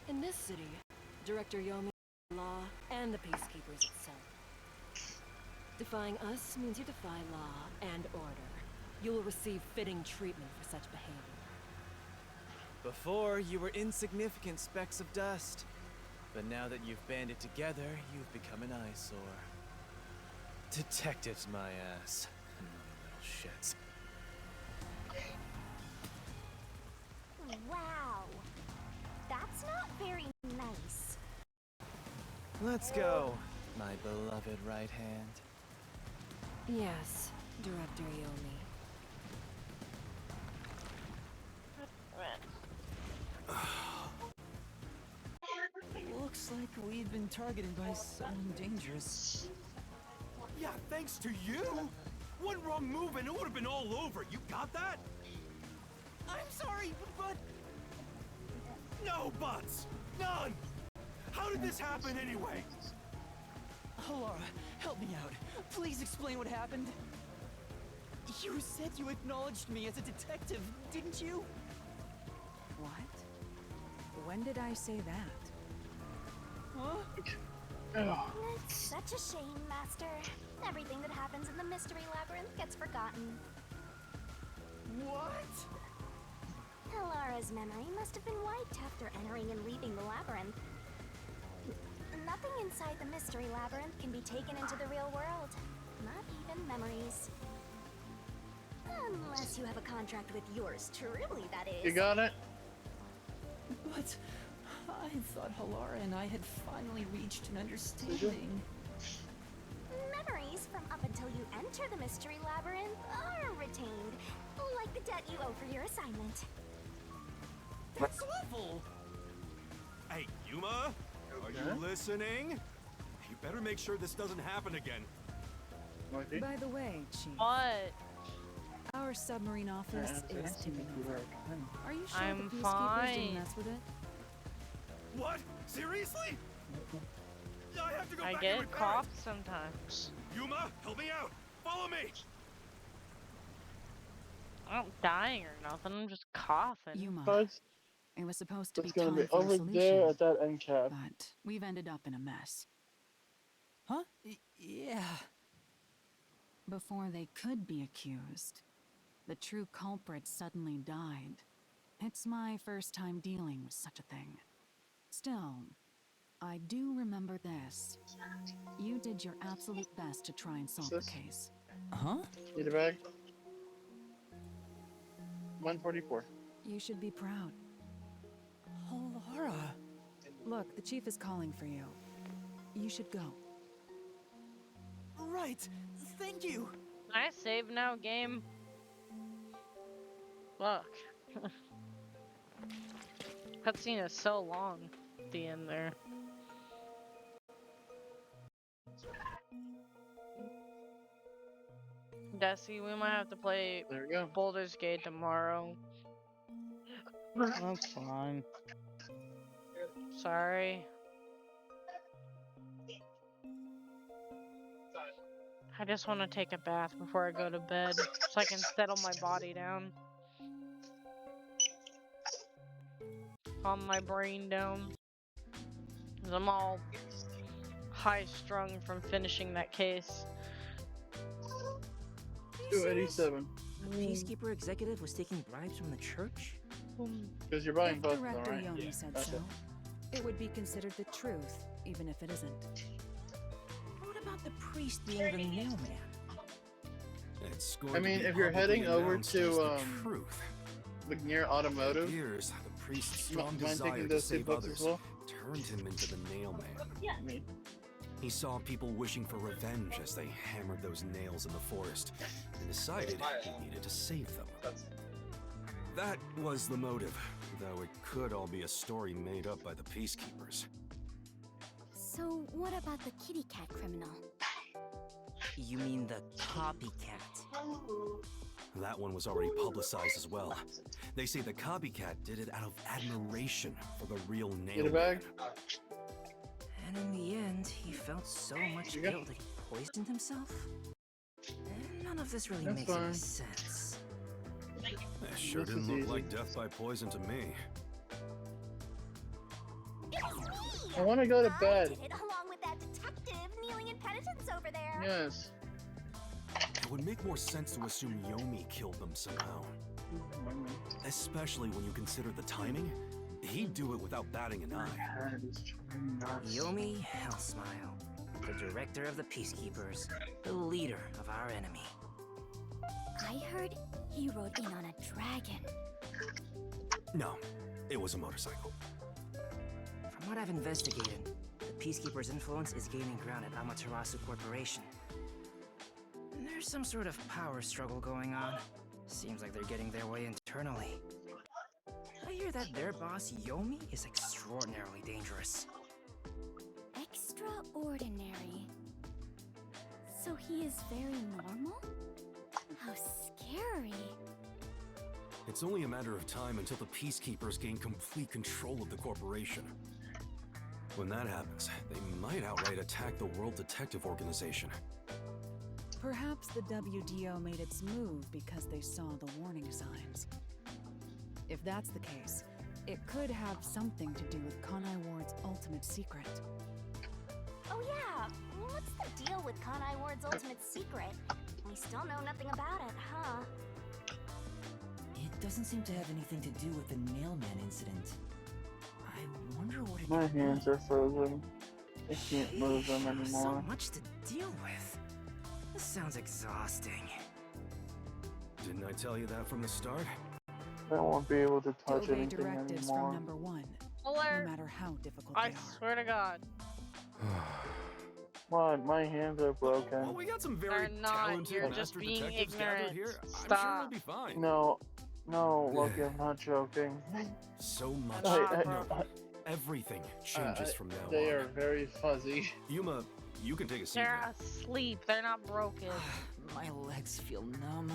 In this city, Director Yomi law and the peacekeepers itself. Defying us means you defy law and order. You will receive fitting treatment for such behavior. Before, you were insignificant specks of dust. But now that you've banded together, you've become an eyesore. Detectives, my ass. Little shits. Wow. That's not very nice. Let's go, my beloved right hand. Yes, Director Yomi. Looks like we've been targeted by someone dangerous. Yeah, thanks to you. One wrong move and it would have been all over. You got that? I'm sorry, but... No buts! None! How did this happen anyway? Laura, help me out. Please explain what happened. You said you acknowledged me as a detective, didn't you? What? When did I say that? It's such a shame, Master. Everything that happens in the Mystery Labyrinth gets forgotten. What? Helara's memory must have been wiped after entering and leaving the labyrinth. Nothing inside the Mystery Labyrinth can be taken into the real world. Not even memories. Unless you have a contract with yours truly, that is. You got it? But I thought Halara and I had finally reached an understanding. Memories from up until you enter the Mystery Labyrinth are retained, like the debt you owe for your assignment. That's awful! Hey, Yuma? Are you listening? You better make sure this doesn't happen again. By the way, Chief. What? Our submarine office is tipping over. Are you sure I'm the peacekeepers fine. didn't mess with it? What? Seriously? I have to go I back get and repair cough it. sometimes. Yuma, help me out! Follow me! I'm not dying or nothing. I'm just coughing. Yuma. It was supposed to be It's gonna time be for a over solution, there at that end cap. but we've ended up in a mess. Huh? Yeah. Before they could be accused, the true culprit suddenly died. It's my first time dealing with such a thing. Still, I do remember this. You did your absolute best to try and solve the case. Huh? Need a bag? 144. You should be proud. Halara. Look, the chief is calling for you. You should go. Right. Thank you. Can I save now, game? Fuck. Cutscene is so long at the end there. Desi, we might have to play There we go. Boulder's Gate tomorrow. That's fine. Sorry. I just want to take a bath before I go to bed so I can settle my body down. Calm my brain down. 'Cause I'm all high strung from finishing that case. 287. A peacekeeper executive was taking bribes from the church? Because you're buying If both, Director right? Yomi said so, it would be considered the truth, even if it isn't. What about the priest being the mailman? It's going I mean, to be if you're heading publicly over announced as to the truth. McNear Automotive, Here's the priest's strong mind desire taking to those two save books others as well? turned him into the nailman. Yeah. He saw people wishing for revenge as they hammered those nails in the forest and decided he needed to save them. That was the motive, though it could all be a story made up by the peacekeepers. So, what about the kitty cat criminal? You mean the copycat? That one was already publicized as well. They say the copycat did it out of admiration for the real Get a nailman. bag? And in the end, he felt so much You go. guilt that he poisoned himself? None of this really That's makes any fine. sense. That sure This didn't is look easy. like death by poison to me. I want to go to I bed. did it along with that detective kneeling in penitence over there. Yes. It would make more sense to assume Yomi killed them somehow. Especially when you consider the timing. He'd do it without batting an eye. Yomi Hellsmile, the director of the Peacekeepers, the leader of our enemy. I heard he rode in on a dragon. No, it was a motorcycle. From what I've investigated, the Peacekeepers' influence is gaining ground at Amaterasu Corporation. There's some sort of power struggle going on. Seems like they're getting their way internally. I hear that their boss, Yomi, is extraordinarily dangerous. Extraordinary. So he is very normal? How scary. It's only a matter of time until the Peacekeepers gain complete control of the corporation. When that happens, they might outright attack the World Detective Organization. Perhaps the WDO made its move because they saw the warning signs. If that's the case, It could have something to do with Conai Ward's ultimate secret. Oh yeah, what's the deal with Conai Ward's ultimate secret? We still know nothing about it, huh? It doesn't seem to have anything to do with the Nailman incident. I wonder what it My could be. hands are frozen. I can't move them anymore. So much to deal with. This sounds exhausting. Didn't I tell you that from the start? I won't be able to To touch obey anything directives anymore. from number 1, no Alert! matter how difficult I they are. swear to God. What? My hands are broken. Well, we got some They're very not. talented You're master just being detectives gathered ignorant. here. I'm sure Stop. we'll be fine. No, Loki, I'm not joking. So much. I- No, everything changes from now They on. are very fuzzy. Yuma, you can take a seat. They're asleep. They're not broken. My legs feel numb.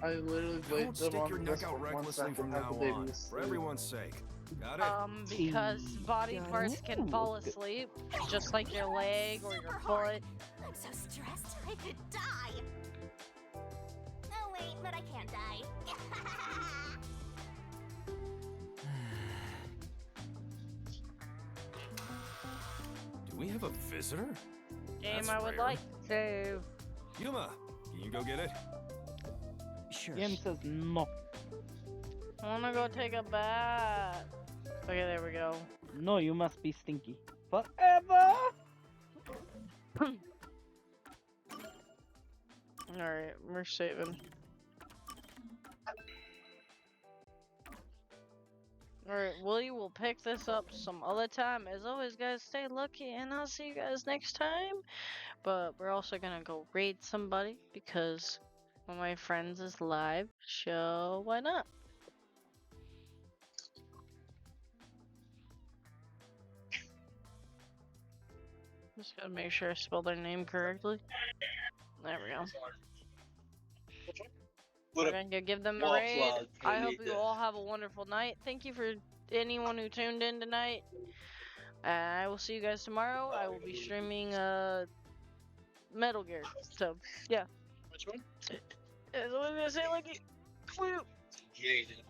I literally Don't laid them stick your on neck this out for 1 recklessly second. from How now could they be on, for asleep? everyone's sake. Got it? Because body parts can fall asleep, just like your leg or your foot. I'm so stressed, I could die. Oh wait, but I can't die. Do we have a visitor? Game That's I would rare. like to. Yuma, can you go get it? Sure. Jim says no. I wanna go take a bath. Okay, there we go. No, you must be stinky. Forever! Alright, we're saving. Alright, Willie will pick this up some other time. As always, guys, stay lucky, and I'll see you guys next time. But we're also gonna go raid somebody because one of my friends is live, so why not? Just gotta make sure I spell their name correctly. There we go. We're gonna go give them a raid. I hope you all have a wonderful night. Thank you for anyone who tuned in tonight. I will see you guys tomorrow. I will be streaming Metal Gear. So yeah. Which one? That's what I was gonna say, like, woo. Jaden.